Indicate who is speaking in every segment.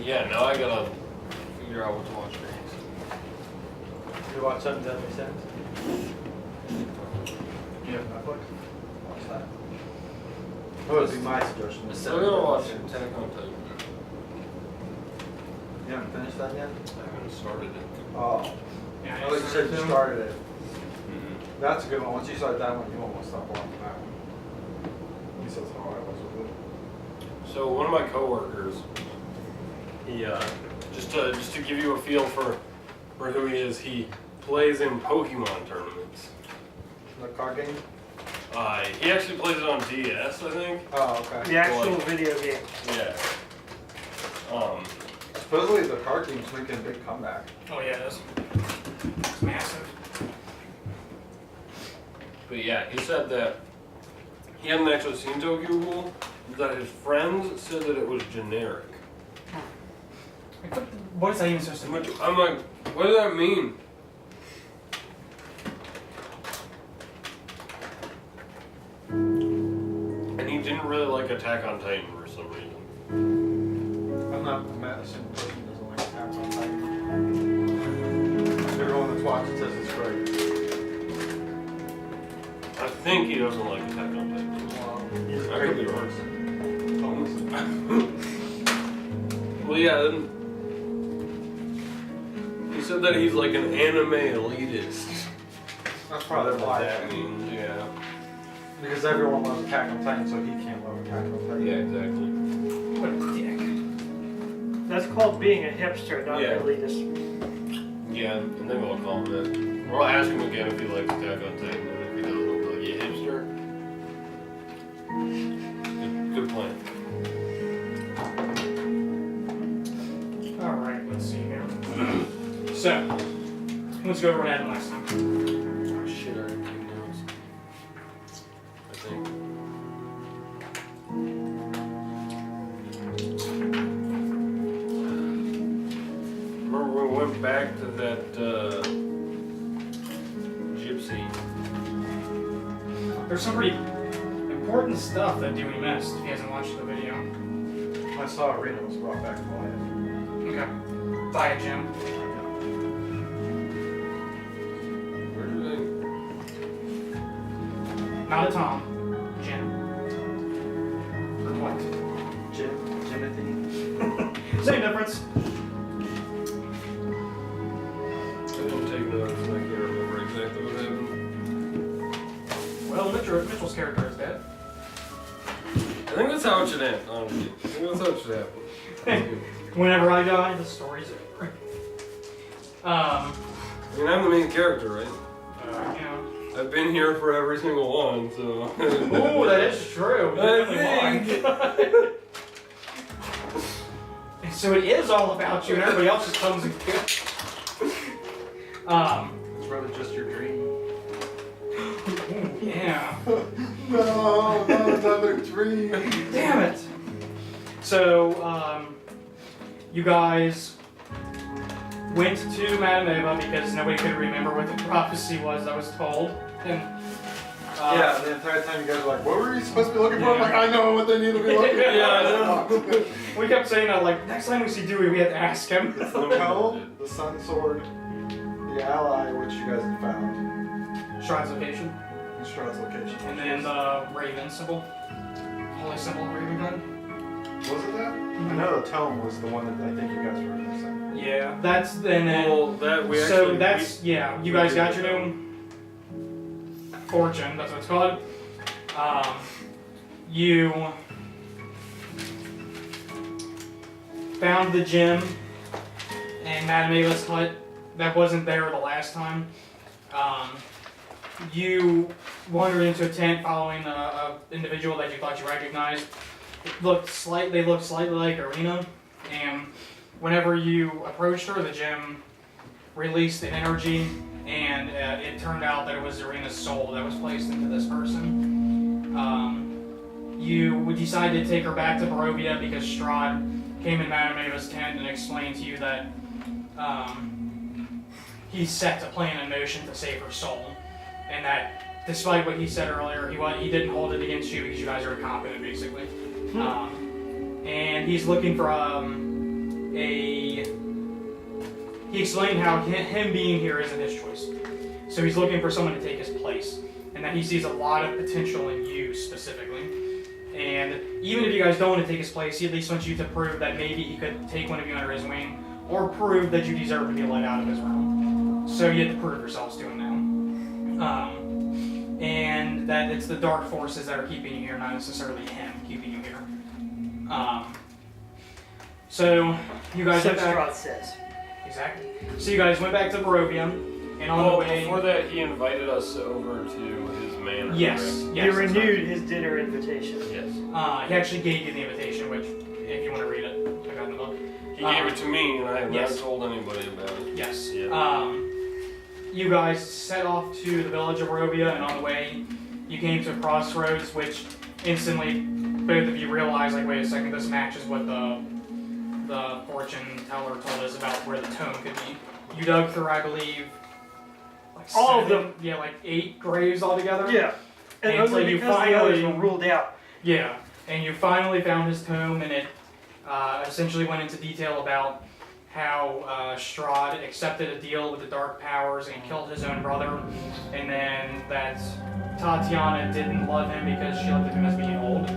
Speaker 1: Yeah, now I gotta figure out what to watch next.
Speaker 2: You watch 7 Deadly Sins? You have Netflix? Watch that. That would be my suggestion.
Speaker 1: I'm gonna watch Attack on Titan.
Speaker 2: You haven't finished that yet?
Speaker 1: I haven't started it.
Speaker 2: Oh.
Speaker 3: Yeah,
Speaker 2: I thought you said you started it.
Speaker 1: Mm-hmm.
Speaker 2: That's a good one. Once you start that one, you won't want to stop watching that one. At least that's how I was with it.
Speaker 1: So one of my coworkers, he just to give you a feel for who he is, he plays in Pokemon tournaments.
Speaker 2: The card game?
Speaker 1: He actually plays it on DS, I think.
Speaker 2: Oh, okay.
Speaker 3: The actual
Speaker 1: Like,
Speaker 3: video game.
Speaker 1: Yeah.
Speaker 2: Supposedly the card game's making a big comeback.
Speaker 3: Oh yeah, it is. It's massive.
Speaker 1: But yeah, he said that he hadn't actually seen Tokyo Ghoul, that his friends said that it was generic.
Speaker 3: What is that even supposed to mean?
Speaker 1: I'm like, what does that mean? And he didn't really like Attack on Titan for some reason.
Speaker 2: I'm not mad at a single person who doesn't like Attack on Titan. Everyone that's watched it says it's great.
Speaker 1: I think he doesn't like Attack on Titan.
Speaker 2: Well, he's a
Speaker 1: I could
Speaker 2: great
Speaker 1: be wrong.
Speaker 2: person.
Speaker 1: Well, yeah, then he said that he's like an anime elitist.
Speaker 2: That's probably
Speaker 1: Whatever
Speaker 2: why.
Speaker 1: that means, yeah.
Speaker 2: Because everyone loves Attack on Titan, so he can't love Attack on Titan.
Speaker 1: Yeah, exactly.
Speaker 3: What a dick. That's called being a hipster, not
Speaker 1: Yeah.
Speaker 3: an elitist.
Speaker 1: Yeah, and then we'll call him that. Or I'll ask him again if he likes Attack on Titan, and if he doesn't, we'll be like, yeah, hipster. Good plan.
Speaker 3: Alright, let's see here. So, let's go over what happened last time.
Speaker 1: Oh shit, I didn't take notes. I think. Remember we went back to that gypsy.
Speaker 3: There's some pretty important stuff that Dewey missed if he hasn't watched the video.
Speaker 2: I saw Arena was brought back to life.
Speaker 3: Okay. Buy a gym.
Speaker 1: Where did
Speaker 3: Not a Tom. Jim. Or what?
Speaker 2: Timothy.
Speaker 3: Same difference.
Speaker 1: I didn't take notes and I can't remember exactly what happened.
Speaker 3: Well, Mitchell's character is dead.
Speaker 1: I think that's how it should end, honestly. I think that's how it should happen.
Speaker 3: Whenever I die, the story's over.
Speaker 1: I mean, I'm the main character, right?
Speaker 3: You
Speaker 1: I've been here for every single one, so.
Speaker 3: know. Ooh, that is true.
Speaker 1: I think.
Speaker 3: So it is all about you, and everybody else just comes and goes.
Speaker 2: It's really just your dream.
Speaker 3: Ooh, yeah.
Speaker 2: No, not another dream.
Speaker 3: Damn it. So, you guys went to Madame Eva because nobody could remember what the prophecy was that was told. And,
Speaker 2: Yeah, the entire time you guys were like, what were you supposed to be looking for? I'm like, I know what they need to be looking for.
Speaker 1: Yeah, I know.
Speaker 3: we kept saying that, like, next time we see Dewey, we have to ask him.
Speaker 2: It's the Helm, the Sun Sword, the Ally, which you guys had found,
Speaker 3: Strahd's location.
Speaker 2: and Strahd's location.
Speaker 3: And then the Raven symbol. Holy symbol of Raven God.
Speaker 2: Was it that? I know the Tome was the one that I think you guys were missing.
Speaker 3: Yeah, that's, and then,
Speaker 1: Well, that we
Speaker 3: so
Speaker 1: actually.
Speaker 3: that's, yeah, you guys got your new fortune, that's what it's called. You found the gem in Madame Eva's hut that wasn't there the last time. You wandered into a tent following an individual that you thought you recognized. They looked slightly like Arena, and whenever you approached her, the gem released an energy, and it turned out that it was Arena's soul that was placed into this person. You decided to take her back to Barovia because Strahd came in Madame Eva's tent and explained to you that he set a plan in motion to save her soul, and that despite what he said earlier, he didn't hold it against you because you guys are incompetent, basically. And he's looking for He explained how him being here isn't his choice. So he's looking for someone to take his place, and that he sees a lot of potential in you specifically. And even if you guys don't want to take his place, he at least wants you to prove that maybe he could take one of you under his wing, or prove that you deserve to be let out of his realm. So you have to prove yourselves to him now. And that it's the dark forces that are keeping you here, not necessarily him keeping you here. So you guys went back.
Speaker 4: Strahd says.
Speaker 3: Exactly. So you guys went back to Barovia, and on the way.
Speaker 1: Before that, he invited us over to his manor.
Speaker 3: Yes.
Speaker 1: Correct?
Speaker 3: Yes.
Speaker 4: He renewed his dinner invitation.
Speaker 1: Yes.
Speaker 3: He actually gave you the invitation, which, if you want to read it, I got in the book.
Speaker 1: He gave it to me, and I have
Speaker 3: yes.
Speaker 1: not told anybody about it.
Speaker 3: Yes.
Speaker 1: Yeah.
Speaker 3: You guys set off to the village of Barovia, and on the way, you came to a crossroads, which instantly both of you realized, like, wait a second, this matches what the fortune teller told us about where the tome could be. You dug through, I believe, like
Speaker 4: All of
Speaker 3: 7,
Speaker 4: them.
Speaker 3: yeah, like 8 graves altogether.
Speaker 4: Yeah. And
Speaker 3: And so
Speaker 4: only
Speaker 3: you
Speaker 4: because the others
Speaker 3: finally-
Speaker 4: were ruled out.
Speaker 3: Yeah, and you finally found his tomb, and it essentially went into detail about how Strahd accepted a deal with the Dark Powers and killed his own brother, and then that Tatiana didn't love him because she looked at him as being old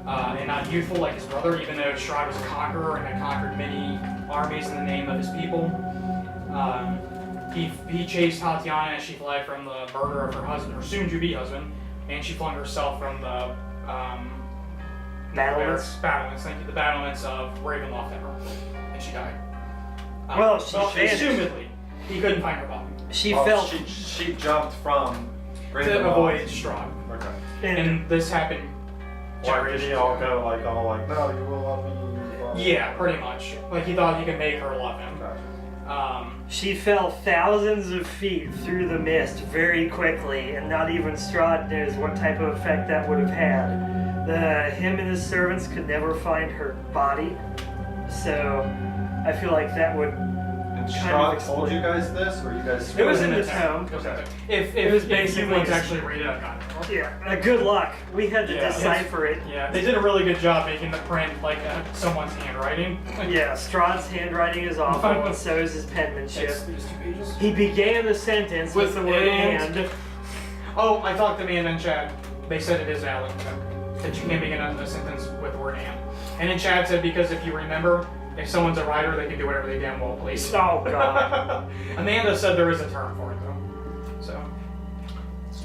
Speaker 3: and not youthful like his brother, even though Strahd was a conqueror and had conquered many armies in the name of his people. He chased Tatiana as she fled from the murder of her husband, or soon-to-be husband, and she flung herself from the
Speaker 4: Battlements.
Speaker 3: Thank you. The battlements of Ravenloft Tower, and she died.
Speaker 4: Well, she vanished.
Speaker 3: assumedly, he couldn't find her body
Speaker 4: She
Speaker 2: Oh,
Speaker 4: fell.
Speaker 2: She jumped from.
Speaker 3: to avoid Strahd.
Speaker 2: Okay.
Speaker 3: And this happened.
Speaker 2: Why did he all go like no, you will love me? Blah, blah,
Speaker 3: Yeah,
Speaker 2: blah.
Speaker 3: pretty much. Like he thought he could make her love him.
Speaker 2: Gotcha.
Speaker 4: She fell thousands of feet through the mist very quickly, and not even Strahd knows what type of effect that would have had. Him and his servants could never find her body, so I feel like that would.
Speaker 2: And
Speaker 4: Kind of
Speaker 2: Strahd told you guys this, or you guys?
Speaker 4: It was in the
Speaker 3: tome.
Speaker 4: tome.
Speaker 2: Okay.
Speaker 3: If
Speaker 4: It was
Speaker 3: you
Speaker 4: basically
Speaker 3: want to
Speaker 4: just-
Speaker 3: actually read it, I've got it.
Speaker 4: Yeah, good luck. We had to
Speaker 3: Yeah,
Speaker 4: decipher it.
Speaker 3: Yeah, they did a really good job making the print like someone's handwriting.
Speaker 4: Yeah, Strahd's handwriting is awful, and so is his penmanship.
Speaker 3: It's 2 pages.
Speaker 4: He began the sentence with the word "and."
Speaker 3: Oh, I talked to Amanda and Chad. They said it is valid. That you can begin a sentence with the word "and." And then Chad said, because if you remember, if someone's a writer, they can do whatever they damn well please.
Speaker 4: Oh God.
Speaker 3: Amanda said there is a term for it though. So.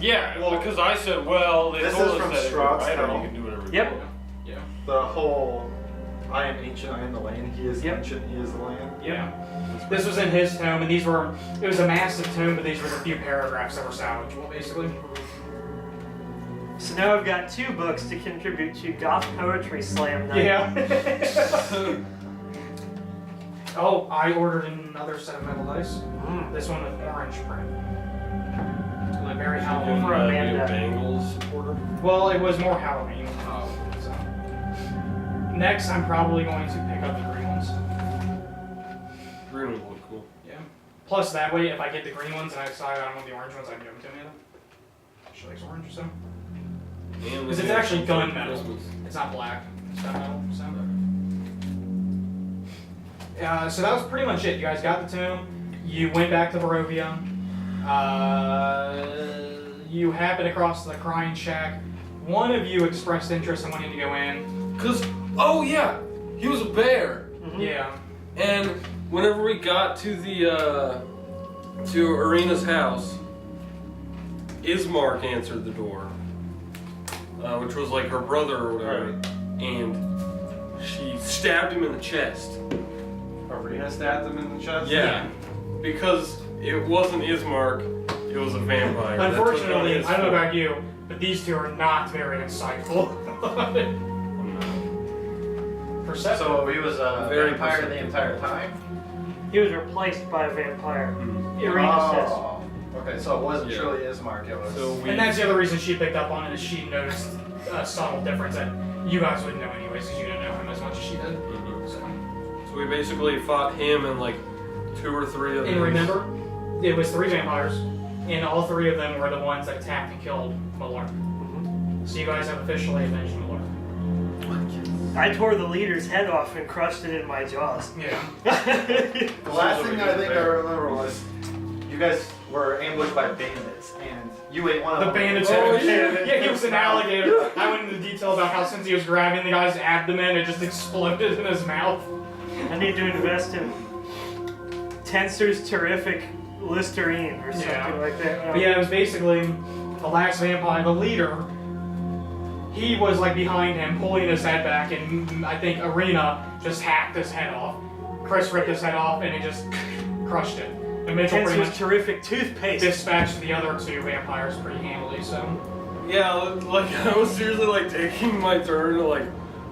Speaker 1: Yeah, well, because I said, well, they
Speaker 2: This
Speaker 1: told
Speaker 2: is
Speaker 1: us
Speaker 2: from
Speaker 1: that if you're a
Speaker 2: Strahd's
Speaker 1: writer,
Speaker 2: tome.
Speaker 1: you can do whatever you
Speaker 4: Yep.
Speaker 1: want.
Speaker 3: Yeah.
Speaker 2: The whole, I am ancient, I am the land. He is
Speaker 4: Yep.
Speaker 2: ancient, he is the land.
Speaker 3: Yeah. This was in his tome, and these were, it was a massive tome, but these were the few paragraphs that were salvageable, basically.
Speaker 4: So now I've got 2 books to contribute to Goth Poetry Slam night.
Speaker 3: Yeah. Oh, I ordered another set of metal dice. This one with orange print. Like very Halloween.
Speaker 4: For
Speaker 1: Be
Speaker 4: Amanda.
Speaker 1: a Bengals supporter.
Speaker 3: Well, it was more Halloween. So. Next, I'm probably going to pick up the green ones.
Speaker 1: Green would look cool.
Speaker 3: Yeah. Plus, that way, if I get the green ones and I decide I don't want the orange ones, I can give them to Amanda. She likes orange, so. Because it's actually gunmetal. It's not black. It's gunmetal, so. So that was pretty much it. You guys got the tomb. You went back to Barovia. You happened across the Crying Shack. One of you expressed interest in wanting to go in.
Speaker 1: Oh yeah, he was a bear.
Speaker 3: Yeah.
Speaker 1: And whenever we got to the to Arena's house, Ismark answered the door, which was like her brother or whatever, and she stabbed him in the chest.
Speaker 2: Arena stabbed him in the chest?
Speaker 1: Yeah, because it wasn't Ismark, it was a vampire. that took on
Speaker 3: Unfortunately,
Speaker 1: his
Speaker 3: I don't know
Speaker 1: form.
Speaker 3: about you, but these two are not very insightful. Perception.
Speaker 5: So he was a
Speaker 1: Very
Speaker 5: vampire the
Speaker 1: perceptive.
Speaker 5: entire time?
Speaker 4: He was replaced by a vampire. Irina says.
Speaker 5: Oh, okay, so it wasn't
Speaker 1: Yeah.
Speaker 5: truly Ismark, it was...
Speaker 1: So we,
Speaker 3: And that's the other reason she picked up on it, is she noticed a subtle difference that you guys wouldn't know anyways, because you didn't know him as much as she did.
Speaker 1: Mhm.
Speaker 3: So.
Speaker 1: So we basically fought him and like 2 or 3 of
Speaker 3: And
Speaker 1: his-
Speaker 3: remember, it was 3 vampires, and all 3 of them were the ones that attacked and killed Malor. So you guys have officially avenged Malor.
Speaker 4: I tore the leader's head off and crushed it in my jaws.
Speaker 3: Yeah.
Speaker 2: The last thing I think I remember was you guys were ambushed by bandits, and you ate one of
Speaker 3: The
Speaker 2: them.
Speaker 3: bandits
Speaker 1: Oh,
Speaker 3: yeah, he was an alligator. I went into detail about how since he was grabbing the guy's abdomen, it just exploded in his mouth.
Speaker 4: I need to invest in Tensor's terrific Listerine or something
Speaker 3: Yeah.
Speaker 4: like that.
Speaker 3: But yeah, it was basically the last vampire, the leader. He was like behind him, pulling his head back, and I think Arena just hacked his head off. Chris ripped his head off, and it just crushed it. And Mitchell pretty
Speaker 4: Tensor's
Speaker 3: much
Speaker 4: terrific toothpaste.
Speaker 3: dispatched the other two vampires pretty handily. So
Speaker 1: Yeah, like I was seriously like taking my turn to like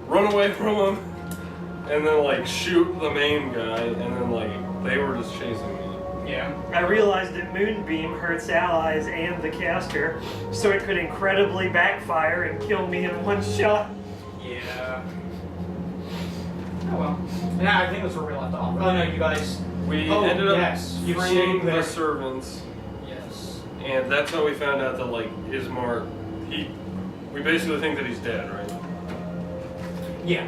Speaker 1: run away from him, and then like shoot the main guy, and then like they were just chasing me.
Speaker 3: yeah,
Speaker 4: I realized that Moonbeam hurts allies and the caster, so it could incredibly backfire and kill me in one shot.
Speaker 3: yeah. Oh well. And I think that's where we left off. Oh no, you guys.
Speaker 1: We
Speaker 3: Oh,
Speaker 1: ended up
Speaker 3: yes, you
Speaker 1: freeing
Speaker 3: saved
Speaker 1: the
Speaker 3: their-
Speaker 1: servants,
Speaker 3: Yes.
Speaker 1: and that's how we found out that like Ismar, we basically think that he's dead, right?
Speaker 3: Yeah.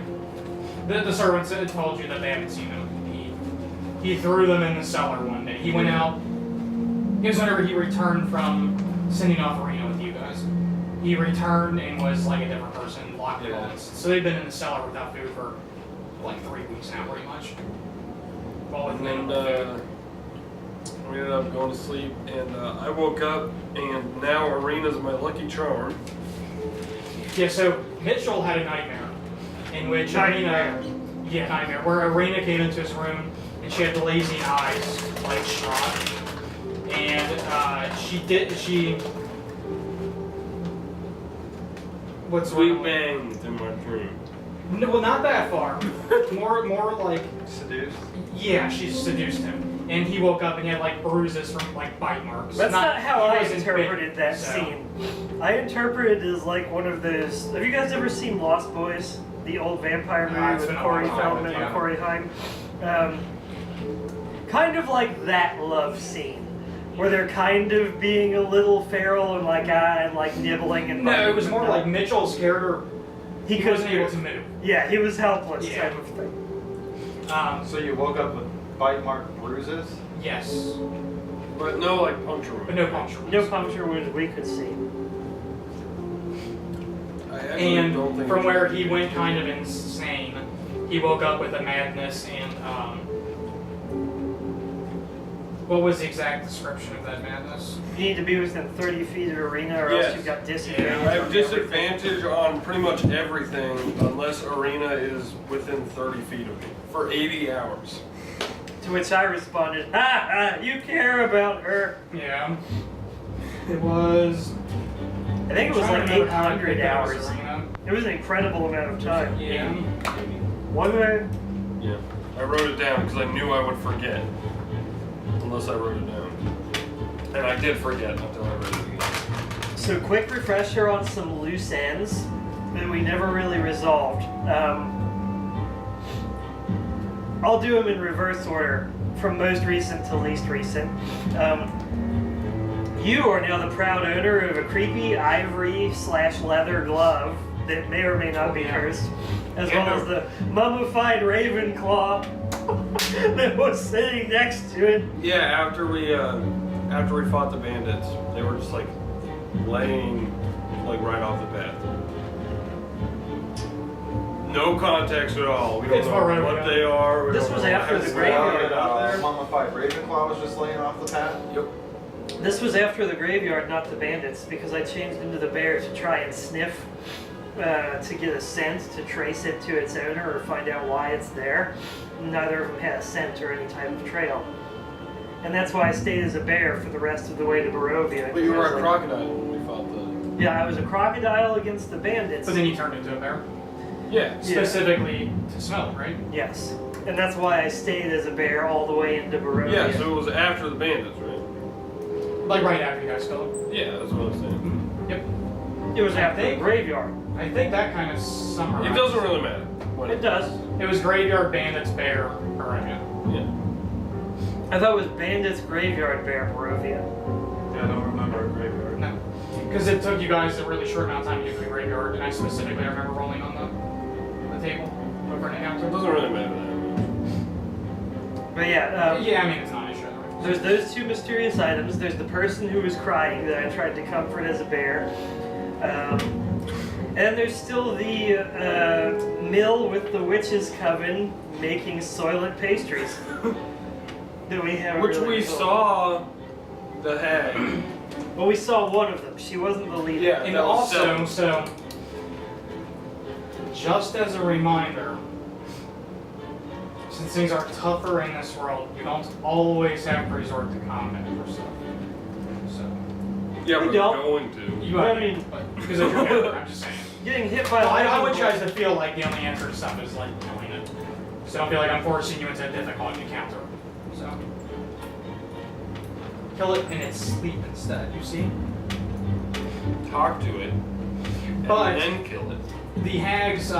Speaker 3: The servants had told you that they haven't seen him. He threw them in the cellar one day. He went out. It was whenever he returned from sending off Arena with you guys. He returned and was like a different person, locked in
Speaker 1: Yeah.
Speaker 3: on. So they've been in the cellar without food for like 3 weeks now, pretty much. Well, with
Speaker 1: And then
Speaker 3: minimal food.
Speaker 1: we ended up going to sleep, and I woke up, and now Arena's my lucky charm.
Speaker 3: Yeah, so Mitchell had a nightmare in which
Speaker 4: Nightmare.
Speaker 3: Nightmare, where Arena came into his room and she had blazing eyes like Strahd. And what's
Speaker 1: We
Speaker 3: wrong?
Speaker 1: banged in my dream.
Speaker 3: No, well, not that far. more like,
Speaker 2: Seduced.
Speaker 3: yeah, she seduced him. And he woke up and he had like bruises from like bite marks.
Speaker 4: That's not how
Speaker 3: he
Speaker 4: I
Speaker 3: wasn't
Speaker 4: interpreted
Speaker 3: bitten,
Speaker 4: that
Speaker 3: so.
Speaker 4: scene. I interpreted it as like one of those. Have you guys ever seen Lost Boys? The old vampire
Speaker 3: it's
Speaker 4: movie with
Speaker 3: been a
Speaker 4: Corey
Speaker 3: long time,
Speaker 4: Feldman
Speaker 3: yeah.
Speaker 4: and Corey Haim. Kind of like that love scene. Where they're kind of being a little feral and like nibbling and
Speaker 3: No,
Speaker 4: biting
Speaker 3: it was more
Speaker 4: and
Speaker 3: like Mitchell's character. He
Speaker 4: couldn't
Speaker 3: wasn't able to move.
Speaker 4: Yeah, he was helpless
Speaker 3: Yeah.
Speaker 4: type of thing.
Speaker 2: So you woke up with bite mark bruises?
Speaker 3: Yes,
Speaker 1: But no, like puncture wounds.
Speaker 3: but no puncture wounds.
Speaker 4: No puncture wounds we could see.
Speaker 1: I actually
Speaker 3: And
Speaker 1: don't think
Speaker 3: from
Speaker 1: it's-
Speaker 3: where he went kind of insane, he woke up with a madness and what was the exact description of that madness?
Speaker 4: You need to be within 30 feet of Arena or else
Speaker 1: Yes.
Speaker 4: you've got disadvantage.
Speaker 3: Yeah,
Speaker 1: I have
Speaker 4: on everything.
Speaker 1: disadvantage on pretty much everything unless Arena is within 30 feet of me for 80 hours.
Speaker 4: To which I responded, ha ha, you care about her.
Speaker 3: Yeah. It was.
Speaker 4: I think it was
Speaker 3: I'm
Speaker 4: like
Speaker 3: trying to remember how I
Speaker 4: 800
Speaker 3: picked that
Speaker 4: hours.
Speaker 3: Serena.
Speaker 4: It was an incredible amount of time.
Speaker 3: Yeah.
Speaker 4: One way.
Speaker 1: Yeah. I wrote it down because I knew I would forget. Unless I wrote it down. And I did forget until I wrote it again.
Speaker 4: So quick refresher on some loose ends that we never really resolved. I'll do them in reverse order, from most recent to least recent. You are now the proud owner of a creepy ivory/leather glove that may or may not be cursed, as well as the mummified raven claw that was sitting next to it.
Speaker 1: Yeah, after we fought the bandits, they were just like laying like right off the bat. No context at all. We don't
Speaker 3: It's
Speaker 1: know
Speaker 3: far right
Speaker 1: what
Speaker 3: away.
Speaker 1: they are. We
Speaker 4: This
Speaker 1: don't
Speaker 4: was
Speaker 1: know
Speaker 4: after
Speaker 1: how
Speaker 4: the
Speaker 1: it's
Speaker 4: graveyard.
Speaker 1: out there.
Speaker 2: Mummified Ravenclaw was just laying off the path?
Speaker 1: Yep.
Speaker 4: This was after the graveyard, not the bandits, because I changed into the bear to try and sniff, to get a scent, to trace it to its owner or find out why it's there. Neither of them had a scent or any type of trail. And that's why I stayed as a bear for the rest of the way to Barovia.
Speaker 1: But you were
Speaker 4: because,
Speaker 1: a
Speaker 4: like,
Speaker 1: crocodile when we fought the.
Speaker 4: Yeah, I was a crocodile against the bandits.
Speaker 3: But then you turned into a bear.
Speaker 1: Yeah.
Speaker 3: Specifically to smell it, right?
Speaker 4: Yes. And that's why I stayed as a bear all the way into Barovia.
Speaker 1: Yeah, so it was after the bandits, right?
Speaker 3: Like right after you guys killed him.
Speaker 1: Yeah, that's what I'm saying.
Speaker 3: Yep.
Speaker 4: It was
Speaker 3: I
Speaker 4: after the
Speaker 3: think-
Speaker 4: graveyard.
Speaker 3: I think that kind of summarizes.
Speaker 1: It doesn't really matter. When
Speaker 4: It does.
Speaker 3: It was graveyard, bandits, bear, Barovia.
Speaker 1: Yeah.
Speaker 4: I thought it was bandits, graveyard, bear, Barovia.
Speaker 2: Yeah, I don't remember a graveyard.
Speaker 3: No. Because it took you guys a really short amount of time to get to the graveyard, and I specifically remember rolling on the table over an encounter.
Speaker 1: It doesn't really matter that
Speaker 4: But yeah,
Speaker 3: Yeah, I mean it's not an issue.
Speaker 4: there's those two mysterious items. There's the person who was crying that I tried to comfort as a bear. And there's still the mill with the witch's coven making soylent pastries that we haven't
Speaker 1: much. Which
Speaker 4: really
Speaker 1: we
Speaker 4: told.
Speaker 1: saw the hag.
Speaker 4: Well, we saw one of them. She wasn't the leader.
Speaker 1: Yeah.
Speaker 3: And
Speaker 1: that was
Speaker 3: also,
Speaker 1: seven.
Speaker 3: so just as a reminder, since things are tougher in this world, you don't always have to resort to combat for stuff. So
Speaker 1: Yeah,
Speaker 4: We
Speaker 1: we're
Speaker 4: don't.
Speaker 1: going to.
Speaker 3: you,
Speaker 4: I
Speaker 3: I
Speaker 4: mean-
Speaker 3: mean, because of your character, I'm just saying.
Speaker 4: Getting hit by
Speaker 3: Well, I
Speaker 4: lightning
Speaker 3: want you guys
Speaker 4: bolt-
Speaker 3: to feel like the only answer to stuff is like killing it. So don't feel like I'm forcing you into a difficult encounter. So kill it in its sleep instead. You see,
Speaker 1: Talk to it. And
Speaker 3: But-
Speaker 1: then kill it.
Speaker 3: the hags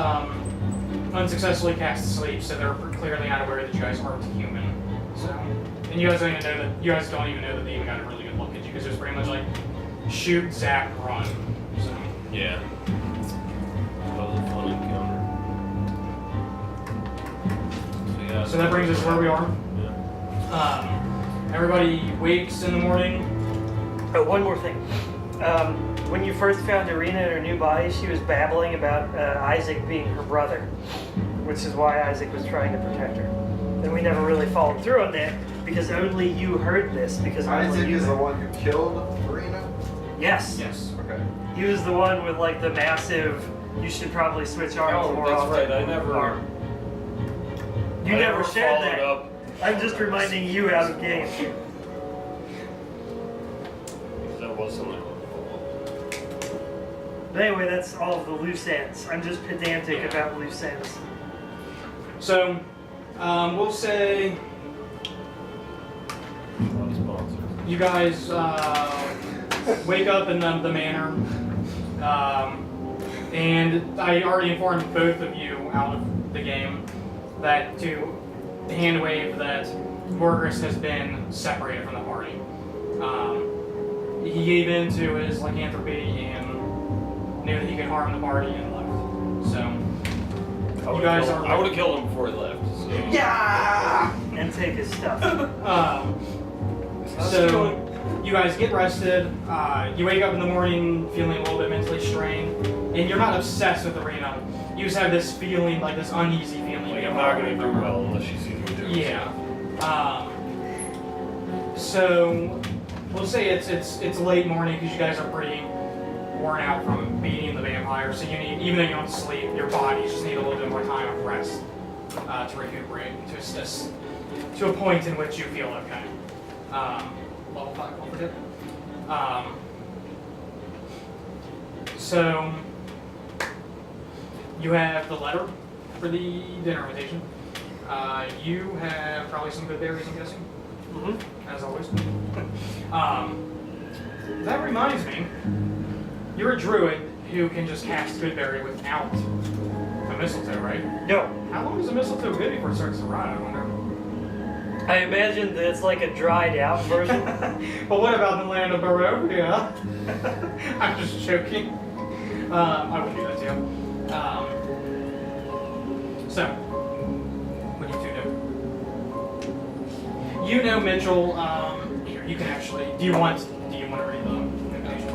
Speaker 3: unsuccessfully cast sleep, so they're clearly not aware that you guys aren't human. So, and you guys don't even know that they even got a really good look at you because it was pretty much like shoot, zap, run. So.
Speaker 1: Yeah. That was a fun encounter. So, yeah,
Speaker 3: So that brings us where we are.
Speaker 1: Yeah.
Speaker 3: Everybody wakes in the morning.
Speaker 4: Oh, one more thing. When you first found Irina in her new body, she was babbling about Isaac being her brother, which is why Isaac was trying to protect her. And we never really followed through on that because only you heard this. Because only
Speaker 2: Isaac
Speaker 4: you
Speaker 2: is the one who killed Marina?
Speaker 4: Yes.
Speaker 3: Yes.
Speaker 2: Okay.
Speaker 4: He was the one with like the massive. You should probably switch arms
Speaker 1: Oh,
Speaker 4: more
Speaker 1: that's
Speaker 4: often.
Speaker 1: right. I never.
Speaker 4: arm. You
Speaker 1: I
Speaker 4: never shared
Speaker 1: followed
Speaker 4: that.
Speaker 1: Up.
Speaker 4: I'm just reminding you out of game.
Speaker 1: That was something.
Speaker 4: But anyway, that's all of the loose ends. I'm just pedantic about loose ends.
Speaker 3: So, we'll say
Speaker 1: Not a sponsor.
Speaker 3: you guys wake up in the manor, and I already informed both of you out of the game that to hand wave that Morgris has been separated from the party. He gave in to his lycanthropy and knew that he could harm the party and left. So you guys are.
Speaker 1: I would have killed him before he left. So.
Speaker 3: Yeah.
Speaker 4: And take his stuff.
Speaker 3: So you guys get rested. You wake up in the morning feeling a little bit mentally strained, and you're not obsessed with Arena. You just have this feeling, like this uneasy feeling.
Speaker 1: Like, I'm not gonna do well unless she sees me do it.
Speaker 3: Yeah. So we'll say it's late morning because you guys are pretty worn out from beating the vampire. So you need, even though you don't sleep, your bodies just need a little bit more time of rest to recuperate to a point in which you feel okay. Level 5, don't forget. So you have the letter for the dinner invitation. You have probably some good berries, I'm guessing, as always. That reminds me, you're a druid who can just cast good berry without a mistletoe, right?
Speaker 4: No.
Speaker 3: How long is a mistletoe good before it starts to rot? I wonder.
Speaker 4: I imagine that it's like a dried out version.
Speaker 3: But what about the land of Barovia? I'm just joking. I would do that too. So, what do you two do? You know Mitchell. Here, you can actually. Do you want to read the invitation?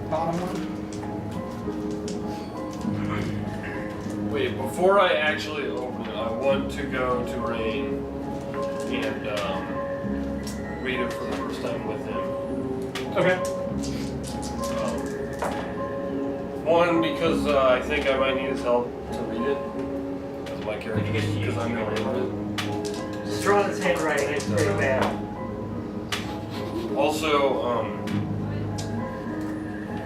Speaker 3: Bottom one.
Speaker 1: Wait, before I actually open it, I want to go to Rain and read it for the first time with him.
Speaker 3: Okay.
Speaker 1: One, because I think I might need his help to read it as my character, because I'm going to read it.
Speaker 4: Strahd's handwriting is pretty bad.
Speaker 1: Also,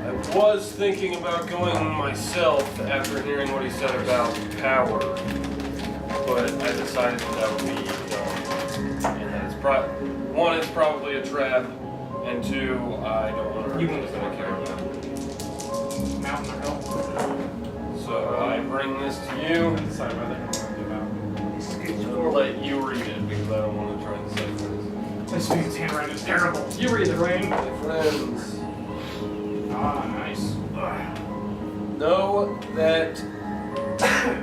Speaker 1: I was thinking about going myself after hearing what he said about power, but I decided that would be dumb. And that it's one, it's probably a trap, and two, I don't want to hurt
Speaker 3: You
Speaker 1: him
Speaker 3: want
Speaker 1: with
Speaker 3: to
Speaker 1: my character.
Speaker 3: Mountain or hill?
Speaker 1: So I bring this to you.
Speaker 2: Decide whether you want to do that.
Speaker 1: I'm going to let you read it because I don't want to try and decipher this.
Speaker 3: This dude's handwriting is terrible. You read it, right?
Speaker 1: My friends,
Speaker 3: Ah, nice.
Speaker 1: know that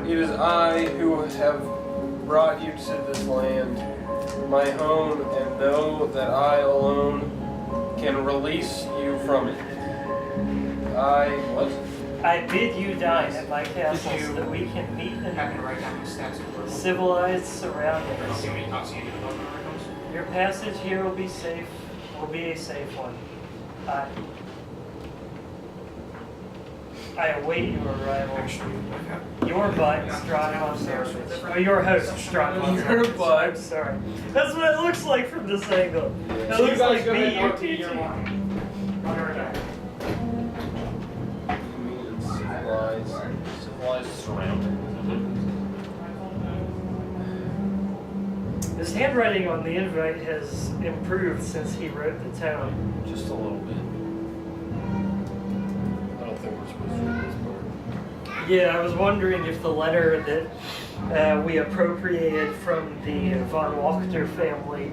Speaker 1: it is I who have brought you to this land, my home, and know that I alone can release you from it. What?
Speaker 4: I bid you dine at my castle
Speaker 3: Did you-
Speaker 4: so that we can meet
Speaker 3: I'm
Speaker 4: in
Speaker 3: not gonna write down the stats for it.
Speaker 4: civilized
Speaker 3: I'll
Speaker 4: surroundings.
Speaker 3: see any of the book articles.
Speaker 4: Your passage here will be safe. Will be a safe one. I await your arrival.
Speaker 3: Actually,
Speaker 4: Your butt, Strahd von Service. Oh, your host, Strahd von
Speaker 1: Your
Speaker 4: Service.
Speaker 1: butt.
Speaker 4: I'm sorry. That's what it looks like from this angle. It
Speaker 3: So you
Speaker 4: looks
Speaker 3: guys
Speaker 4: like
Speaker 3: go ahead and
Speaker 4: B-U-T-T.
Speaker 3: RP your one. I'll be right back.
Speaker 1: I mean, it's civilized surroundings.
Speaker 4: His handwriting on the invite has improved since he wrote the tone.
Speaker 1: Just a little bit. I don't think we're supposed to read this part.
Speaker 4: Yeah, I was wondering if the letter that we appropriated from the von Wachter family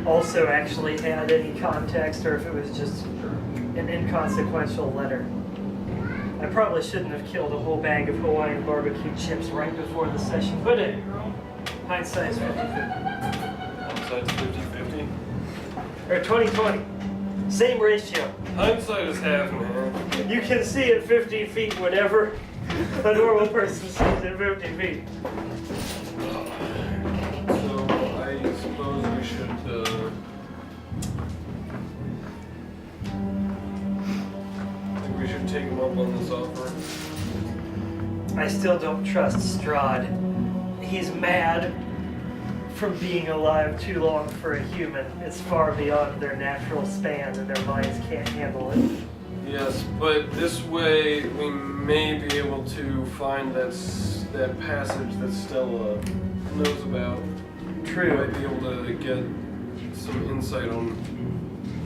Speaker 4: also actually had any context, or if it was just an inconsequential letter. I probably shouldn't have killed a whole bag of Hawaiian barbecue chips right before the session, but hindsight's 50-50.
Speaker 1: Hindsight's 50-50.
Speaker 4: Or 20-20. Same ratio.
Speaker 1: Hindsight is half, man.
Speaker 4: You can see at 50 feet whatever a normal person sees at 50 feet.
Speaker 1: So I suppose we should. I think we should take him up on this offer.
Speaker 4: I still don't trust Strahd. He's mad from being alive too long for a human. It's far beyond their natural span and their minds can't handle it.
Speaker 1: Yes, but this way we may be able to find that passage that Stella knows about. We
Speaker 4: True.
Speaker 1: might be able to get some insight on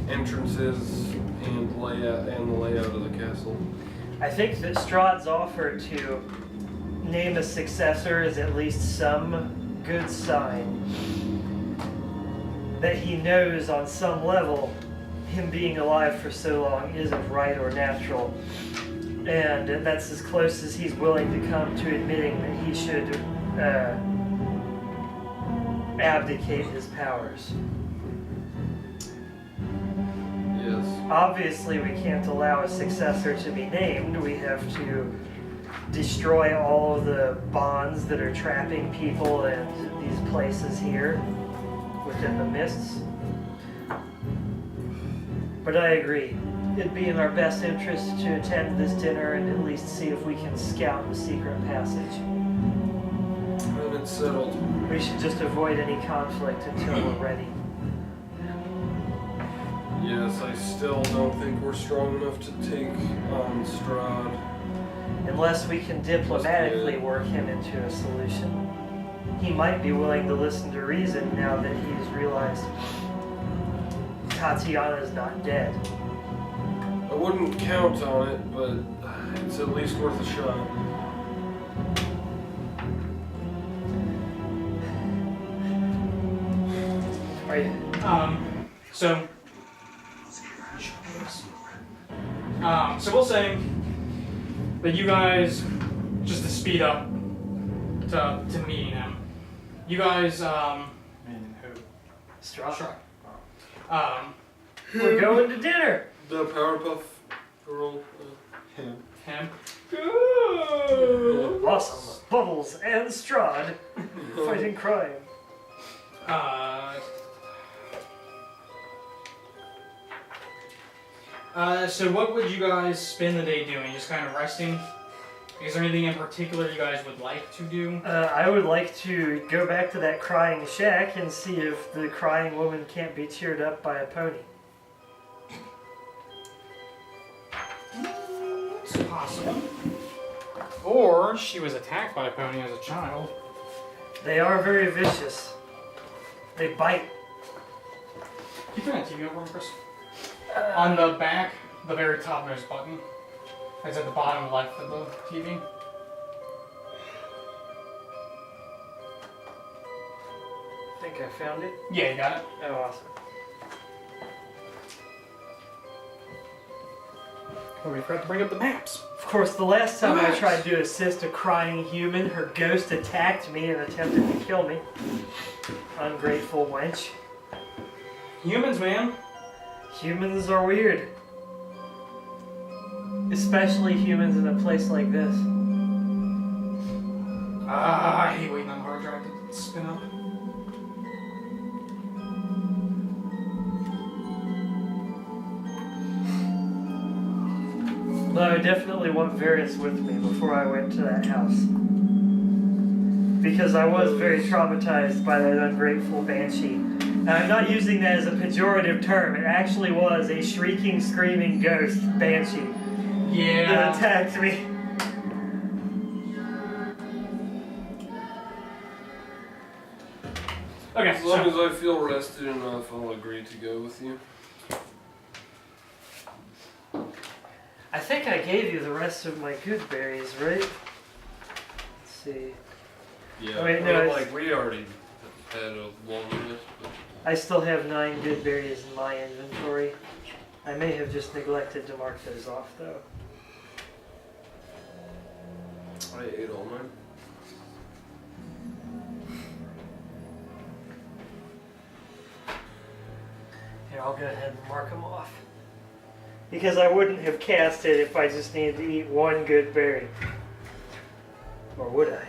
Speaker 1: entrances and the layout of the castle.
Speaker 4: I think that Strahd's offer to name a successor is at least some good sign that he knows on some level him being alive for so long isn't right or natural. And that's as close as he's willing to come to admitting that he should abdicate his powers.
Speaker 1: Yes.
Speaker 4: Obviously, we can't allow a successor to be named. We have to destroy all of the bonds that are trapping people in these places here within the mists. But I agree. It'd be in our best interest to attend this dinner and at least see if we can scout the secret passage.
Speaker 1: And it's settled.
Speaker 4: We should just avoid any conflict until we're ready.
Speaker 1: Yes, I still don't think we're strong enough to take on Strahd.
Speaker 4: Unless we can diplomatically work him into a solution. He might be willing to listen to reason now that he's realized Tatiana's not dead.
Speaker 1: I wouldn't count on it, but it's at least worth a shot.
Speaker 4: Are you?
Speaker 3: So we'll say that you guys, just to speed up to meeting him, you guys,
Speaker 2: Meaning who?
Speaker 4: Strahd.
Speaker 3: who?
Speaker 4: We're going to dinner.
Speaker 1: The Powerpuff Girl.
Speaker 2: Him.
Speaker 3: Him.
Speaker 4: Awesome. Bubbles and Strahd fighting crime.
Speaker 3: So what would you guys spend the day doing? Just kind of resting? Is there anything in particular you guys would like to do?
Speaker 4: I would like to go back to that crying shack and see if the crying woman can't be cheered up by a pony.
Speaker 3: It's possible. Or she was attacked by a pony as a child.
Speaker 4: They are very vicious. They bite.
Speaker 3: Can you turn that TV over, Chris? On the back, the very top, there's a button. It's at the bottom left of the TV.
Speaker 4: I think I found it.
Speaker 3: Yeah, you got it.
Speaker 4: Oh, awesome.
Speaker 3: Oh, we forgot to bring up the maps.
Speaker 4: Of course, the last time I
Speaker 3: What?
Speaker 4: tried to assist a crying human, her ghost attacked me and attempted to kill me. Ungrateful wench.
Speaker 3: Humans, man.
Speaker 4: Humans are weird. Especially humans in a place like this.
Speaker 3: I hate waiting on the hard drive to spin up.
Speaker 4: But I definitely want Varys with me before I went to that house. Because I was very traumatized by that ungrateful banshee. And I'm not using that as a pejorative term. It actually was a shrieking, screaming ghost banshee that
Speaker 3: Yeah.
Speaker 4: attacked me.
Speaker 3: Okay,
Speaker 1: As long
Speaker 3: so
Speaker 1: as I feel rested enough, I'll agree to go with you.
Speaker 4: I think I gave you the rest of my good berries, right? Let's see.
Speaker 1: Yeah.
Speaker 4: Oh, wait, no,
Speaker 1: well,
Speaker 4: it's-
Speaker 1: like we already had a long list, but
Speaker 4: I still have 9 good berries in my inventory. I may have just neglected to mark those off, though.
Speaker 1: I ate all mine.
Speaker 4: Here, I'll go ahead and mark them off. Because I wouldn't have cast it if I just needed to eat 1 good berry. Or would I?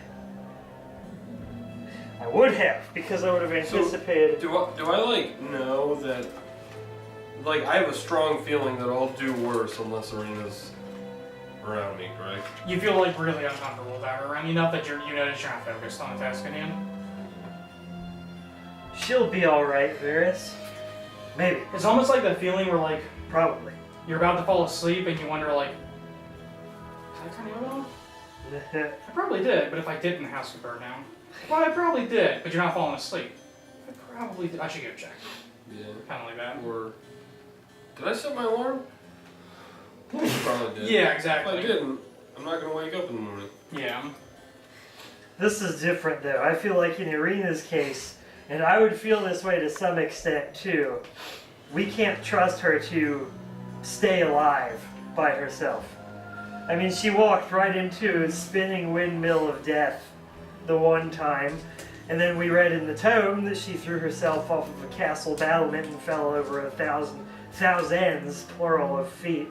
Speaker 4: I would have, because I would have anticipated.
Speaker 1: Do I like know that? Like I have a strong feeling that I'll do worse unless Arena's around me, correct?
Speaker 3: you feel like really uncomfortable with her around. You know that you notice you're not focused on the task at hand.
Speaker 4: She'll be alright, Varys. Maybe.
Speaker 3: It's almost like the feeling where like
Speaker 4: Probably.
Speaker 3: you're about to fall asleep and you wonder like, did I turn the oven off? I probably did, but if I didn't, the house would burn down. Well, I probably did, but you're not falling asleep. I probably did. I should go check.
Speaker 1: Yeah.
Speaker 3: Kind of like that.
Speaker 1: Or did I set my alarm? Probably did.
Speaker 3: Yeah,
Speaker 1: If I
Speaker 3: exactly.
Speaker 1: didn't, I'm not gonna wake up in the morning.
Speaker 3: Yeah.
Speaker 4: This is different, though. I feel like in Irina's case, and I would feel this way to some extent too, we can't trust her to stay alive by herself. I mean, she walked right into a spinning windmill of death the one time, and then we read in the tome that she threw herself off of a castle battlement and fell over thousands, plural, of feet.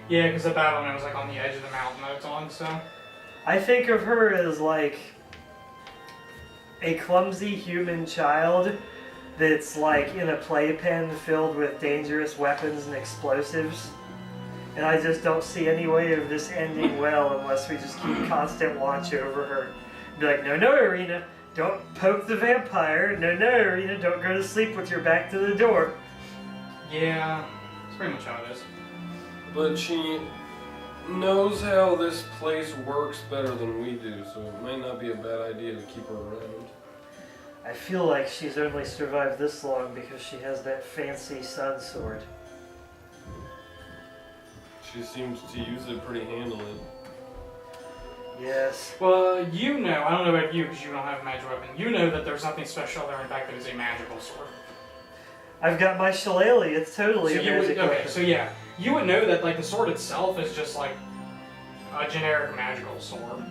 Speaker 3: Yeah, because the battlement was like on the edge of the mountain that it's on, so.
Speaker 4: I think of her as like a clumsy human child that's like in a playpen filled with dangerous weapons and explosives. And I just don't see any way of this ending well unless we just keep constant watch over her. Be like, no, Irina, don't poke the vampire. No, Irina, don't go to sleep with your back to the door.
Speaker 3: Yeah, it's pretty much how it is.
Speaker 1: But she knows how this place works better than we do, so it might not be a bad idea to keep her around.
Speaker 4: I feel like she's only survived this long because she has that fancy sun sword.
Speaker 1: She seems to use it pretty handily.
Speaker 4: Yes.
Speaker 3: Well, you know, I don't know about you because you don't have a magic weapon. You know that there's nothing special there. In fact, it is a magical sword.
Speaker 4: I've got my shillelagh. It's totally
Speaker 3: So
Speaker 4: a
Speaker 3: you would,
Speaker 4: magic
Speaker 3: okay,
Speaker 4: weapon.
Speaker 3: so yeah, you would know that like the sword itself is just like a generic magical sword.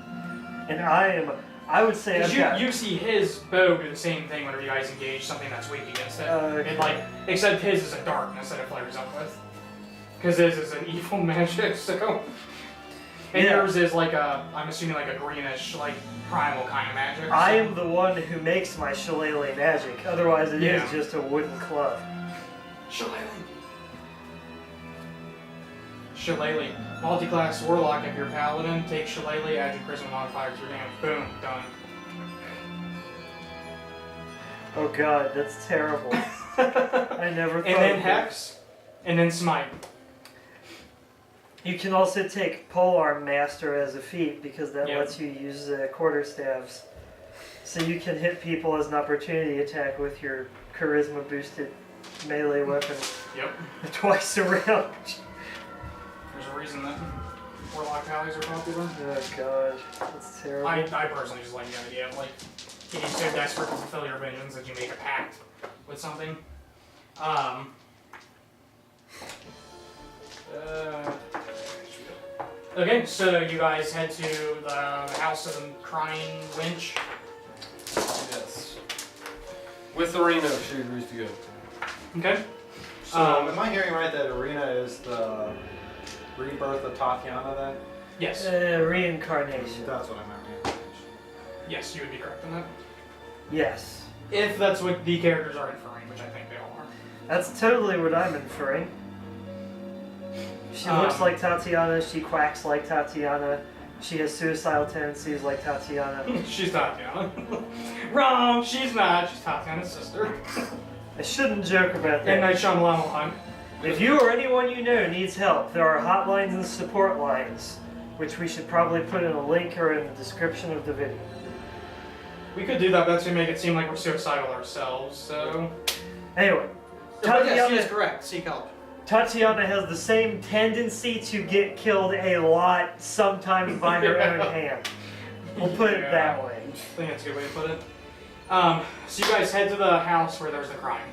Speaker 4: And I would say I've
Speaker 3: Because
Speaker 4: got...
Speaker 3: you see his bow do the same thing whenever you guys engage something that's weak against it.
Speaker 4: Okay.
Speaker 3: It like, except his is a darkness that it flares up with. Because his is an evil magic, so. And
Speaker 4: Yeah.
Speaker 3: yours is like a, I'm assuming like a greenish, like primal kind of magic.
Speaker 4: I
Speaker 3: so-
Speaker 4: am the one who makes my shillelagh magic. Otherwise, it is
Speaker 3: Yeah.
Speaker 4: just a wooden club.
Speaker 3: Shillelagh. Shillelagh. Multi-class warlock if you're paladin, take shillelagh, add your charisma modifier to your damage. Boom, done.
Speaker 4: Oh god, that's terrible. I never thought
Speaker 3: And then
Speaker 4: of that.
Speaker 3: hex, and then smite.
Speaker 4: You can also take polearm master as a feat because that
Speaker 3: Yep.
Speaker 4: lets you use quarterstaves. So you can hit people as an opportunity attack with your charisma boosted melee weapon
Speaker 3: Yep.
Speaker 4: twice around.
Speaker 3: There's a reason that warlock allies are popular.
Speaker 4: Oh god, that's terrible.
Speaker 3: I personally just like the idea of like getting so desperate to fulfill your vengeance that you make a pact with something. Okay, so you guys head to the house of the crying winch.
Speaker 1: Yes. With Arena, if she agrees to go.
Speaker 3: Okay.
Speaker 2: So, am I hearing right that Arena is the rebirth of Tatiana then?
Speaker 3: Yes.
Speaker 4: Reincarnation.
Speaker 2: That's what I meant.
Speaker 3: Yes, you would be correct on that.
Speaker 4: Yes.
Speaker 3: If that's what the characters are inferring, which I think they all are.
Speaker 4: That's totally what I'm inferring. She looks like Tatiana, she quacks like Tatiana, she has suicidal tendencies like Tatiana.
Speaker 3: She's Tatiana. Wrong! She's not. She's Tatiana's sister.
Speaker 4: I shouldn't joke about
Speaker 3: And
Speaker 4: that.
Speaker 3: Night Shyamalan.
Speaker 4: If you or anyone you know needs help, there are hotlines and support lines, which we should probably put in a link or in the description of the video.
Speaker 3: We could do that, but that's gonna make it seem like we're suicidal ourselves, so...
Speaker 4: Anyway,
Speaker 3: But yes,
Speaker 4: Tatiana,
Speaker 3: he is correct. Seek help.
Speaker 4: Tatiana has the same tendency to get killed a lot, sometimes by her own hand. We'll put it that way.
Speaker 3: I think that's a good way to put it. So you guys head to the house where there's the crime.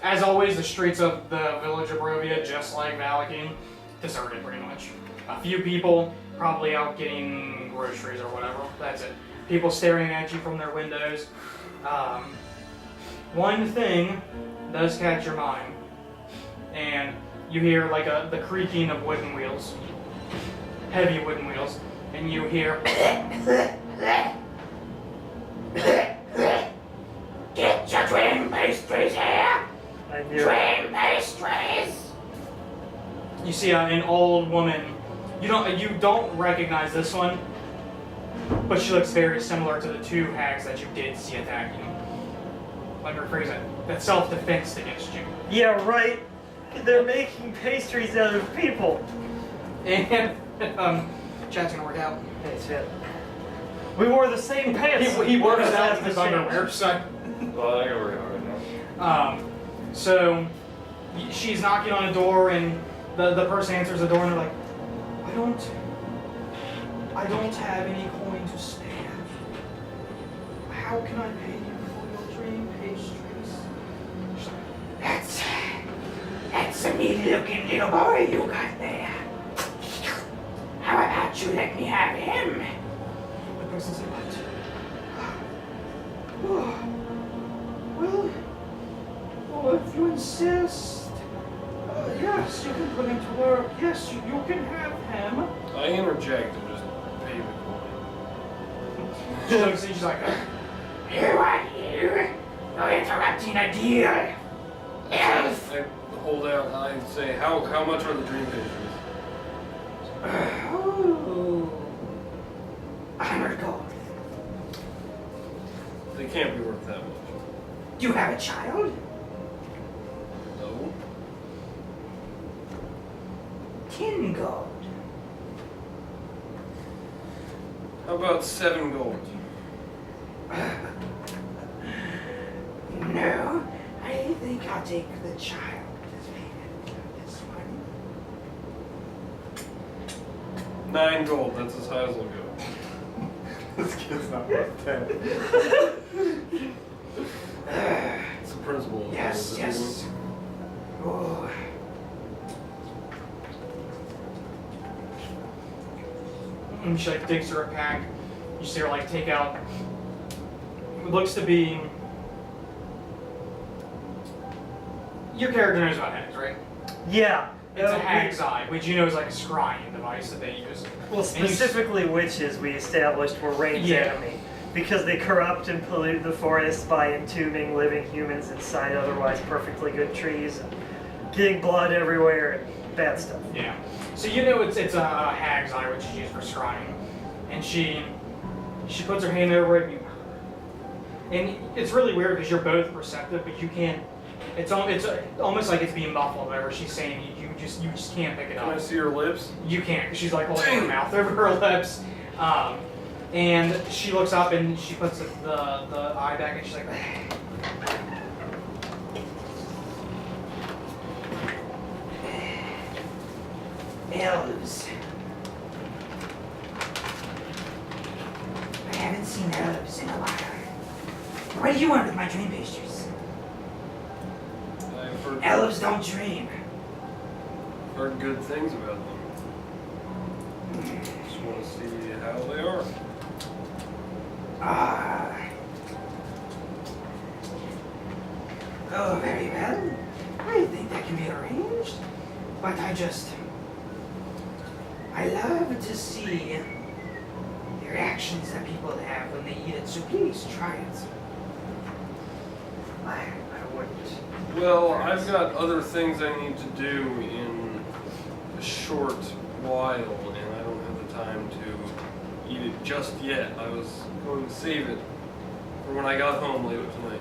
Speaker 3: As always, the streets of the village of Barovia, just like Valakine, deserted pretty much. A few people probably out getting groceries or whatever. That's it. People staring at you from their windows. One thing does catch your mind, and you hear like the creaking of wooden wheels, heavy wooden wheels, and you hear.
Speaker 6: Get your dream pastries here!
Speaker 4: I knew it.
Speaker 6: Dream pastries!
Speaker 3: You see an old woman. You don't recognize this one, but she looks very similar to the two hags that you did see attacking. Let me rephrase it. That self-defense against you.
Speaker 4: Yeah, right. They're making pastries out of people.
Speaker 3: And chat's gonna work out.
Speaker 4: Hey, shit. We wore the same pants.
Speaker 3: He works
Speaker 4: That's
Speaker 3: out in his
Speaker 4: the same.
Speaker 3: underwear, so.
Speaker 5: Well, I can work on it now.
Speaker 3: So she's knocking on a door, and the person answers the door, and they're like, I don't have any coin to spare. How can I pay you for your dream pastries? She's like,
Speaker 6: That's a neat looking little boy you got there. How about you let me have him?
Speaker 3: the person's like, what? Well, if you insist, yes, you can put him to work. Yes, you can have him.
Speaker 1: I interject and just pay the coin.
Speaker 3: She looks at you, she's like,
Speaker 6: Who are you? You're interrupting a deal. Elf!
Speaker 1: I hold out and I say, how much are the dream pastries?
Speaker 6: Oh. 100 gold.
Speaker 1: They can't be worth that much.
Speaker 6: Do you have a child?
Speaker 1: No.
Speaker 6: 10 gold.
Speaker 1: How about 7 gold?
Speaker 6: No, I think I'll take the child as payment for this one.
Speaker 1: 9 gold, that's as high as I'll go.
Speaker 2: This kid's not worth 10.
Speaker 1: It's the principle. of
Speaker 6: Yes,
Speaker 1: it.
Speaker 6: yes. Oh.
Speaker 3: and she like digs through a pack. You see her like take out what looks to be. Your character knows about hags, right?
Speaker 4: Yeah.
Speaker 3: It's a hag's eye, which you know is like a scrying device that they use.
Speaker 4: Well, specifically witches we established were Rain's
Speaker 3: Yeah.
Speaker 4: enemy. Because they corrupt and pollute the forest by entombing living humans inside otherwise perfectly good trees and getting blood everywhere and bad stuff.
Speaker 3: Yeah. So you know it's a hag's eye, which is used for scrying, and she puts her hand over it, and it's really weird because you're both perceptive, but you can't. It's almost like it's being muffled. Whatever she's saying, you just can't pick it
Speaker 1: Can I
Speaker 3: up.
Speaker 1: see her lips?
Speaker 3: You can't, because she's like holding her mouth over her lips. And she looks up and she puts the eye back and she's like,
Speaker 6: Elves. I haven't seen elves in a while. What do you want with my dream pastries?
Speaker 1: I've heard
Speaker 6: Elves don't dream.
Speaker 1: heard good things about them. Just want to see how they are.
Speaker 6: Oh, very well. I think that can be arranged. But I love to see the reactions that people have when they eat it, so please try it.
Speaker 4: I wouldn't.
Speaker 1: Well, I've got other things I need to do in a short while, and I don't have the time to eat it just yet. I was going to save it for when I got home later tonight.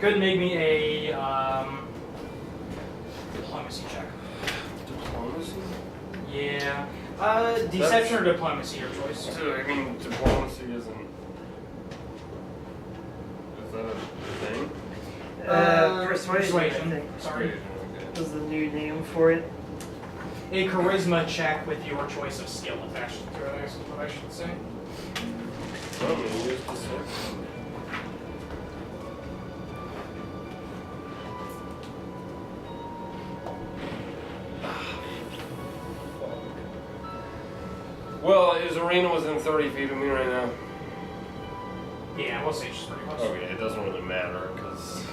Speaker 3: Could make me a diplomacy check.
Speaker 1: Diplomacy?
Speaker 3: Yeah. Deception or diplomacy, your choice.
Speaker 1: So, I mean, diplomacy isn't. Is that a thing?
Speaker 4: Persuasion, I think,
Speaker 3: Sorry.
Speaker 1: Okay.
Speaker 4: was the new name for it.
Speaker 3: A charisma check with your choice of skill attached to it, is what I should say.
Speaker 1: Well, I'm gonna use deception. Well, is Arena within 30 feet of me right now?
Speaker 3: Yeah, we'll say she's pretty close.
Speaker 1: Oh yeah, it doesn't really matter because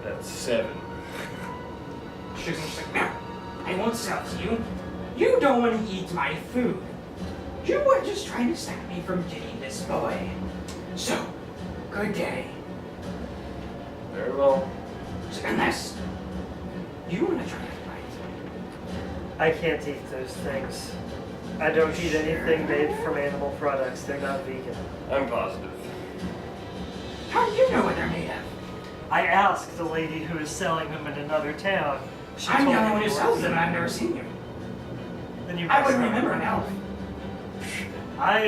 Speaker 1: that's 7.
Speaker 3: She's just like,
Speaker 6: Now, I won't sell to you. You don't want to eat my food. You were just trying to stop me from getting this boy. So, good day.
Speaker 1: Very well.
Speaker 6: So, unless you want to try to fight.
Speaker 4: I can't eat those things. I don't eat anything made from animal products. They're not vegan.
Speaker 1: I'm positive.
Speaker 6: How do you know what they're made of?
Speaker 4: I asked the lady who is selling them in another town. She
Speaker 6: I'm
Speaker 4: told
Speaker 6: the
Speaker 4: me
Speaker 6: only one who
Speaker 4: they
Speaker 6: sells
Speaker 4: were
Speaker 6: them and I've
Speaker 4: vegan.
Speaker 6: never seen you.
Speaker 4: Then you
Speaker 6: I
Speaker 4: must
Speaker 6: wouldn't
Speaker 4: not
Speaker 6: remember an elf.
Speaker 4: I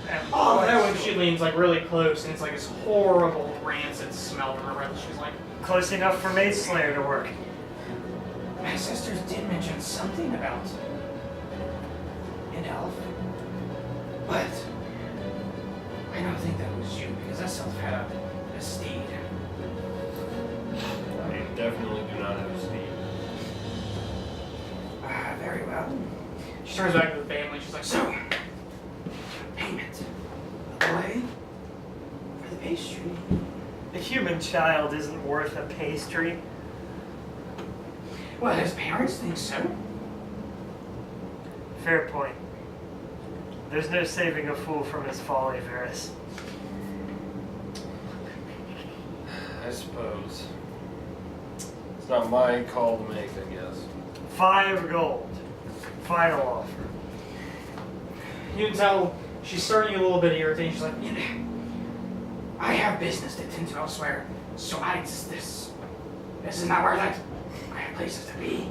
Speaker 4: am.
Speaker 3: oh,
Speaker 4: quite
Speaker 3: that one,
Speaker 4: sure.
Speaker 3: she leans like really close, and it's like this horrible rancid smell from her breath. She's like,
Speaker 4: Close enough for Maid Slayer to work.
Speaker 6: My sisters did mention something about an elf. But I don't think that was you because that elf had a steed.
Speaker 1: I definitely do not have a steed.
Speaker 6: Very well.
Speaker 3: she turns back to the family. She's like,
Speaker 6: So, payment. A boy for the pastry.
Speaker 4: A human child isn't worth a pastry.
Speaker 6: Well, his parents think so.
Speaker 4: Fair point. There's no saving a fool from his folly, Varys.
Speaker 1: I suppose. It's not my call to make, I guess.
Speaker 4: 5 gold. Final offer.
Speaker 3: you can tell she's starting a little bit irritated. She's like,
Speaker 6: I have business to tend to elsewhere, so this is not worth it. I have places to be.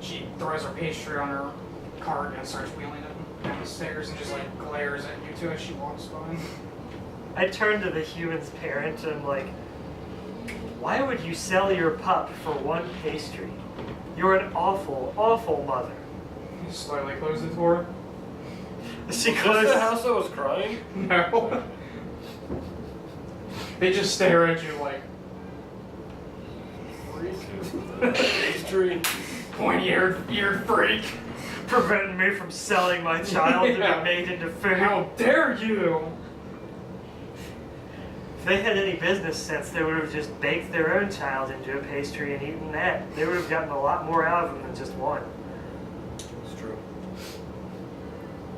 Speaker 3: she throws her pastry on her cart and starts wheeling it down the stairs and just like glares at you two as she walks by.
Speaker 4: I turn to the human's parent and I'm like, why would you sell your pup for 1 pastry? You're an awful, awful mother.
Speaker 3: You slowly close the door.
Speaker 4: She
Speaker 1: Is this
Speaker 4: closes.
Speaker 1: the house that was crying?
Speaker 3: No. They just stare at you like,
Speaker 1: Pastry.
Speaker 3: pointy-eared freak.
Speaker 4: Preventing me from selling my child to
Speaker 3: Yeah.
Speaker 4: be made into food.
Speaker 3: How dare you?
Speaker 4: If they had any business sense, they would have just baked their own child into a pastry and eaten that. They would have gotten a lot more out of them than just one.
Speaker 1: It's true.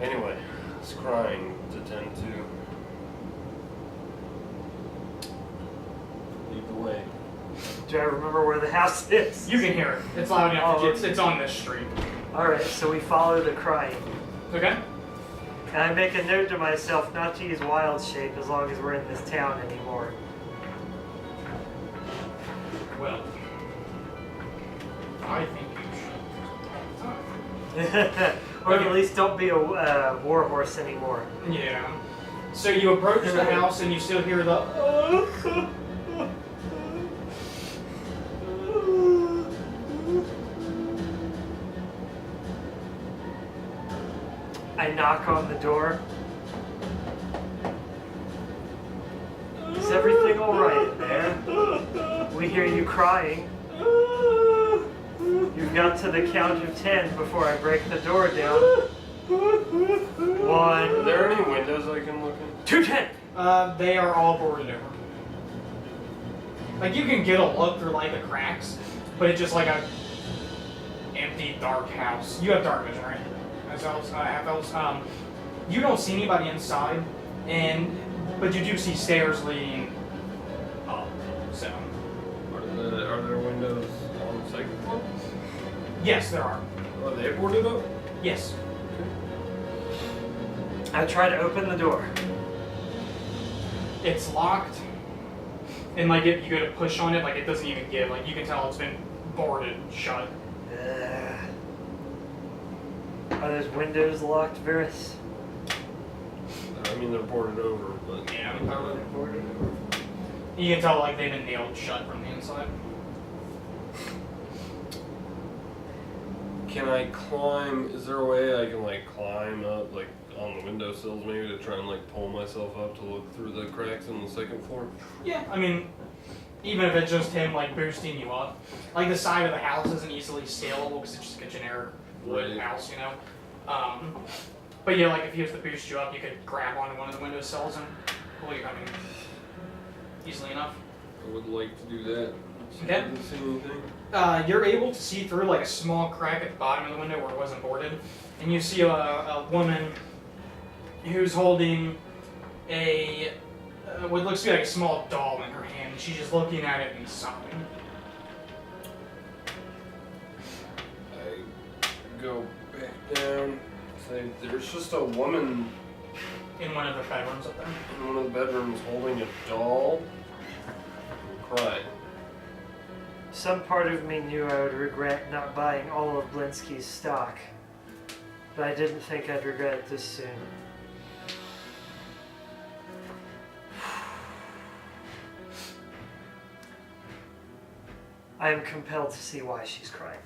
Speaker 1: Anyway, it's crying to tend to. Lead the way.
Speaker 4: Do I remember where the house is?
Speaker 3: You can hear it. It's loud enough.
Speaker 4: Oh.
Speaker 3: It's on this street.
Speaker 4: Alright, so we follow the crying.
Speaker 3: Okay?
Speaker 4: And I make a note to myself not to use wild shape as long as we're in this town anymore.
Speaker 3: Well, I think you should.
Speaker 4: Or at least don't be a war horse anymore.
Speaker 3: Yeah. So you approach the house and you still hear the.
Speaker 4: I knock on the door. Is everything alright in there? We hear you crying. You've got to the count of 10 before I break the door down.
Speaker 1: Are
Speaker 4: 1,
Speaker 1: there any windows I can look in?
Speaker 4: 2, 10.
Speaker 3: They are all boarded over. Like you can get a look through like the cracks, but it's just like a empty, dark house. You have dark vision, right? As elves, half elves. You don't see anybody inside, but you do see stairs leading up. So.
Speaker 1: Are there windows on the second floor?
Speaker 3: Yes, there are.
Speaker 1: Are they boarded up?
Speaker 3: Yes.
Speaker 4: I try to open the door.
Speaker 3: It's locked, and like if you go to push on it, like it doesn't even give. Like you can tell it's been boarded shut.
Speaker 4: Are those windows locked, Varys?
Speaker 1: I mean, they're boarded over, but
Speaker 3: Yeah, you can tell like they've been nailed shut from the inside.
Speaker 1: can I climb? Is there a way I can like climb up, like on the windowsills, maybe to try and like pull myself up to look through the cracks in the second floor?
Speaker 3: Yeah, I mean, even if it's just him like boosting you up, like the side of the house isn't easily scalable because it's just like a generic wood
Speaker 1: Right.
Speaker 3: house, you know. But yeah, like if he was to boost you up, you could grab onto one of the windowsills and pull you. I mean, easily enough.
Speaker 1: I would like to do that.
Speaker 3: Okay.
Speaker 1: I didn't see anything.
Speaker 3: You're able to see through like a small crack at the bottom of the window where it wasn't boarded, and you see a woman who's holding a what looks to be like a small doll in her hand. She's just looking at it and sobbing.
Speaker 1: I go back down. Say, there's just a woman
Speaker 3: In one of the bedrooms up there.
Speaker 1: in one of the bedrooms holding a doll and crying.
Speaker 4: Some part of me knew I would regret not buying all of Blinsky's stock, but I didn't think I'd regret it this soon. I am compelled to see why she's crying.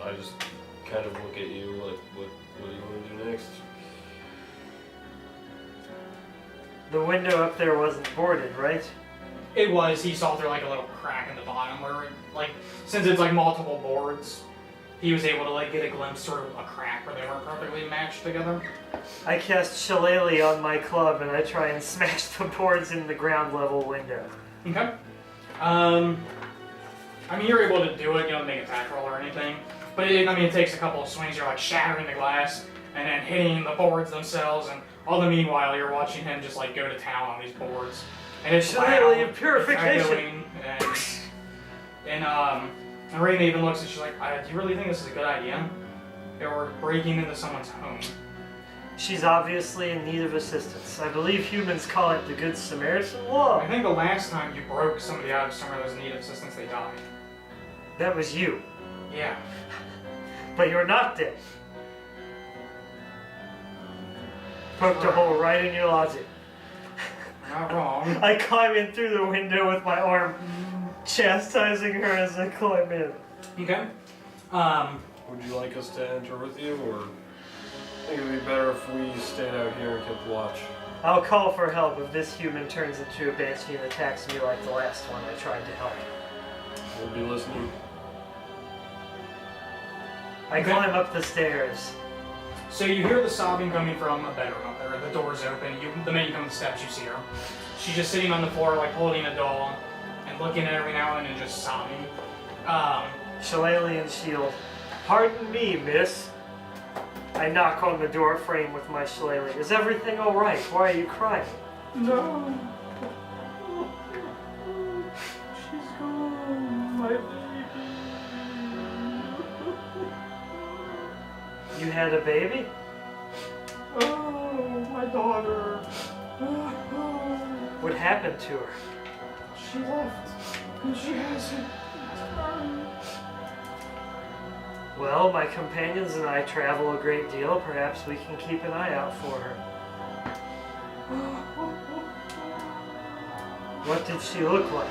Speaker 1: I just kind of look at you like, what do you want to do next?
Speaker 4: The window up there wasn't boarded, right?
Speaker 3: It was. He saw through like a little crack in the bottom where, like, since it's like multiple boards, he was able to like get a glimpse sort of a crack where they weren't perfectly matched together.
Speaker 4: I cast Shillelagh on my club and I try and smash the boards in the ground level window.
Speaker 3: Okay. I mean, you're able to do it. You don't make a attack roll or anything, but it takes a couple of swings. You're like shattering the glass and then hitting the boards themselves, and all the meanwhile you're watching him just like go to town on these boards. And it's
Speaker 4: Shillelagh
Speaker 3: loud,
Speaker 4: of purification.
Speaker 3: it's echoing, and Raina even looks and she's like, "Do you really think this is a good idea? Or breaking into someone's home?"
Speaker 4: She's obviously in need of assistance. I believe humans call it the Good Samaritan Law.
Speaker 3: I think the last time you broke somebody out of somewhere that was in need of assistance, they died.
Speaker 4: That was you,
Speaker 3: Yeah.
Speaker 4: but you're not dead. Poked a hole right in your logic.
Speaker 3: Not wrong.
Speaker 4: I climb in through the window with my arm, chastising her as I climb in.
Speaker 3: Okay.
Speaker 1: Would you like us to enter with you, or I think it'd be better if we stayed out here and kept watch?
Speaker 4: I'll call for help if this human turns into a banshee and attacks me like the last one I tried to help.
Speaker 1: We'll be listening.
Speaker 4: I
Speaker 3: Okay.
Speaker 4: climb up the stairs.
Speaker 3: So you hear the sobbing coming from a bedroom up there. The door's open. The minute you come up the steps, you see her. She's just sitting on the floor, like holding a doll and looking at it every now and then and just sobbing.
Speaker 4: Shillelagh and shield. Pardon me, miss. I knock on the door frame with my shillelagh. Is everything alright? Why are you crying?
Speaker 3: No. She's gone, my baby.
Speaker 4: You had a baby?
Speaker 3: Oh, my daughter.
Speaker 4: What happened to her?
Speaker 3: She left, and she hasn't returned.
Speaker 4: Well, my companions and I travel a great deal. Perhaps we can keep an eye out for her. What did she look like?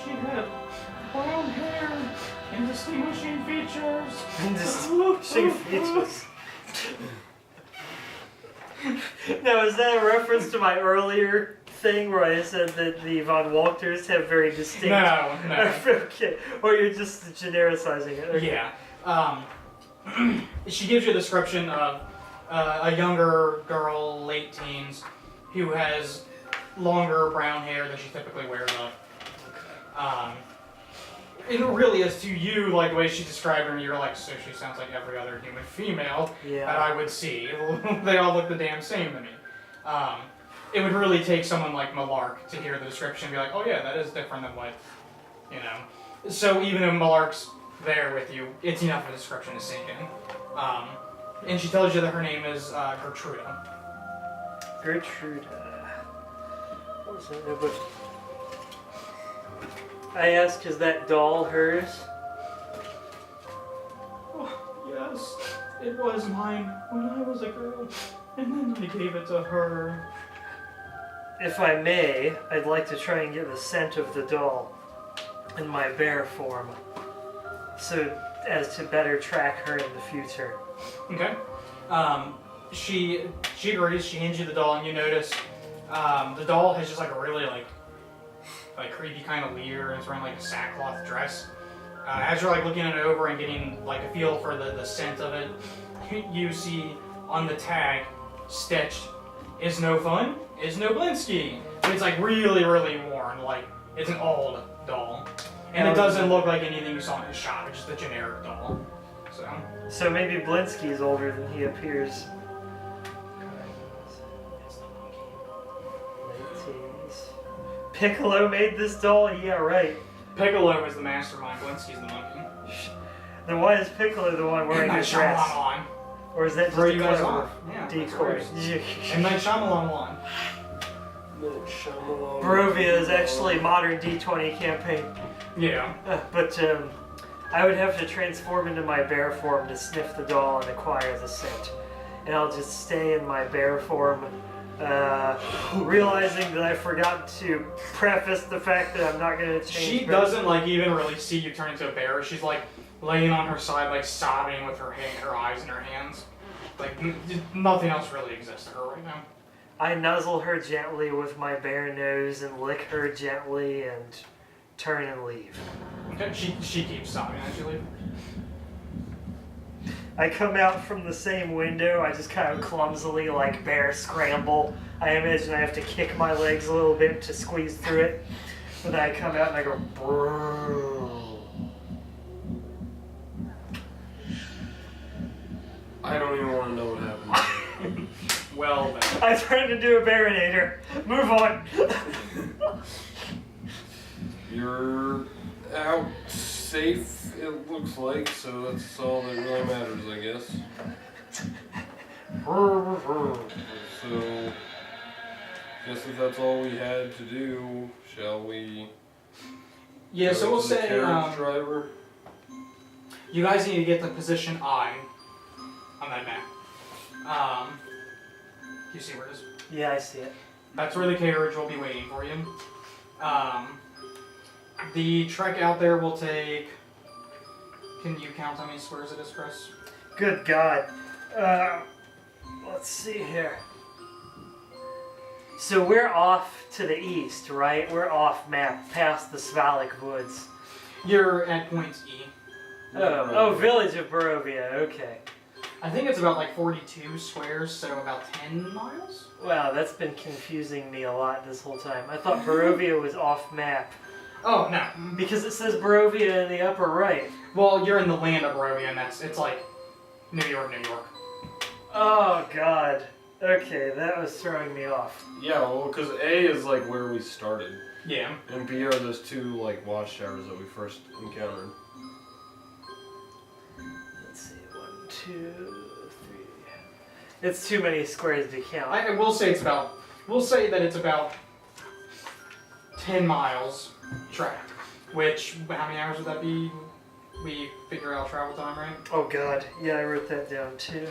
Speaker 3: She had brown hair and distinguishing features.
Speaker 4: Distinguishing features. Now, is that a reference to my earlier thing where I said that the Von Walters have very distinct...
Speaker 3: No.
Speaker 4: Okay. Or you're just genericizing it. Okay.
Speaker 3: Yeah. She gives you a description of a younger girl, late teens, who has longer brown hair than she typically wears up. It really is to you, like the way she described her, and you're like, so she sounds like every other human female that I would see. They all look the damn same to me. It would really take someone like Malark to hear the description and be like, oh yeah, that is different than what, you know. So even if Malark's there with you, it's enough of a description to sink in. And she tells you that her name is Gertruda.
Speaker 4: Gertruda. What's that? But I ask, is that doll hers?
Speaker 3: Oh, yes, it was mine when I was a girl, and then I gave it to her.
Speaker 4: If I may, I'd like to try and get the scent of the doll in my bear form, so as to better track her in the future.
Speaker 3: Okay. She agrees. She hands you the doll, and you notice the doll has just like a really like creepy kind of leer, and it's wearing like a sackcloth dress. As you're like looking it over and getting like a feel for the scent of it, you see on the tag stitched, "Is no fun, is no Blinsky." But it's like really, really worn, like it's an old doll. And it doesn't look like anything you saw in his shop, it's just a generic doll.
Speaker 4: So maybe Blinsky's older than he appears. Piccolo made this doll? Yeah, right.
Speaker 3: Piccolo is the mastermind, Blinsky's the monkey.
Speaker 4: Then why is Piccolo the one wearing the dress? Or is that just
Speaker 3: Throw
Speaker 4: a
Speaker 3: you guys
Speaker 4: clever
Speaker 3: off. Yeah,
Speaker 4: decoy?
Speaker 3: M. Night Shyamalan.
Speaker 4: Barovia is actually modern D20 campaign.
Speaker 3: Yeah.
Speaker 4: But I would have to transform into my bear form to sniff the doll and acquire the scent. And I'll just stay in my bear form, realizing that I forgot to preface the fact that I'm not going to change.
Speaker 3: She doesn't like even really see you turn into a bear. She's like laying on her side, like sobbing with her eyes in her hands. Like nothing else really exists to her right now.
Speaker 4: I nuzzle her gently with my bare nose and lick her gently and turn and leave.
Speaker 3: Okay, she keeps sobbing as you leave.
Speaker 4: I come out from the same window. I just kind of clumsily, like bear scramble. I imagine I have to kick my legs a little bit to squeeze through it. But then I come out and I go, brrrr.
Speaker 1: I don't even want to know what happened.
Speaker 3: Well then.
Speaker 4: I turned into a Baronator. Move on.
Speaker 1: You're out safe, it looks like, so that's all that really matters, I guess. So, guess if that's all we had to do, shall we?
Speaker 3: Yeah, so we'll say
Speaker 1: carriage driver.
Speaker 3: you guys need to get the position I on that map. Do you see where it is?
Speaker 4: Yeah, I see it.
Speaker 3: That's where the carriage will be waiting for you. The trek out there will take... Can you count how many squares it is, Chris?
Speaker 4: Good God. Let's see here. So we're off to the east, right? We're off map, past the Svalik Woods.
Speaker 3: You're at point E.
Speaker 4: Oh, Village of Barovia, okay.
Speaker 3: I think it's about like 42 squares, so about 10 miles?
Speaker 4: Wow, that's been confusing me a lot this whole time. I thought Barovia was off map.
Speaker 3: Oh, no.
Speaker 4: Because it says Barovia in the upper right.
Speaker 3: Well, you're in the land of Barovia, and it's like New York, New York.
Speaker 4: Oh, God. Okay, that was throwing me off.
Speaker 1: Yeah, well, because A is like where we started.
Speaker 3: Yeah.
Speaker 1: And B are those two like watchtowers that we first encountered.
Speaker 4: Let's see, 1, 2, 3. It's too many squares to count.
Speaker 3: I will say it's about... We'll say that it's about 10 miles track. Which, how many hours would that be? We figure out travel time, right?
Speaker 4: Oh god, yeah, I wrote that down too.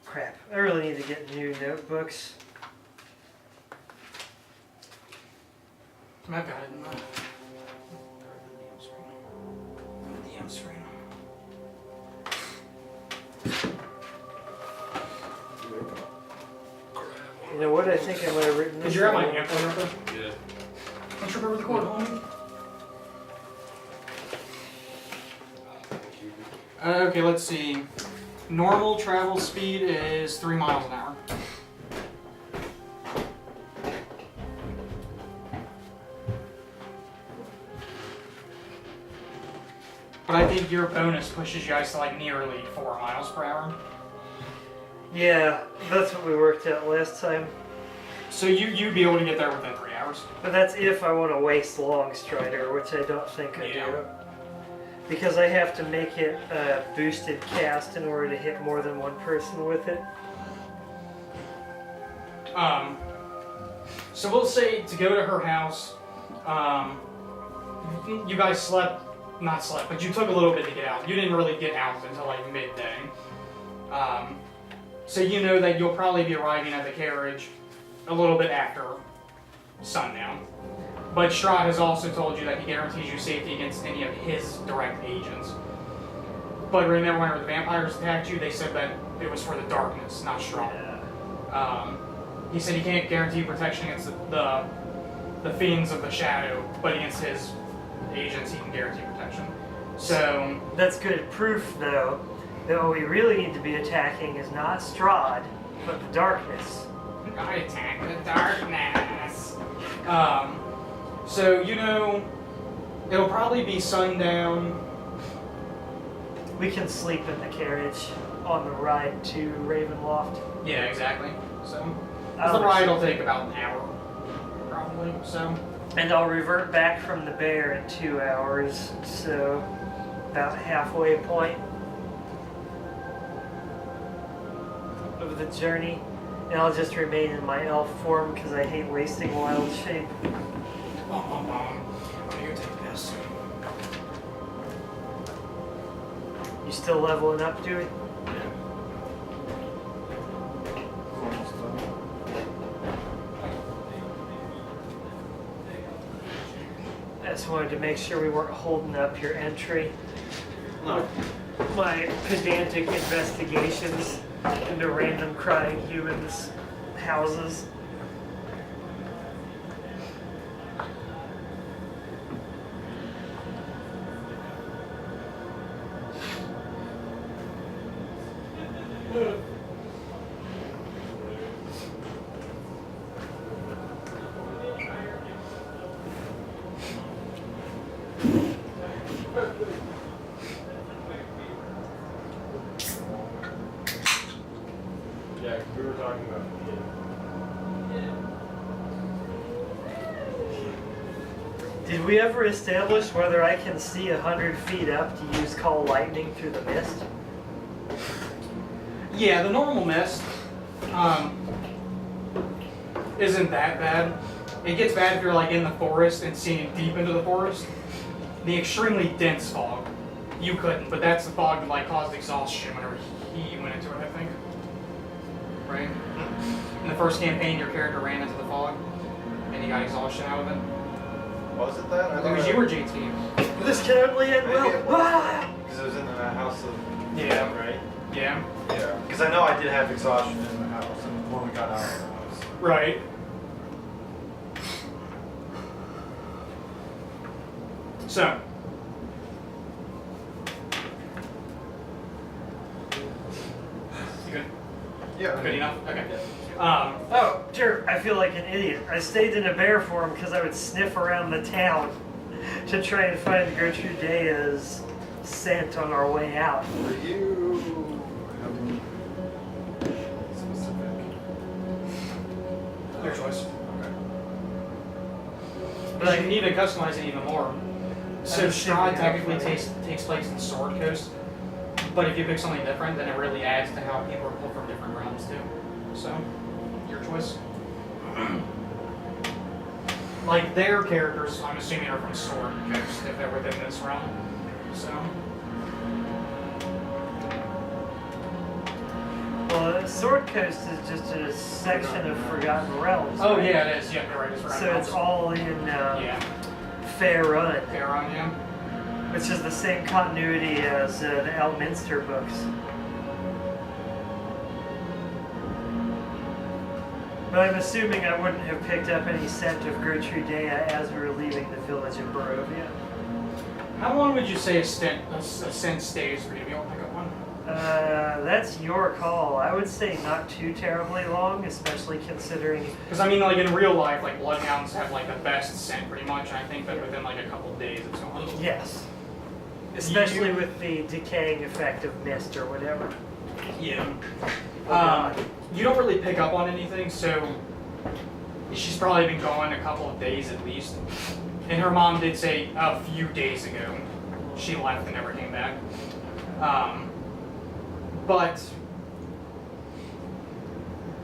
Speaker 4: Crap, I really need to get new notebooks.
Speaker 3: I've got it in the DM screen.
Speaker 4: You know what? I think I might have written this.
Speaker 3: Did you grab my amp right there?
Speaker 1: Yeah.
Speaker 3: Let's remember the cord, homie. Okay, let's see. Normal travel speed is 3 miles an hour. But I think your bonus pushes you guys to like nearly 4 miles per hour.
Speaker 4: Yeah, that's what we worked out last time.
Speaker 3: So you'd be able to get there within 3 hours.
Speaker 4: But that's if I want to waste long strider, which I don't think I
Speaker 3: Yeah.
Speaker 4: do. Because I have to make it a boosted cast in order to hit more than one person with it.
Speaker 3: So we'll say to go to her house, you guys not slept, but you took a little bit to get out. You didn't really get out until like midday. So you know that you'll probably be arriving at the carriage a little bit after sundown. But Strahd has also told you that he guarantees you safety against any of his direct agents. But remember, whenever the vampires attacked you, they said that it was for the darkness, not Strahd. He said he can't guarantee protection against the fiends of the shadow, but against his agents he can guarantee protection. So
Speaker 4: That's good proof, though, that what we really need to be attacking is not Strahd, but the darkness.
Speaker 3: I attack the darkness. So you know, it'll probably be sundown.
Speaker 4: We can sleep in the carriage on the ride to Ravenloft.
Speaker 3: Yeah, exactly. So 'cause the ride will take about an hour, probably. So.
Speaker 4: And I'll revert back from the bear in 2 hours, so about halfway point of the journey. And I'll just remain in my elf form because I hate wasting wild shape.
Speaker 3: I'm gonna go take this.
Speaker 4: You still leveling up, Dewey?
Speaker 2: Almost done.
Speaker 4: I just wanted to make sure we weren't holding up your entry.
Speaker 2: No.
Speaker 4: My pedantic investigations into random crying humans' houses.
Speaker 2: Yeah, we were talking about.
Speaker 4: Did we ever establish whether I can see 100 feet up to use Call Lightning through the mist?
Speaker 3: Yeah, the normal mist isn't that bad. It gets bad if you're like in the forest and seeing deep into the forest. The extremely dense fog, you couldn't, but that's the fog that like caused exhaustion whenever he went into it, I think. Right? In the first campaign, your character ran into the fog, and he got exhaustion out of it.
Speaker 2: Was it that?
Speaker 3: I think it was you or JT.
Speaker 4: This can only end
Speaker 2: Maybe
Speaker 4: well.
Speaker 2: it was.
Speaker 4: Ah!
Speaker 2: Because it was in the house of.
Speaker 3: Yeah.
Speaker 2: Right?
Speaker 3: Yeah.
Speaker 2: Yeah. Because I know I did have exhaustion in the house and when we got out of the house.
Speaker 3: Right. So. You good?
Speaker 2: Yeah.
Speaker 3: Good enough? Okay.
Speaker 4: Oh, sure. I feel like an idiot. I stayed in a bear form because I would sniff around the town to try and find Gertrudea's scent on our way out.
Speaker 2: For you. Specific.
Speaker 3: Your choice.
Speaker 2: Okay.
Speaker 3: But you need to customize it even more. So Strahd technically takes place in Sword Coast, but if you pick something different, then it really adds to how people are pulled from different realms too. So, your choice. like their characters, I'm assuming are from Sword Coast if they're within this realm. So.
Speaker 4: Well, Sword Coast is just a section of Forgotten Realms.
Speaker 3: Oh
Speaker 4: right?
Speaker 3: yeah, it is. Yeah, you're right. It's
Speaker 4: So it's all in
Speaker 3: yeah.
Speaker 4: Fair Run,
Speaker 3: Fair on you.
Speaker 4: which is the same continuity as the Elminster books. But I'm assuming I wouldn't have picked up any scent of Gertrudea as we were leaving the village of Barovia.
Speaker 3: How long would you say a scent stays for you to be able to pick up one?
Speaker 4: That's your call. I would say not too terribly long, especially considering.
Speaker 3: Because I mean, like in real life, like bloodhounds have like the best scent, pretty much. And I think that within like a couple of days it's gone.
Speaker 4: Yes. Especially with the decaying effect of mist or whatever.
Speaker 3: Yeah.
Speaker 4: God.
Speaker 3: You don't really pick up on anything, so she's probably been gone a couple of days at least. And her mom did say a few days ago she left and never came back. But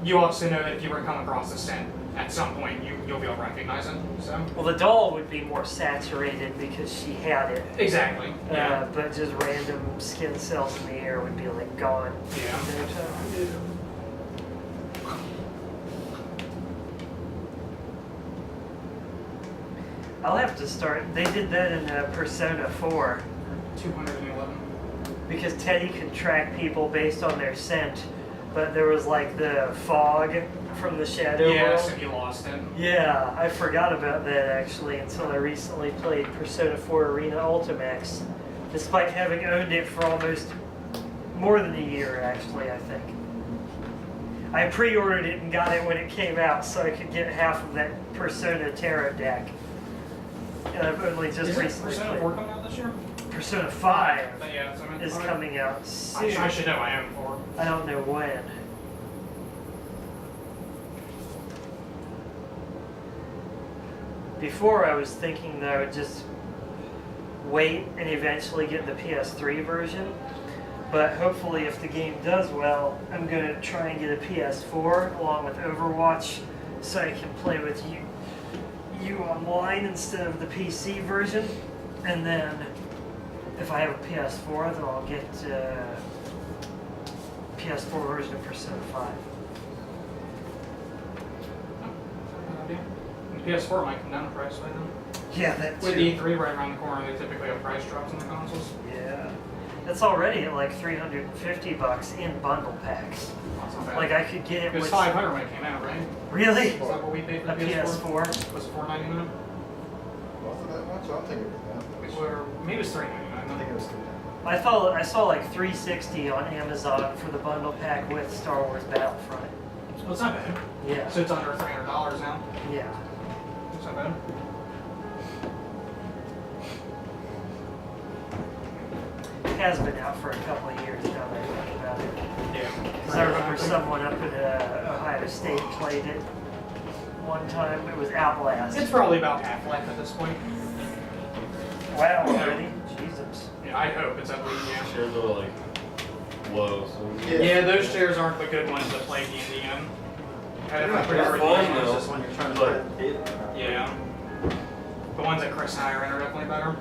Speaker 3: you also know that if you were to come across the scent at some point, you'll be able to recognize it. So.
Speaker 4: Well, the doll would be more saturated because she had it.
Speaker 3: Exactly. Yeah.
Speaker 4: But just random skin cells in the air would be like gone.
Speaker 3: Yeah.
Speaker 4: in no time. I'll have to start. They did that in Persona 4
Speaker 3: 211.
Speaker 4: because Teddy could track people based on their scent, but there was like the fog from the Shadow
Speaker 3: Yeah,
Speaker 4: World.
Speaker 3: so you lost it.
Speaker 4: Yeah, I forgot about that actually until I recently played Persona 4 Arena Ultimax, despite having owned it for almost more than a year actually, I think. I pre-ordered it and got it when it came out so I could get half of that Persona Terra deck. And I've only just
Speaker 3: Is it
Speaker 4: recently
Speaker 3: Persona
Speaker 4: played
Speaker 3: 4 coming out this year?
Speaker 4: Persona 5
Speaker 3: But yeah, so I mean,
Speaker 4: is coming out soon.
Speaker 3: I should know. I am 4.
Speaker 4: I don't know when. Before I was thinking that I would just wait and eventually get the PS3 version, but hopefully if the game does well, I'm going to try and get a PS4 along with Overwatch so I can play with you online instead of the PC version, and then if I have a PS4 then I'll get PS4 version of Persona 5.
Speaker 3: The PS4 might come down in price by then.
Speaker 4: Yeah, that
Speaker 3: With
Speaker 4: too.
Speaker 3: E3 right around the corner, they typically have price drops on the consoles.
Speaker 4: Yeah. That's already at like $350 in bundle packs.
Speaker 3: That's not bad.
Speaker 4: Like I could get it
Speaker 3: It was
Speaker 4: with...
Speaker 3: 500 when it came out, right?
Speaker 4: Really?
Speaker 3: Is that what we paid for
Speaker 4: A
Speaker 3: the PS4?
Speaker 4: PS4?
Speaker 3: Was it $4.99?
Speaker 2: Wasn't that much? I don't think it was that much.
Speaker 3: Or maybe it was $3.99.
Speaker 2: I think it was $3.
Speaker 4: I saw like $360 on Amazon for the bundle pack with Star Wars Battlefront.
Speaker 3: Well, it's not bad.
Speaker 4: Yeah.
Speaker 3: So it's under $300 now.
Speaker 4: Yeah.
Speaker 3: It's not bad.
Speaker 4: It has been out for a couple of years now that I think about it.
Speaker 3: Yeah.
Speaker 4: Because I remember someone up at Ohio State played it one time. It was Outlast.
Speaker 3: It's probably about Half-Life at this point.
Speaker 4: Wow, already? Jesus.
Speaker 3: Yeah, I hope it's at least, yeah.
Speaker 5: Shares are like low, so
Speaker 3: Yeah, those chairs aren't the good ones to play D&D in. I'm pretty
Speaker 1: They're
Speaker 3: sure
Speaker 1: fun,
Speaker 3: these
Speaker 1: though.
Speaker 3: ones-
Speaker 2: When you're trying to play it.
Speaker 3: Yeah. The ones that Chris and I are in are definitely better.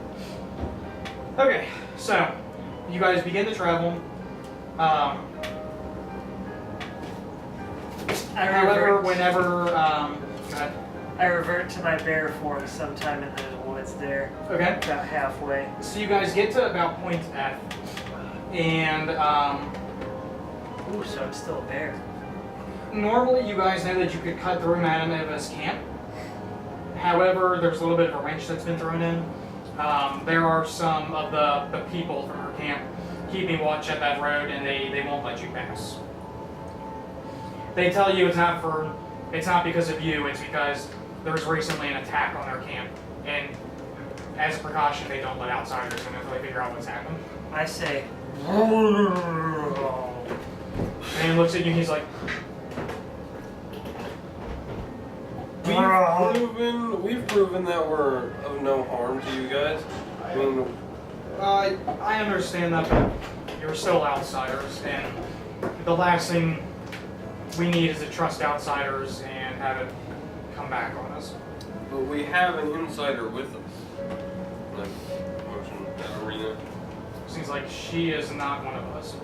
Speaker 3: Okay, so you guys begin to travel. However, whenever go ahead.
Speaker 4: I revert to my bear form sometime in those woods there,
Speaker 3: Okay.
Speaker 4: about halfway.
Speaker 3: So you guys get to about point F, and
Speaker 4: Ooh, so I'm still a bear.
Speaker 3: normally you guys know that you could cut through Manama's camp. However, there's a little bit of a wrench that's been thrown in. There are some of the people from her camp keeping watch at that road, and they won't let you pass. They tell you it's not because of you, it's because there was recently an attack on their camp, and as a precaution, they don't let outsiders in until they figure out what's happened.
Speaker 4: I say,
Speaker 3: And he looks at you, and he's like,
Speaker 1: We've proven that we're of no harm to you guys. I mean,
Speaker 3: I understand that, but you're still outsiders, and the last thing we need is to trust outsiders and have it come back on us.
Speaker 1: but we have an insider with us. Like, motion at Arena.
Speaker 3: Seems like she is not one of us.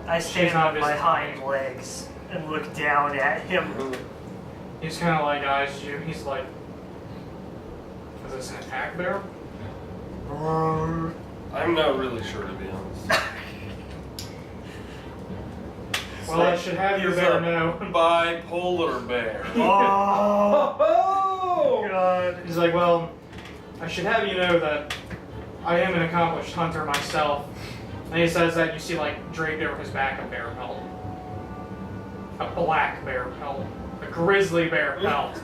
Speaker 4: I stand
Speaker 3: She's not
Speaker 4: on my
Speaker 3: visible.
Speaker 4: hind legs and look down at him.
Speaker 3: He's kind of like eyes you. He's like, is this an attack bear?
Speaker 1: I'm not really sure, to be honest.
Speaker 3: Well, I should have your
Speaker 1: He's
Speaker 3: bear
Speaker 1: a
Speaker 3: know.
Speaker 1: bipolar bear.
Speaker 4: Oh,
Speaker 1: Oh!
Speaker 4: God.
Speaker 3: He's like, well, I should have you know that I am an accomplished hunter myself. And he says that you see like draped over his back a bear pelt. A black bear pelt. A grizzly bear pelt.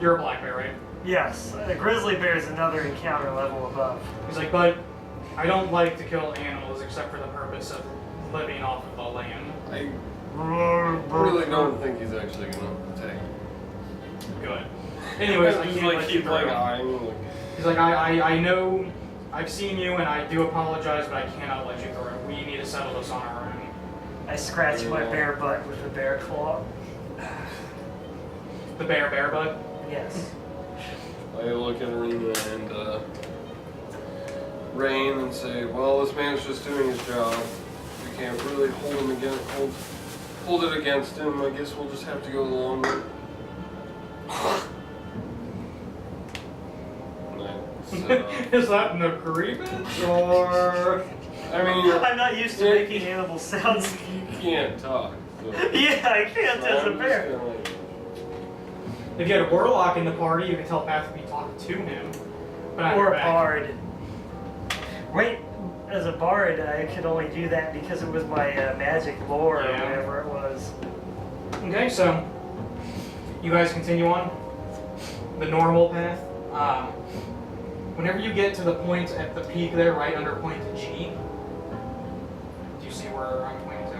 Speaker 3: You're a black bear, right?
Speaker 4: Yes, a grizzly bear is another encounter level above.
Speaker 3: He's like, but I don't like to kill animals except for the purpose of living off of the land.
Speaker 1: I really don't think he's actually gonna attack.
Speaker 3: Good. Anyways, I
Speaker 1: Just
Speaker 3: can't
Speaker 1: like
Speaker 3: let
Speaker 1: keep
Speaker 3: you
Speaker 1: like
Speaker 3: through.
Speaker 1: eyeing. Like,
Speaker 3: He's like, I know I've seen you and I do apologize, but I cannot let you through. We need to settle this on our own.
Speaker 4: I scratch my bear butt with a bear claw.
Speaker 3: The bear butt.
Speaker 4: Yes.
Speaker 1: I look at Arena and Rain and say, well, this man's just doing his job. We can't really hold him against hold it against him. I guess we'll just have to go along with it. And I set
Speaker 3: Is that an agreement or?
Speaker 1: I mean,
Speaker 4: I'm not used to making animal sounds.
Speaker 1: you can't talk. So.
Speaker 4: Yeah, I can't as a
Speaker 1: I'm just
Speaker 4: bear.
Speaker 1: gonna, like,
Speaker 3: If you had a warlock in the party, you could telepathically talk to him. But not
Speaker 4: Or
Speaker 3: your
Speaker 4: a
Speaker 3: back.
Speaker 4: bard. Wait, as a bard, I could only do that because it was my magic lore
Speaker 3: Yeah.
Speaker 4: or whatever it was.
Speaker 3: Okay, so you guys continue on the normal path. Whenever you get to the point at the peak there, right under point G, do you see where I'm pointing to?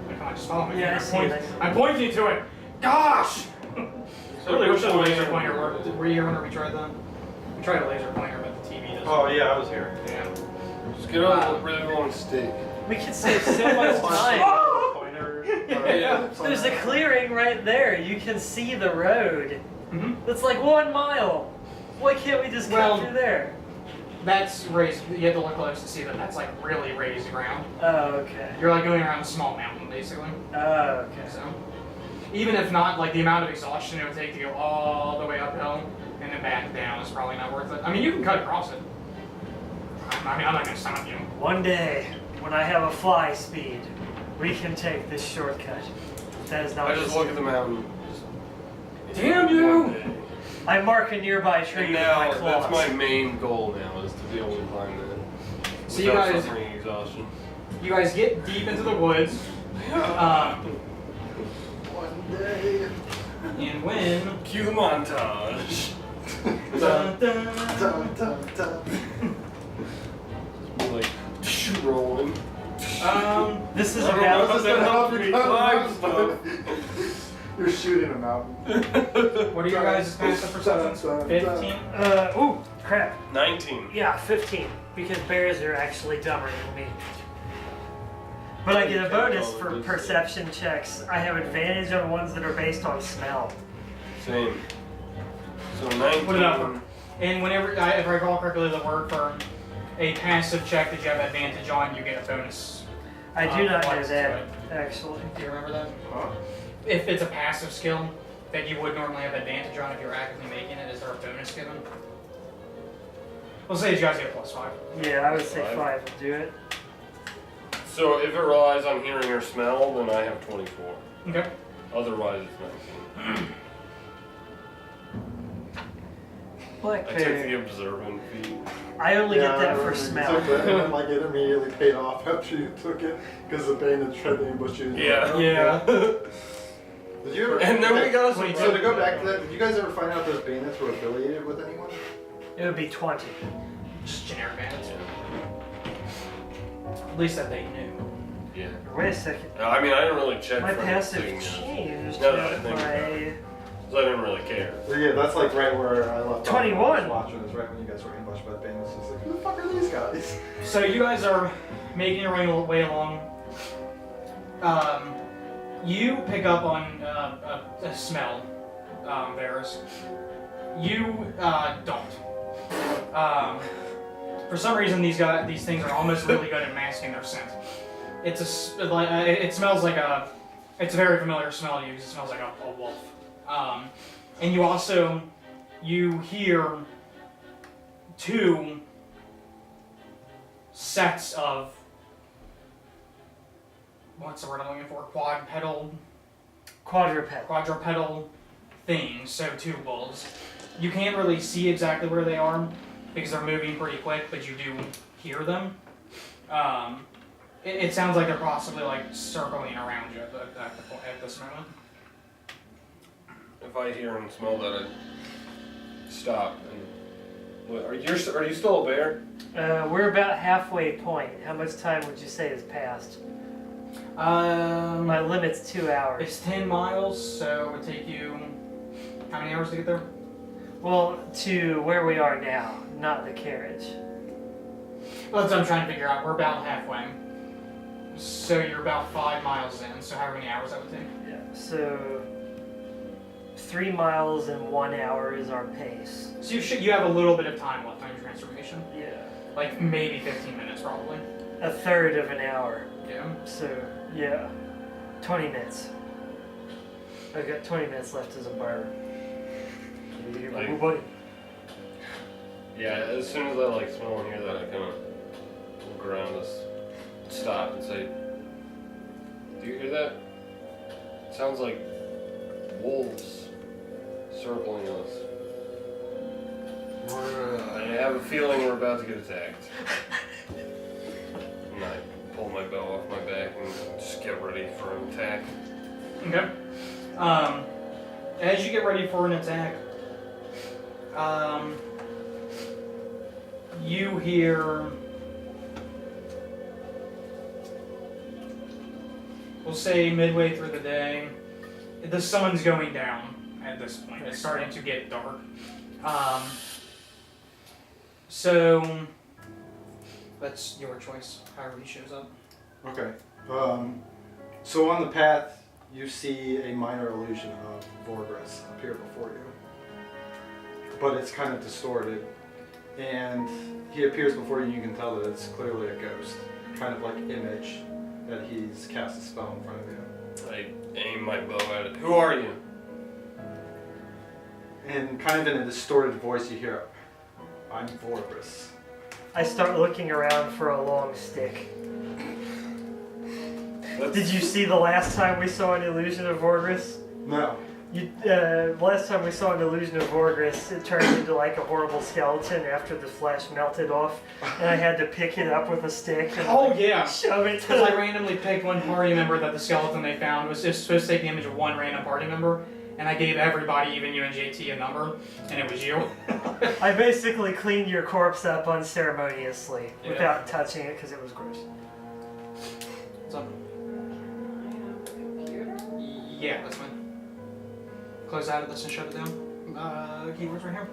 Speaker 3: Like, come on, just follow me.
Speaker 4: Yeah, I
Speaker 3: I'm
Speaker 4: see
Speaker 3: pointing-
Speaker 4: it.
Speaker 3: I'm pointing to it. Gosh! I really wish the laser pointer
Speaker 1: worked.
Speaker 3: worked. Were you here whenever we tried that? We tried a laser pointer, but the TV doesn't.
Speaker 2: Oh yeah, I was here.
Speaker 3: Yeah.
Speaker 1: Just get on a really long stick.
Speaker 4: We could save so much time.
Speaker 2: Pointer.
Speaker 1: Yeah.
Speaker 4: There's a clearing right there. You can see the road.
Speaker 3: Mm-hmm.
Speaker 4: That's like 1 mile. Why can't we just
Speaker 3: Well-
Speaker 4: cut through there?
Speaker 3: That's raised. You have to look close to see that. That's like really raised ground.
Speaker 4: Oh, okay.
Speaker 3: You're like going around a small mountain, basically.
Speaker 4: Oh, okay.
Speaker 3: So, even if not, like the amount of exhaustion it would take to go all the way uphill and then back down is probably not worth it. I mean, you can cut across it. I mean, I'm not gonna stop you.
Speaker 4: One day, when I have a fly speed, we can take this shortcut. That is not
Speaker 1: I just look at the mountain.
Speaker 3: Damn you!
Speaker 4: I mark a nearby tree
Speaker 1: And
Speaker 4: with
Speaker 1: now
Speaker 4: my claws.
Speaker 1: that's my main goal now is to be able to climb that.
Speaker 3: So you
Speaker 1: without
Speaker 3: guys-
Speaker 1: suffering exhaustion.
Speaker 3: You guys get deep into the woods,
Speaker 2: One day.
Speaker 3: and when
Speaker 1: Cue the montage.
Speaker 3: dun, dun,
Speaker 2: Dun, dun, dun.
Speaker 1: Just be like rolling.
Speaker 4: This is
Speaker 1: I don't
Speaker 4: about
Speaker 1: know.
Speaker 2: This is gonna help you
Speaker 1: Climb
Speaker 2: climb You're shooting a mountain.
Speaker 3: what are your guys' passive perceptions? 15.
Speaker 4: ooh, crap.
Speaker 1: 19.
Speaker 4: Yeah, 15. Because bears are actually dumber than me. But I get a bonus for perception checks. I have advantage on ones that are based on smell.
Speaker 1: Same. So 19.
Speaker 3: Put it up. And whenever, if I recall correctly, the word for a passive check that you have advantage on, you get a bonus.
Speaker 4: I do not know
Speaker 3: flex to
Speaker 4: that,
Speaker 3: it.
Speaker 4: actually.
Speaker 3: Do you remember that?
Speaker 2: Huh?
Speaker 3: If it's a passive skill that you would normally have advantage on if you're actively making it, is there a bonus given? We'll say you guys get +5.
Speaker 4: Yeah, I would say
Speaker 1: Five.
Speaker 4: 5 would do it.
Speaker 1: So if it relies on hearing or smell, then I have 24.
Speaker 3: Okay.
Speaker 1: Otherwise, it's 19.
Speaker 4: Black
Speaker 1: I took the
Speaker 4: bear.
Speaker 1: observant feat.
Speaker 4: I only get that for
Speaker 2: You
Speaker 4: smell.
Speaker 2: took it, and then, like, it immediately paid off after you took it because the bandits tried to ambush you.
Speaker 1: Yeah.
Speaker 3: Yeah.
Speaker 2: Did you ever?
Speaker 1: And then we got
Speaker 3: Wait,
Speaker 2: So to go back to that, did you guys ever find out those bandits were affiliated with anyone?
Speaker 4: It would be 20.
Speaker 3: Just generic bands. At least that they knew.
Speaker 1: Yeah.
Speaker 4: Wait a second.
Speaker 1: I mean, I didn't really check
Speaker 4: My
Speaker 1: for
Speaker 4: passive
Speaker 1: anything,
Speaker 4: changed.
Speaker 1: No, no, I think
Speaker 4: my...
Speaker 1: so I didn't really care.
Speaker 2: So yeah, that's like right where I left. off
Speaker 4: 21.
Speaker 2: when I was watching. It's right when you guys were ambushed by the bandits. It's like, who the fuck are these guys?
Speaker 3: So you guys are making your way along. You pick up on a smell Varys. You don't. For some reason, these things are almost really good at masking their scent. It smells like a. It's a very familiar smell to you because it smells like a wolf. And you hear 2 sets of, what's the word I'm looking for? Quadrupedal things, so 2 wolves. You can't really see exactly where they are because they're moving pretty quick, but you do hear them. It sounds like they're possibly like circling around you at this moment.
Speaker 1: If I hear and smell that, I stop. And are you still a bear?
Speaker 4: We're about halfway point. How much time would you say has passed? My limit's 2 hours.
Speaker 3: It's 10 miles, so it would take you how many hours to get there?
Speaker 4: Well, to where we are now, not the carriage.
Speaker 3: Well, that's what I'm trying to figure out. We're about halfway. So you're about 5 miles in, so how many hours that would take?
Speaker 4: Yeah, so 3 miles in 1 hour is our pace.
Speaker 3: So you have a little bit of time left on your transformation.
Speaker 4: Yeah.
Speaker 3: Like maybe 15 minutes probably.
Speaker 4: A third of an hour.
Speaker 3: Yeah.
Speaker 4: So, yeah. 20 minutes. I've got 20 minutes left as a barber.
Speaker 1: Yeah, as soon as I smell and hear that, I kind of look around us, stop and say, "Do you hear that? It sounds like wolves circling us. I have a feeling we're about to get attacked." And I pull my bow off my back and just get ready for an attack.
Speaker 3: Okay. As you get ready for an attack, you hear, we'll say midway through the day, the sun's going down at this point. It's starting to get dark. So that's your choice, however he shows up.
Speaker 2: Okay. So on the path, you see a minor illusion of Vorgris appear before you. But it's kind of distorted. And he appears before you, and you can tell that it's clearly a ghost. Kind of like image that he's cast a spell in front of you.
Speaker 1: I aim my bow at it. "Who are you?"
Speaker 2: And kind of in a distorted voice you hear, "I'm Vorgris."
Speaker 4: I start looking around for a long stick. Did you see the last time we saw an illusion of Vorgris?
Speaker 2: No.
Speaker 4: Last time we saw an illusion of Vorgris, it turned into like a horrible skeleton after the flesh melted off, and I had to pick it up with a stick and shove it to
Speaker 3: Because I randomly picked one party member that the skeleton they found was just supposed to take the image of one random party member, and I gave everybody, even you and JT, a number, and it was you.
Speaker 4: I basically cleaned your corpse up unceremoniously without touching it because it was gross.
Speaker 3: What's up? Yeah, that's fine. Close out of this and shut it down. Keyboard's right here.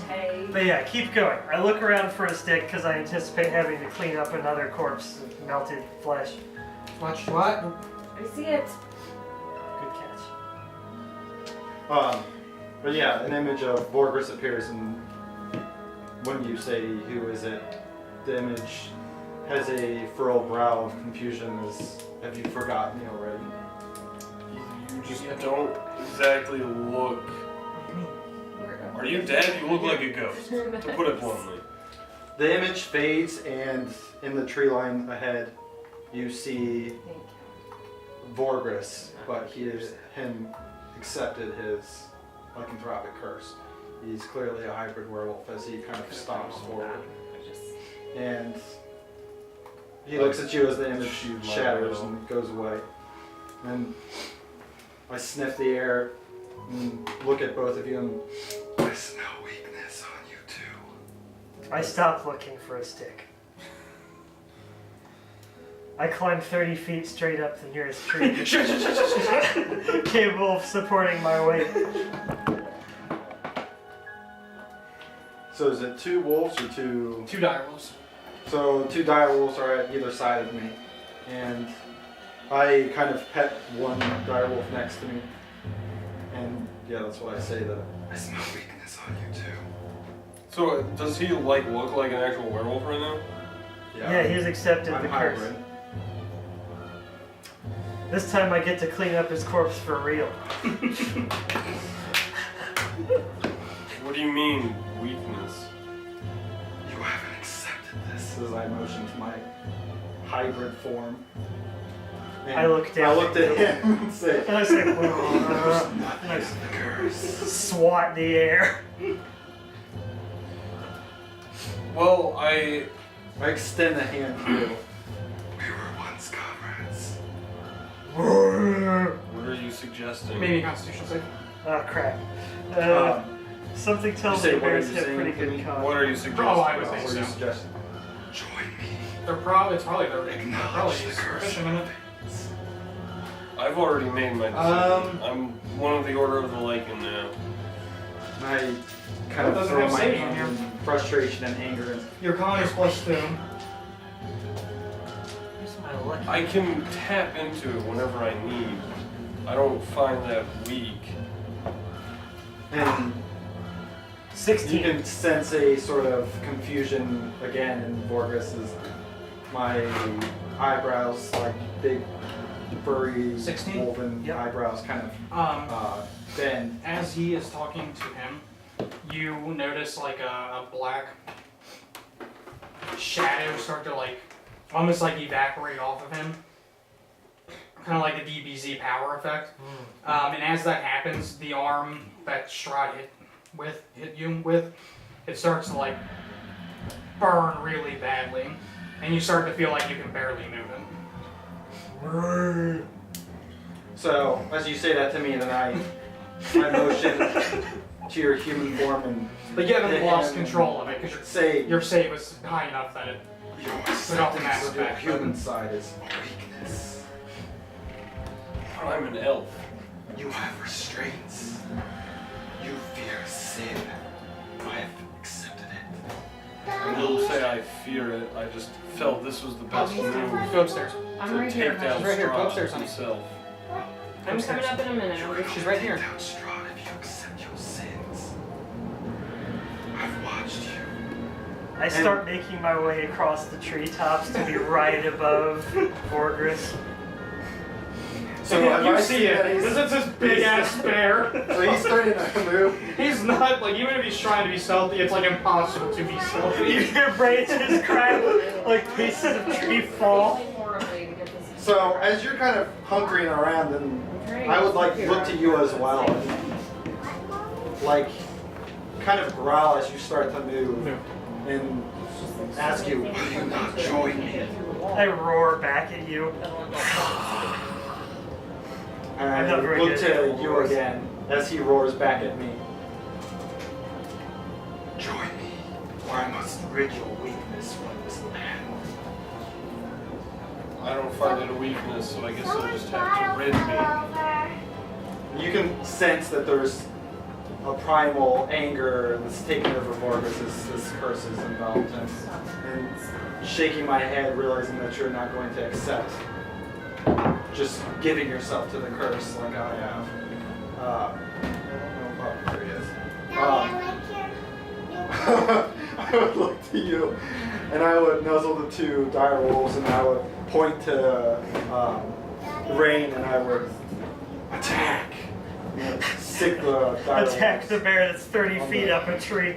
Speaker 7: Okay.
Speaker 4: But yeah, keep going. I look around for a stick because I anticipate having to clean up another corpse of melted flesh.
Speaker 3: Watch what?
Speaker 7: I see it.
Speaker 4: Good catch.
Speaker 2: But yeah, an image of Vorgris appears, and when you say who is it, the image has a furrowed brow of confusion as have you forgotten me already?
Speaker 1: You just don't exactly look. Are you dead? You look like a ghost, to put it bluntly.
Speaker 2: The image fades, and in the tree line ahead, you see Vorgris, but him accepted his lycanthropic curse. He's clearly a hybrid werewolf as he kind of stomps forward. And he looks at you as the image shatters and goes away. And I sniff the air and look at both of you, and I smell weakness on you too.
Speaker 4: I stopped looking for a stick. I climbed 30 feet straight up the nearest tree, capable of supporting my weight.
Speaker 2: So is it 2 wolves or 2?
Speaker 3: 2 dire wolves.
Speaker 2: So 2 dire wolves are at either side of me, and I kind of pet one dire wolf next to me, And yeah, that's why I say that I smell weakness on you too.
Speaker 1: So does he like look like an actual werewolf right now?
Speaker 4: Yeah, he's accepted
Speaker 2: I'm
Speaker 4: the curse.
Speaker 2: hybrid.
Speaker 4: This time I get to clean up his corpse for real.
Speaker 1: What do you mean weakness?
Speaker 2: You haven't accepted this. As I motion to my hybrid form. And
Speaker 4: I look down
Speaker 2: I looked at him and said,
Speaker 4: And I say,
Speaker 2: "There's nothing
Speaker 4: I
Speaker 2: in the curse."
Speaker 4: swat in the air.
Speaker 1: Well, I
Speaker 2: extend a hand to you. We were once comrades.
Speaker 1: what are you suggesting?
Speaker 3: Maybe a Constitution save.
Speaker 4: Oh crap. Something tells
Speaker 2: say,
Speaker 4: me
Speaker 2: what are
Speaker 4: bears
Speaker 2: you
Speaker 4: have
Speaker 2: saying
Speaker 4: pretty
Speaker 2: to
Speaker 4: good
Speaker 2: me?
Speaker 4: con.
Speaker 1: What are you suggesting?
Speaker 3: Oh, I would
Speaker 2: What
Speaker 3: say
Speaker 2: are you
Speaker 3: so.
Speaker 2: suggesting? Join me.
Speaker 3: It's probably
Speaker 2: Acknowledge the curse.
Speaker 3: sufficient in it.
Speaker 1: I've already made my decision. I'm one of the Order of the Lichen now.
Speaker 2: And I kind of
Speaker 3: Doesn't
Speaker 2: throw
Speaker 3: have
Speaker 2: my
Speaker 3: saving
Speaker 2: hand
Speaker 3: here.
Speaker 2: in frustration and anger. And
Speaker 3: Your con is +2.
Speaker 4: Here's my lucky.
Speaker 1: I can tap into it whenever I need. I don't find that weak.
Speaker 2: And
Speaker 4: 16.
Speaker 2: you can sense a sort of confusion again in Vorgus's. My eyebrows, like big, furry,
Speaker 3: 16?
Speaker 2: woven
Speaker 4: Yep.
Speaker 2: eyebrows, kind of bend.
Speaker 3: As he is talking to him, you notice like a black shadow start to like almost like evaporate off of him, kind of like the DBZ power effect. And as that happens, the arm that Strahd hit you with, it starts to like burn really badly, and you start to feel like you can barely move it.
Speaker 2: So, as you say that to me, then I motion to your human form and
Speaker 3: But you haven't
Speaker 2: hit
Speaker 3: lost
Speaker 2: him
Speaker 3: control of it because
Speaker 2: say,
Speaker 3: your save was high enough that it
Speaker 2: your
Speaker 3: put off the mass
Speaker 2: acceptance of your
Speaker 3: effect.
Speaker 2: human side is weakness.
Speaker 1: I'm an elf.
Speaker 2: You have restraints. You fear sin. I have accepted it.
Speaker 1: I don't say I fear it. I just felt this was the best move
Speaker 3: Go upstairs.
Speaker 7: I'm
Speaker 1: to
Speaker 7: right here.
Speaker 1: take down
Speaker 3: She's right here. Go
Speaker 1: Strahd
Speaker 3: upstairs, honey.
Speaker 1: himself.
Speaker 7: I'm coming up in a minute.
Speaker 3: She's right here.
Speaker 2: Down Strahd if you accept your sins. I've watched you.
Speaker 4: I start making my way across the treetops to be right above Vorgris.
Speaker 2: So
Speaker 3: you see it. This is this big ass bear.
Speaker 2: So he's starting to move.
Speaker 3: He's not like even if he's trying to be stealthy, it's like impossible to be stealthy.
Speaker 4: Your branches crack like pieces of tree fall.
Speaker 2: So as you're kind of hunkering around, and I would like look to you as well, and like kind of growl as you start to move, and ask you, will you not join me?
Speaker 4: I roar back at you.
Speaker 2: And
Speaker 4: I'm not
Speaker 2: I
Speaker 4: very
Speaker 2: look
Speaker 4: good at
Speaker 2: to you
Speaker 4: roars.
Speaker 2: again as he roars back at me. Join me, or I must rid your weakness from this land.
Speaker 1: I don't find it a weakness, so I guess you'll just have to rid me.
Speaker 2: You can sense that there's a primal anger that's taking over Vorgus as this curse is involved in. And shaking my head, realizing that you're not going to accept just giving yourself to the curse like I have. Oh, there he is. I would look to you, and I would nuzzle the two dire wolves, and I would point to Rain, and I would attack. Sick the dire
Speaker 4: Attack
Speaker 2: wolves.
Speaker 4: the bear that's 30 feet up a tree.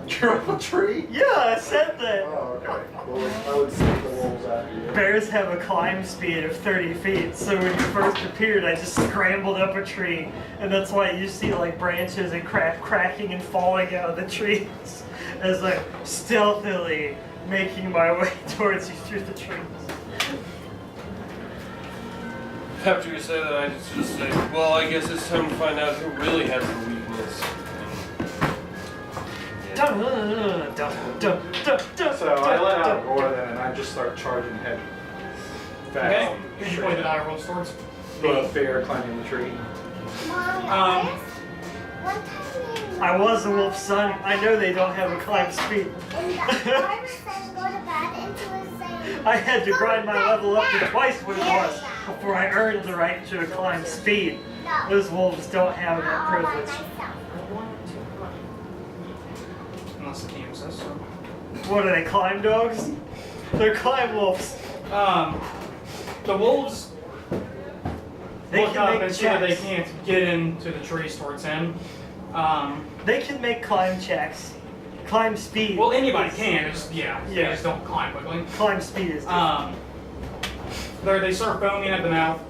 Speaker 2: You're up a tree?
Speaker 4: Yeah, I said that.
Speaker 2: Oh, okay. Well, I would sick the wolves after you.
Speaker 4: Bears have a climb speed of 30 feet, so when you first appeared, I just scrambled up a tree, and that's why you see like branches and cracking and falling out of the trees as I'm stealthily making my way towards you through the trees.
Speaker 1: After you say that, I just say, well, I guess it's time to find out who really has the weakness.
Speaker 2: So I let out a roar then, and I just start charging head fast.
Speaker 3: Okay. Who you pointed eye rolls towards?
Speaker 2: The bear climbing the tree.
Speaker 4: I was a wolf's son. I know they don't have a climb speed. I had to grind my level up to twice what it was. before I earned the right to climb speed. Those wolves don't have that privilege.
Speaker 3: Unless the game says so.
Speaker 4: What are they, climb dogs? They're climb wolves.
Speaker 3: The wolves
Speaker 4: They
Speaker 3: look
Speaker 4: can
Speaker 3: up
Speaker 4: make
Speaker 3: and see that they
Speaker 4: checks.
Speaker 3: can't get into the trees towards him.
Speaker 4: They can make climb checks. Climb speed.
Speaker 3: Well, anybody
Speaker 4: is-
Speaker 3: can. It's just, they
Speaker 4: Yeah.
Speaker 3: just don't climb quickly.
Speaker 4: Climb speed is different.
Speaker 3: They start foaming at the mouth,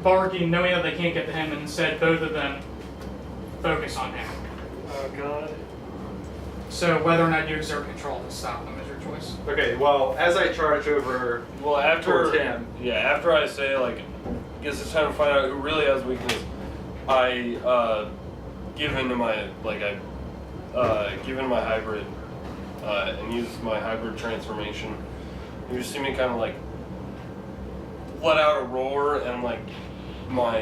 Speaker 3: barking, knowing that they can't get to him, and instead both of them focus on him.
Speaker 4: Oh god.
Speaker 3: So whether or not you exert control to stop them is your choice.
Speaker 2: Okay, well, as I charge over
Speaker 1: Well,
Speaker 2: towards him,
Speaker 1: after I say, like, guess it's time to find out who really has weakness, I give into my, give into my hybrid, and use my hybrid transformation. You just see me kind of, like, let out a roar, and, like, my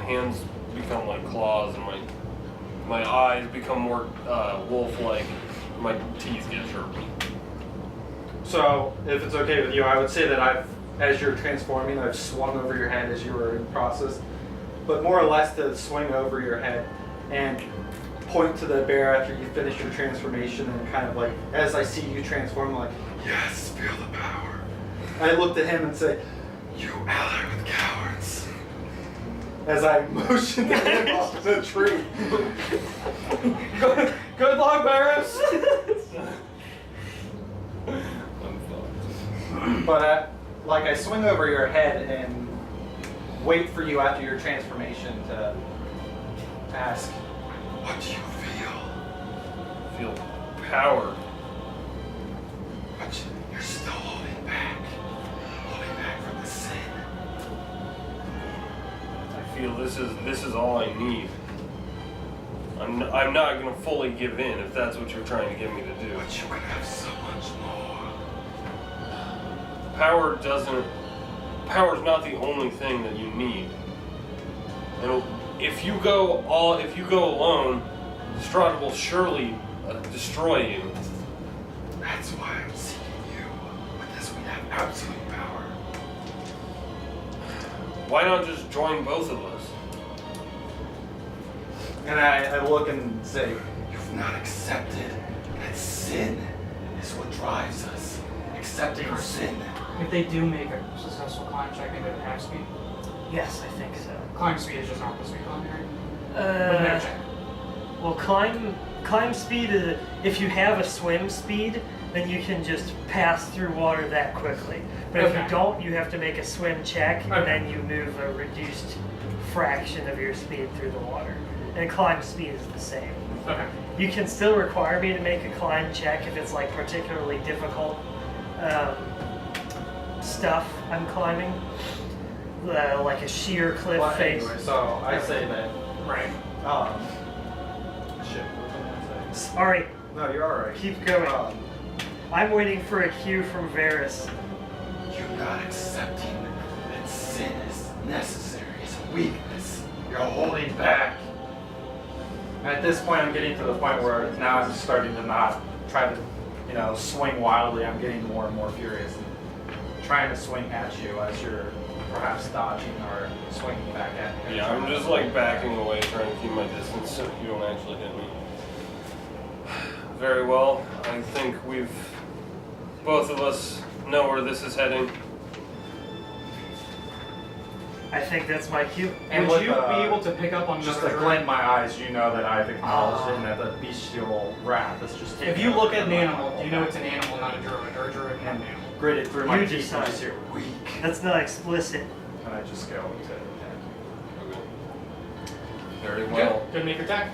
Speaker 1: hands become, like, claws, and my eyes become more wolf-like, my teeth get sharpened.
Speaker 2: so if it's okay with you, I would say that as you're transforming, I've swung over your head as you were in process, but more or less to swing over your head and point to the bear after you finish your transformation, and kind of like, as I see you transform, like, yes, feel the power. I look to him and say, you ally with cowards. As I motion to him off the tree.
Speaker 1: Good luck, Barris!
Speaker 2: But I swing over your head and wait for you after your transformation to ask, what do you feel?
Speaker 1: Feel power.
Speaker 2: But you're still holding back from the sin.
Speaker 1: I feel this is all I need. I'm not gonna fully give in if that's what you're trying to get me to do.
Speaker 2: But you can have so much more.
Speaker 1: Power's not the only thing that you need. And if you go alone, Strahd will surely destroy you.
Speaker 2: That's why I'm seeking you. With this, we have absolute power.
Speaker 1: Why not just join both of us?
Speaker 2: And I look and say, you've not accepted that sin is what drives us. Accepting our sin.
Speaker 3: If they do make a successful climb check, they go to half speed.
Speaker 4: Yes, I think so.
Speaker 3: Climb speed is just normal speed climbing, right? With no check.
Speaker 4: Well, climb speed is, if you have a swim speed, then you can just pass through water that quickly. But if
Speaker 3: Okay.
Speaker 4: you don't, you have to make a swim check, and
Speaker 3: Okay.
Speaker 4: then you move a reduced fraction of your speed through the water. And climb speed is the same.
Speaker 3: Okay.
Speaker 4: You can still require me to make a climb check if it's like particularly difficult stuff I'm climbing, like a sheer cliff
Speaker 2: Well,
Speaker 4: face.
Speaker 2: anyway, so I say that,
Speaker 3: Right.
Speaker 2: shit, what was I gonna say?
Speaker 4: Sorry,
Speaker 2: No, you're alright.
Speaker 4: keep going. I'm waiting for a cue from Varys.
Speaker 2: You're not accepting that sin is necessary, it's a weakness. You're holding back. At this point, I'm getting to the point where now I'm starting to not try to, swing wildly. I'm getting more and more furious and trying to swing at you as you're perhaps dodging or swinging back at me.
Speaker 1: Yeah, I'm just like backing away, trying to keep my distance so you don't actually hit me. Very well. I think both of us know where this is heading.
Speaker 4: I think that's my cue.
Speaker 2: And
Speaker 3: Would
Speaker 2: with,
Speaker 3: you be able to pick up on
Speaker 2: Just
Speaker 3: another
Speaker 2: a
Speaker 3: druid?
Speaker 2: glint in my eyes, you know that I've acknowledged it and that the bestial wrath is just
Speaker 3: If
Speaker 2: taking
Speaker 3: you look
Speaker 2: over
Speaker 3: at an
Speaker 2: my
Speaker 3: animal,
Speaker 2: whole
Speaker 3: do you know
Speaker 2: back.
Speaker 3: it's an animal, not a druid, or a druid, not an animal?
Speaker 2: Gritted through my
Speaker 4: You
Speaker 2: teeth and
Speaker 4: decide.
Speaker 2: just hear weak.
Speaker 4: That's not explicit.
Speaker 2: And I just go to attack.
Speaker 1: Okay. Very well.
Speaker 3: Good make your attack.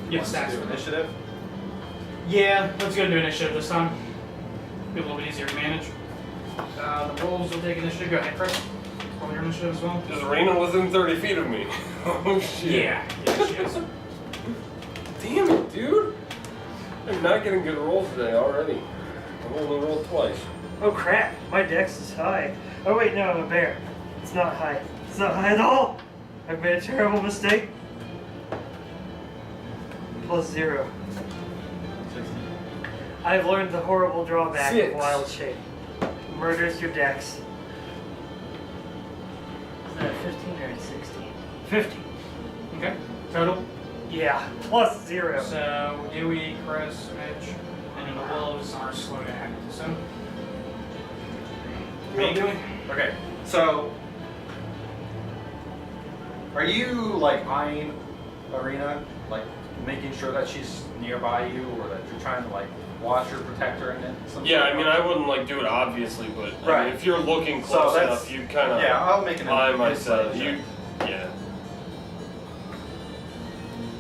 Speaker 3: You have stats
Speaker 2: Do
Speaker 3: for this.
Speaker 2: initiative.
Speaker 3: Yeah, let's go into initiative this time. Be a little bit easier to manage. The wolves will take initiative. Go ahead, Chris. Roll your initiative as well.
Speaker 1: Is Rena within 30 feet of me? Oh shit.
Speaker 3: Yeah, she is.
Speaker 1: Damn it, dude. I'm not getting good rolls today already. I've only rolled twice.
Speaker 4: Oh crap, my dex is high. Oh wait, no, I'm a bear. It's not high. It's not high at all. I've made a terrible mistake. +0. I've learned the horrible drawback
Speaker 1: 6.
Speaker 4: of wild shape. Murders your dex. Was that 15 or 16? 15.
Speaker 3: Okay. Total.
Speaker 4: Yeah, plus 0.
Speaker 3: So Dewey, Chris, Mitch, and then the wolves are slow to act. So.
Speaker 2: Me?
Speaker 3: Dewey.
Speaker 2: Okay, so are you like eyeing Arena, like making sure that she's nearby you, or that you're trying to like watch her, protect her, and then?
Speaker 1: Yeah, I mean, I wouldn't like do it obviously, but I
Speaker 2: Right.
Speaker 1: mean, if you're looking
Speaker 2: So
Speaker 1: close
Speaker 2: that's-
Speaker 1: enough, you kind of
Speaker 2: Yeah, I'll make an
Speaker 1: eye myself.
Speaker 2: insight
Speaker 1: You,
Speaker 2: check.
Speaker 1: yeah.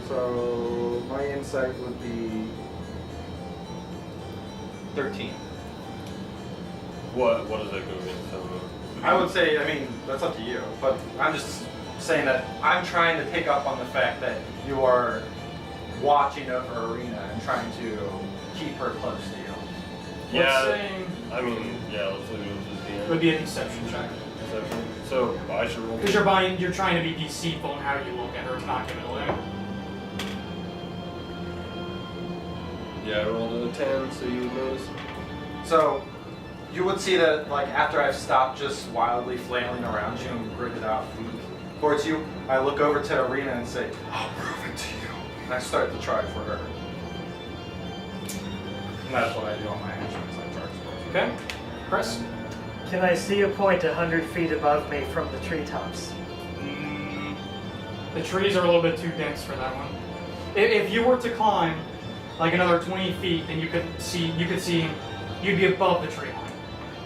Speaker 2: So my insight would be 13.
Speaker 1: What does that go against? I don't know.
Speaker 2: I would say, I mean, that's up to you, but I'm just saying that I'm trying to pick up on the fact that you are watching over Arena and trying to keep her close to you.
Speaker 1: Yeah.
Speaker 3: Let's say
Speaker 1: I mean, yeah. Let's leave it to the
Speaker 3: it
Speaker 1: end.
Speaker 3: would be a deception check.
Speaker 1: Deception. So I should roll.
Speaker 3: Because you're trying to be deceitful in how you look at her to not give it away.
Speaker 1: Yeah, I rolled a 10, so you would notice.
Speaker 2: So you would see that, like, after I've stopped just wildly flailing around you and gritted out feet towards you, I look over to Arena and say, "I'll prove it to you." And I start to try for her. And that's what I do on my actions. I charge for her.
Speaker 3: Okay. Chris.
Speaker 4: Can I see a point 100 feet above me from the treetops?
Speaker 3: The trees are a little bit too dense for that one. If you were to climb like another 20 feet, then you'd be above the tree line.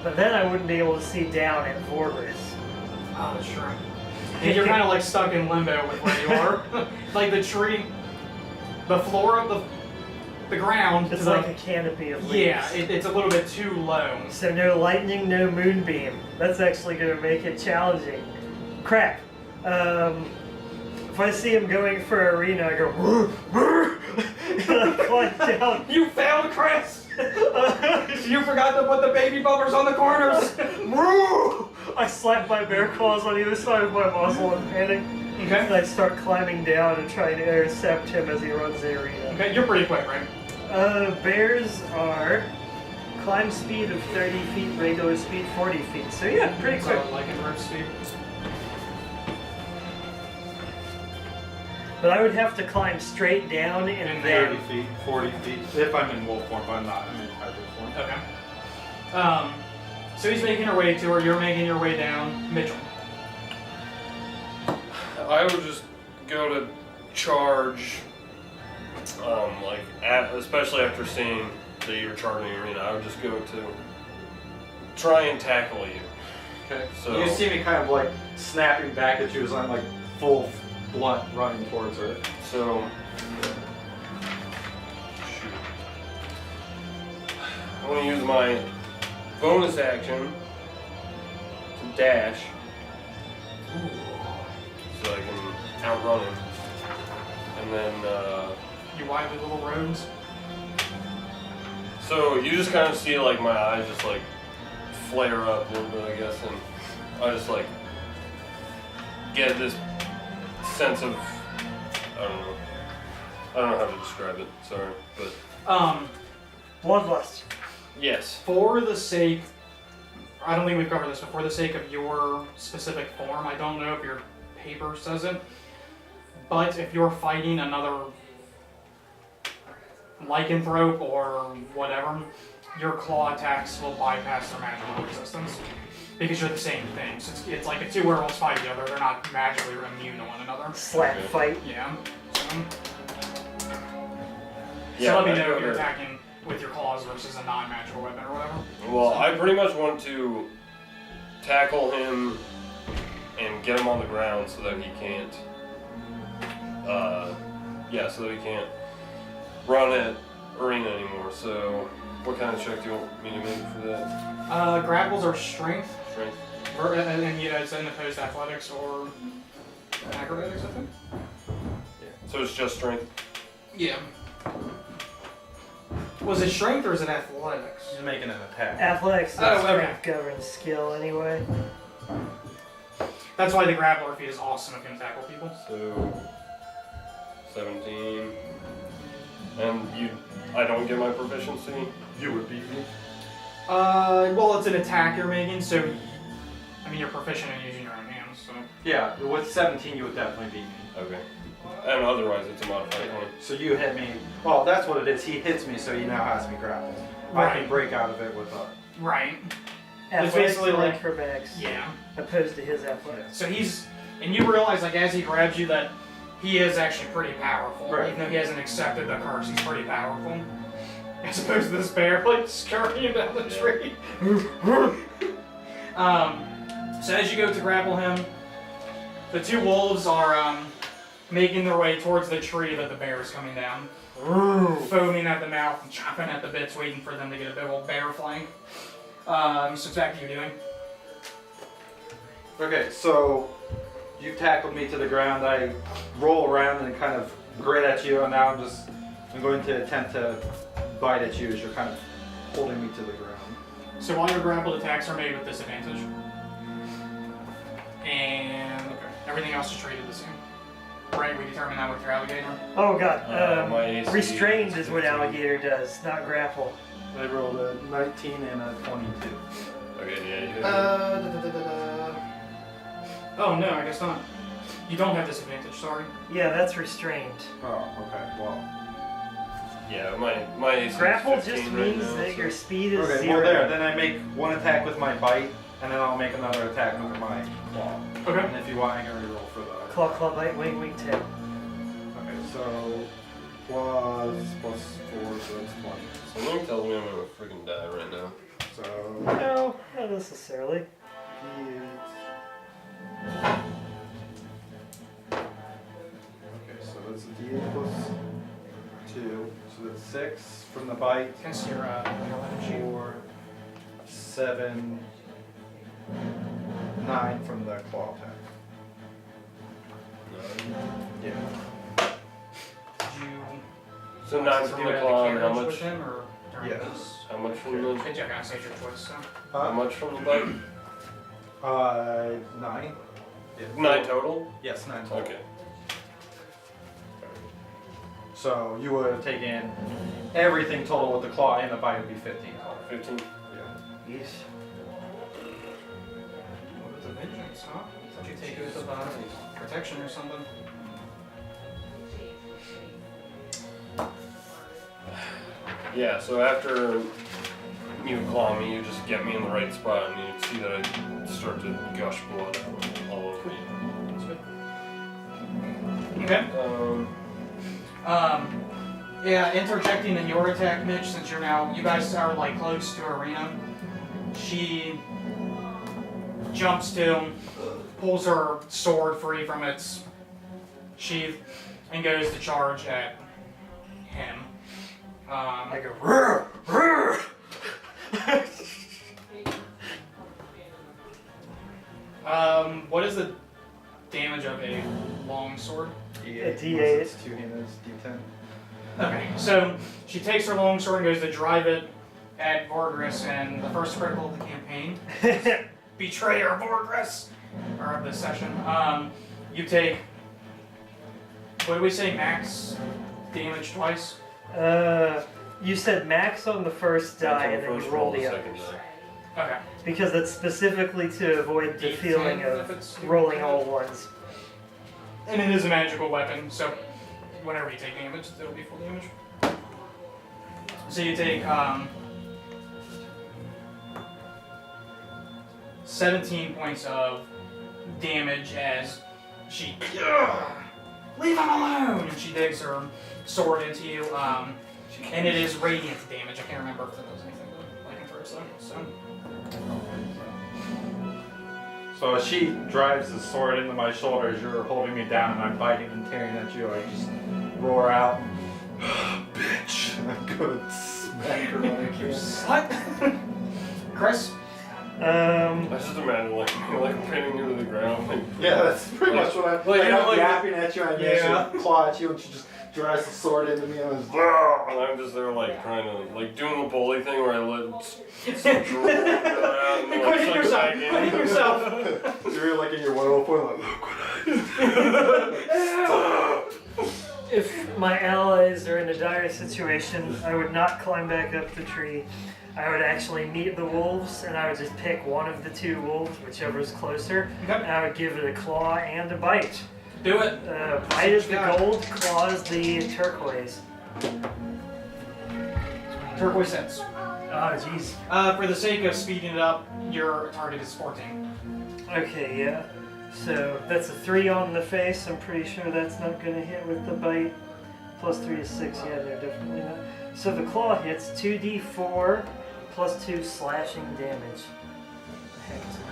Speaker 4: But then I wouldn't be able to see down at Vorgris.
Speaker 3: Oh, that's true. And you're kind of like stuck in limbo with where you are. Like the tree, the floor of the ground.
Speaker 4: It's
Speaker 3: to
Speaker 4: like
Speaker 3: the,
Speaker 4: a canopy of leaves.
Speaker 3: yeah, it's a little bit too low.
Speaker 4: So no lightning, no moonbeam. That's actually going to make it challenging. Crap. If I see him going for Arena, I go, "Brr, brr," and I climb down.
Speaker 3: You failed, Chris. You forgot to put the baby bumpers on the corners.
Speaker 4: Brr. I slap my bear claws on either side of my muzzle and panic. And
Speaker 3: Okay.
Speaker 4: I start climbing down and trying to intercept him as he runs the arena.
Speaker 3: Okay, you're pretty quick, right?
Speaker 4: Bears are climb speed of 30 feet, regular speed 40 feet. So yeah, pretty quick.
Speaker 3: So, like in rope speed.
Speaker 4: But I would have to climb straight down and
Speaker 2: In
Speaker 4: then
Speaker 2: 30 feet, 40 feet, if I'm in wolf form, but I'm not. I'm in hybrid form.
Speaker 3: Okay. So he's making her way to her. You're making your way down. Mitchell.
Speaker 1: I would just go to charge, especially after seeing that you're charging Arena, I would just go to try and tackle you.
Speaker 2: Okay.
Speaker 1: So-
Speaker 2: You see me kind of like snapping back at you as I'm like full blunt running towards her.
Speaker 1: So, shoot. I want to use my bonus action to dash, so I can outrun him, and then.
Speaker 3: You wily little rogues.
Speaker 1: So you just kind of see like my eyes just like flare up a little bit, I guess, and I just like get this sense of I don't know how to describe it. Sorry, but
Speaker 4: bloodlust.
Speaker 1: yes.
Speaker 3: For the sake, I don't think we've covered this, but for the sake of your specific form, I don't know if your paper says it, but if you're fighting another lycanthrope or whatever, your claw attacks will bypass their magical resistance because you're the same thing. So it's like if two werewolves fight each other, they're not magically immune to one another.
Speaker 4: Slap
Speaker 1: Okay.
Speaker 4: fight.
Speaker 3: Yeah. So
Speaker 1: Yeah,
Speaker 3: let me
Speaker 1: I'd
Speaker 3: know
Speaker 1: go
Speaker 3: if you're
Speaker 1: to-
Speaker 3: attacking with your claws versus a non-magical weapon or whatever.
Speaker 1: Well, I pretty much want to tackle him and get him on the ground so that he can't. So that he can't run at Arena anymore. So, what kind of check do you want me to make for that?
Speaker 3: Grapples are strength,
Speaker 1: Strength.
Speaker 3: and you know, it's in opposed athletics or acrobatics, I think.
Speaker 1: So it's just strength.
Speaker 3: Yeah. Was it strength or is it athletics?
Speaker 2: She's making an attack.
Speaker 4: Athletics is
Speaker 3: Oh, okay.
Speaker 4: strength governs skill anyway.
Speaker 3: That's why the grappler feat is awesome if you can tackle people.
Speaker 1: So 17. And I don't get my proficiency.
Speaker 2: You would beat me.
Speaker 3: Well, it's an attack you're making, so I mean, you're proficient in using your own hands, so.
Speaker 2: Yeah, with 17 you would definitely beat me.
Speaker 1: Okay. And otherwise, it's a modified 20.
Speaker 2: So you hit me. Well, that's what it is. He hits me, so he now has me grappled. I
Speaker 3: Right.
Speaker 2: can break out of it with a.
Speaker 3: Right.
Speaker 4: Athletics
Speaker 3: basically
Speaker 4: or
Speaker 3: like-
Speaker 4: acrobatics,
Speaker 3: Yeah.
Speaker 4: opposed to his athletics.
Speaker 3: So and you realize, like, as he grabs you, that he is actually pretty powerful.
Speaker 2: Right.
Speaker 3: Even though he hasn't accepted the curse, he's pretty powerful. As opposed to this bear, like, scurrying down the tree. So as you go to grapple him, the two wolves are making their way towards the tree that the bear is coming down. Foaming at the mouth and chomping at the bits, waiting for them to get a big old bear flank. So it's back to you doing.
Speaker 2: Okay, so you've tackled me to the ground. I roll around and kind of grit at you, and now I'm going to attempt to bite at you as you're kind of holding me to the ground.
Speaker 3: So while your grappled attacks are made with disadvantage. And everything else is treated the same. Right, we determined that with your alligator.
Speaker 4: Oh god,
Speaker 1: My AC
Speaker 4: restrained is what
Speaker 1: 15.
Speaker 4: alligator does, not grapple.
Speaker 2: I rolled a 19 and a 22.
Speaker 1: Okay, yeah, you hit
Speaker 3: Oh no, I guess not. You don't have disadvantage, sorry.
Speaker 4: Yeah, that's restrained.
Speaker 2: Oh, okay, well.
Speaker 1: Yeah, my AC is
Speaker 4: Grapple
Speaker 1: 15
Speaker 4: just
Speaker 1: right
Speaker 4: means
Speaker 1: now,
Speaker 4: that
Speaker 1: so-
Speaker 4: your speed is
Speaker 2: Okay,
Speaker 4: 0.
Speaker 2: well there, then I make one attack with my bite, and then I'll make another attack with my claw.
Speaker 3: Okay.
Speaker 2: And if you want, I can reroll for the...
Speaker 4: Claw, claw, bite, wing, wing, tail.
Speaker 2: Okay, so plus 4, so that's 20.
Speaker 1: Something tells me I'm gonna freaking die right now.
Speaker 2: So
Speaker 4: No, not necessarily.
Speaker 2: okay, so that's a D8 plus 2, so that's 6 from the bite,
Speaker 3: Against your energy.
Speaker 2: 4, 7, 9 from the claw attack. Yeah.
Speaker 3: Did you
Speaker 1: So 9 from
Speaker 3: do
Speaker 1: the
Speaker 3: it
Speaker 1: claw,
Speaker 3: at
Speaker 1: and
Speaker 3: the
Speaker 1: how
Speaker 3: carriage
Speaker 1: much?
Speaker 3: with him, or during
Speaker 2: Yes.
Speaker 3: this?
Speaker 1: How much from the?
Speaker 3: Good job, guys. It's your choice. So.
Speaker 1: How much from the bite?
Speaker 2: 9. Yeah.
Speaker 1: 9 total.
Speaker 2: Yes, 9 total.
Speaker 1: Okay.
Speaker 2: So you would have taken everything total with the claw and the bite would be 15 total.
Speaker 1: 15.
Speaker 2: Yeah.
Speaker 4: Yeesh.
Speaker 3: What was the vengeance, huh? Thought you take it with protection or something.
Speaker 1: Yeah. So after you claw me, you just get me in the right spot, and you see that I start to gush blood all over me.
Speaker 3: That's good. Okay. Yeah, interjecting in your attack, Mitch, since you guys are like close to Arena. She jumps to, pulls her sword free from its sheath, and goes to charge at him.
Speaker 4: I go, "Rrr, rrr."
Speaker 3: What is the damage of a long sword?
Speaker 2: D8
Speaker 4: A D8.
Speaker 2: plus it's 2 handed, D10.
Speaker 3: Okay, so she takes her long sword and goes to drive it at Vorgris, and the first critical of the campaign, Betrayer Vorgris, or of this session. You take, what did we say, max damage twice?
Speaker 4: You said max on the first die and then
Speaker 1: First
Speaker 4: you roll the
Speaker 1: second
Speaker 4: others.
Speaker 1: die.
Speaker 3: Okay.
Speaker 4: Because that's specifically to avoid the
Speaker 3: D10
Speaker 4: feeling
Speaker 3: if
Speaker 4: of
Speaker 3: it's-
Speaker 4: rolling all ones.
Speaker 3: And it is a magical weapon, so whenever you take damage, it'll be full damage. So you take 17 points of damage as she leave him alone, and she digs her sword into you. And it is radiant damage. I can't remember if that was anything like in first though. So
Speaker 2: So as she drives the sword into my shoulder as you're holding me down and I'm biting and tearing at you, I just roar out, bitch! And I'm gonna smack her when I can.
Speaker 3: slut. Chris.
Speaker 1: I just imagine like pinning you to the ground. Like,
Speaker 2: Yeah, that's pretty much what I.
Speaker 1: Like, you know,
Speaker 2: I'm
Speaker 1: like-
Speaker 2: yapping at you, I
Speaker 3: Yeah.
Speaker 2: yeah. claw at you, and she just drives the sword into me, and I was.
Speaker 1: and I'm just there like trying to like doing the bully thing where I let some drool go out and
Speaker 3: Quit hitting
Speaker 1: like
Speaker 3: yourself.
Speaker 1: suck
Speaker 3: Quit
Speaker 1: back
Speaker 3: hitting
Speaker 1: in.
Speaker 3: yourself.
Speaker 2: You're like in your werewolf form, like, look what I did.
Speaker 4: If my allies are in a dire situation, I would not climb back up the tree. I would actually meet the wolves, and I would just pick one of the two wolves, whichever is closer,
Speaker 3: Okay.
Speaker 4: and I would give it a claw and a bite.
Speaker 3: Do it.
Speaker 4: Bite is the gold, claw is the turquoise.
Speaker 3: Turquoise hits.
Speaker 4: Oh, jeez.
Speaker 3: For the sake of speeding it up, your target is 14.
Speaker 4: Okay, yeah. So that's a 3 on the face. I'm pretty sure that's not going to hit with the bite. Plus 3 is 6. Yeah, they're definitely not. So the claw hits 2d4 plus 2 slashing damage. The heck is it?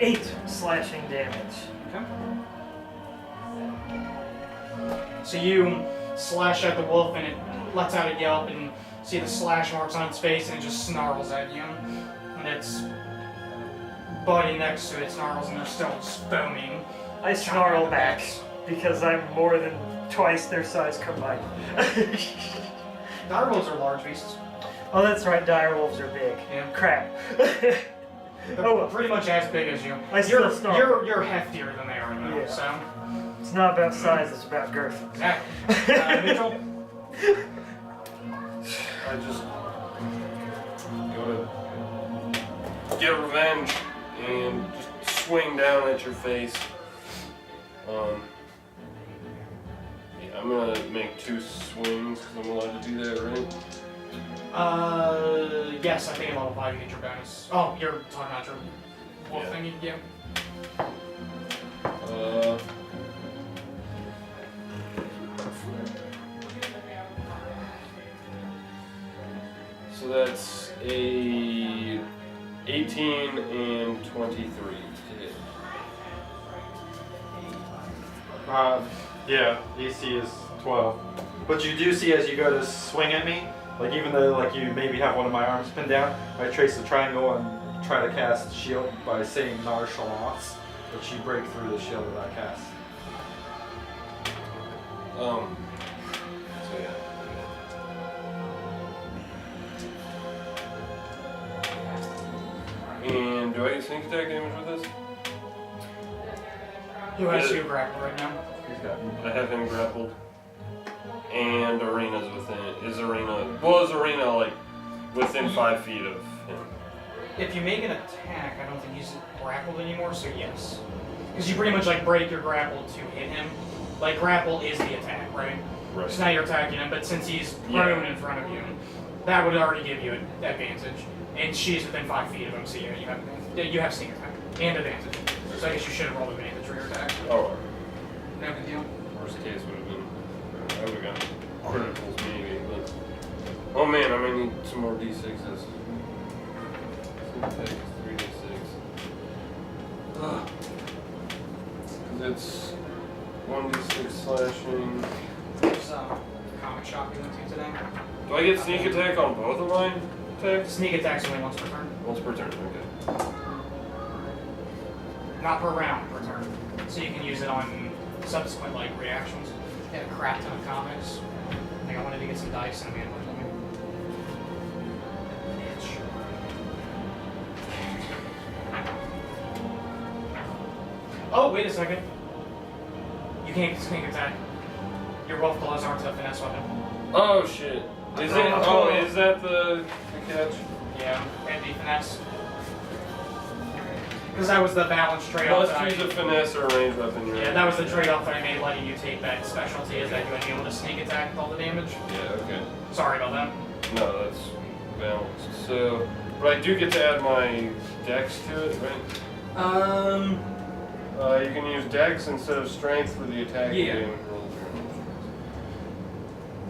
Speaker 4: Here we go. 8 slashing damage.
Speaker 3: Okay. So you slash at the wolf and it lets out a yelp and see the slash marks on its face and it just snarls at you. And its buddy next to it snarls and they're still just foaming.
Speaker 4: I snarl back because I'm more than twice their size combined.
Speaker 3: Direwolves are large beasts.
Speaker 4: Oh, that's right. Direwolves are big.
Speaker 3: Yeah.
Speaker 4: Crap.
Speaker 3: They're
Speaker 4: Oh, well.
Speaker 3: pretty much as big as you.
Speaker 4: I still snarl.
Speaker 3: You're heftier than they are though,
Speaker 4: Yeah.
Speaker 3: so.
Speaker 4: It's not about size, it's about girth.
Speaker 3: Exactly. Mitchell?
Speaker 1: I just go to get revenge and just swing down at your face. Yeah, I'm gonna make 2 swings because I'm allowed to do that, right?
Speaker 3: Yes, I think at level 5 you get your bonus. Oh, you're talking about your wolf
Speaker 1: Yeah.
Speaker 3: thingy? Yeah.
Speaker 1: So that's a 18 and 23 to hit.
Speaker 2: Yeah, AC is 12. But you do see as you go to swing at me, like even though like you maybe have one of my arms pinned down, I trace the triangle and try to cast shield by saying Nar Shalance, but you break through the shield that I cast.
Speaker 1: So yeah. And do I get sneak attack damage with this?
Speaker 3: Who has
Speaker 1: Yeah.
Speaker 3: you grappled right now?
Speaker 2: He's got
Speaker 1: I have him grappled. And Arena's within it. Is Arena like within 5 feet of him?
Speaker 3: If you make an attack, I don't think he's grappled anymore, so yes. Because you pretty much like break your grapple to hit him. Like grapple is the attack, right?
Speaker 1: Right.
Speaker 3: So now you're attacking him, but since he's
Speaker 1: Yeah.
Speaker 3: prone in front of you, that would already give you an advantage. And she's within 5 feet of him, so yeah, you have sneak attack and advantage. So I guess you should have rolled advantage for your attack.
Speaker 1: Oh,
Speaker 3: No big deal.
Speaker 1: worst case would have been. I would have gotten criticals maybe, but. Oh man, I'm gonna need some more d6s. Sneak attack is 3d6. Ugh. 'Cause it's 1d6 slashing.
Speaker 3: There's comic shop we went to today.
Speaker 1: Do I get sneak attack on both of mine? Attacks?
Speaker 3: Sneak attack's only once per turn.
Speaker 1: Once per turn, okay.
Speaker 3: Not per round, per turn. So you can use it on subsequent like reactions. They had a crap ton of comics. I think I wanted to get some dice and a man told me. Bitch. Oh, wait a second. You can't sneak attack. Your wolf claws aren't a finesse weapon.
Speaker 1: Oh shit. Is it? Oh, is that the catch?
Speaker 3: Yeah, and the finesse. Because that was the balance trade-off.
Speaker 1: Must use a finesse or a range weapon.
Speaker 3: Yeah, that was the trade-off that I made letting you take that specialty, is that you would be able to sneak attack with all the damage.
Speaker 1: Yeah, okay.
Speaker 3: Sorry about that.
Speaker 1: No, that's balanced. So, but I do get to add my dex to it, right? You can use dex instead of strength for the attack.
Speaker 3: Yeah.
Speaker 1: Damage roll.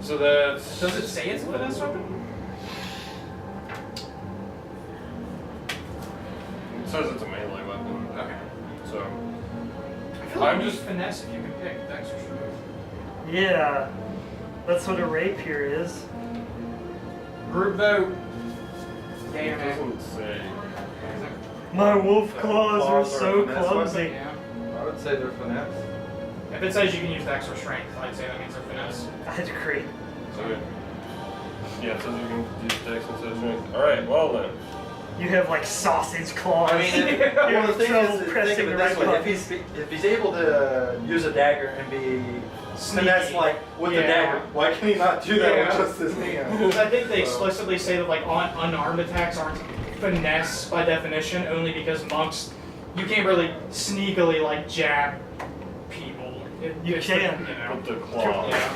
Speaker 1: So that's.
Speaker 3: Does it say it's a finesse weapon?
Speaker 1: It says it's a melee weapon.
Speaker 3: Okay.
Speaker 1: So.
Speaker 3: I feel like
Speaker 1: I'm
Speaker 3: you
Speaker 1: just-
Speaker 3: finesse if you can pick dex or strength.
Speaker 4: Yeah, that's what a rapier is.
Speaker 3: Group vote. Yay or
Speaker 1: It
Speaker 3: nay?
Speaker 1: doesn't say.
Speaker 4: My wolf claws are
Speaker 2: Claws are
Speaker 4: so
Speaker 2: a finesse
Speaker 4: clumsy.
Speaker 3: Yeah.
Speaker 2: I would say they're finesse.
Speaker 3: If it says you can use dex or strength, I'd say that means they're finesse.
Speaker 4: I'd agree.
Speaker 1: So, yeah, it says you can use dex instead of strength. Alright, well then.
Speaker 4: You have like sausage claws.
Speaker 2: I mean, well, the thing is, think of it this way: if he's able to use a dagger and be finesse like with the dagger, why can he not do that with just his hand?
Speaker 3: I think they explicitly say that like unarmed attacks aren't finesse by definition, only because monks, you can't really sneakily like jab people.
Speaker 4: You can.
Speaker 3: You know.
Speaker 5: With the claw.
Speaker 3: Yeah.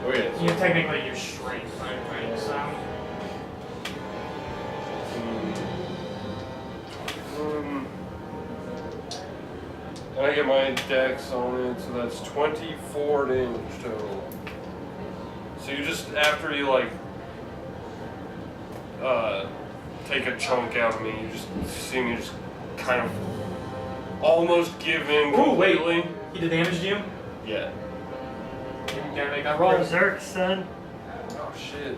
Speaker 5: Okay.
Speaker 3: You technically use strength, I think. So.
Speaker 1: And I get my dex on it, so that's 24 damage total. So you just, after you like, take a chunk out of me, you just see me just kind of almost give in completely.
Speaker 3: Wait. He did damage to you?
Speaker 1: Yeah.
Speaker 3: You gotta make that roll.
Speaker 4: Berserk, son.
Speaker 1: Oh shit.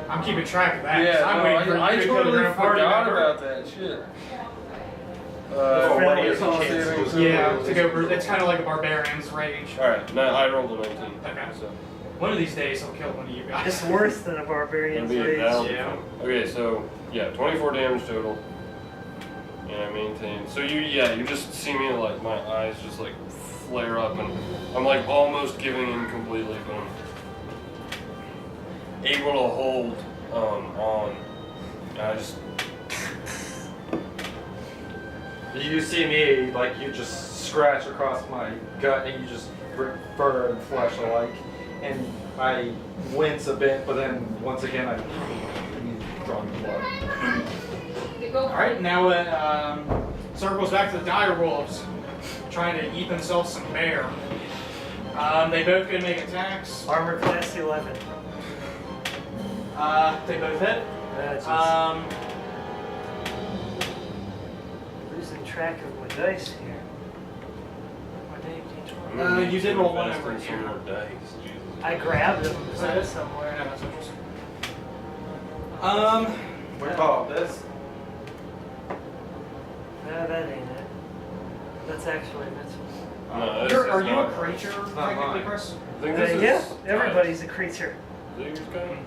Speaker 3: I'm keeping track of that.
Speaker 1: Yeah,
Speaker 3: I'm
Speaker 1: no,
Speaker 3: waiting for
Speaker 1: I
Speaker 3: you to kill the
Speaker 1: totally
Speaker 3: grand party
Speaker 1: forgot
Speaker 3: member.
Speaker 1: about that shit.
Speaker 4: What is
Speaker 3: Yeah, to go. It's kind of like a barbarian's rage.
Speaker 1: Alright, now I rolled a 19.
Speaker 3: Okay.
Speaker 1: So.
Speaker 3: One of these days, I'll kill one of you guys.
Speaker 4: It's worse than a
Speaker 1: It'll
Speaker 4: barbarian's
Speaker 1: be a
Speaker 4: rage.
Speaker 1: battle.
Speaker 3: Yeah.
Speaker 1: Okay, so yeah, 24 damage total. And I maintain. So you just see me like my eyes just like flare up, and I'm like almost giving in completely, but I'm able to hold on. And I just
Speaker 2: You see me, like, you just scratch across my gut and you just rip fur and flesh alike. And I wince a bit, but then once again I drawing blood.
Speaker 3: Alright, now it circles back to the dire wolves, trying to eat themselves some bear. They both can make attacks.
Speaker 4: Armor class 11.
Speaker 3: They both hit.
Speaker 4: Losing track of my dice here. My D20.
Speaker 3: You did roll one
Speaker 5: Invest
Speaker 3: over
Speaker 5: in some
Speaker 3: here.
Speaker 5: more dice, Jesus.
Speaker 4: I grabbed them
Speaker 3: Is that it?
Speaker 4: somewhere.
Speaker 3: No, that's what it was.
Speaker 2: What about this?
Speaker 4: No, that ain't it. That's actually this one.
Speaker 1: no, this
Speaker 3: Are
Speaker 1: is
Speaker 3: you
Speaker 1: not,
Speaker 3: a creature, technically,
Speaker 2: mine.
Speaker 3: Chris?
Speaker 1: I think this is
Speaker 4: Yeah, everybody's a creature.
Speaker 1: These kind?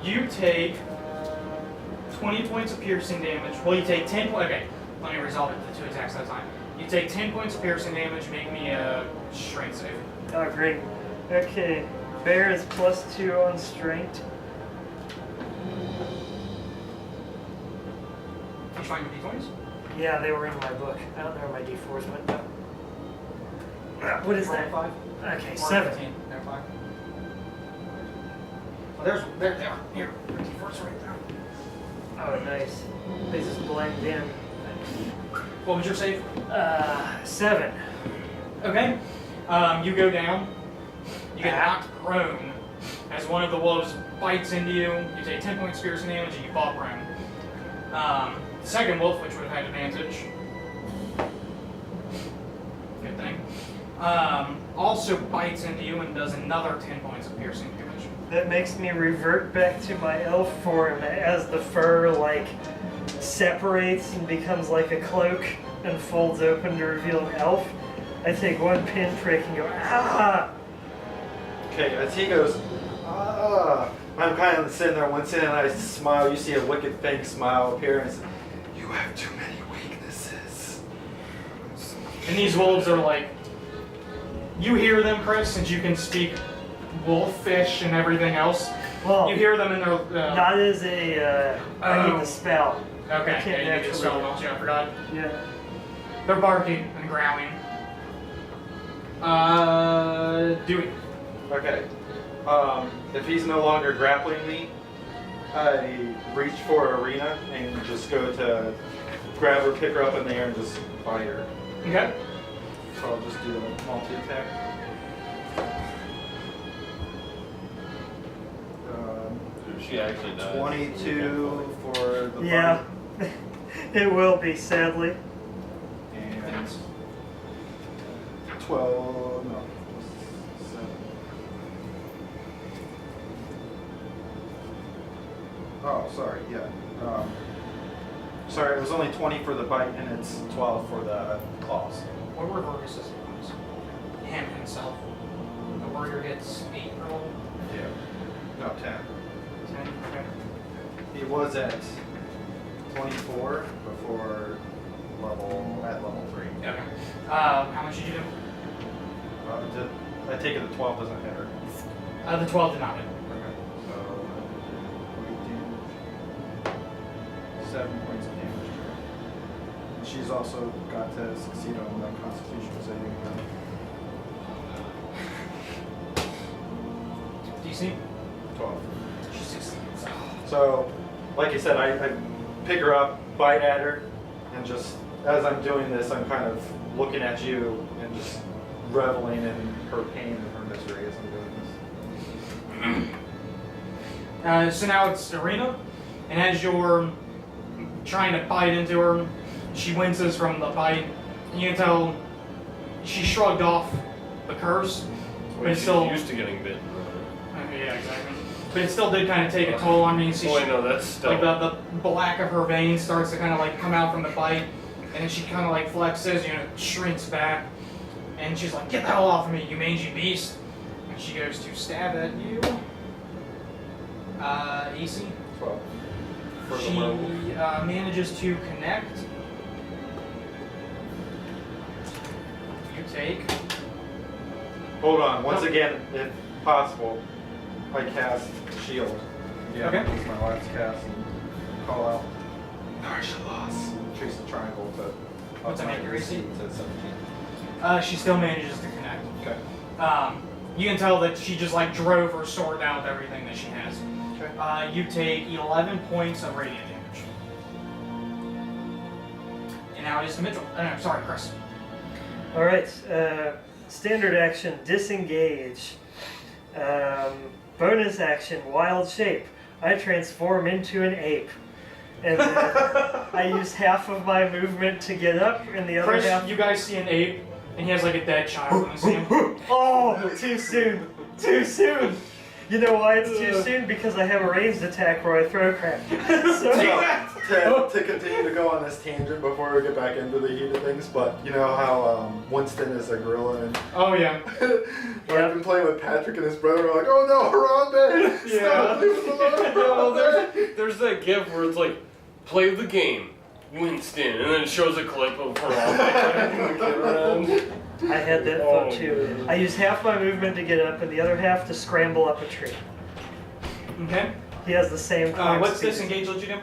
Speaker 3: You take 20 points of piercing damage. Well, you take 10 points. Okay, let me resolve it to 2 attacks at a time. You take 10 points of piercing damage, make me a strength save.
Speaker 4: Oh, great. Okay. Bear is +2 on strength.
Speaker 3: Did you find your d20s?
Speaker 4: Yeah, they were in my book. I don't know where my d4s went though. What is that?
Speaker 3: 5?
Speaker 4: Okay, 7.
Speaker 3: 15. No, 5. Oh, there they are. Here, your d4s right there.
Speaker 4: Oh, nice. They just blend in.
Speaker 3: What was your save?
Speaker 4: 7.
Speaker 3: Okay. You go down. You get knocked prone as one of the wolves bites into you. You take 10 points of piercing damage and you fall prone. The second wolf, which would have had advantage. Good thing. Also bites into you and does another 10 points of piercing damage.
Speaker 4: That makes me revert back to my elf form as the fur like separates and becomes like a cloak and folds open to reveal an elf. I take one pinprick and go, ah!
Speaker 2: Okay, as he goes, ah, I'm kind of sitting there once in and I smile. You see a wicked fake smile appear and say, you have too many weaknesses.
Speaker 3: And these wolves are like, you hear them, Chris, since you can speak wolfish and everything else.
Speaker 4: Well,
Speaker 3: You hear them in their.
Speaker 4: not as a, I need the spell.
Speaker 3: Okay,
Speaker 4: I can't
Speaker 3: yeah, you
Speaker 4: actually-
Speaker 3: just spell, don't you? I forgot.
Speaker 4: Yeah.
Speaker 3: They're barking and growling. Dewey.
Speaker 2: Okay. If he's no longer grappling me, I reach for Arena and just go to grab her, pick her up in the air, and just bite her.
Speaker 3: Okay.
Speaker 2: So I'll just do a multi-attack.
Speaker 5: She actually died.
Speaker 2: 22 for the
Speaker 4: Yeah. It will be, sadly.
Speaker 2: bite, and 12, no, 7. Oh, sorry, yeah. Sorry, it was only 20 for the bite, and it's 12 for the claws.
Speaker 3: What reverse is it? Him himself. The warrior gets 8 roll.
Speaker 2: Yeah. No, 10.
Speaker 3: 10. Okay.
Speaker 2: He was at 24 before level 3.
Speaker 3: Okay. How much did you do?
Speaker 2: I take it the 12 doesn't hit her.
Speaker 3: The 12 did not hit.
Speaker 2: Okay. So we do 7 points of damage to her. She's also got to succeed on the Constitution saving throw.
Speaker 3: DC?
Speaker 2: 12.
Speaker 3: She succeeds.
Speaker 2: So, like you said, I pick her up, bite at her, and just as I'm doing this, I'm kind of looking at you and just reveling in her pain and her misery as I'm doing this.
Speaker 3: So now it's Arena, and as you're trying to bite into her, she winces from the bite. And you can tell she shrugged off the curse, but it's
Speaker 1: She's
Speaker 3: still.
Speaker 1: used to getting bitten.
Speaker 3: Yeah, exactly. But it still did kind of take a toll on me. See,
Speaker 1: Oh, wait, no, that's still.
Speaker 3: like the black of her veins starts to kind of like come out from the bite, and then she kind of like flexes, shrinks back, and she's like, "Get the hell off of me, you mangy beast!" And she goes to stab at you. AC.
Speaker 2: 12. For
Speaker 3: She
Speaker 2: the werewolf.
Speaker 3: manages to connect. You take.
Speaker 2: Hold on. Once again, if possible, I cast Shield. Yeah,
Speaker 3: Okay.
Speaker 2: it's my last cast and call out partial loss. Trace the triangle to
Speaker 3: What's that make your AC?
Speaker 2: to 17.
Speaker 3: She still manages to connect.
Speaker 2: Okay.
Speaker 3: You can tell that she just like drove her sword down with everything that she has.
Speaker 2: Okay.
Speaker 3: You take 11 points of radiant damage. And now it is to Mitchell. No, sorry, Chris.
Speaker 4: Alright, standard action, disengage. Bonus action, wild shape. I transform into an ape. And then I use half of my movement to get up, and the other
Speaker 3: Chris,
Speaker 4: half.
Speaker 3: you guys see an ape, and he has like a dead child in his hand.
Speaker 4: Oh, too soon. Too soon. You know why it's too soon? Because I have a ranged attack where I throw crap. So,
Speaker 2: To continue to go on this tangent before we get back into the heat of things, but you know how Winston is a gorilla and
Speaker 3: Oh, yeah.
Speaker 2: when I've been playing with Patrick and his brother, we're like, oh no, Harambe! Stop, leave us alone,
Speaker 1: No,
Speaker 2: Harambe!"
Speaker 1: there's that gif where it's like, play the game, Winston, and then it shows a clip of her.
Speaker 4: I had that thought too. I use half my movement to get up and the other half to scramble up a tree.
Speaker 3: Okay.
Speaker 4: He has the same climb
Speaker 3: What's
Speaker 4: speed.
Speaker 3: disengage let you do?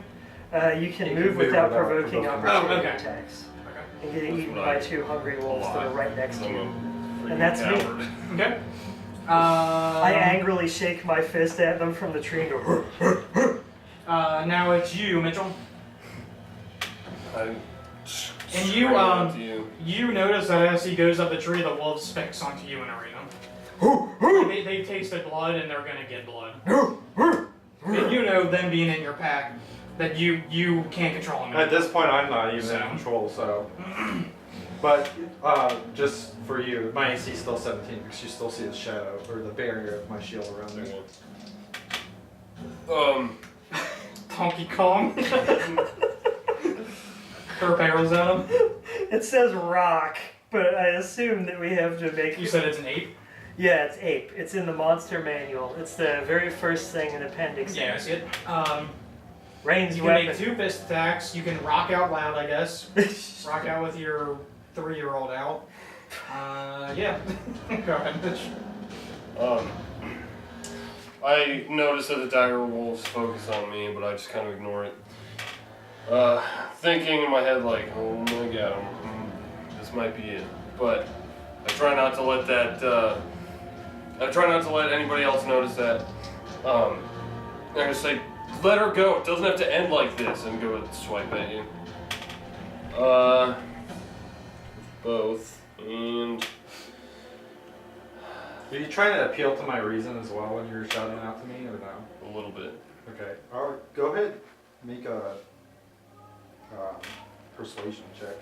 Speaker 4: You can move without provoking opportunity
Speaker 3: okay.
Speaker 4: attacks.
Speaker 3: Okay.
Speaker 4: And getting eaten by 2 hungry wolves that are right next to you.
Speaker 1: And
Speaker 4: And that's me.
Speaker 3: Okay.
Speaker 4: I angrily shake my fist at them from the tree and go,
Speaker 3: Now it's you, Mitchell. And you, you notice that as he goes up the tree, the wolves specs onto you in Arena. They tasted blood and they're gonna get blood. And you know, them being in your pack, that you can't control them.
Speaker 2: At this point, I'm not even
Speaker 3: So.
Speaker 2: in control, so. But just for you, my AC is still 17 because you still see the shadow or the barrier of my shield around me.
Speaker 3: Donkey Kong. Throw barrels at him.
Speaker 4: it says rock, but I assume that we have to make.
Speaker 3: You said it's an ape?
Speaker 4: Yeah, it's ape. It's in the monster manual. It's the very first thing in Appendix
Speaker 3: Yeah, I
Speaker 4: A.
Speaker 3: see it.
Speaker 4: Ranged
Speaker 3: You can
Speaker 4: weapon.
Speaker 3: make 2 fist attacks. You can rock out loud, I guess. Rock out with your 3-year-old out. Yeah. Go ahead, Mitch.
Speaker 1: I noticed that the dire wolves focus on me, but I just kind of ignore it. Thinking in my head like, oh my god, this might be it. But I try not to let that, I try not to let anybody else notice that. I'm gonna say, let her go, it doesn't have to end like this, and go and swipe at you. Both, and...
Speaker 2: Are you trying to appeal to my reason as well when you're shouting out to me, or no?
Speaker 1: a little bit.
Speaker 2: Okay. Go ahead. Make a persuasion check.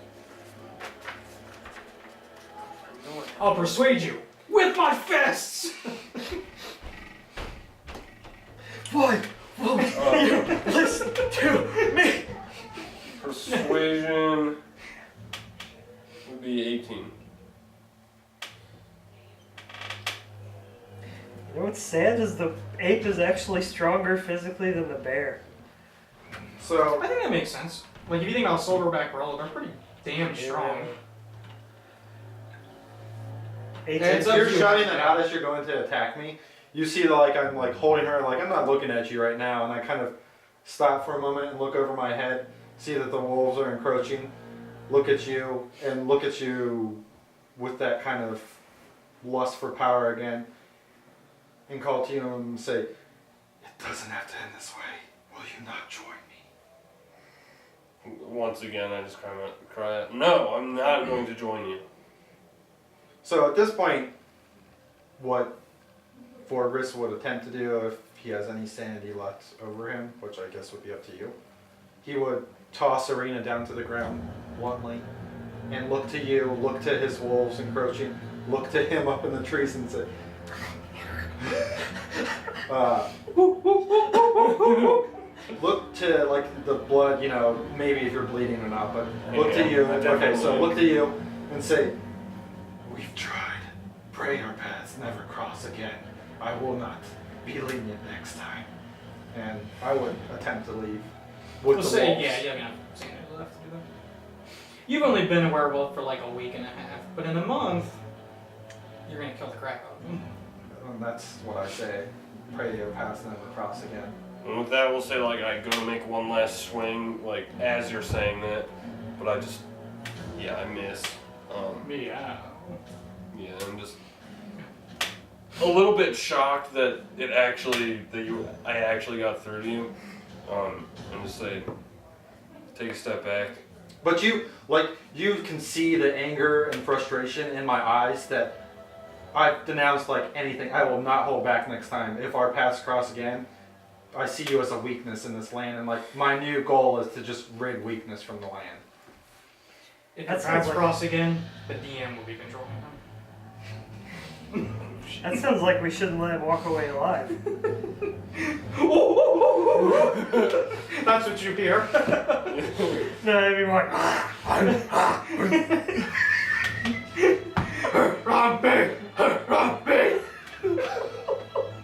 Speaker 3: I'll persuade you with my fists.
Speaker 4: Why? You listen to me.
Speaker 1: Persuasion would be 18.
Speaker 4: You know what's sad is the ape is actually stronger physically than the bear.
Speaker 2: So
Speaker 3: I think that makes sense. Like if you think about silverback gorilla, they're pretty damn strong.
Speaker 4: Apes
Speaker 3: It's
Speaker 2: if
Speaker 3: up
Speaker 2: you're
Speaker 3: to you.
Speaker 2: shouting it out as you're going to attack me, you see that like I'm like holding her, like I'm not looking at you right now, and I kind of stop for a moment and look over my head, see that the wolves are encroaching, look at you with that kind of lust for power again, and call to you and say, "It doesn't have to end this way. Will you not join me?"
Speaker 1: Once again, I just cry out, "No, I'm not going to join you."
Speaker 2: So at this point, what Forgress would attempt to do, if he has any sanity left over him, which I guess would be up to you, he would toss Arena down to the ground bluntly and look to you, look to his wolves encroaching, look to him up in the trees and say, look to like the blood, you know, maybe if you're bleeding or not, but look to you. Okay, so look to you and say, "We've tried. Pray our paths never cross again. I will not be lenient next time." And I would attempt to leave with
Speaker 3: We'll
Speaker 2: the
Speaker 3: say,
Speaker 2: wolves.
Speaker 3: yeah, you have enough sanity left to do that. You've only been a werewolf for like a week and a half, but in a month, you're gonna kill the crap out of them.
Speaker 2: And that's what I say. Pray your paths never cross again.
Speaker 1: And with that, we'll say like I go to make one last swing, like as you're saying that, but I just, I miss.
Speaker 3: Yeah.
Speaker 1: Yeah, I'm just a little bit shocked that I actually got through to you. And just say, take a step back.
Speaker 2: But you can see the anger and frustration in my eyes that I've denounced like anything. I will not hold back next time. If our paths cross again, I see you as a weakness in this land, and like my new goal is to just rid weakness from the land.
Speaker 3: If
Speaker 4: That's
Speaker 3: your paths
Speaker 4: like-
Speaker 3: cross again, the DM will be controlling them.
Speaker 4: That sounds like we shouldn't let him walk away alive.
Speaker 3: That's what you hear.
Speaker 4: No, I mean like,
Speaker 3: Robbie! Robbie!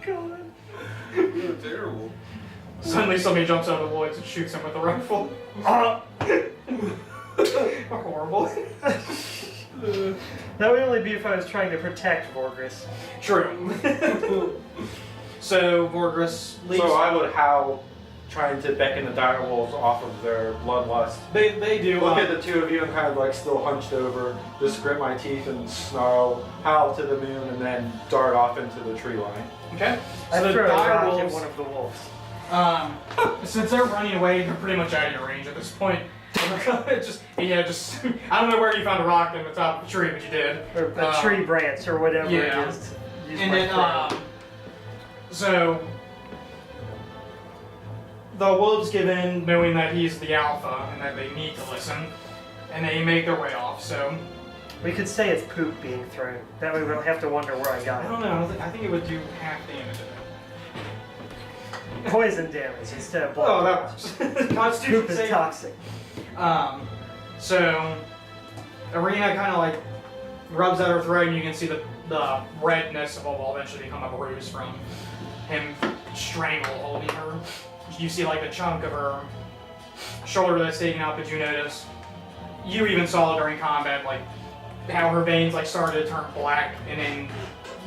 Speaker 4: God.
Speaker 1: You're terrible.
Speaker 3: Suddenly somebody jumps out of the woods and shoots him with a rifle. Horrible.
Speaker 4: That would only be if I was trying to protect Vorgris.
Speaker 3: True. So Vorgris leaves.
Speaker 2: So I would howl, trying to beckon the dire wolves off of their bloodlust.
Speaker 3: They do.
Speaker 2: Look at the two of you and kind of like still hunched over, just grit my teeth and snarl, howl to the moon, and then dart off into the tree line.
Speaker 3: Okay.
Speaker 4: I
Speaker 3: So the
Speaker 4: throw a
Speaker 3: dire
Speaker 4: rock at
Speaker 3: wolves.
Speaker 4: one of the wolves.
Speaker 3: Since they're running away, they're pretty much out of your range at this point. just I don't know where you found a rock in the top of the tree, but you did.
Speaker 4: Or a tree branch or whatever
Speaker 3: yeah.
Speaker 4: it is. Use
Speaker 3: And
Speaker 4: my
Speaker 3: then,
Speaker 4: throw.
Speaker 3: so the wolves give in, knowing that he's the alpha and that they need to listen, and they make their way off. So
Speaker 4: We could say it's poop being thrown. That way we don't have to wonder where I got
Speaker 3: I
Speaker 4: it.
Speaker 3: don't know. I think it would do half damage.
Speaker 4: Poison damage instead of
Speaker 3: Oh,
Speaker 4: blood.
Speaker 3: that works. Constitution
Speaker 4: Poop is
Speaker 3: save.
Speaker 4: toxic.
Speaker 3: So Arena kind of like rubs at her throat, and you can see the redness of what will eventually become a bruise from him strangle holding her. You see like the chunk of her shoulder that's taken out, but you notice, you even saw during combat, like how her veins like started to turn black and then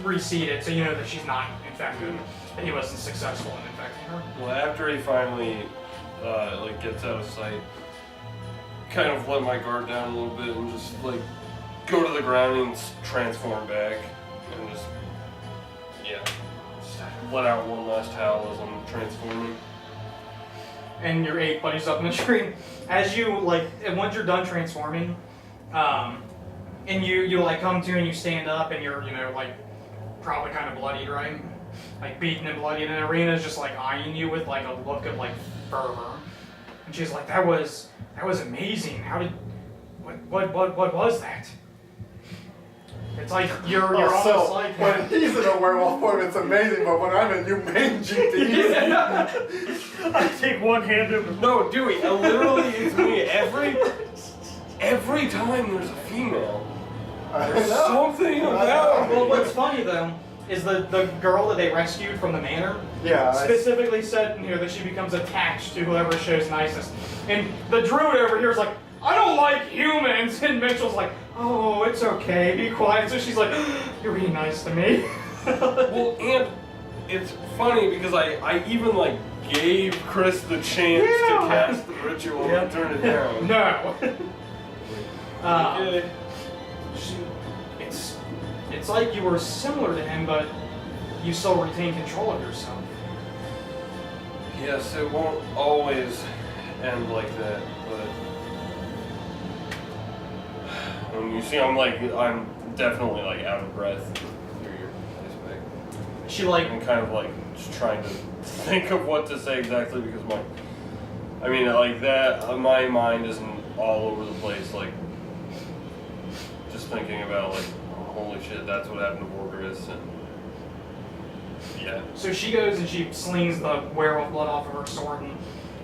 Speaker 3: receded, so you know that she's not infected, that he wasn't successful in infecting her.
Speaker 1: Well, after he finally like gets out of sight, kind of let my guard down a little bit and just like go to the ground and transform back and just let out one last howl as I'm transforming.
Speaker 3: And your 8 buddies up in the tree. As you like, and once you're done transforming, and you like come to and you stand up and you're like probably kind of bloodied, right? Like beaten and bloodied, and Arena's just like eyeing you with like a look of like fervor, and she's like, "That was amazing. How did what was that?" It's like you're almost like
Speaker 2: when he's in a werewolf form, it's amazing, but when I'm in you mangy beast.
Speaker 4: I take one hand over.
Speaker 1: No, Dewey, literally it's me. Every time there's a female, there's something about
Speaker 3: Well, what's funny though is the girl that they rescued from the manor.
Speaker 2: Yeah.
Speaker 3: Specifically said in here that she becomes attached to whoever shows nicest. And the druid over here is like, I don't like humans. And Mitchell's like, oh, it's okay, be quiet. So she's like, you're being nice to me.
Speaker 1: Well, and it's funny because I even like gave Chris the chance
Speaker 3: Yeah.
Speaker 1: to cast the ritual and turn it down.
Speaker 3: No.
Speaker 1: Okay.
Speaker 3: It's like you were similar to him, but you still retain control of yourself.
Speaker 1: Yes, it won't always end like that, but when you see, I'm definitely like out of breath through your ice bag.
Speaker 3: She like
Speaker 1: I'm kind of like just trying to think of what to say exactly because my mind isn't all over the place, like just thinking about like, holy shit, that's what happened to Borgeris, and yeah.
Speaker 3: So she goes and she slings the werewolf blood off of her sword and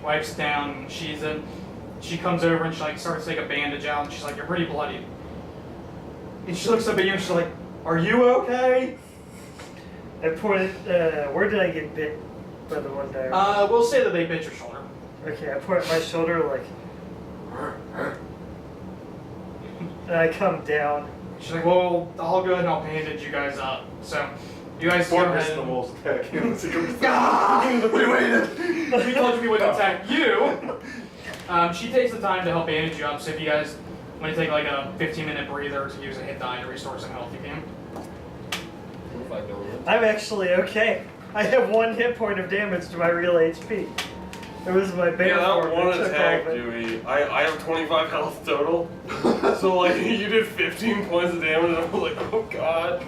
Speaker 3: wipes it down. And she comes over and she like starts to take a bandage out and she's like, you're pretty bloody. And she looks up at you and she's like, are you okay?
Speaker 4: I pointed, where did I get bit by the one guy?
Speaker 3: We'll say that they bit your shoulder.
Speaker 4: Okay, I point at my shoulder like, and I come down.
Speaker 3: She's like, well, I'll go ahead and I'll bandage you guys up. So, you guys go
Speaker 2: Borgeris
Speaker 3: ahead
Speaker 2: the
Speaker 3: and...
Speaker 2: wolves attack him.
Speaker 3: We waited! We told you we wouldn't attack you! She takes the time to help bandage you up, so if you guys want to take like a 15-minute breather to use a hit die to restore some health, you can.
Speaker 4: I'm actually okay. I have 1 hit point of damage to my real HP. It was my bear
Speaker 1: Yeah, that
Speaker 4: form
Speaker 1: one
Speaker 4: took all
Speaker 1: attack,
Speaker 4: of it.
Speaker 1: Dewey. I have 25 health total. So like you did 15 points of damage and I was like, oh god.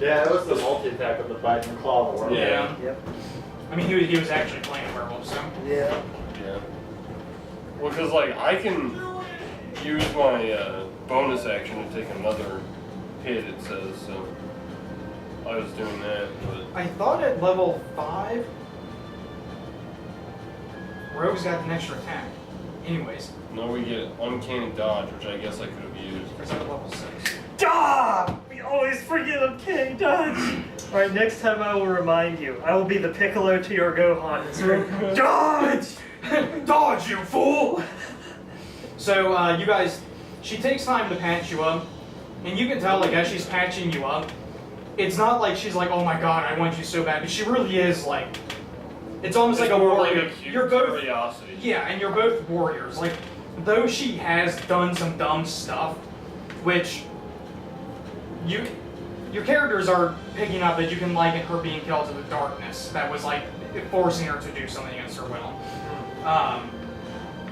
Speaker 2: Yeah, it was the multi-attack with the bite and claw of the werewolf.
Speaker 3: Yeah.
Speaker 4: Yep.
Speaker 3: I mean, he was actually playing a werewolf, so.
Speaker 4: Yeah.
Speaker 1: Yeah. Well, because like I can use my bonus action to take another hit, it says, so I was doing that, but
Speaker 3: I thought at level 5, Rogue's got an extra attack. Anyways,
Speaker 1: now we get uncanny dodge, which I guess I could have used.
Speaker 3: it's at level 6.
Speaker 4: Ah! We always forget okay, dodge! Alright, next time I will remind you. I will be the Piccolo to your Gohan. It's like, dodge!
Speaker 3: Dodge, you fool! So, you guys, she takes time to patch you up, and you can tell, like, as she's patching you up, it's not like she's like, oh my god, I want you so bad, but she really is, like, it's almost like a
Speaker 1: more
Speaker 3: warrior.
Speaker 1: like a cute
Speaker 3: You're both,
Speaker 1: curiosity.
Speaker 3: yeah, and you're both warriors. Like, though she has done some dumb stuff, which your characters are picking up that you can liken her being killed to the darkness that was like forcing her to do something against her will.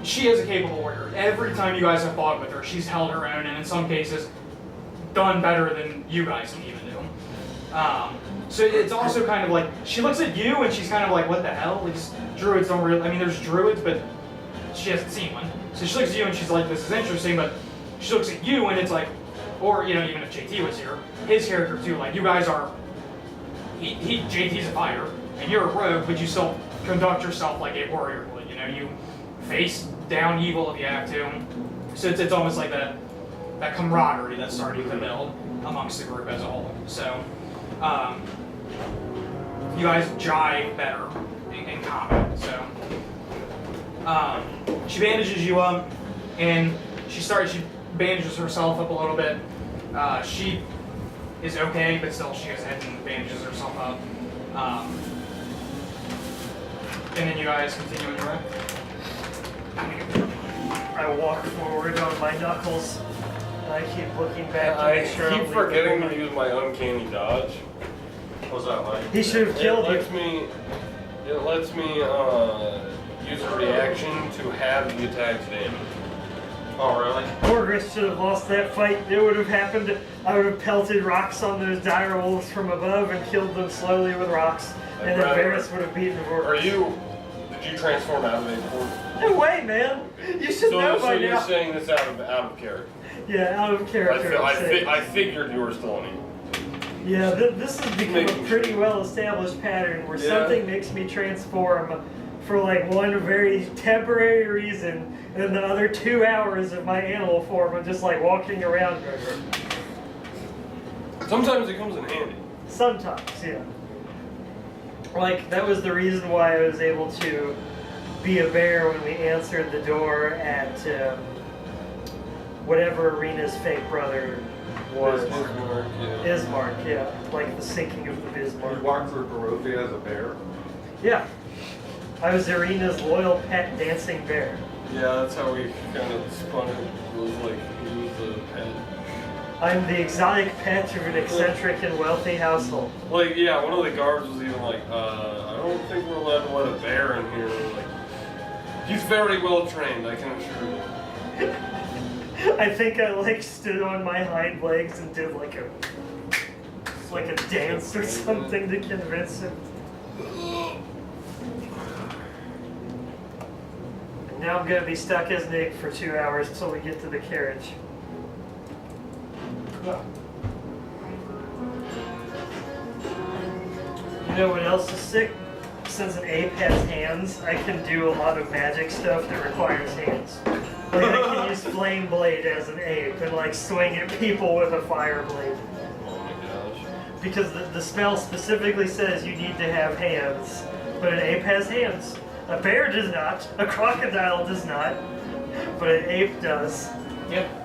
Speaker 3: She is a capable warrior. Every time you guys have fought with her, she's held her own, and in some cases, done better than you guys can even do. So it's also kind of like, she looks at you and she's kind of like, what the hell? Like, druids don't really, I mean, there's druids, but she hasn't seen one. So she looks at you and she's like, this is interesting, but she looks at you and it's like, or, you know, even if JT was here, his character too, like, you guys are, JT's a fighter, and you're a rogue, but you still conduct yourself like a warrior would, you know, you face down evil if you have to. So it's almost like that camaraderie that's starting to build amongst the group as a whole. So, you guys jive better in combat. So, she bandages you up, and she bandages herself up a little bit. She is okay, but still she goes ahead and bandages herself up. And then you guys continue on your way.
Speaker 4: I walk forward on my knuckles, and I keep looking back to
Speaker 1: I
Speaker 4: make sure
Speaker 1: keep
Speaker 4: I'm
Speaker 1: forgetting
Speaker 4: leaving.
Speaker 1: to use my uncanny dodge.
Speaker 2: What's that like?
Speaker 4: He should have killed you.
Speaker 1: It lets me use a reaction to have the attack's damage.
Speaker 2: Oh, really?
Speaker 4: Borgeris should have lost that fight. It would have happened. I would have pelted rocks on those dire wolves from above and killed them slowly with rocks. And then Varys would have beaten Borgeris.
Speaker 1: Did you transform out of a form?
Speaker 4: No way, man. You should know by
Speaker 1: you're
Speaker 4: now.
Speaker 1: saying this out of character.
Speaker 4: Yeah, out of character. I'm saying.
Speaker 1: I figured you were still in it.
Speaker 4: Yeah, this has become
Speaker 1: Making
Speaker 4: a pretty well-established pattern where
Speaker 1: Yeah.
Speaker 4: something makes me transform for like one very temporary reason, and then the other 2 hours of my animal form I'm just like walking around.
Speaker 1: Sometimes it comes in handy.
Speaker 4: Sometimes, yeah. Like, that was the reason why I was able to be a bear when we answered the door at whatever Arena's fake brother was.
Speaker 1: Bismarck, yeah.
Speaker 4: Bismarck, yeah. Like the sinking of the
Speaker 5: You
Speaker 4: Bismarck.
Speaker 5: walked through Barovia as a bear?
Speaker 4: Yeah. I was Arena's loyal pet dancing bear.
Speaker 1: Yeah, that's how we kind of spun it. It was like he was the pet.
Speaker 4: I'm the exotic pet of an eccentric and wealthy household.
Speaker 1: Like, yeah, one of the guards was even like, I don't think we're allowed to let a bear in here. Like, he's very well trained, I can assure you.
Speaker 4: I think I like stood on my hind legs and did like a dance or something to convince him. And now I'm gonna be stuck as Nick for 2 hours until we get to the carriage. You know what else is sick? Since an ape has hands, I can do a lot of magic stuff that requires hands. Like I can use flame blade as an ape and like swing at people with a fire blade.
Speaker 1: Oh my gosh.
Speaker 4: Because the spell specifically says you need to have hands, but an ape has hands. A bear does not, a crocodile does not, but an ape does.
Speaker 3: Yep.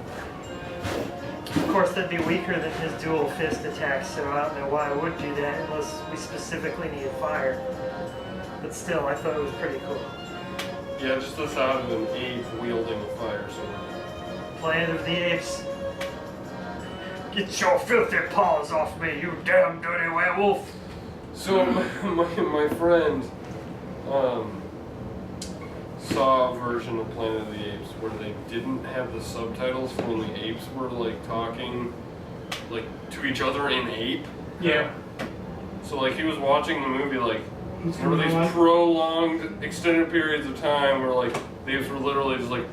Speaker 4: Of course, that'd be weaker than his dual fist attacks, so I don't know why I would do that unless we specifically need fire. But still, I thought it was pretty cool.
Speaker 1: Yeah, just the thought of an ape wielding a fire sword.
Speaker 4: Planet of the Apes. Get your filthy paws off me, you damn dirty werewolf!
Speaker 1: So my friend saw a version of Planet of the Apes where they didn't have the subtitles for when the apes were like talking like to each other in ape.
Speaker 3: Yeah.
Speaker 1: So like he was watching the movie like there were these
Speaker 3: Like-
Speaker 1: prolonged extended periods of time where like the apes were literally just like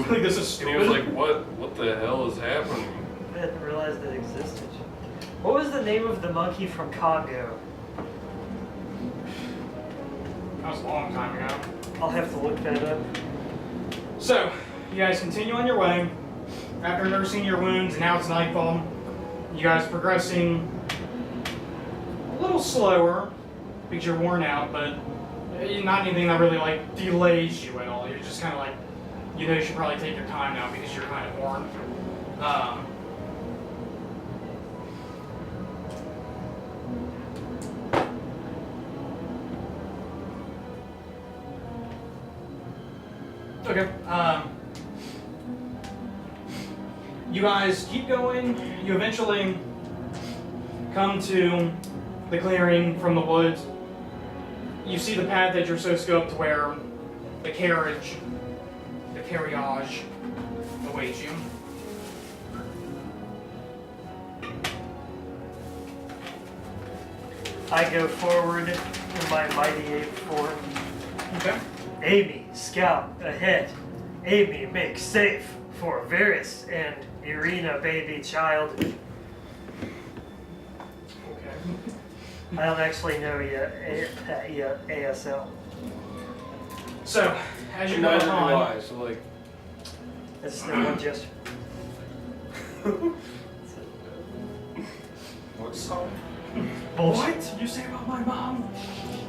Speaker 3: Like, this is
Speaker 1: and he was
Speaker 3: stupid.
Speaker 1: like, what the hell is happening?
Speaker 4: I didn't realize that existed. What was the name of the monkey from Congo?
Speaker 3: That was a long time ago.
Speaker 4: I'll have to look that up.
Speaker 3: So, you guys continue on your way. After nursing your wounds, and now it's nightfall. You guys progressing a little slower because you're worn out, but not anything that really like delays you at all. You're just kind of like, you know, you should probably take your time now because you're kind of worn. Okay. You guys keep going. You eventually come to the clearing from the woods. You see the path that you're so scoped where the carriage awaits you.
Speaker 4: I go forward in my mighty ape form.
Speaker 3: Okay.
Speaker 4: Amy, scout, ahead. Amy, make safe for Varys and Irina, baby child.
Speaker 3: Okay.
Speaker 4: I don't actually know yet ASL.
Speaker 3: So, as you go
Speaker 1: Neither do
Speaker 3: on,
Speaker 1: I, so like
Speaker 4: I just know one gesture.
Speaker 5: What song?
Speaker 4: Bullshit.
Speaker 3: what did you say about my mom?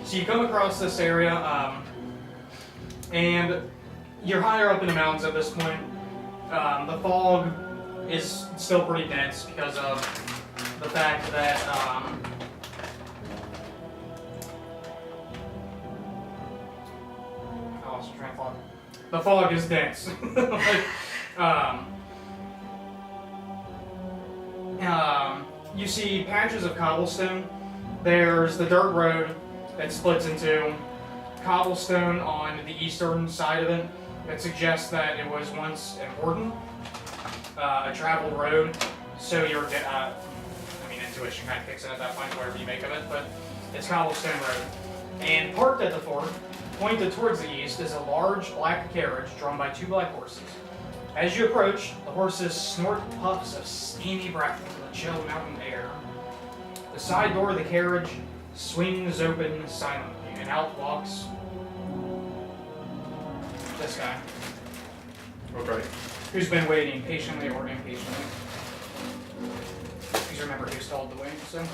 Speaker 3: So you come across this area, and you're higher up in the mountains at this point. The fog is still pretty dense because of the fact that I lost train of thought. The fog is dense. You see patches of cobblestone. There's the dirt road that splits into cobblestone on the eastern side of it that suggests that it was once important, a traveled road. So your, intuition kind of kicks in at that point, whatever you make of it, but it's cobblestone road. And parked at the fort, pointed towards the east, is a large black carriage drawn by 2 black horses. As you approach, the horses snort puffs of steamy breath into the chill mountain air. The side door of the carriage swings open silently, and out walks this guy,
Speaker 5: Okay.
Speaker 3: who's been waiting patiently or impatiently. He's just remember who's told to wait. So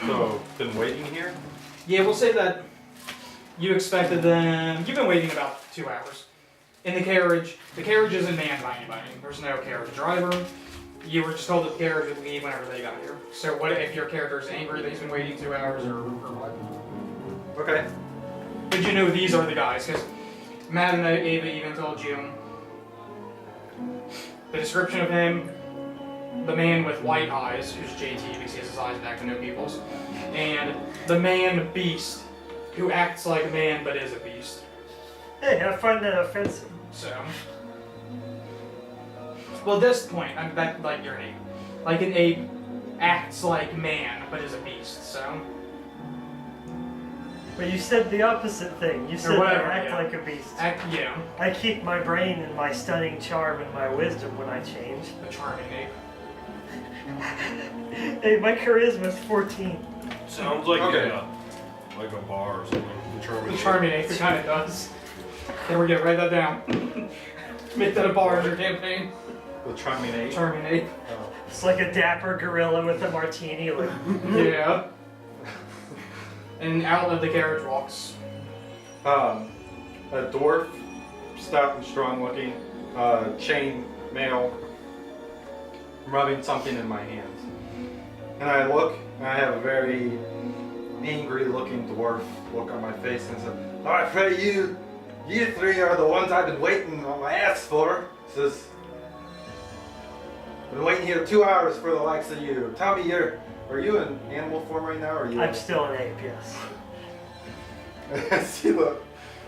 Speaker 2: So, been waiting here?
Speaker 3: yeah, we'll say that you expected them. You've been waiting about 2 hours in the carriage. The carriage isn't manned by anybody. There's no carriage driver. You were just told that the carriage would leave whenever they got here. So what if your character's angry that he's been waiting 2 hours or what?
Speaker 2: Okay.
Speaker 3: But you know these are the guys, because Matt and Ava even told you the description of him, the man with white eyes, who's JT because he has his eyes back to no pupils, and the man beast, who acts like a man but is a beast.
Speaker 4: Hey, I find that offensive.
Speaker 3: So, well, at this point, I'm back like you're an ape. Like an ape acts like man but is a beast. So,
Speaker 4: But you said the opposite thing. You said
Speaker 3: whatever,
Speaker 4: I act
Speaker 3: yeah.
Speaker 4: like a beast.
Speaker 3: yeah,
Speaker 4: I keep my brain and my stunning charm and my wisdom when I change.
Speaker 3: the charming ape.
Speaker 4: Hey, my charisma's 14.
Speaker 1: Sounds like
Speaker 2: Okay.
Speaker 1: like a bar or something.
Speaker 3: The charming ape, it kind of does. There we go. Write that down. Make that a bar in your campaign.
Speaker 2: The charming ape.
Speaker 3: Charming ape.
Speaker 2: Oh.
Speaker 4: It's like a dapper gorilla with a martini. Like,
Speaker 3: Yeah. And out of the carriage walks.
Speaker 2: A dwarf, stout and strong looking, chain mail, rubbing something in my hands. And I look, and I have a very angry looking dwarf look on my face and says, "Oh, I pray you three are the ones I've been waiting on my ass for." Says, "Been waiting here 2 hours for the likes of you. Tell me, are you in animal form right now, or are you?"
Speaker 4: I'm still an ape, yes.
Speaker 2: I see the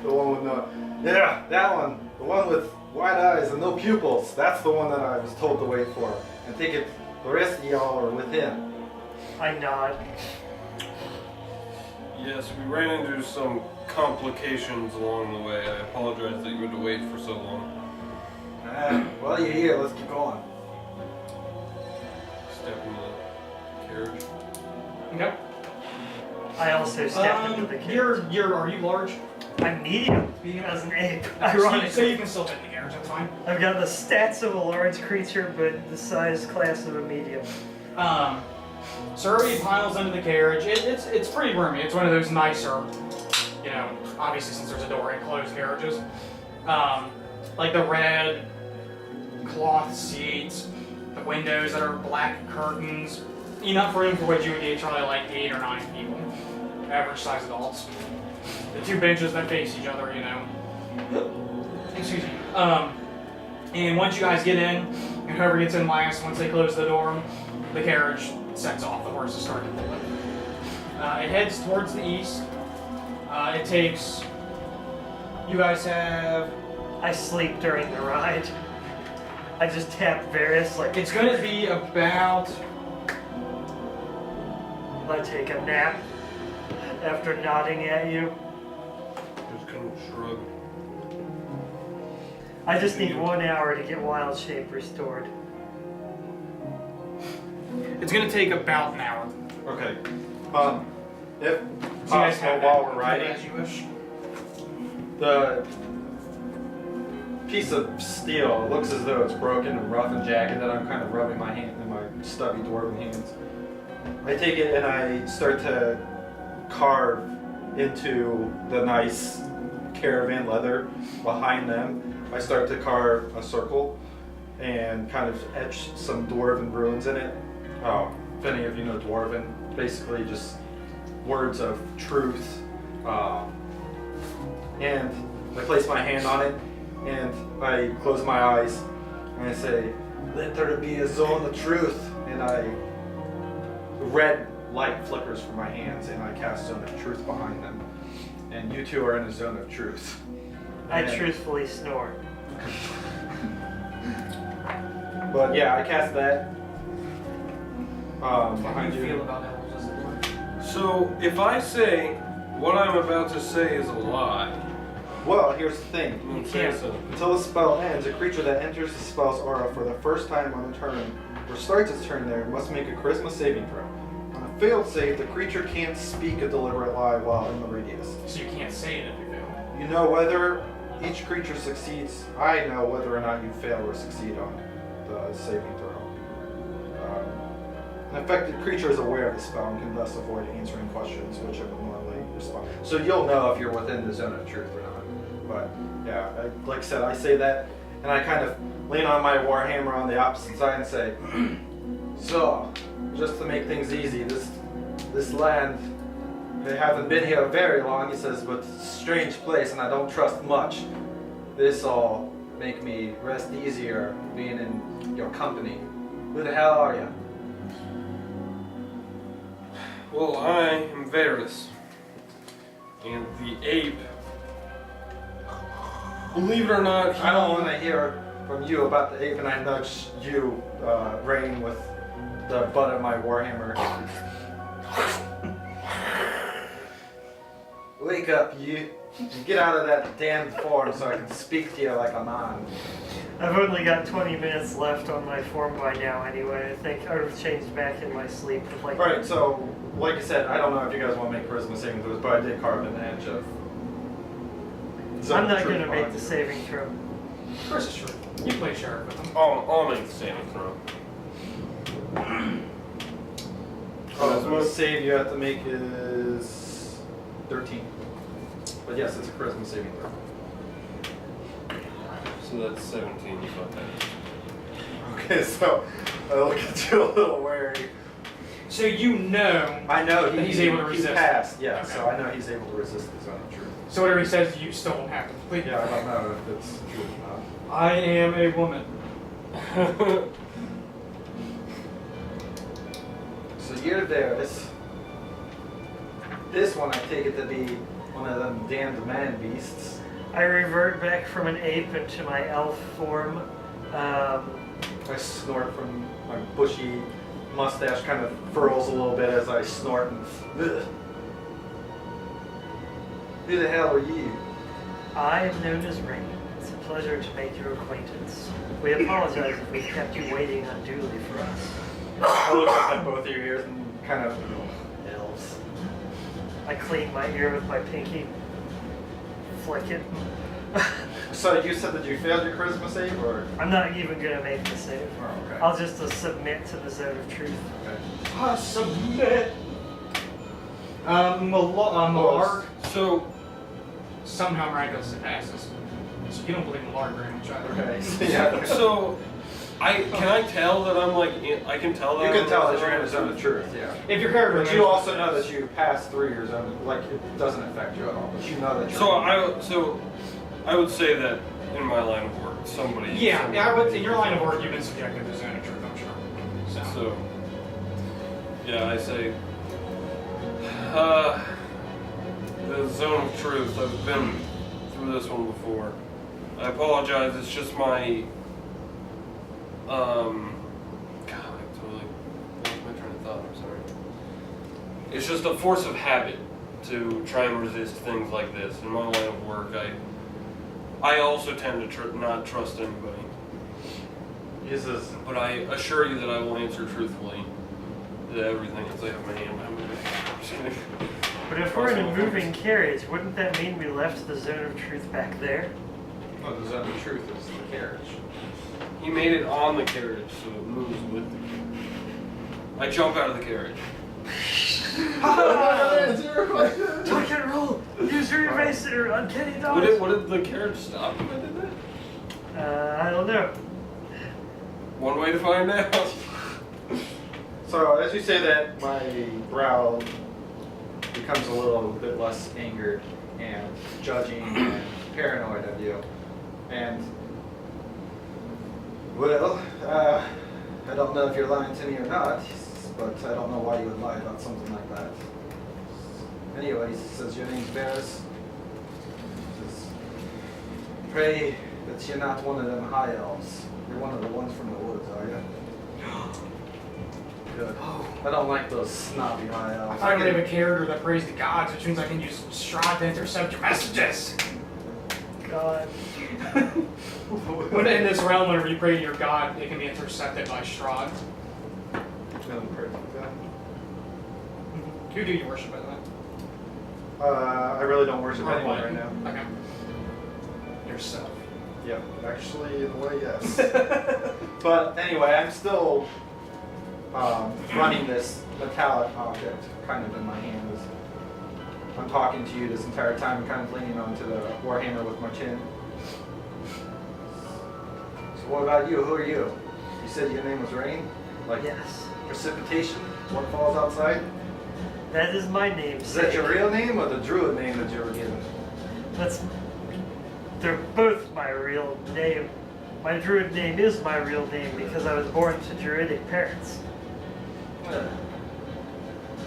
Speaker 2: one with no. Yeah, that one. The one with wide eyes and no pupils. That's the one that I was told to wait for. I think the rest of y'all are with him.
Speaker 4: I nod.
Speaker 1: Yes, we ran into some complications along the way. I apologize that you had to wait for so long.
Speaker 2: Well, you're here. Let's keep going.
Speaker 1: Step in the carriage.
Speaker 3: Yep.
Speaker 4: I also step into the carriage.
Speaker 3: Are you large?
Speaker 4: I'm medium as an ape.
Speaker 3: So
Speaker 4: Ironically,
Speaker 3: you can still fit in the carriage, that's fine.
Speaker 4: I've got the stats of a large creature, but the size class of a medium.
Speaker 3: So everybody piles into the carriage. It's pretty roomy. It's one of those nicer, obviously since there's a door, enclosed carriages. Like the red cloth seats, the windows that are black curtains. Enough room for what you would get probably like 8 or 9 people, average size adults. The 2 benches that face each other, Excuse me. And once you guys get in, and whoever gets in last, once they close the door, the carriage sets off. The horses start to pull it. It heads towards the east. It takes. You guys have.
Speaker 4: I sleep during the ride. I just tap various, like,
Speaker 3: It's going to be about.
Speaker 4: I take a nap after nodding at you.
Speaker 1: Just kind of shrug.
Speaker 4: I just need 1 hour to get wild shape restored.
Speaker 3: It's going to take about an hour.
Speaker 2: Okay. If
Speaker 3: So you guys
Speaker 2: possible,
Speaker 3: have
Speaker 2: while
Speaker 3: that
Speaker 2: we're riding,
Speaker 3: as you wish.
Speaker 2: the piece of steel it looks as though it's broken and rough and jagged that I'm kind of rubbing my hand in my stubby dwarven hands. I take it and I start to carve into the nice caravan leather behind them. I start to carve a circle and kind of etch some dwarven runes in it. Oh, if any of you know dwarven, basically just words of truth. And I place my hand on it and I close my eyes and I say, "Let there be a zone of truth." And red light flickers from my hands and I cast Zone of Truth behind them. And you two are in a Zone of Truth.
Speaker 4: I
Speaker 2: And-
Speaker 4: truthfully snore.
Speaker 2: But yeah, I cast that
Speaker 3: How
Speaker 2: behind
Speaker 3: do you feel
Speaker 2: you.
Speaker 3: about elves as it were?
Speaker 1: So, if I say what I'm about to say is a lie,
Speaker 2: Well, here's the thing.
Speaker 1: I'm gonna say
Speaker 4: can't.
Speaker 1: so.
Speaker 2: Until the spell ends, a creature that enters the spell's aura for the first time on a turn or starts its turn there must make a charisma saving throw. On a failed save, the creature can't speak a deliberate lie while in the radius.
Speaker 3: So you can't say it if you fail.
Speaker 2: You know whether each creature succeeds. I know whether or not you fail or succeed on the saving throw. An affected creature is aware of the spell and can thus avoid answering questions which it will normally respond. So you'll know if you're within the zone of truth or not. But yeah, like I said, I say that, and I kind of lean on my warhammer on the opposite side and say, so, just to make things easy, this land, they haven't been here very long, he says, but it's a strange place and I don't trust much. This'll make me rest easier being in your company. Who the hell are you?
Speaker 1: Well, I am Varys. And the ape, believe it or not,
Speaker 2: I don't want to hear from you about the ape, and I nudge you, Rain, with the butt of my warhammer. Wake up, you. And get out of that damned form so I can speak to you like a man.
Speaker 4: I've only got 20 minutes left on my form by now anyway. I think I would have changed back in my sleep with like...
Speaker 2: Alright, so, like I said, I don't know if you guys want to make charisma saving throws, but I did carve an edge of...
Speaker 4: I'm not going to make the saving throw.
Speaker 3: Of course it's true. You play sheriff with him.
Speaker 1: I'll make the saving throw.
Speaker 2: Oh, the most save you have to make is 13. But yes, it's a charisma saving throw.
Speaker 1: So that's 17, you got that.
Speaker 2: Okay, so I look at you a little wary.
Speaker 3: So you know.
Speaker 2: I know
Speaker 3: that he's able to
Speaker 2: he
Speaker 3: resist.
Speaker 2: passed, yeah,
Speaker 3: Okay.
Speaker 2: so I know he's able to resist the zone of truth.
Speaker 3: So whatever he says, you still won't have to complete.
Speaker 2: Yeah, I don't know if it's true or not.
Speaker 3: I am a woman.
Speaker 2: So you're there. This one I take it to be one of them damned man beasts.
Speaker 4: I revert back from an ape into my elf form.
Speaker 2: I snort from my bushy mustache, kind of furls a little bit as I snort and. Ugh. Who the hell are you?
Speaker 4: I am known as Rain. It's a pleasure to make your acquaintance. We apologize if we kept you waiting unduly for us.
Speaker 2: I look up at both of your ears and kind of. Elves.
Speaker 4: I clean my ear with my pinky. Flick it.
Speaker 2: So you said that you failed your charisma save, or?
Speaker 4: I'm not even gonna make the save.
Speaker 2: Oh, okay.
Speaker 4: I'll just submit to the zone of truth.
Speaker 2: Okay.
Speaker 3: Submit. Malark
Speaker 1: So,
Speaker 3: somehow miraculously passes. So you don't believe Malark very much either.
Speaker 2: Okay. Yeah.
Speaker 1: so, can I tell that I'm like, I can tell that
Speaker 2: You
Speaker 1: I'm
Speaker 2: can tell
Speaker 1: in
Speaker 2: that you're in the zone of truth, yeah.
Speaker 3: If your character.
Speaker 2: But you also know that you passed through your zone, like it doesn't affect you at all. But you know that you're.
Speaker 1: So I would say that in my line of work, somebody.
Speaker 3: Yeah, I would. In your line of work, you've been subjected to zone of truth, I'm sure.
Speaker 1: So, yeah, I say, the zone of truth. I've been through this one before. I apologize. It's just my. God, I totally lost my train of thought. I'm sorry. It's just a force of habit to try and resist things like this. In my line of work, I also tend to not trust anybody. But I assure you that I will answer truthfully to everything that's out of my hand. I'm just kidding.
Speaker 4: But if we're in a moving carriage, wouldn't that mean we left the zone of truth back there?
Speaker 2: Oh, the zone of truth is the carriage.
Speaker 1: He made it on the carriage, so it moves with the carriage. I jump out of the carriage.
Speaker 4: Tuck and roll! Use your evasive uncanny dodge!
Speaker 1: What did the carriage stop if I did that?
Speaker 4: I don't know.
Speaker 1: One way to find out.
Speaker 2: So as you say that, my brow becomes a little bit less angered and judging and paranoid of you. And well, I don't know if you're lying to me or not, but I don't know why you would lie about something like that. Anyways, he says your name's Varys. He says, pray that you're not one of them high elves. You're one of the ones from the woods, are you? Good. I don't like those snobby high
Speaker 3: I
Speaker 2: elves.
Speaker 3: finally have a character that prays the gods, which means I can use Strahd to intercept your messages.
Speaker 4: God.
Speaker 3: When in this realm, whenever you pray to your god, it can be intercepted by Strahd. Who do you worship, by the way?
Speaker 2: I really don't worship
Speaker 3: Or
Speaker 2: anyone
Speaker 3: what?
Speaker 2: right now.
Speaker 3: Okay. Yourself.
Speaker 2: Yep, actually, in a way, yes. But anyway, I'm still running this metallic object kind of in my hand. As I'm talking to you this entire time, kind of leaning onto the warhammer with my chin. So what about you? Who are you? You said your name was Rain? Like
Speaker 4: Yes,
Speaker 2: precipitation? What falls outside?
Speaker 4: that is my name.
Speaker 2: Is that your real name or the druid name that you were given?
Speaker 4: They're both my real name. My druid name is my real name because I was born to druidic parents.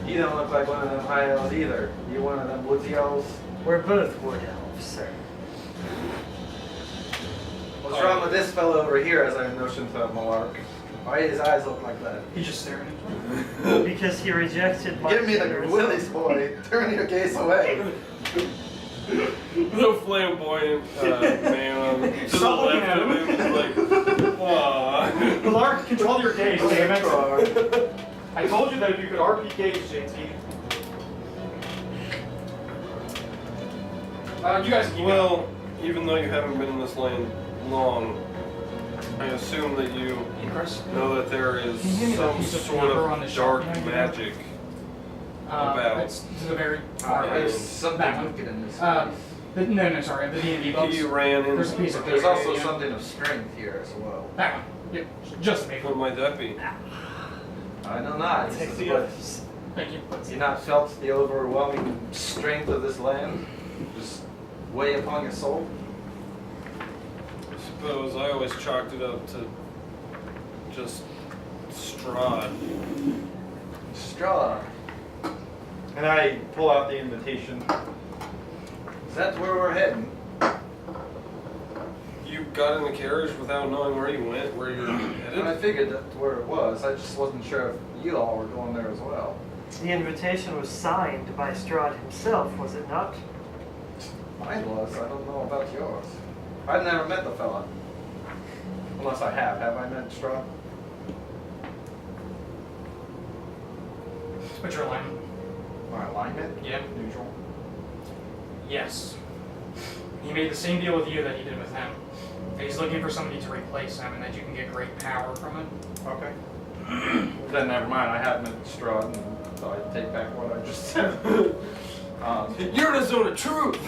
Speaker 2: You don't look like one of them high elves either. You one of them woodsy elves?
Speaker 4: We're both wood elves, sir.
Speaker 2: What's wrong with this fellow over here as I motioned to Malark? Why his eyes look like that?
Speaker 3: He's just staring at you.
Speaker 4: Because he rejected my
Speaker 2: Give me the
Speaker 4: sinners.
Speaker 2: Willis boy. Turn your gaze away.
Speaker 1: The flamboyant man to the
Speaker 3: Stop looking
Speaker 1: left
Speaker 3: at
Speaker 1: of him is like, aww.
Speaker 3: Malark, control your gaze, damn it. I told you that if you could RP gaze, JT. You guys can keep
Speaker 1: Well, even though you haven't been in this lane long, I assume that you
Speaker 3: going. Hey, Chris.
Speaker 1: know that there is
Speaker 3: Can you hand me that
Speaker 1: some
Speaker 3: piece of
Speaker 1: sort
Speaker 3: paper on
Speaker 1: of
Speaker 3: the shelf
Speaker 1: dark
Speaker 3: behind you there?
Speaker 1: magic about.
Speaker 3: It's the very far right.
Speaker 2: There's something
Speaker 3: That one.
Speaker 2: wicked in this
Speaker 3: Uh,
Speaker 2: place.
Speaker 3: No, sorry, the D&D books.
Speaker 1: He ran in.
Speaker 3: There's a piece of
Speaker 2: There's
Speaker 3: paper.
Speaker 2: also
Speaker 3: yeah.
Speaker 2: something of strength here as well.
Speaker 3: That one. Yep, just paper.
Speaker 1: What might that be?
Speaker 2: I know not.
Speaker 4: Take
Speaker 2: This
Speaker 4: the
Speaker 2: is what-
Speaker 4: others.
Speaker 3: Thank you.
Speaker 2: You not felt the overwhelming strength of this land just weigh upon your soul?
Speaker 1: I suppose I always chalked it up to just Strahd.
Speaker 2: Strahd. And I pull out the invitation. Is that where we're heading?
Speaker 1: You got in the carriage without knowing where you went, where you're
Speaker 2: And I
Speaker 1: headed?
Speaker 2: figured that's where it was. I just wasn't sure if you all were going there as well.
Speaker 4: The invitation was signed by Strahd himself, was it not?
Speaker 2: Mine was. I don't know about yours. I've never met the fella. Unless I have. Have I met Strahd?
Speaker 3: What's your alignment?
Speaker 2: My alignment?
Speaker 3: Yeah.
Speaker 2: Neutral.
Speaker 3: Yes. He made the same deal with you that he did with him. That he's looking for somebody to replace him and that you can get great power from it.
Speaker 2: Okay. Then never mind. I have met Strahd, and so I take back what I just said.
Speaker 1: You're in a zone of truth!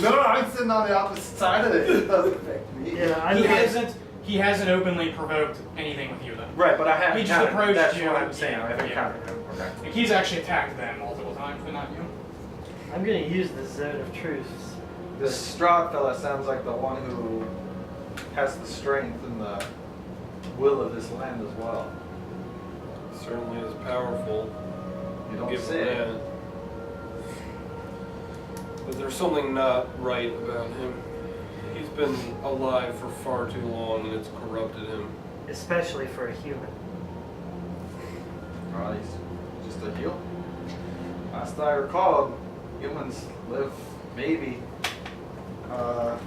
Speaker 2: No, I'm sitting on the opposite side of it. It doesn't affect me.
Speaker 4: Yeah,
Speaker 3: He hasn't openly provoked anything with you though.
Speaker 2: Right, but I have
Speaker 3: He just
Speaker 2: encountered-
Speaker 3: approached
Speaker 2: that's
Speaker 3: you.
Speaker 2: what I'm saying. I've
Speaker 3: Yeah.
Speaker 2: encountered him. Okay.
Speaker 3: Like, he's actually attacked them multiple times, but not you.
Speaker 4: I'm going to use the zone of truth.
Speaker 2: This Strahd fella sounds like the one who has the strength and the will of this land as well.
Speaker 1: Certainly is powerful.
Speaker 2: You don't
Speaker 1: Given
Speaker 2: say.
Speaker 1: that. But there's something not right about him. He's been alive for far too long and it's corrupted him.
Speaker 4: Especially for a human.
Speaker 2: Oh, he's just a heel. Last I recall, humans live maybe. How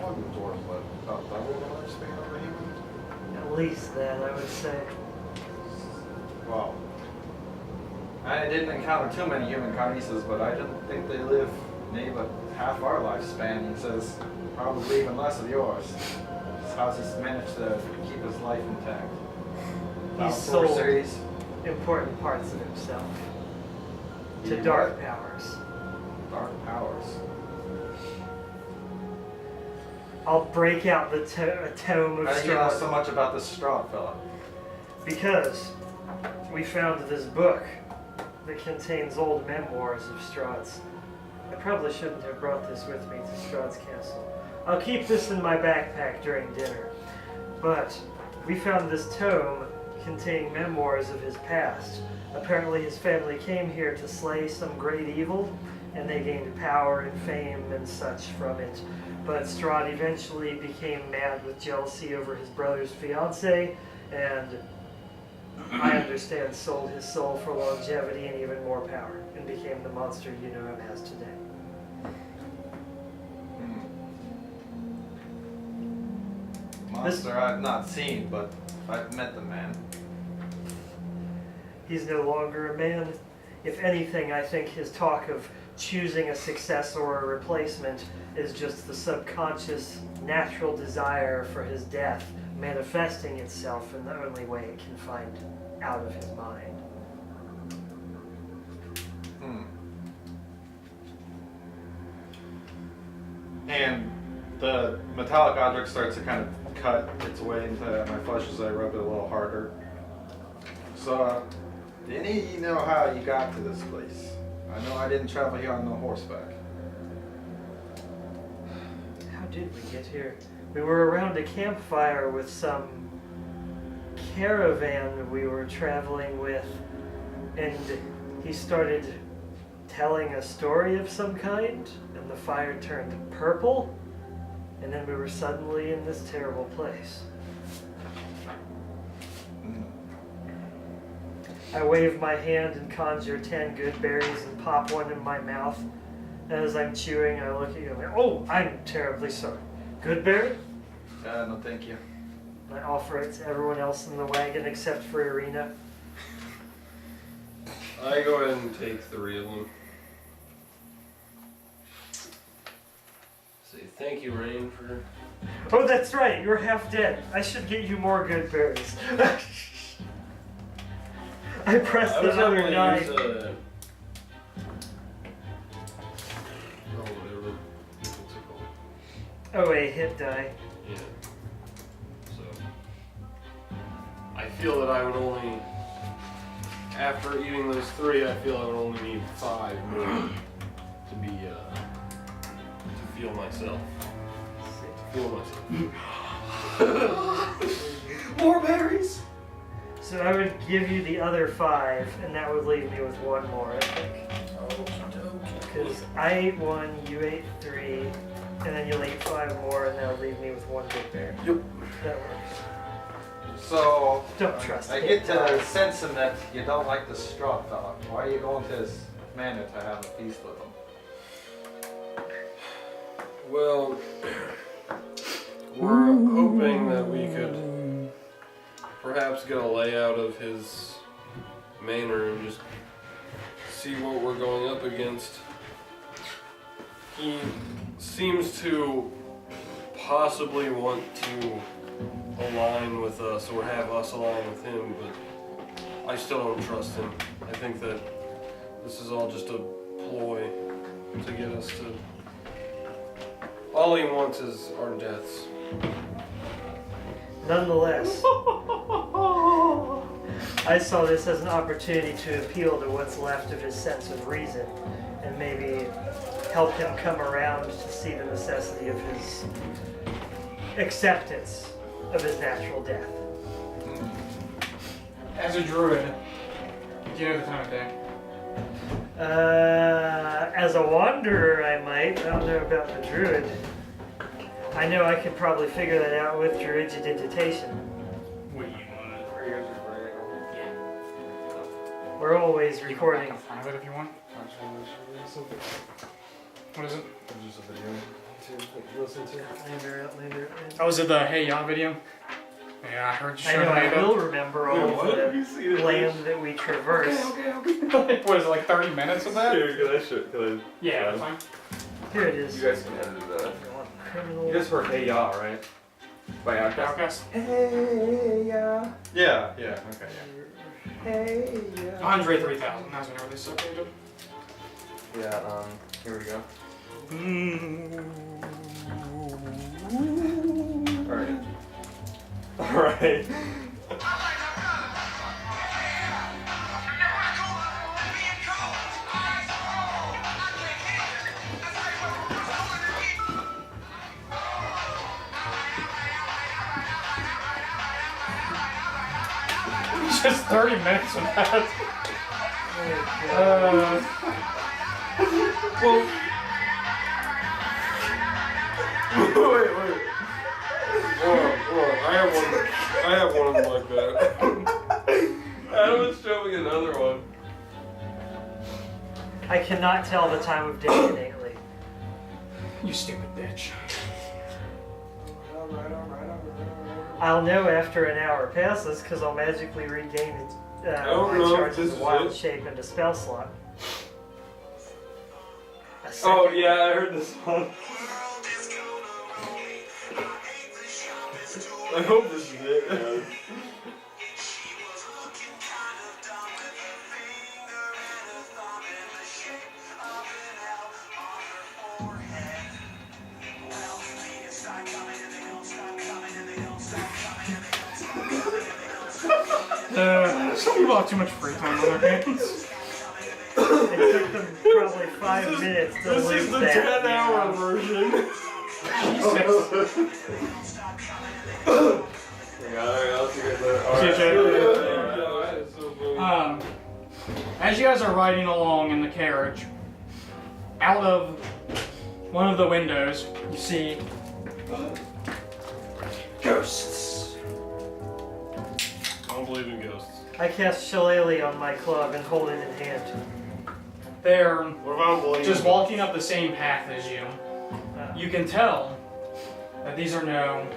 Speaker 2: long do dwarves live? About double the lifespan of a human?
Speaker 4: At least that, I would say.
Speaker 2: Well, I didn't encounter too many human carnices, but I didn't think they live maybe but half our lifespan. He says probably even less of yours. How's he managed to keep his life intact?
Speaker 4: He's
Speaker 2: Four
Speaker 4: sold
Speaker 2: series.
Speaker 4: important parts of himself to
Speaker 2: You
Speaker 4: dark
Speaker 2: what?
Speaker 4: powers.
Speaker 2: Dark powers.
Speaker 4: I'll break out the tome of
Speaker 2: How do you know so
Speaker 4: Strahd
Speaker 2: much about this Strahd fella?
Speaker 4: because we found this book that contains old memoirs of Strahd's. I probably shouldn't have brought this with me to Strahd's castle. I'll keep this in my backpack during dinner. But we found this tome containing memoirs of his past. Apparently his family came here to slay some great evil, and they gained power and fame and such from it. But Strahd eventually became mad with jealousy over his brother's fiancée, and I understand sold his soul for longevity and even more power, and became the monster you know him as today.
Speaker 2: Monster I've not seen, but I've met the man.
Speaker 4: He's no longer a man. If anything, I think his talk of choosing a successor or a replacement is just the subconscious, natural desire for his death manifesting itself in the only way it can find out of his mind.
Speaker 2: And the metallic object starts to kind of cut its way into my flesh as I rub it a little harder. So, do any of you know how you got to this place? I know I didn't travel here on no horseback.
Speaker 4: How did we get here? We were around a campfire with some caravan we were traveling with, and he started telling a story of some kind, and the fire turned purple, and then we were suddenly in this terrible place. I wave my hand and conjure 10 good berries and pop one in my mouth. As I'm chewing, I look at you and I'm like, oh, I'm terribly sorry. Good berry?
Speaker 2: No, thank you.
Speaker 4: I offer it to everyone else in the wagon except for Irina.
Speaker 1: I go ahead and take 3 of them. Say thank you, Rain, for.
Speaker 4: Oh, that's right, you're half dead. I should get you more good berries. I pressed
Speaker 1: I
Speaker 4: the
Speaker 1: was able
Speaker 4: other
Speaker 1: to
Speaker 4: 9.
Speaker 1: use oh, whatever. What's it called?
Speaker 4: Oh, a hit die.
Speaker 1: Yeah. So I feel that I would only, after eating those 3, I feel I would only need 5 more to be to feel myself. To feel myself.
Speaker 6: More berries!
Speaker 4: So I would give you the other 5, and that would leave me with 1 more, I think. Because I ate 1, you ate 3, and then you'll eat 5 more, and that'll leave me with 1 good bear.
Speaker 1: Yep.
Speaker 4: That works.
Speaker 2: So,
Speaker 4: Don't trust
Speaker 2: I
Speaker 4: hit
Speaker 2: get to
Speaker 4: die.
Speaker 2: sensing that you don't like the Strahd fella. Why are you going to his manor to have a feast with him?
Speaker 1: Well, we're hoping that we could perhaps get a layout of his manor and just see what we're going up against. He seems to possibly want to align with us or have us align with him, but I still don't trust him. I think that this is all just a ploy to get us to. All he wants is our deaths.
Speaker 4: Nonetheless, I saw this as an opportunity to appeal to what's left of his sense of reason and maybe help him come around to see the necessity of his acceptance of his natural death.
Speaker 3: As a druid, do you know the time of day?
Speaker 4: As a wanderer, I might. I don't know about the druid. I know I could probably figure that out with druidigitation.
Speaker 3: What do you want?
Speaker 4: We're always
Speaker 3: You
Speaker 4: recording.
Speaker 3: can back in front of it if you want. What is it?
Speaker 1: Just a video to listen to.
Speaker 4: Lander.
Speaker 3: Oh, is it the Hey Ya video? Yeah, I heard you
Speaker 4: I
Speaker 3: showed
Speaker 4: know I
Speaker 3: it.
Speaker 4: will remember all
Speaker 1: Wait, what?
Speaker 4: of
Speaker 1: Have you seen
Speaker 4: the
Speaker 1: it?
Speaker 4: land that we traverse.
Speaker 3: Okay. What is it, like 30 minutes of that?
Speaker 5: Can
Speaker 3: Yeah, that's fine.
Speaker 4: Here it is.
Speaker 5: You guys can edit that.
Speaker 4: Criminal.
Speaker 5: You guys heard Hey Ya, right? By Outcast.
Speaker 3: Outcast.
Speaker 5: Hey Ya.
Speaker 2: Yeah.
Speaker 5: Yeah, okay,
Speaker 2: Hey, yeah.
Speaker 3: Andre 3000. That's whenever they separated.
Speaker 5: yeah. Here we go. Alright. Alright.
Speaker 3: Just 30 minutes of that.
Speaker 1: Wait. Whoa. I have one of them like that.
Speaker 5: Adam was showing another one.
Speaker 4: I cannot tell the time of day innately.
Speaker 3: You stupid bitch.
Speaker 4: I'll know after an hour passes because I'll magically regain
Speaker 1: Oh,
Speaker 4: my
Speaker 1: no,
Speaker 4: charges
Speaker 1: this
Speaker 4: of
Speaker 1: is
Speaker 4: wild
Speaker 1: it.
Speaker 4: shape into spell slot.
Speaker 5: Oh yeah, I heard this one. I hope this is it.
Speaker 3: Some people have too much free time on their hands.
Speaker 4: It took them probably 5 minutes to
Speaker 1: This
Speaker 4: loop
Speaker 1: is the
Speaker 4: that.
Speaker 1: 10-hour version.
Speaker 5: Alright, I'll see you guys later.
Speaker 3: See you, Jay.
Speaker 1: That is so funny.
Speaker 3: As you guys are riding along in the carriage, out of one of the windows, you see ghosts.
Speaker 1: I don't believe in ghosts.
Speaker 4: I cast Shillelagh on my club and hold it in hand.
Speaker 3: They're
Speaker 1: What if I don't believe
Speaker 3: just
Speaker 1: in
Speaker 3: walking up the same path as you. You can tell that these are no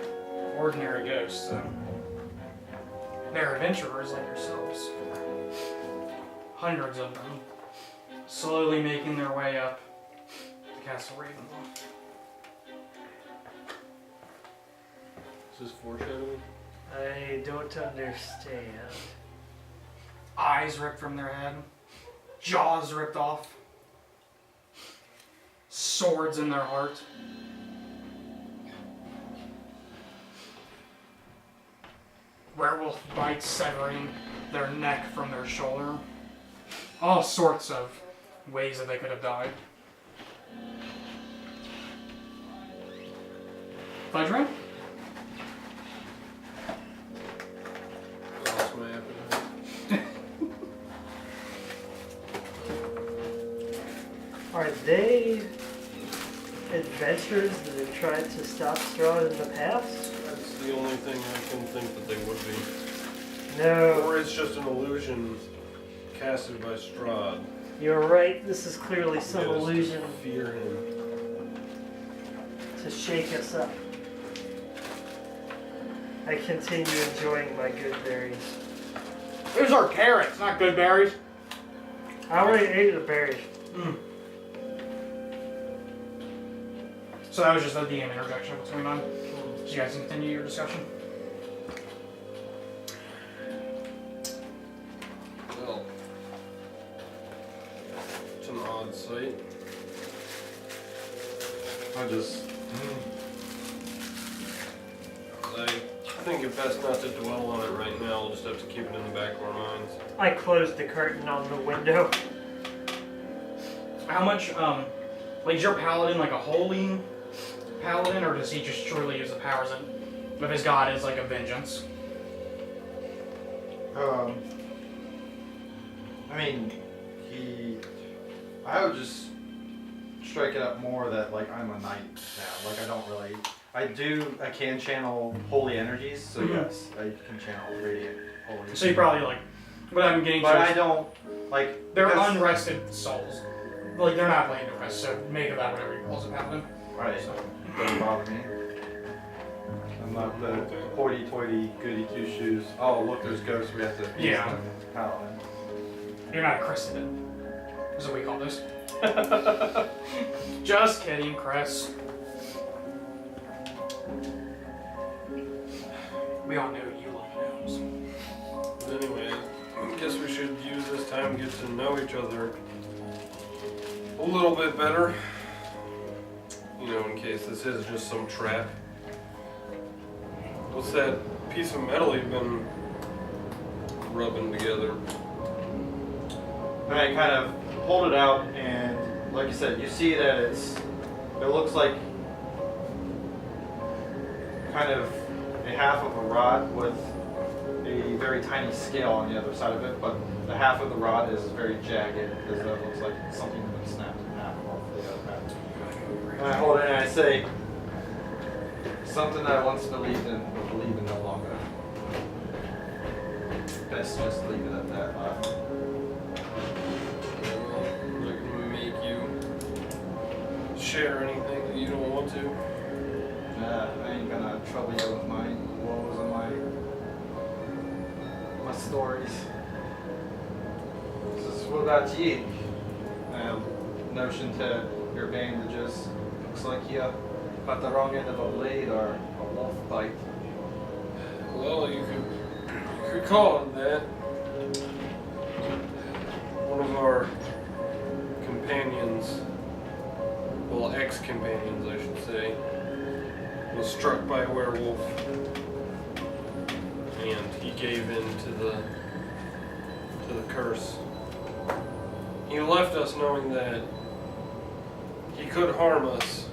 Speaker 3: ordinary ghosts. They're adventurers like yourselves. Hundreds of them, slowly making their way up to Castle Ravenloft.
Speaker 1: Is this foreshadowing?
Speaker 4: I don't understand.
Speaker 3: Eyes ripped from their head, jaws ripped off, swords in their heart. Werewolf bites severing their neck from their shoulder. All sorts of ways that they could have died. Fudge
Speaker 1: Lost my appetite.
Speaker 4: Are they adventurers that have tried to stop Strahd in the past?
Speaker 1: That's the only thing I can think that they would be.
Speaker 4: No.
Speaker 1: Or it's just an illusion casted by Strahd.
Speaker 4: You're right, this is clearly some
Speaker 1: Yes, to
Speaker 4: illusion
Speaker 1: fear him.
Speaker 4: to shake us up. I continue enjoying my good berries.
Speaker 3: These are carrots, not good berries.
Speaker 4: I already ate the berries.
Speaker 3: So that was just a DM interjection between them. So you guys continue your discussion.
Speaker 1: Well, it's an odd sight. I think it's best not to dwell on it right now. We'll just have to keep it in the back of our minds.
Speaker 4: I closed the curtain on the window.
Speaker 3: How much, like, is your paladin like a holy paladin, or does he just truly use the powers of his god as like a vengeance?
Speaker 2: I mean, I would just strike it up more that like I'm a knight now. Like I can channel holy energies, so yes, I can channel radiant holy.
Speaker 3: So you probably like, what I'm getting
Speaker 2: But
Speaker 3: to
Speaker 2: I
Speaker 3: is
Speaker 2: don't like.
Speaker 3: they're
Speaker 2: because-
Speaker 3: unrested souls. Like, they're not laying to rest, so make of that whatever you call as a paladin.
Speaker 2: Right.
Speaker 3: So,
Speaker 2: Doesn't bother me. I'm not the hoity-toity goody two-shoes. Oh, look, there's ghosts. We have to beat
Speaker 3: Yeah.
Speaker 2: them. Paladin.
Speaker 3: you're not a Christian. Is what we call this. Just kidding, Chris. We all know you love gnomes.
Speaker 1: But anyway, I guess we should use this time to get to know each other a little bit better. You know, in case this is just some trap. What's that piece of metal you've been rubbing together?
Speaker 2: And I kind of pulled it out, and like you said, you see that it looks like kind of a half of a rod with a very tiny scale on the other side of it, but the half of the rod is very jagged because that looks like something that been snapped in half off the other half. And I hold it and I say, something I once believed in, but believe in no longer. Best just leave it at that.
Speaker 1: I'm not gonna make you share anything that you don't want to.
Speaker 2: I ain't gonna trouble you with my woes and my stories. This is what about you? Notion to your bandages. Looks like you got the wrong end of a blade or a wolf bite.
Speaker 1: Well, you could call it that. One of our companions, well, well, ex-companions, I should say, was struck by a werewolf, and he gave in to the curse. He left us knowing that he could harm us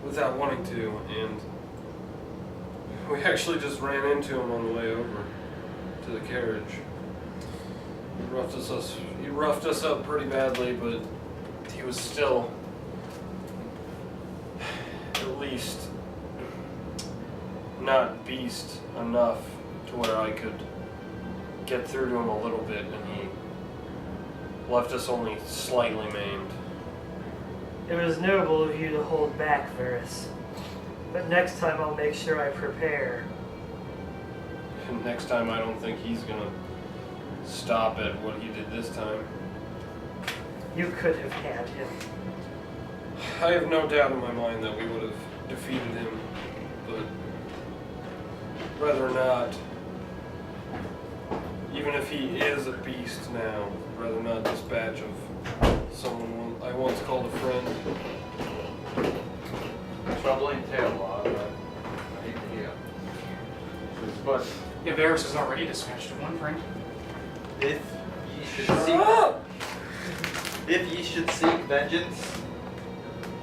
Speaker 1: without wanting to, and we actually just ran into him on the way over to the carriage. He roughed us up pretty badly, but he was still at least not beast enough to where I could get through to him a little bit, and he left us only slightly maimed.
Speaker 4: It was noble of you to hold back, Varys. But next time I'll make sure I prepare.
Speaker 1: And next time I don't think he's gonna stop at what he did this time.
Speaker 4: You could have had him.
Speaker 1: I have no doubt in my mind that we would have defeated him, but rather not. Even if he is a beast now, rather not dispatch of someone I once called a friend.
Speaker 2: Troubling tale, I hate to hear. But
Speaker 3: Yeah, Varys has already dispatched one friend.
Speaker 2: if ye should seek vengeance,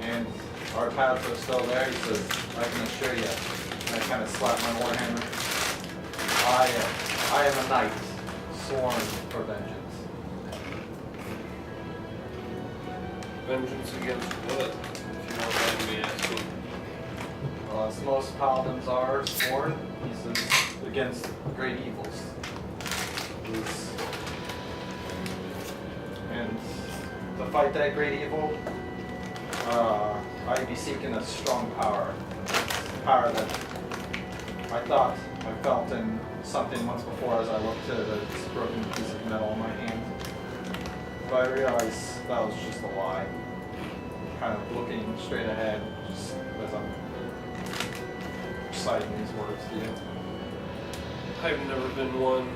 Speaker 2: and our paths are still there, he says, I can assure you. And I kind of slap my warhammer. I am a knight, sworn for vengeance.
Speaker 1: Vengeance against what, if you don't mind me asking?
Speaker 2: As most paladins are sworn, he says, against great evils. And to fight that great evil, I'd be seeking a strong power. Power that I thought I felt in something once before as I looked at this broken piece of metal in my hand. But I realized that was just a lie. Kind of looking straight ahead, just as I'm reciting these words to you.
Speaker 1: I've never been one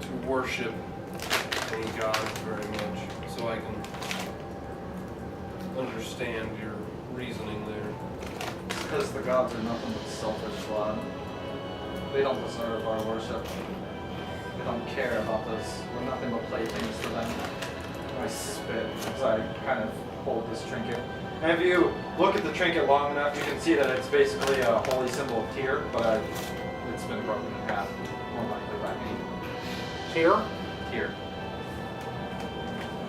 Speaker 1: to worship any god very much, so I can understand your reasoning there.
Speaker 2: Because the gods are nothing but selfish blood. They don't deserve our worship. They don't care about us. We're nothing but playthings for them. I spit as I kind of hold this trinket. And if you look at the trinket long enough, you can see that it's basically a holy symbol of Tyr, but it's been broken in half, more likely by me.
Speaker 3: Here?
Speaker 2: Tyr.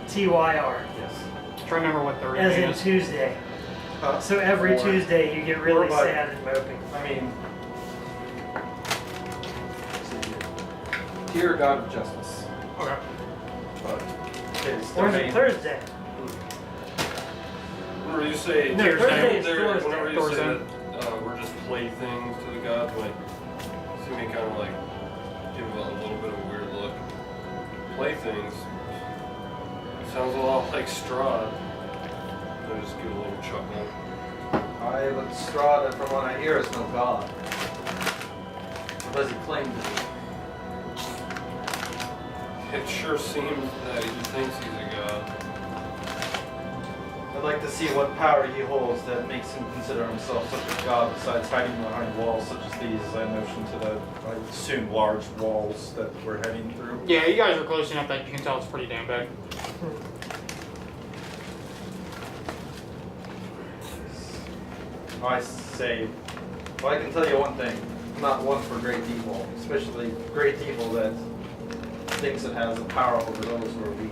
Speaker 4: TYR.
Speaker 2: Yes.
Speaker 3: Try to remember what the
Speaker 4: As
Speaker 3: reason
Speaker 4: in
Speaker 3: is.
Speaker 4: Tuesday. So every
Speaker 2: Or-
Speaker 4: Tuesday you get really
Speaker 2: or by-
Speaker 4: sad and moping.
Speaker 2: I mean, Tyr, god of justice.
Speaker 3: Okay.
Speaker 2: But his
Speaker 4: Or is it
Speaker 2: domain.
Speaker 4: Thursday?
Speaker 1: Whenever you say,
Speaker 4: No, Thursday is Thursday.
Speaker 1: whenever you
Speaker 3: Thursday.
Speaker 1: say that we're just playthings to the gods, like, see me kind of like give a little bit of a weird look. Playthings? Sounds a lot like Strahd. I just give a little chuckle.
Speaker 2: But Strahd, from what I hear, is no god. Or does he claim to be?
Speaker 1: It sure seems that he thinks he's a god.
Speaker 2: I'd like to see what power he holds that makes him consider himself such a god, besides hiding behind walls such as these, as I motion to the, I assume, large walls that we're heading through.
Speaker 3: Yeah, you guys are close enough that you can tell it's pretty damn big.
Speaker 2: I say, well, I can tell you one thing. I'm not one for great evil, especially great evil that thinks it has the power over those who are weak.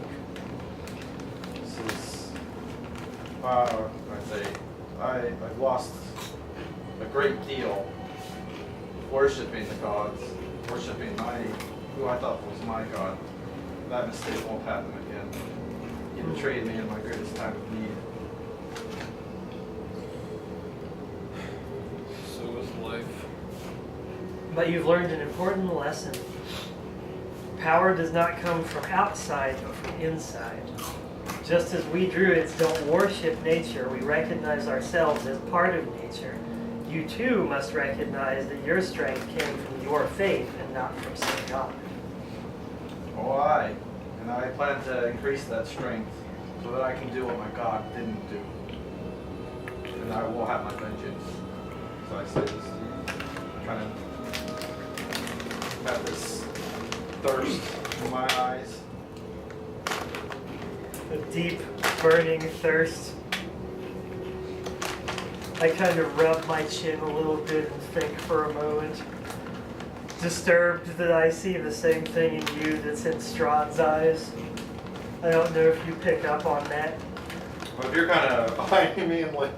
Speaker 2: This is, I've lost a great deal worshiping the gods, worshiping who I thought was my god. That mistake won't happen again. He betrayed me in my greatest time of need.
Speaker 1: So is life.
Speaker 4: But you've learned an important lesson. Power does not come from outside, but from inside. Just as we druids don't worship nature, we recognize ourselves as part of nature. You too must recognize that your strength came from your faith and not from some god.
Speaker 2: Oh, aye. And I plan to increase that strength so that I can do what my god didn't do. and I will have my vengeance. So I say this to you. Kind of have this thirst in my eyes.
Speaker 4: A deep, burning thirst. I kind of rub my chin a little bit and think for a moment. Disturbed that I see the same thing in you that's in Strahd's eyes. I don't know if you pick up on that.
Speaker 2: Well, if you're kind of eyeing me and like,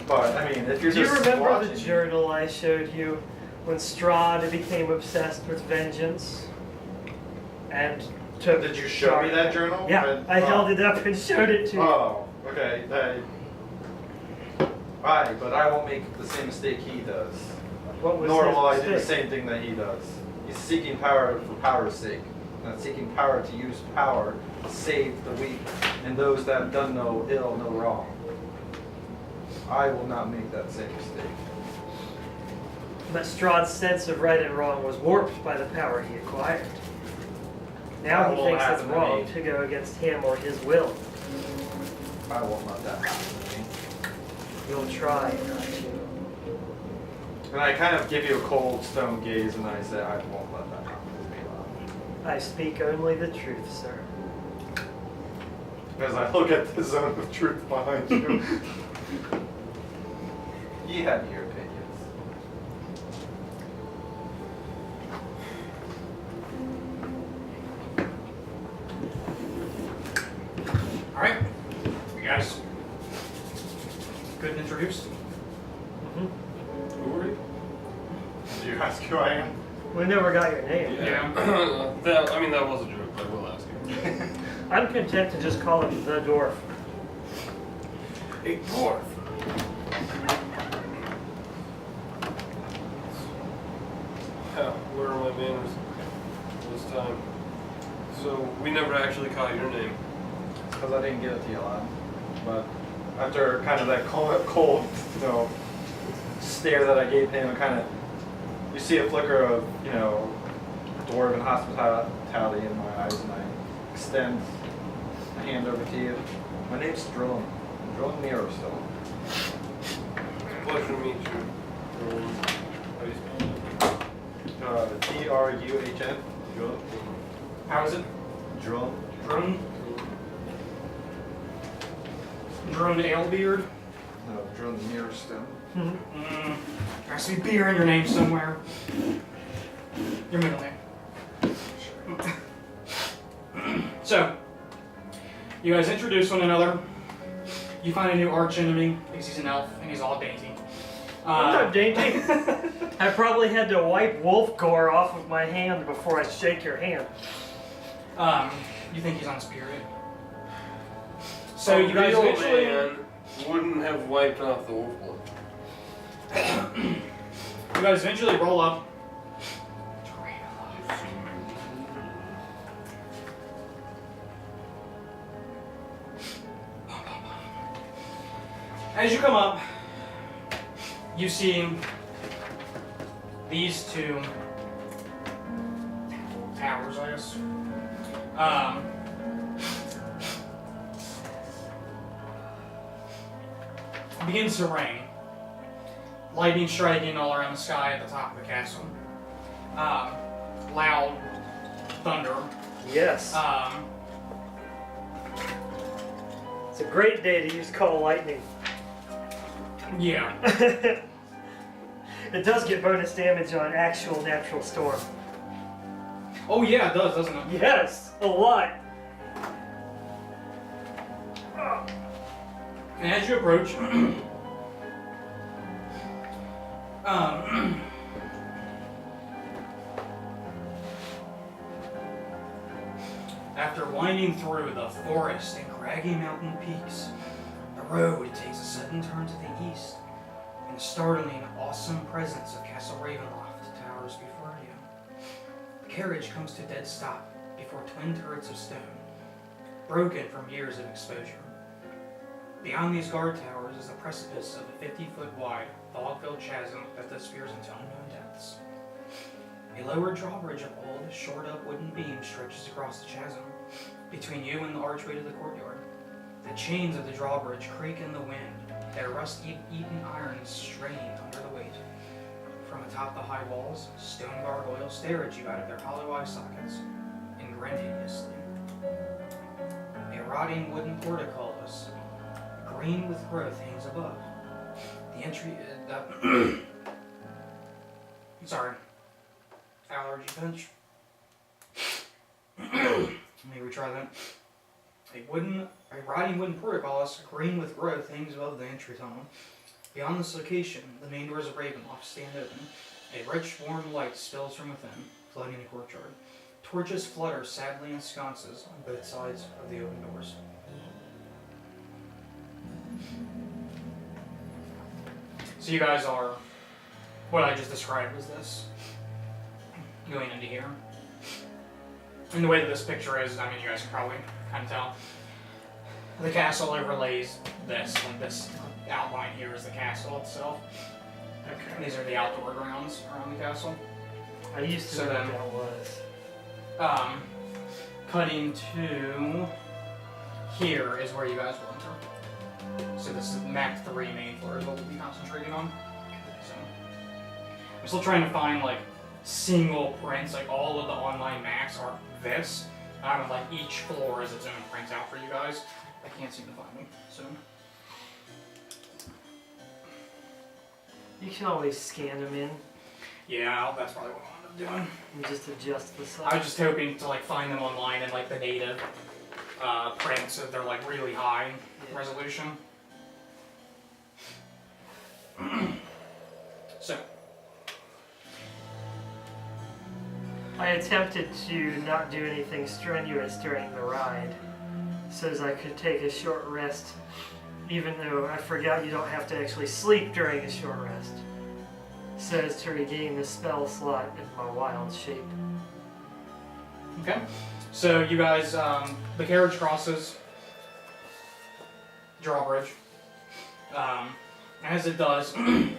Speaker 2: but I mean, if you're
Speaker 4: Do you
Speaker 2: just
Speaker 4: remember
Speaker 2: watching
Speaker 4: the
Speaker 2: me-
Speaker 4: journal I showed you when Strahd became obsessed with vengeance? And took
Speaker 2: Did you show me that journal?
Speaker 4: Yeah, I held it up and showed it to you.
Speaker 2: Oh, okay. Alright, but I won't make the same mistake he does.
Speaker 4: What was
Speaker 2: Nor
Speaker 4: his
Speaker 2: will I do the
Speaker 4: mistake?
Speaker 2: same thing that he does. He's seeking power for power's sake. Not seeking power to use power to save the weak and those that have done no ill, no wrong. I will not make that same mistake.
Speaker 4: But Strahd's sense of right and wrong was warped by the power he acquired. Now
Speaker 2: That
Speaker 4: he
Speaker 2: won't
Speaker 4: thinks it's
Speaker 2: happen to
Speaker 4: wrong
Speaker 2: me.
Speaker 4: to go against him or his will.
Speaker 2: I won't let that happen to me.
Speaker 4: You'll try not to.
Speaker 2: And I kind of give you a cold stone gaze and I say, I won't let that happen to me.
Speaker 4: I speak only the truth, sir.
Speaker 2: As I look at the zone of truth behind you. You have your opinions.
Speaker 3: Alright. You guys good and introduced?
Speaker 1: Who are you?
Speaker 2: Do you ask who I am?
Speaker 4: We never got your name.
Speaker 1: That was a joke, but I will ask you.
Speaker 4: I'm content to just call him the dwarf.
Speaker 1: A dwarf. Where are my manners this time? So, we never actually caught your name.
Speaker 2: Because I didn't give it to you a lot. But after kind of that cold, stare that I gave him, and kind of, you see a flicker of, dwarven hospitality in my eyes, and I extend a hand over to you. My name's Drone. Drone Mirrorstone.
Speaker 1: Pleasure to meet you. How do you spell it?
Speaker 2: Druhn. Drone.
Speaker 3: How is it?
Speaker 2: Drone.
Speaker 3: Drone? Drone Alebeard?
Speaker 2: No, Drone Mirrorstone.
Speaker 3: There has to be beer in your name somewhere. Your middle name. So, you guys introduce one another. You find a new arch enemy because he's an elf and he's all dainty.
Speaker 4: I'm not dainty. I probably had to wipe wolf gore off of my hand before I shake your hand.
Speaker 3: You think he's on his period. So you guys
Speaker 1: real
Speaker 3: eventually...
Speaker 1: man wouldn't have wiped off the wolf blood.
Speaker 3: You guys eventually roll up. As you come up, you see these two towers, I guess. It begins to rain. Lightning striking all around the sky at the top of the castle. Loud thunder.
Speaker 4: Yes. It's a great day to use call lightning.
Speaker 3: Yeah.
Speaker 4: It does get bonus damage on actual natural storm.
Speaker 3: Oh yeah, it does, doesn't it?
Speaker 4: Yes, a lot.
Speaker 3: And as you approach, after winding through the forest and craggy mountain peaks, the road takes a sudden turn to the east, and a startling, awesome presence of Castle Ravenloft towers before you. The carriage comes to a dead stop before twin turrets of stone, broken from years of exposure. Beyond these guard towers is the precipice of a 50-foot wide, fog-filled chasm that disappears into unknown depths. A lower drawbridge of old, shored-up wooden beams stretches across the chasm, between you and the archway to the courtyard. The chains of the drawbridge creak in the wind, their rust-eaten irons strain under the weight. From atop the high walls, stone gargoyles stare at you out of their hollow eye sockets and grin hideously. A rotting wooden portcullis, green with growth, hangs above. The entry... sorry. Allergy pinch. Let me retry that. A rotting wooden portcullis, green with growth, hangs above the entry tunnel. Beyond this location, the main doors of Ravenloft stand open. A rich, warm light spills from within, flooding the courtyard. Torches flutter sadly in sconces on both sides of the open doors. So you guys are, what I just described was this, going into here. And the way that this picture is, I mean, you guys can probably kind of tell. The castle overlays this, like this outline here is the castle itself.
Speaker 4: Okay.
Speaker 3: These are the outdoor grounds around the castle.
Speaker 4: I used to
Speaker 3: So
Speaker 4: know
Speaker 3: then-
Speaker 4: what that was.
Speaker 3: Cutting to here is where you guys will enter. So this is map 3 main floor is what we'll be concentrating on. So I'm still trying to find like single prints, like all of the online maps are this. Like each floor is its own print out for you guys. I can't seem to find them. So
Speaker 4: You can always scan them in
Speaker 3: yeah, that's probably what I'll end up doing.
Speaker 4: and just adjust the size.
Speaker 3: I was just hoping to like find them online in like the native print, so they're like really high resolution. So
Speaker 4: I attempted to not do anything strenuous during the ride, so as I could take a short rest, even though I forgot you don't have to actually sleep during a short rest, so as to regain the spell slot in my wild shape.
Speaker 3: okay, so you guys, the carriage crosses the drawbridge. As it does, the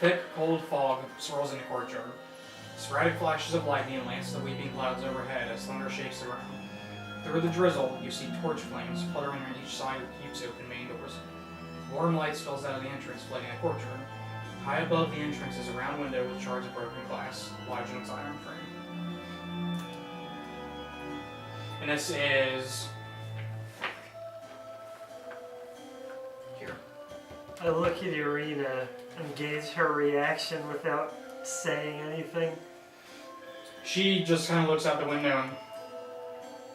Speaker 3: thick, cold fog swirls in the courtyard. Sporadic flashes of lightning lance the weeping clouds overhead as thunder shakes the ground. Through the drizzle, you see torch flames fluttering on each side of the keep's open main doors. Warm light spills out of the entrance, flooding the courtyard. High above the entrance is a round window with shards of broken glass, lodged in its iron frame. And this is here.
Speaker 4: I look at Irina and gauge her reaction without saying anything.
Speaker 3: She just kind of looks out the window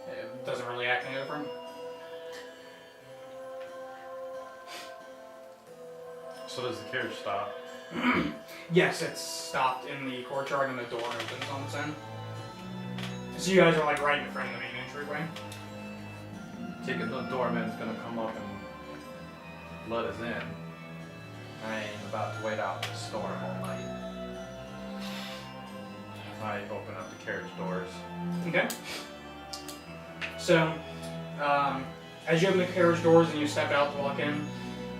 Speaker 3: and doesn't really act any different.
Speaker 2: So does the carriage stop?
Speaker 3: Yes, it's stopped in the courtyard and the door opens on its own. So you guys are like right in front of the main entryway.
Speaker 2: Take it, the doorman's gonna come up and let us in. I ain't about to wait out the storm all night. I open up the carriage doors.
Speaker 3: Okay. So, as you open the carriage doors and you step out to walk in,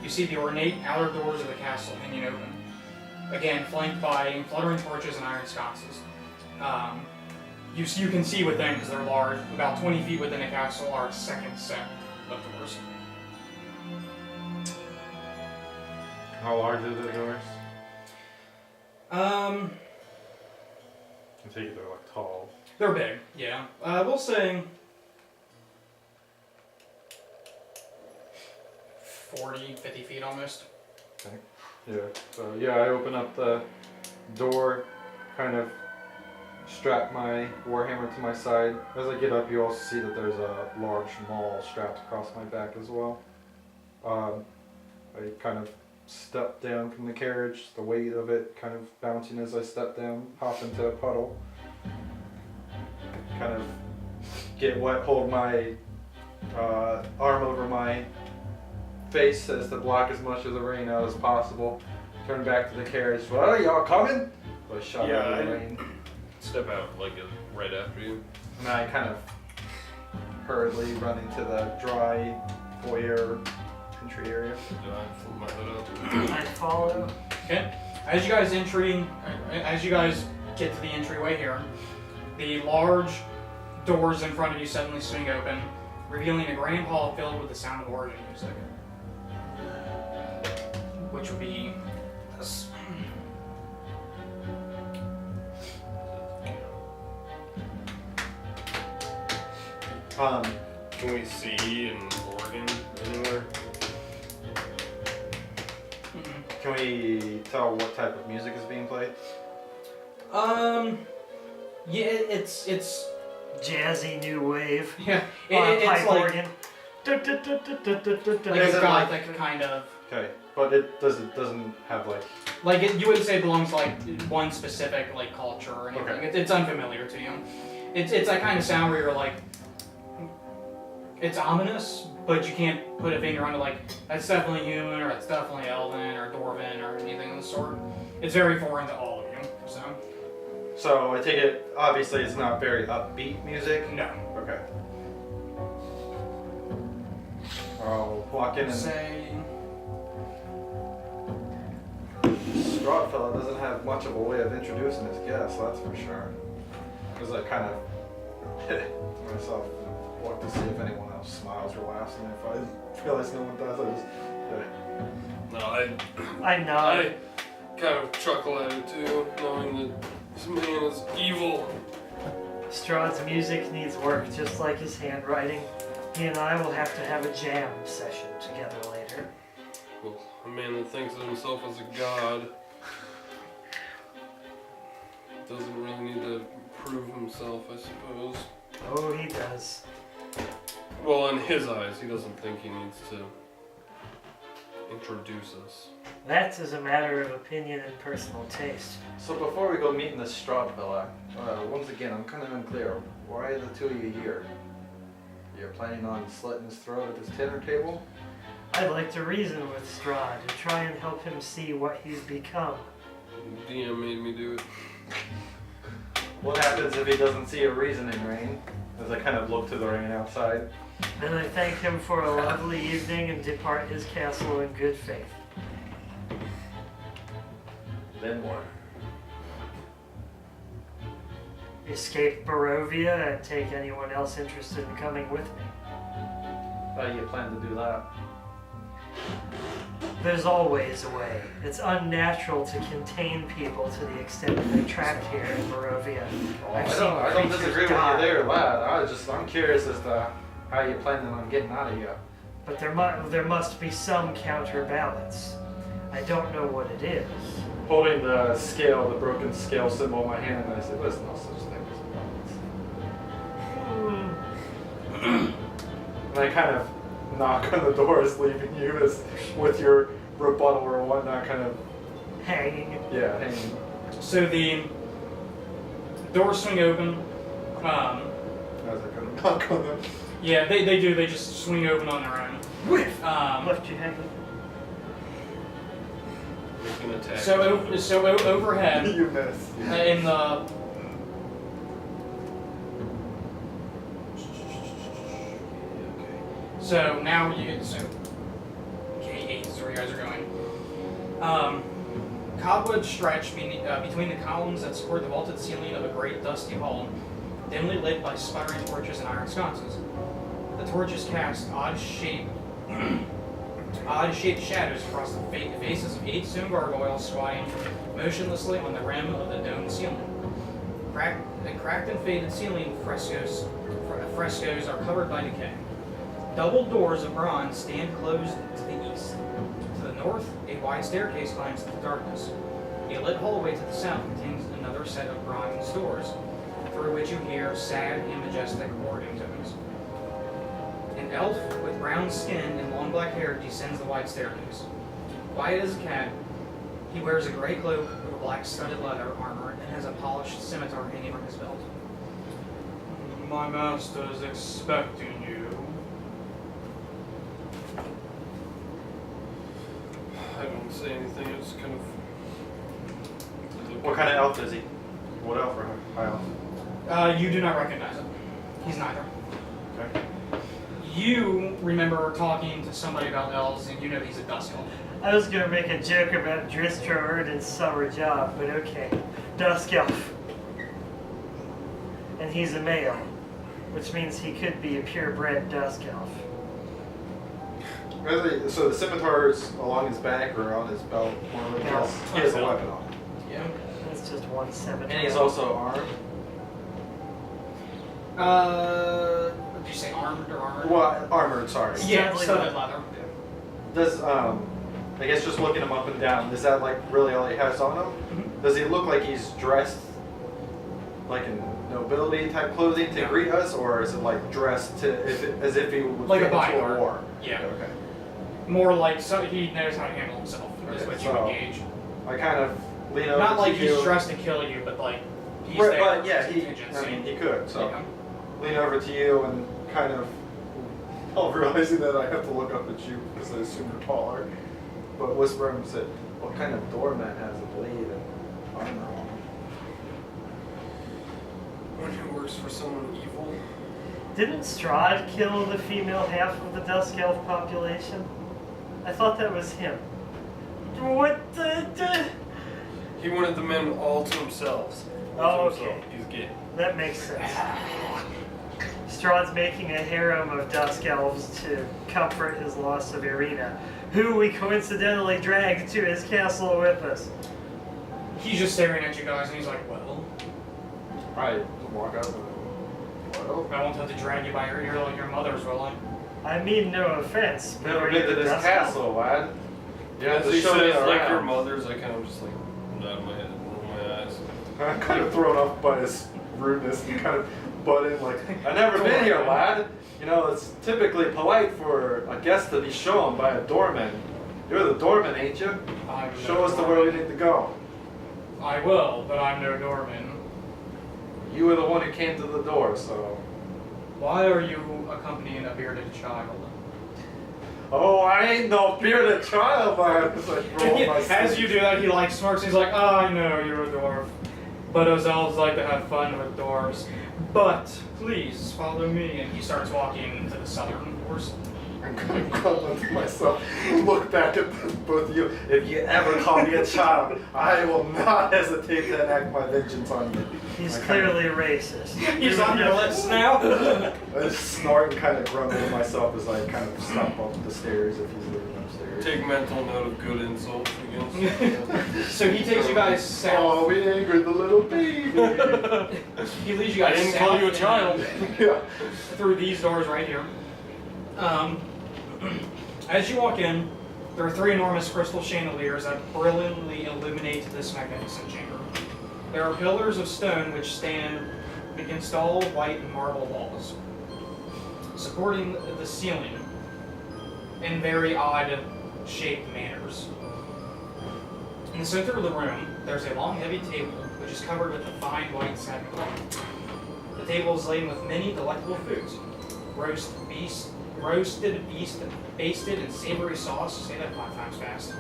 Speaker 3: you see the ornate outer doors of the castle hanging open. Again, flanked by fluttering torches and iron sconces. You can see within because they're large. About 20 feet within the castle are a second set of doors.
Speaker 2: How large are the doors?
Speaker 3: Um,
Speaker 2: I take it they're like tall.
Speaker 3: they're big, yeah. We'll say 40, 50 feet almost.
Speaker 2: Yeah, so yeah, I open up the door, kind of strap my warhammer to my side. As I get up, you also see that there's a large maul strapped across my back as well. I kind of step down from the carriage, the weight of it kind of bouncing as I step down, hop into a puddle. Kind of get wet, hold my arm over my face as to block as much of the rain out as possible. Turn back to the carriage. What are y'all coming? So I shut
Speaker 1: Yeah,
Speaker 2: out the
Speaker 1: I-
Speaker 2: rain.
Speaker 1: Step out like right after you.
Speaker 2: And I kind of hurriedly run into the dry foyer entry area.
Speaker 1: I flip my hood up.
Speaker 4: I follow.
Speaker 3: Okay. As you guys get to the entryway here, the large doors in front of you suddenly swing open, revealing a grand hall filled with the sound of organ music. Which would be this.
Speaker 1: Can we see an organ anywhere?
Speaker 2: Can we tell what type of music is being played?
Speaker 3: Yeah, it's
Speaker 4: Jazzy new wave.
Speaker 3: yeah,
Speaker 4: It's
Speaker 3: it's
Speaker 4: pipe
Speaker 3: like
Speaker 4: organ.
Speaker 3: like a gothic kind of.
Speaker 2: Okay, but it doesn't have like.
Speaker 3: You wouldn't say it belongs to like one specific like culture or anything.
Speaker 2: Okay.
Speaker 3: It's unfamiliar to you. It's that kind of sound where you're like, it's ominous, but you can't put a finger on it like that's definitely human or that's definitely elven or dwarven or anything of the sort. It's very foreign to all of you.
Speaker 2: So I take it obviously it's not very upbeat music.
Speaker 3: No.
Speaker 2: Okay. I'll walk in and
Speaker 3: Say
Speaker 2: Strahd fella doesn't have much of a way of introducing his guests, that's for sure. Because I kind of hit myself and look to see if anyone else smiles or laughs, and if I realize no one does, I just
Speaker 1: No,
Speaker 4: I nod.
Speaker 1: I kind of chuckle at it too, knowing that this man is evil.
Speaker 4: Strahd's music needs work just like his handwriting. He and I will have to have a jam session together later.
Speaker 1: Well, a man that thinks of himself as a god doesn't really need to prove himself, I suppose.
Speaker 4: Oh, he does.
Speaker 1: Well, in his eyes, he doesn't think he needs to introduce us.
Speaker 4: That is a matter of opinion and personal taste.
Speaker 2: So before we go meeting this Strahd fella, once again, I'm kind of unclear. Why are the two of you here? You're planning on slitting his throat at this dinner table?
Speaker 4: I'd like to reason with Strahd to try and help him see what he's become.
Speaker 1: DM made me do it.
Speaker 2: What happens if he doesn't see a reasoning, Rain? As I kind of look to the rain outside.
Speaker 4: Then I thank him for a lovely evening and depart his castle in good faith.
Speaker 2: Then what?
Speaker 4: Escape Barovia and take anyone else interested in coming with me.
Speaker 2: How do you plan to do that?
Speaker 4: There's always a way. It's unnatural to contain people to the extent that they're trapped here in Barovia. I've seen
Speaker 2: I don't
Speaker 4: creatures
Speaker 2: disagree with you
Speaker 4: die.
Speaker 2: there, lad. I'm curious as to how you planning on getting out of here.
Speaker 4: But there must be some counterbalance. I don't know what it is.
Speaker 2: Holding the scale, the broken scale symbol in my hand, and I said, there's no such thing as a balance. And I kind of knock on the doors, leaving you as with your rebuttal or whatnot, kind of
Speaker 4: Hanging.
Speaker 2: hanging.
Speaker 3: so the doors swing open.
Speaker 2: As I kind of knock on them.
Speaker 3: Yeah, they do. They just swing open on their own.
Speaker 4: Whiff!
Speaker 3: Um,
Speaker 4: Left you hanging.
Speaker 1: He's gonna attack.
Speaker 3: so overhead
Speaker 2: You miss.
Speaker 3: in the so now you K8 is where you guys are going. Cobwebs stretch between the columns that support the vaulted ceiling of a great dusty hall, dimly lit by sputtering torches and iron sconces. The torches cast odd-shaped shadows across the faces of 8 stone gargoyles squatting motionlessly on the rim of the domed ceiling. The cracked and faded ceiling frescoes are covered by decay. Double doors of bronze stand closed to the east. To the north, a wide staircase climbs into the darkness. A lit hallway to the south contains another set of bronze doors, through which you hear sad and majestic organ tones. An elf with brown skin and long black hair descends the wide staircase. Quiet as a cat, he wears a gray cloak with a black studded leather armor and has a polished scimitar hanging from his belt. My master is expecting you.
Speaker 1: I don't say anything. I just kind of.
Speaker 2: What kind of elf is he? What elf or high elf?
Speaker 3: You do not recognize him. He's neither.
Speaker 2: Okay.
Speaker 3: You remember talking to somebody about elves, and you know he's a dust elf.
Speaker 4: I was gonna make a joke about Dristra Erden's summer job, but okay. Dusk Elf. And he's a male. which means he could be a purebred dusk elf.
Speaker 2: So the scimitar's along his back or on his belt, more or less. He has a weapon on.
Speaker 3: Yeah.
Speaker 4: That's just one scimitar.
Speaker 2: And he's also armed.
Speaker 3: Did you say armed or armored?
Speaker 2: Well, armored, sorry.
Speaker 3: Yeah,
Speaker 4: Studded
Speaker 3: studded leather.
Speaker 2: Does, I guess just looking him up and down, is that like really all he has on him?
Speaker 3: Mhm.
Speaker 2: Does he look like he's dressed like in nobility type clothing to
Speaker 3: No.
Speaker 2: greet us, or is it like dressed as if he would
Speaker 3: Like a
Speaker 2: fit into
Speaker 3: bodyguard.
Speaker 2: war?
Speaker 3: Yeah.
Speaker 2: Okay.
Speaker 3: More like so he knows how to handle himself. Is
Speaker 2: Okay,
Speaker 3: what you
Speaker 2: so-
Speaker 3: engage.
Speaker 2: I kind of lean over
Speaker 3: Not
Speaker 2: to
Speaker 3: like
Speaker 2: you.
Speaker 3: he's dressed to kill you, but like he's
Speaker 2: Right,
Speaker 3: there.
Speaker 2: but yeah,
Speaker 3: for
Speaker 2: he.
Speaker 3: contingency.
Speaker 2: I mean, he could. So
Speaker 3: Yeah.
Speaker 2: lean over to you and kind of, realizing that I have to look up at you because I assume you're taller. But whisper him and say, "What kind of doormat has a blade and armor on?"
Speaker 1: One who works for someone evil.
Speaker 4: Didn't Strahd kill the female half of the dusk elf population? I thought that was him. What the?
Speaker 1: He wanted the men all to themselves.
Speaker 4: Oh,
Speaker 1: To himself.
Speaker 4: okay.
Speaker 1: He's gay.
Speaker 4: That makes sense. Strahd's making a harem of dusk elves to comfort his loss of Irina, who we coincidentally dragged to his castle with us.
Speaker 3: He's just staring at you guys and he's like, well,
Speaker 2: I walk up and well,
Speaker 3: I won't have to drag you by your ear like your mother's, will I?
Speaker 4: I mean no offense. but
Speaker 2: never
Speaker 4: are
Speaker 2: been
Speaker 4: you
Speaker 2: to
Speaker 4: a
Speaker 2: this
Speaker 4: dusk elf?
Speaker 2: castle, lad. You have
Speaker 1: As
Speaker 2: to
Speaker 1: he
Speaker 2: show me
Speaker 1: says, like your
Speaker 2: around.
Speaker 1: mother's, I kind of just like nod my head and roll my eyes.
Speaker 2: I'm kind of thrown off by his rudeness and kind of butt in like, I've never been here, lad. You know, it's typically polite for a guest to be shown by a doorman. You're the doorman, ain't you?
Speaker 3: I'm no
Speaker 2: Show us the
Speaker 3: doorman.
Speaker 2: where we need to go.
Speaker 3: I will, but I'm no doorman.
Speaker 2: You were the one who came to the door, so.
Speaker 3: Why are you accompanying a bearded child?
Speaker 2: Oh, I ain't no bearded child, man. It's like, roll my
Speaker 3: As
Speaker 2: sleeve.
Speaker 3: you do that, he like smirks. He's like, "Oh, I know you're a dwarf, but those elves like to have fun with dwarves. But please follow me." And he starts walking to the southern doors.
Speaker 2: I'm gonna cuddle to myself and look back at both of you. If you ever call me a child, I will not hesitate to enact my vengeance on you.
Speaker 4: He's
Speaker 2: I kinda-
Speaker 4: clearly racist.
Speaker 3: He's on your lips now.
Speaker 2: I just snort and kind of grumble to myself as I kind of stop up the stairs if he's living upstairs.
Speaker 1: Take mental note of good insults against.
Speaker 3: So he takes you guys south.
Speaker 2: Oh, we angered the little baby.
Speaker 3: He leads you
Speaker 1: I
Speaker 3: guys
Speaker 1: didn't
Speaker 3: south
Speaker 1: call you a
Speaker 3: and
Speaker 1: child.
Speaker 2: Yeah.
Speaker 3: through these doors right here. As you walk in, there are three enormous crystal chandeliers that brilliantly illuminate this magnificent chamber. There are pillars of stone which stand against all white marble walls, supporting the ceiling in very odd shaped manners. In the center of the room, there's a long, heavy table which is covered with a fine white satin cloth. The table is laden with many delectable foods: roasted beast basted in savory sauce. Say that 5 times fast.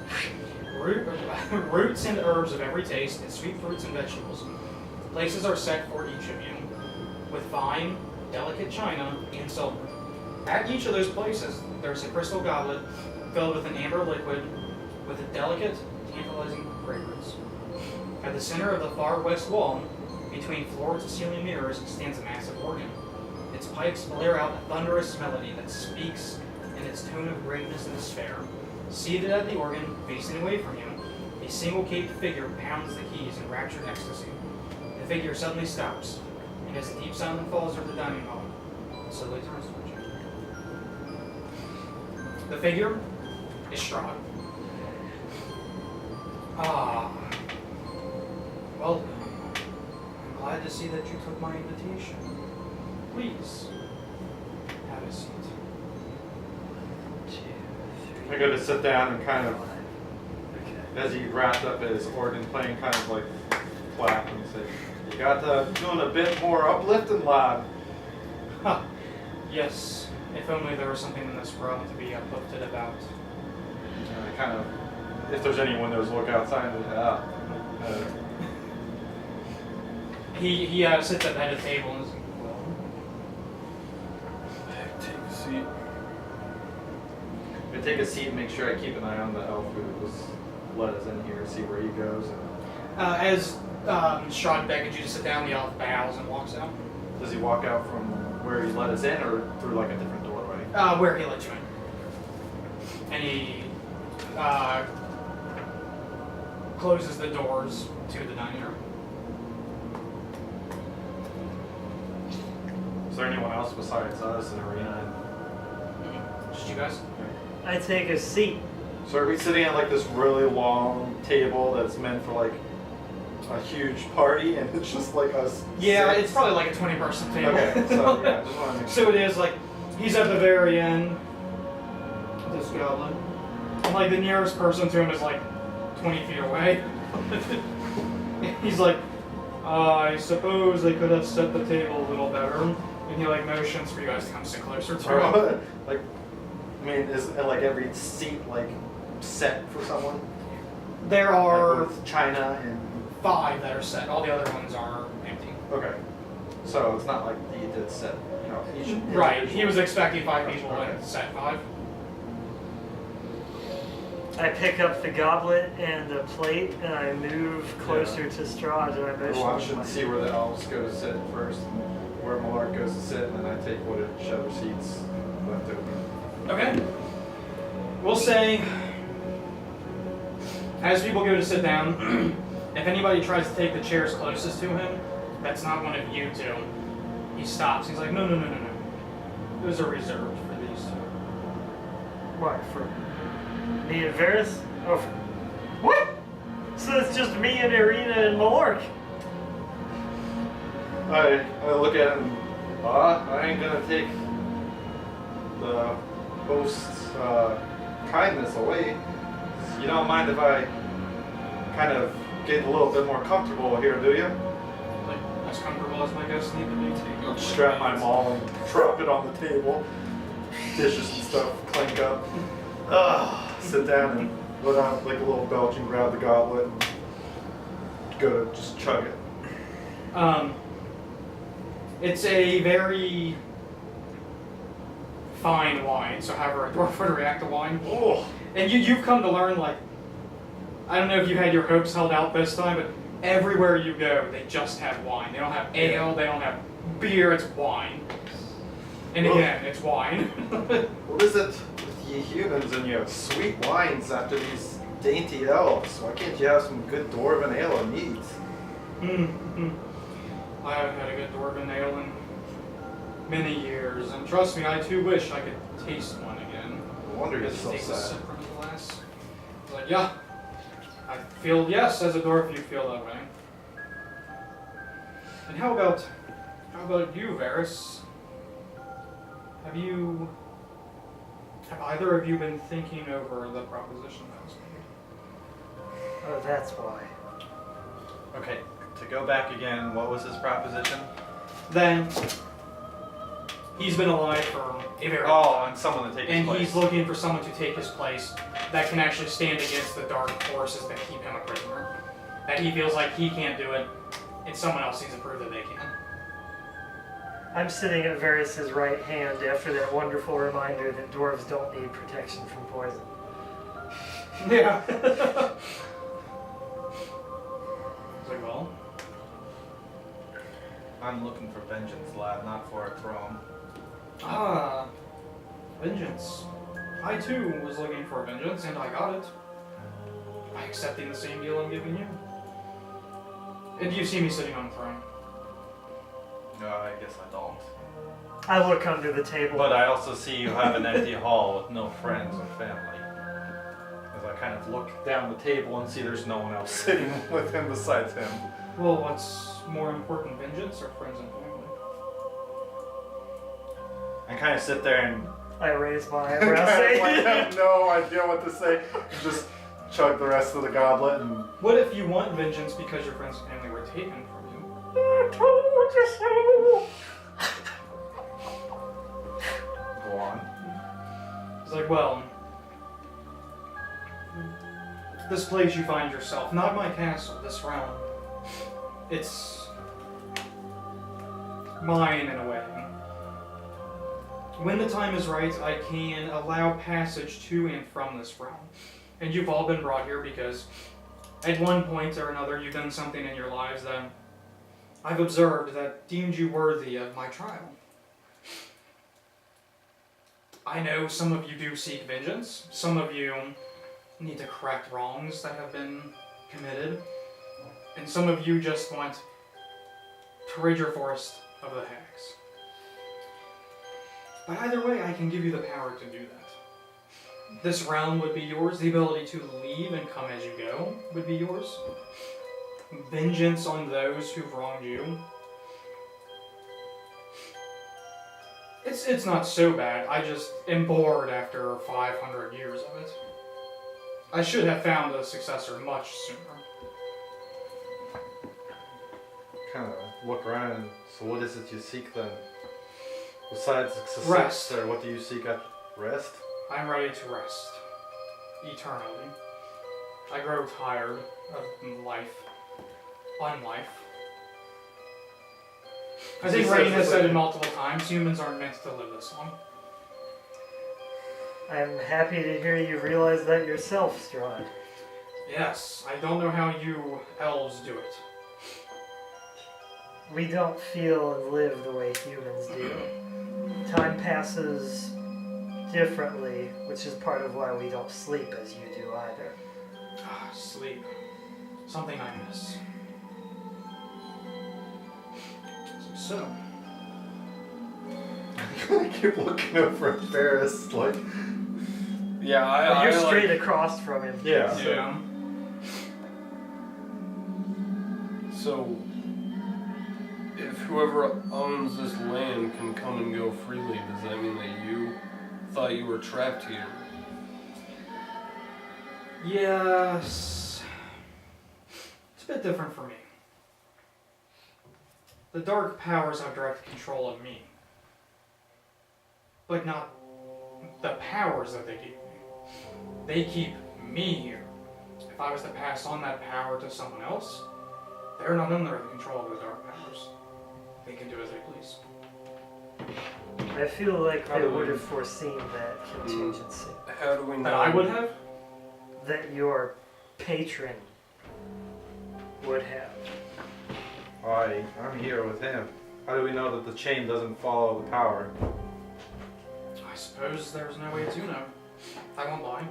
Speaker 3: Roots and herbs of every taste, and sweet fruits and vegetables. Places are set for each of you, with fine, delicate china and silver. At each of those places, there's a crystal goblet filled with an amber liquid with a delicate, tantalizing fragrance. At the center of the far west wall, between floor to ceiling mirrors, stands a massive organ. Its pipes blare out a thunderous melody that speaks in its tone of greatness and despair. Seated at the organ, facing away from you, a single-caped figure pounds the keys in raptured ecstasy. The figure suddenly stops, and as the deep silence falls over the dining hall, slowly turns towards you. The figure is Strahd. Ah. Well, I'm glad to see that you took my invitation. Please, have a seat.
Speaker 2: I go to sit down and kind of, as he wrapped up his organ playing, kind of like clap and say, "You got doing a bit more uplifting, lad."
Speaker 3: Huh. Yes, if only there was something in this world to be uplifted about.
Speaker 2: And I kind of, if there's any windows, look outside and
Speaker 3: He sits at the head of the table and is like, well,
Speaker 1: Take a seat.
Speaker 2: I take a seat and make sure I keep an eye on the elf who was let us in here, see where he goes.
Speaker 3: as Strahd beckons you to sit down, the elf bows and walks out.
Speaker 2: Does he walk out from where he let us in, or through like a different doorway?
Speaker 3: Where he let you in. And he closes the doors to the dining room.
Speaker 2: Is there anyone else besides us and Arena?
Speaker 3: Just you guys?
Speaker 4: I take a seat.
Speaker 2: So are we sitting at like this really long table that's meant for like a huge party, and it's just like us?
Speaker 3: Yeah,
Speaker 2: six?
Speaker 3: it's probably like a 20-person table.
Speaker 2: Okay, so yeah, just want to make
Speaker 3: So it is like, he's at the very end, this goblin. And like the nearest person to him is like 20 feet away. He's like, I suppose they could have set the table a little better. And he like motions for you guys to come sit closer to him.
Speaker 2: like, I mean, is like every seat like set for someone?
Speaker 3: There
Speaker 2: Like
Speaker 3: are
Speaker 2: with China and
Speaker 3: 5 that are set. All the other ones are empty.
Speaker 2: okay, so it's not like he did set, you know, each
Speaker 3: Right. He
Speaker 2: individual-
Speaker 3: was expecting 5 people
Speaker 2: Okay.
Speaker 3: and set 5.
Speaker 4: I pick up the goblet and the plate and I move closer to Strahd and I motion.
Speaker 2: Well, I should see where the elves go to sit first, and where Malark goes to sit, and then I take whichever seats left open.
Speaker 3: Okay. We'll say, as people go to sit down, if anybody tries to take the chairs closest to him, that's not one of you two. He stops. He's like, no. Those are reserved for these two.
Speaker 4: What, for me and Varys? Oh, what? So it's just me and Arena and Malark.
Speaker 2: I look at him. I ain't gonna take the host's kindness away. You don't mind if I kind of get a little bit more comfortable here, do you?
Speaker 3: Like, as comfortable as my guests need to be.
Speaker 2: I'll strap my maul and drop it on the table. Dishes and stuff clink up. Sit down and let out like a little belch and grab the goblet and go to just chug it.
Speaker 3: It's a very fine wine, so however a dwarf would react to wine.
Speaker 2: Oh,
Speaker 3: And you've come to learn, like, I don't know if you had your hopes held out this time, but everywhere you go, they just have wine. They don't have ale, they don't have beer, it's wine. And again, it's wine.
Speaker 2: what is it with ye humans and your sweet wines after these dainty elves? Why can't you have some good dwarven ale and mead?
Speaker 3: I haven't had a good dwarven ale in many years, and trust me, I too wish I could taste one again.
Speaker 2: No wonder you're
Speaker 3: Just
Speaker 2: so
Speaker 3: takes a
Speaker 2: sad.
Speaker 3: sip from the glass. It's like, yeah, I feel, yes, as a dwarf, you feel that way. And how about you, Varys? Have either of you been thinking over the proposition that was made?
Speaker 4: Oh, that's why.
Speaker 2: Okay, to go back again, what was his proposition?
Speaker 3: Then, he's been alive for a very long time.
Speaker 2: and someone to take his
Speaker 3: And
Speaker 2: place.
Speaker 3: he's looking for someone to take his place that can actually stand against the dark forces that keep him a prisoner. That he feels like he can't do it, and someone else needs to prove that they can.
Speaker 4: I'm sitting at Varys' right hand after that wonderful reminder that dwarves don't need protection from poison.
Speaker 3: Yeah. It's like, well,
Speaker 5: I'm looking for vengeance, lad, not for a throne.
Speaker 3: vengeance. I too was looking for vengeance, and I got it. By accepting the same deal I'm giving you. And you see me sitting on a throne.
Speaker 5: No, I guess I don't.
Speaker 4: I look under the table.
Speaker 5: But I also see you have an empty hall with no friends or family.
Speaker 2: As I kind of look down the table and see there's no one else sitting with him besides him.
Speaker 3: Well, what's more important, vengeance or friends and family?
Speaker 2: I kind of sit there and
Speaker 4: I raise my
Speaker 2: I
Speaker 4: eyebrows.
Speaker 2: have no idea what to say. Just chug the rest of the goblet and
Speaker 3: What if you want vengeance because your friends and family were taken from you?
Speaker 4: I told you so.
Speaker 2: go on.
Speaker 3: It's like, well, this place you find yourself, not my castle, this realm, it's mine in a way. When the time is right, I can allow passage to and from this realm. And you've all been brought here because at one point or another you've done something in your lives that I've observed that deemed you worthy of my trial. I know some of you do seek vengeance. Some of you need to correct wrongs that have been committed. And some of you just want to rid your forest of the hags. But either way, I can give you the power to do that. This realm would be yours. The ability to leave and come as you go would be yours. Vengeance on those who've wronged you. It's not so bad. I just am bored after 500 years of it. I should have found a successor much sooner.
Speaker 2: Kind of look around and so what is it you seek then? Besides success,
Speaker 3: Rest.
Speaker 2: or what do you seek at rest?
Speaker 3: I'm ready to rest. Eternally. I grow tired of life. On life. I think Rain has said it multiple times, humans aren't meant to live this long.
Speaker 4: I'm happy to hear you realize that yourself, Strahd.
Speaker 3: Yes, I don't know how you elves do it.
Speaker 4: We don't feel and live the way humans do. Time passes differently, which is part of why we don't sleep as you do either.
Speaker 3: Ah, sleep. Something I miss. So,
Speaker 2: I keep looking over at Ferris like.
Speaker 1: Yeah,
Speaker 4: But you're
Speaker 1: I
Speaker 4: straight
Speaker 1: like,
Speaker 4: across from him.
Speaker 2: Yeah.
Speaker 3: yeah.
Speaker 1: So, if whoever owns this land can come and go freely, does that mean that you thought you were trapped here?
Speaker 3: Yes. It's a bit different for me. The dark powers have direct control of me. But not the powers that they keep me. They keep me here. If I was to pass on that power to someone else, they're not under the control of the dark powers. They can do as they please.
Speaker 4: I feel like they would have foreseen that contingency.
Speaker 1: How do we know?
Speaker 3: That I would have?
Speaker 4: That your patron would have.
Speaker 2: I'm here with him. How do we know that the chain doesn't follow the power?
Speaker 3: I suppose there's no way to know. I won't lie.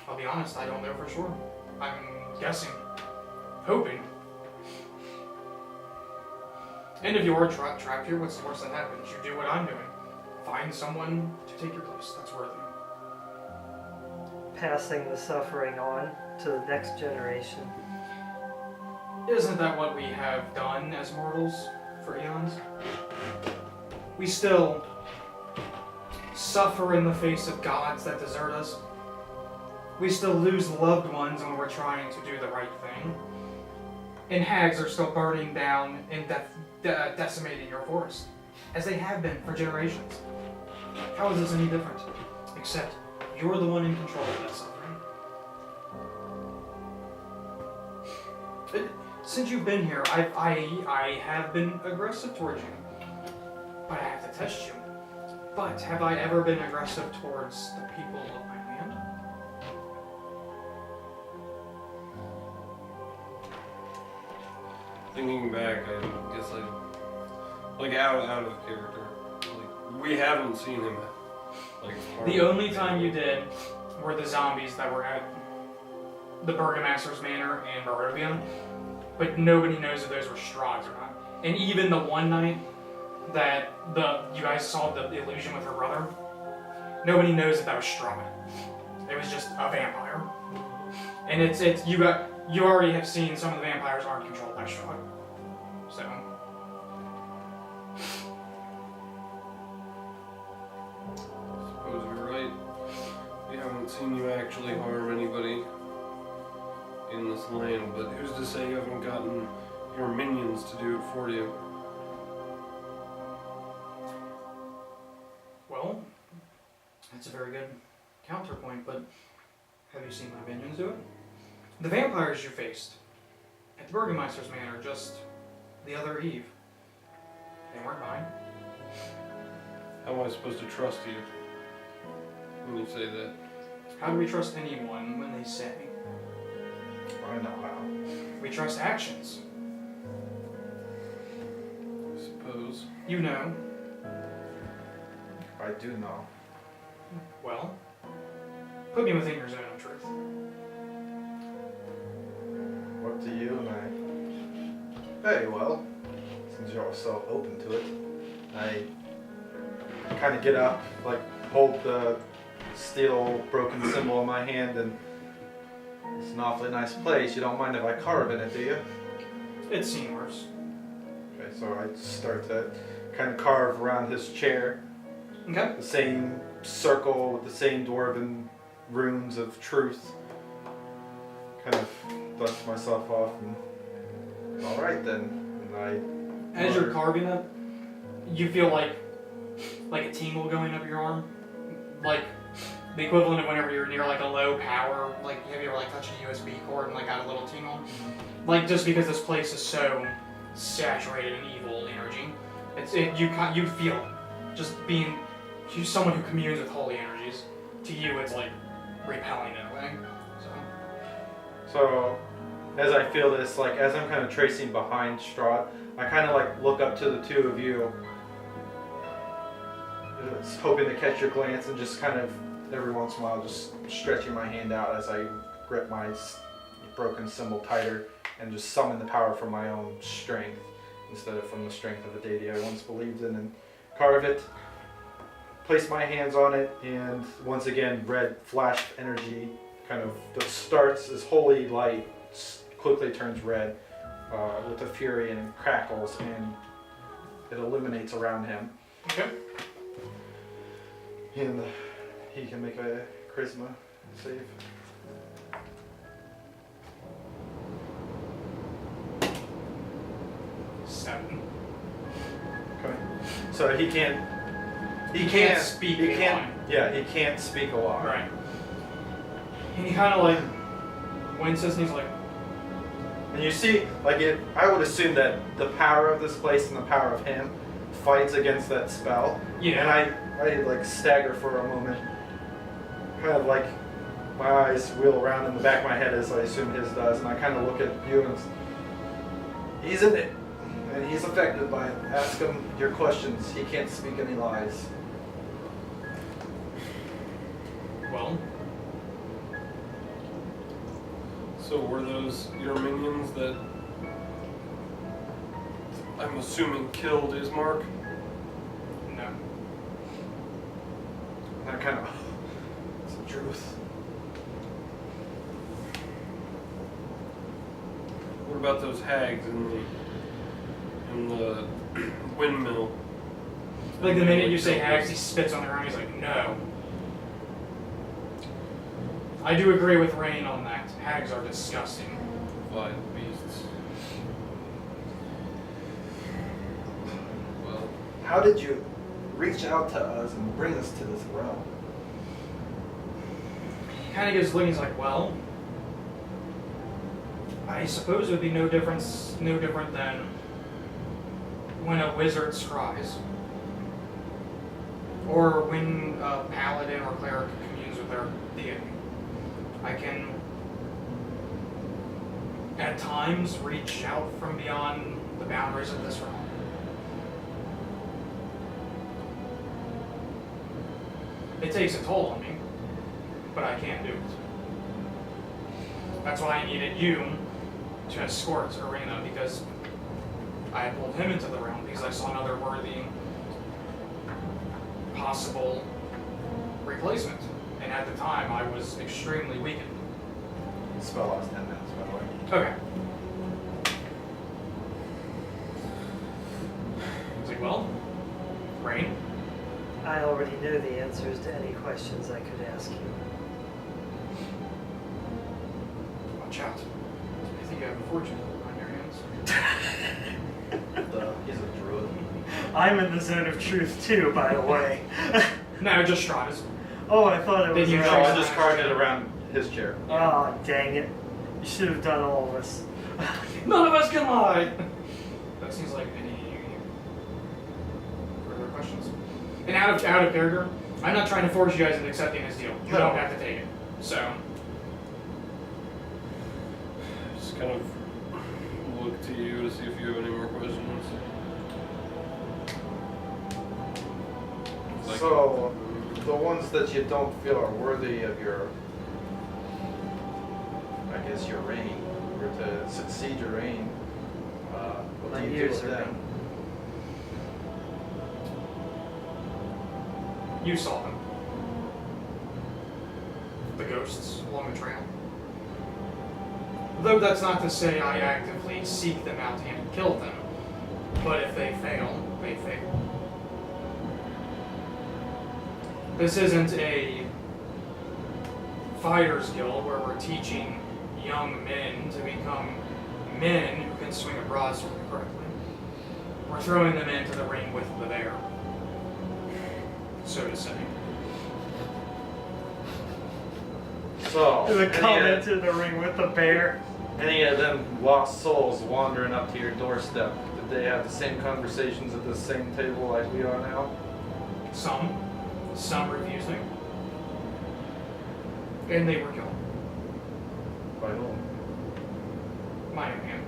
Speaker 3: I'll be honest, I don't know for sure. I'm guessing. Hoping. And if you are trapped here, what's the worst that happens? You do what I'm doing. Find someone to take your place. That's worth it.
Speaker 4: Passing the suffering on to the next generation.
Speaker 3: Isn't that what we have done as mortals for eons? We still suffer in the face of gods that desert us. We still lose loved ones when we're trying to do the right thing. And hags are still burning down and decimating your forest, as they have been for generations. How is this any different? Except you're the one in control of that suffering. Since you've been here, I have been aggressive towards you, but I have to test you. But have I ever been aggressive towards the people of my land?
Speaker 1: Thinking back, I guess like out of character. Like we haven't seen him. Like
Speaker 3: The only time you did were the zombies that were at the Burgomaster's Manor in Barovia, but nobody knows if those were Strahds or not. And even the one night that you guys saw the illusion with her brother, nobody knows if that was Strahd. It was just a vampire. And you already have seen some of the vampires aren't controlled by Strahd. So
Speaker 1: suppose you're right. We haven't seen you actually harm anybody in this land, but who's to say you haven't gotten your minions to do it for you?
Speaker 3: well, that's a very good counterpoint, but have you seen my minions do it? The vampires you faced at the Burgomaster's Manor just the other eve, they weren't mine.
Speaker 1: How am I supposed to trust you when you say that?
Speaker 3: How do we trust anyone when they say?
Speaker 2: I know how.
Speaker 3: We trust actions.
Speaker 1: I suppose.
Speaker 3: You know.
Speaker 2: I do know.
Speaker 3: Well, put me within your zone of truth.
Speaker 2: What do you and I? Very well. Since you're so open to it, I kind of get up, like hold the steel broken symbol in my hand, and it's an awfully nice place. You don't mind if I carve in it, do you?
Speaker 3: It's seen worse.
Speaker 2: Okay, so I start to kind of carve around his chair.
Speaker 3: Okay.
Speaker 2: The same circle with the same dwarven runes of truth. Kind of dust myself off and alright then. And
Speaker 3: As you're carving it, you feel like a tingle going up your arm. Like the equivalent of whenever you're near like a low power, like have you ever like touched a USB cord and like got a little tingle? Like just because this place is so saturated in evil energy, you feel it. Just being someone who communes with holy energies. To you, it's like repelling in a way.
Speaker 2: So, as I feel this, like as I'm kind of tracing behind Strahd, I kind of like look up to the two of you, just hoping to catch your glance, and just kind of every once in a while just stretching my hand out as I grip my broken symbol tighter and just summon the power from my own strength instead of from the strength of the deity I once believed in, and carve it. Place my hands on it, and once again, red flash energy kind of that starts as holy light, quickly turns red with a fury, and it crackles, and it illuminates around him.
Speaker 3: Okay.
Speaker 2: And he can make a charisma save.
Speaker 3: Seven.
Speaker 2: Okay. So he can't
Speaker 3: speak
Speaker 2: He
Speaker 3: a
Speaker 2: can't.
Speaker 3: line.
Speaker 2: Yeah, he can't speak a lot.
Speaker 3: Right. And he kind of like winces and he's like,
Speaker 2: And you see, like I would assume that the power of this place and the power of him fights against that spell.
Speaker 3: yeah.
Speaker 2: And I like stagger for a moment, kind of like my eyes wheel around in the back of my head as I assume his does, and I kind of look at you and he's in it, and he's affected by it. Ask him your questions. He can't speak any lies.
Speaker 3: Well,
Speaker 1: So were those your minions that I'm assuming killed Ismark?
Speaker 3: no.
Speaker 2: And I kind of, it's the truth.
Speaker 1: What about those hags in the windmill?
Speaker 3: Like the minute you say hags, he spits on the ground. He's like, no. I do agree with Rain on that. Hags are disgusting.
Speaker 1: Vile beasts. Well,
Speaker 2: How did you reach out to us and bring us to this realm?
Speaker 3: He kind of gives a look. He's like, well, I suppose it would be no different than when a wizard scries, or when a paladin or cleric communes with their deity. I can, at times, reach out from beyond the boundaries of this realm. It takes a toll on me, but I can't do it. That's why I needed you to escort Arena, because I had pulled him into the realm because I saw another worthy possible replacement. And at the time, I was extremely weakened.
Speaker 2: Spell lasts 10 minutes, by the way.
Speaker 3: Okay. He's like, well, Rain?
Speaker 4: I already knew the answers to any questions I could ask you.
Speaker 3: Watch out. I think you have a fortune on your hands.
Speaker 2: He's a druid.
Speaker 4: I'm in the zone of truth too, by the way.
Speaker 3: No, just Strahd.
Speaker 4: Oh, I thought it was.
Speaker 3: Did you
Speaker 2: No,
Speaker 3: know
Speaker 2: I just carved it around his chair.
Speaker 4: Oh, dang it. You should have done all of us.
Speaker 3: None of us can lie! That seems like any further questions. And out of character, I'm not trying to force you guys into accepting this deal. You
Speaker 2: No.
Speaker 3: don't have to take it. So,
Speaker 1: just kind of look to you to see if you have any more questions. Like-
Speaker 2: So, The ones that you don't feel are worthy of your, I guess, your reign, or to succeed your reign, what
Speaker 4: My
Speaker 2: do you do
Speaker 4: ears
Speaker 2: with
Speaker 4: are
Speaker 2: them?
Speaker 3: You saw them. The ghosts along the trail. Though that's not to say I actively seek them out and kill them. But if they fail, they fail. This isn't a fighter's guild where we're teaching young men to become men who can swing a broadsword correctly. We're throwing them into the ring with the bear, so to say.
Speaker 2: So,
Speaker 4: The comment in the ring with the bear.
Speaker 2: any of them lost souls wandering up to your doorstep, did they have the same conversations at the same table like we are now?
Speaker 3: Some refusing, and they were killed.
Speaker 2: By whom?
Speaker 3: My man.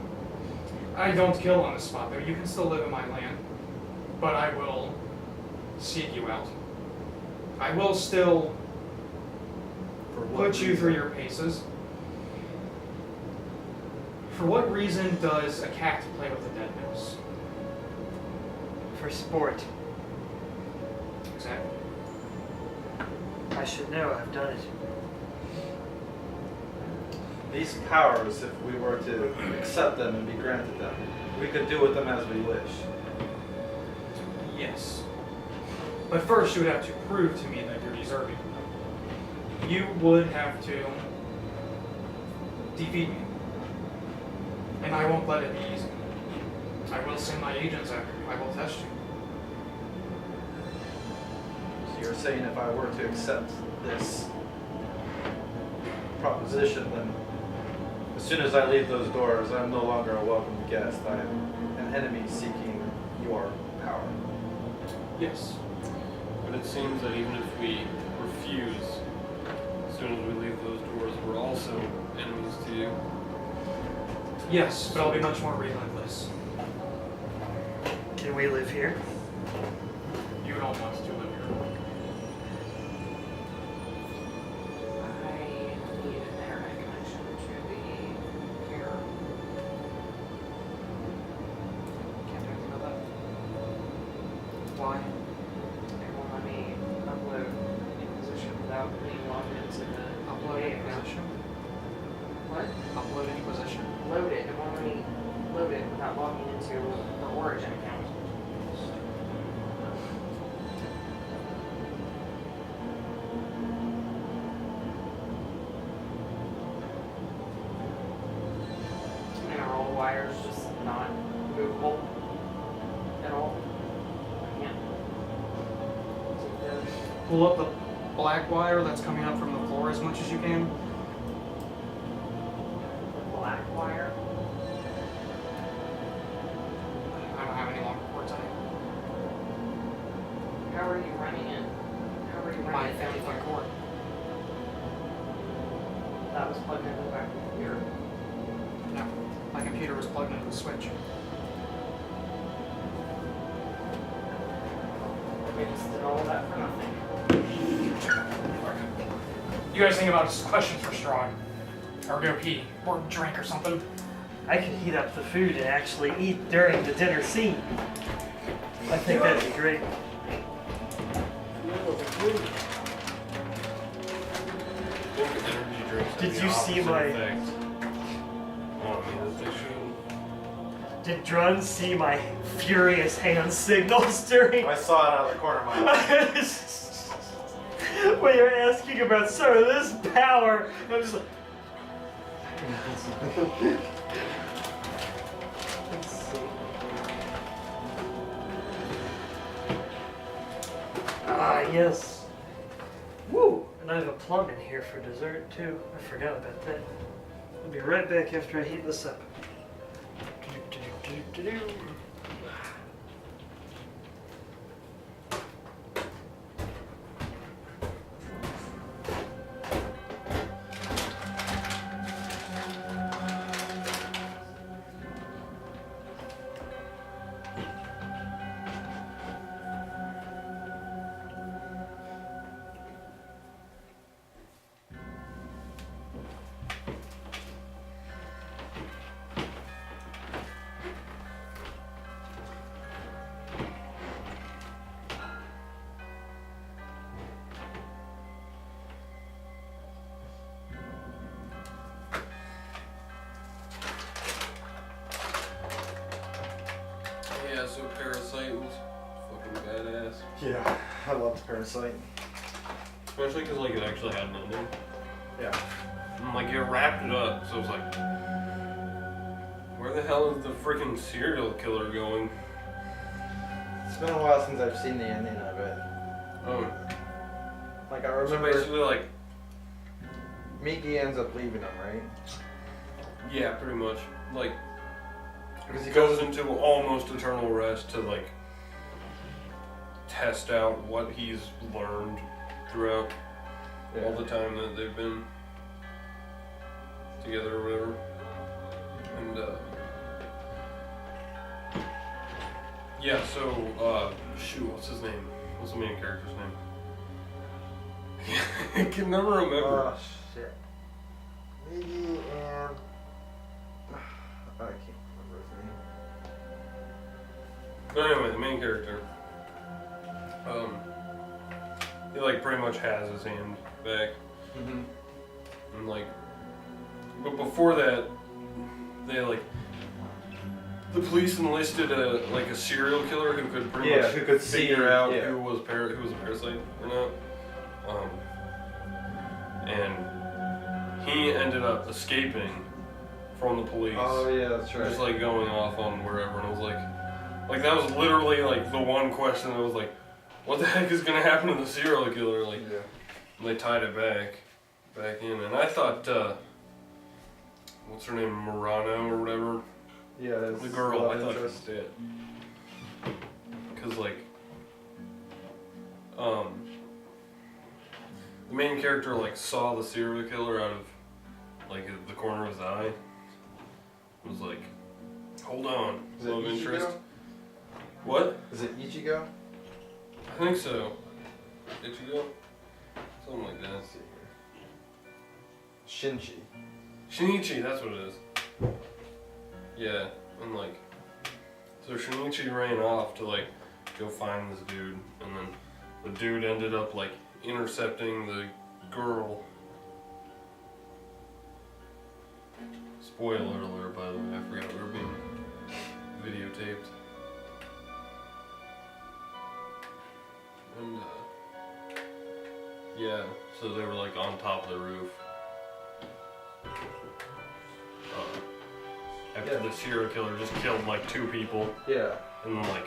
Speaker 3: I don't kill on the spot though. You can still live in my land, but I will seek you out. I will still
Speaker 2: For what
Speaker 3: put you through
Speaker 2: reason?
Speaker 3: your paces. For what reason does a cat play with a dead mouse?
Speaker 4: For sport.
Speaker 3: Exactly.
Speaker 4: I should know, I've done it.
Speaker 2: These powers, if we were to accept them and be granted them, we could do with them as we wish.
Speaker 3: Yes. But first you would have to prove to me that you're deserving of them. You would have to defeat me. And I won't let it be easy. I will send my agents after you. I will test you.
Speaker 2: So you're saying if I were to accept this proposition, then as soon as I leave those doors, I'm no longer a welcome guest. I am an enemy seeking your power.
Speaker 3: Yes.
Speaker 1: But it seems that even if we refuse, as soon as we leave those doors, we're also enemies to you.
Speaker 3: Yes, but I'll be much more relentless.
Speaker 4: Can we live here?
Speaker 3: You don't want to live here.
Speaker 7: I need an internet connection to the here. Can't do anything about that. Why? It won't let me upload any position without being logged into the
Speaker 3: Upload any
Speaker 7: account.
Speaker 3: position.
Speaker 7: What?
Speaker 3: Upload any position.
Speaker 7: Load it. It won't let me load it without logging into the Origin account. And our old wire's just not movable at all. I can't take the
Speaker 3: Pull up the black wire that's coming up from the floor as much as you can.
Speaker 7: black wire.
Speaker 3: I don't have any longer cords on it.
Speaker 7: How are you running it? How are you
Speaker 3: My
Speaker 7: running it down
Speaker 3: 50-foot
Speaker 7: here?
Speaker 3: cord.
Speaker 7: That was plugged into the back of the computer.
Speaker 3: No, my computer was plugged into the switch.
Speaker 7: We just did all of that for nothing.
Speaker 3: You guys think about questions for Strahd? Or go pee, or drink or something?
Speaker 4: I could heat up the food and actually eat during the dinner scene. I think that'd be great.
Speaker 1: Energy drinks have
Speaker 4: Did
Speaker 1: the
Speaker 4: you see
Speaker 1: opposite
Speaker 4: my-
Speaker 1: effect. Oh, yes, they should.
Speaker 4: Did Drun see my furious hand signals during
Speaker 2: I saw it out of the corner of my eye.
Speaker 4: when you're asking about some of this power? I'm just like. Let's see. Ah, yes. Woo! And I have a plum in here for dessert too. I forgot about that. I'll be right back after I heat this up.
Speaker 2: Parasite.
Speaker 1: Especially because like it actually had an ending.
Speaker 2: Yeah.
Speaker 1: And like it wrapped it up, so it was like, where the hell is the freaking serial killer going?
Speaker 2: It's been a while since I've seen the ending of it. Like I
Speaker 1: So
Speaker 2: remember,
Speaker 1: basically like,
Speaker 2: Miki ends up leaving him, right?
Speaker 1: yeah, pretty much. Like,
Speaker 2: Because
Speaker 1: he goes into almost eternal rest to like test out what he's learned throughout all the time that they've been together or whatever. And yeah, so shoot, what's his name? What's the main character's name? I can never remember.
Speaker 2: Oh shit. Miki and I can't remember his name.
Speaker 1: But anyway, the main character, he like pretty much has his hand back, and like, but before that, they like, the police enlisted a serial killer who could pretty much
Speaker 2: who could see,
Speaker 1: figure out
Speaker 2: yeah.
Speaker 1: who was a parasite or not, and he ended up escaping from the police.
Speaker 2: Oh yeah, that's right.
Speaker 1: Just like going off on wherever, and I was like that was literally like the one question that was like, what the heck is gonna happen to the serial killer? Like,
Speaker 2: Yeah.
Speaker 1: and they tied it back in, and I thought, what's her name, Murano or whatever,
Speaker 2: Yeah, that's
Speaker 1: the girl, I
Speaker 2: love
Speaker 1: thought she was
Speaker 2: interest.
Speaker 1: dead, cause like, the main character like saw the serial killer out of like the corner of his eye. Was like, hold on,
Speaker 2: Is it
Speaker 1: love
Speaker 2: Ichigo?
Speaker 1: interest. What?
Speaker 2: Is it Ichigo?
Speaker 1: I think so. Ichigo? Something like that.
Speaker 2: Let's see here. Shinji.
Speaker 1: Shinichi, that's what it is. Yeah, and like, so Shinichi ran off to like go find this dude, and then the dude ended up like intercepting the girl. Spoiler alert, by the way, I forgot we were being videotaped. And yeah, so they were like on top of the roof. After the serial killer just killed like 2 people
Speaker 2: Yeah.
Speaker 1: and then like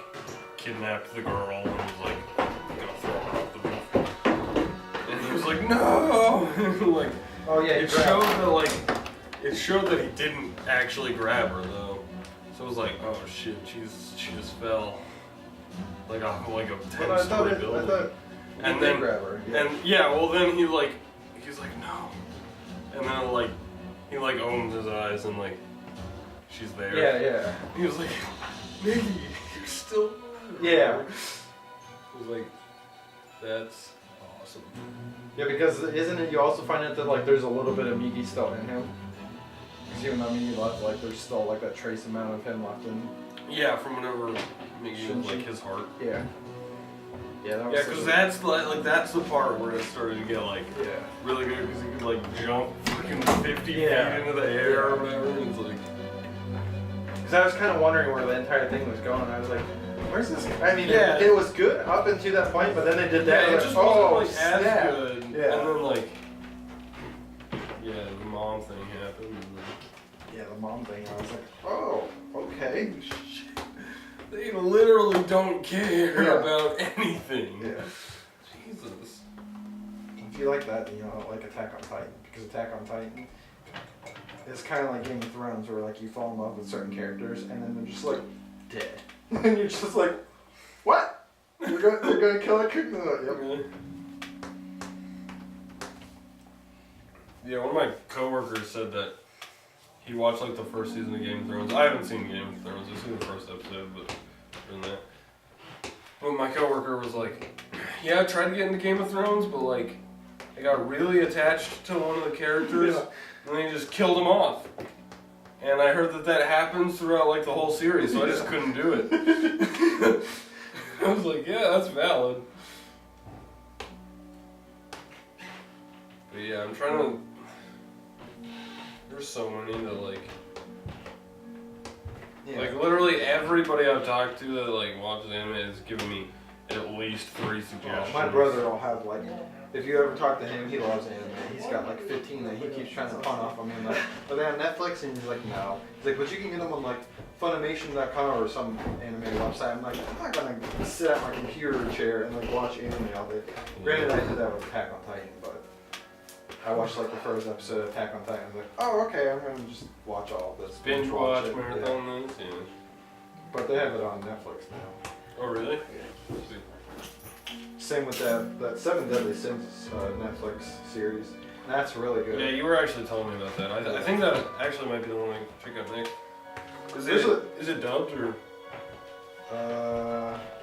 Speaker 1: kidnapped the girl and was like gonna throw her off the roof. And he was like, no! Like,
Speaker 2: Oh yeah.
Speaker 1: it showed that like, it showed that he didn't actually grab her though. So it was like, oh shit, she just fell. Like off like a 10-story building.
Speaker 2: I thought
Speaker 1: And
Speaker 2: he
Speaker 1: then-
Speaker 2: did grab her. Yeah.
Speaker 1: And yeah, well then he's like no. And then like he like opens his eyes and like she's there.
Speaker 2: Yeah.
Speaker 1: He was like, Nikki, you're still alive.
Speaker 2: Yeah.
Speaker 1: I was like, that's awesome.
Speaker 2: Yeah, because isn't it? You also find out that like there's a little bit of Miki still in him. Because even though Miki left, like there's still like a trace amount of him left in.
Speaker 1: Yeah, from whenever Mickey was like his heart.
Speaker 2: Yeah. Yeah, that was.
Speaker 1: Yeah, because that's like that's the part where it started to get like
Speaker 2: Yeah.
Speaker 1: really good because he could like jump fucking 50
Speaker 2: Yeah.
Speaker 1: feet into the air or whatever. And it's like,
Speaker 2: Because I was kind of wondering where the entire thing was going. I was like, where's this? I mean,
Speaker 1: Yeah.
Speaker 2: it was good up until that point, but then they did that.
Speaker 1: yeah,
Speaker 2: I
Speaker 1: it
Speaker 2: was
Speaker 1: just
Speaker 2: like,
Speaker 1: wasn't
Speaker 2: oh,
Speaker 1: like as
Speaker 2: snap.
Speaker 1: good.
Speaker 2: Yeah.
Speaker 1: And then like, yeah, the mom thing happened. And then,
Speaker 2: Yeah, the mom thing. I was like, oh, okay.
Speaker 1: shit, they literally don't care
Speaker 2: Yeah.
Speaker 1: about anything.
Speaker 2: Yeah.
Speaker 1: Jesus.
Speaker 2: If you like that, then you'll like Attack on Titan. Because Attack on Titan is kind of like Game of Thrones, where like you fall in love with certain characters, and then they're just like dead, and you're just like, what? You're gonna kill that character? Yep.
Speaker 1: Really? Yeah, one of my coworkers said that he watched like the first season of Game of Thrones. I haven't seen Game of Thrones. I've seen the first episode, but other than that. But my coworker was like, "Yeah, I tried to get into Game of Thrones, but like, I got really attached to one of the characters, and then he just killed him off." And I heard that happens throughout like the whole series, so I just couldn't do it. I was like, "Yeah, that's valid." But yeah, I'm trying to. There's so many that like literally everybody I've talked to that like watches anime has given me at least 3 suggestions.
Speaker 2: My brother will have like, if you ever talk to him, he loves anime. He's got like 15 that he keeps trying to pawn off on me. I'm like, are they on Netflix? And he's like, no. He's like, but you can get them on like Funimation.com or some anime website. I'm like, I'm not gonna sit at my computer chair and like watch anime all day. Granted, I did that with Attack on Titan, but I watched like the first episode of Attack on Titan. I was like, oh, okay, I'm gonna just watch all of this.
Speaker 1: Binge watch,
Speaker 2: it,
Speaker 1: marathon
Speaker 2: yeah.
Speaker 1: this, yeah.
Speaker 2: But they have it on Netflix now.
Speaker 1: Oh, really?
Speaker 2: Same with that Seven Deadly Sins Netflix series. That's really good.
Speaker 1: Yeah, you were actually telling me about that. I think that actually might be the one I check out next. Is it dubbed or?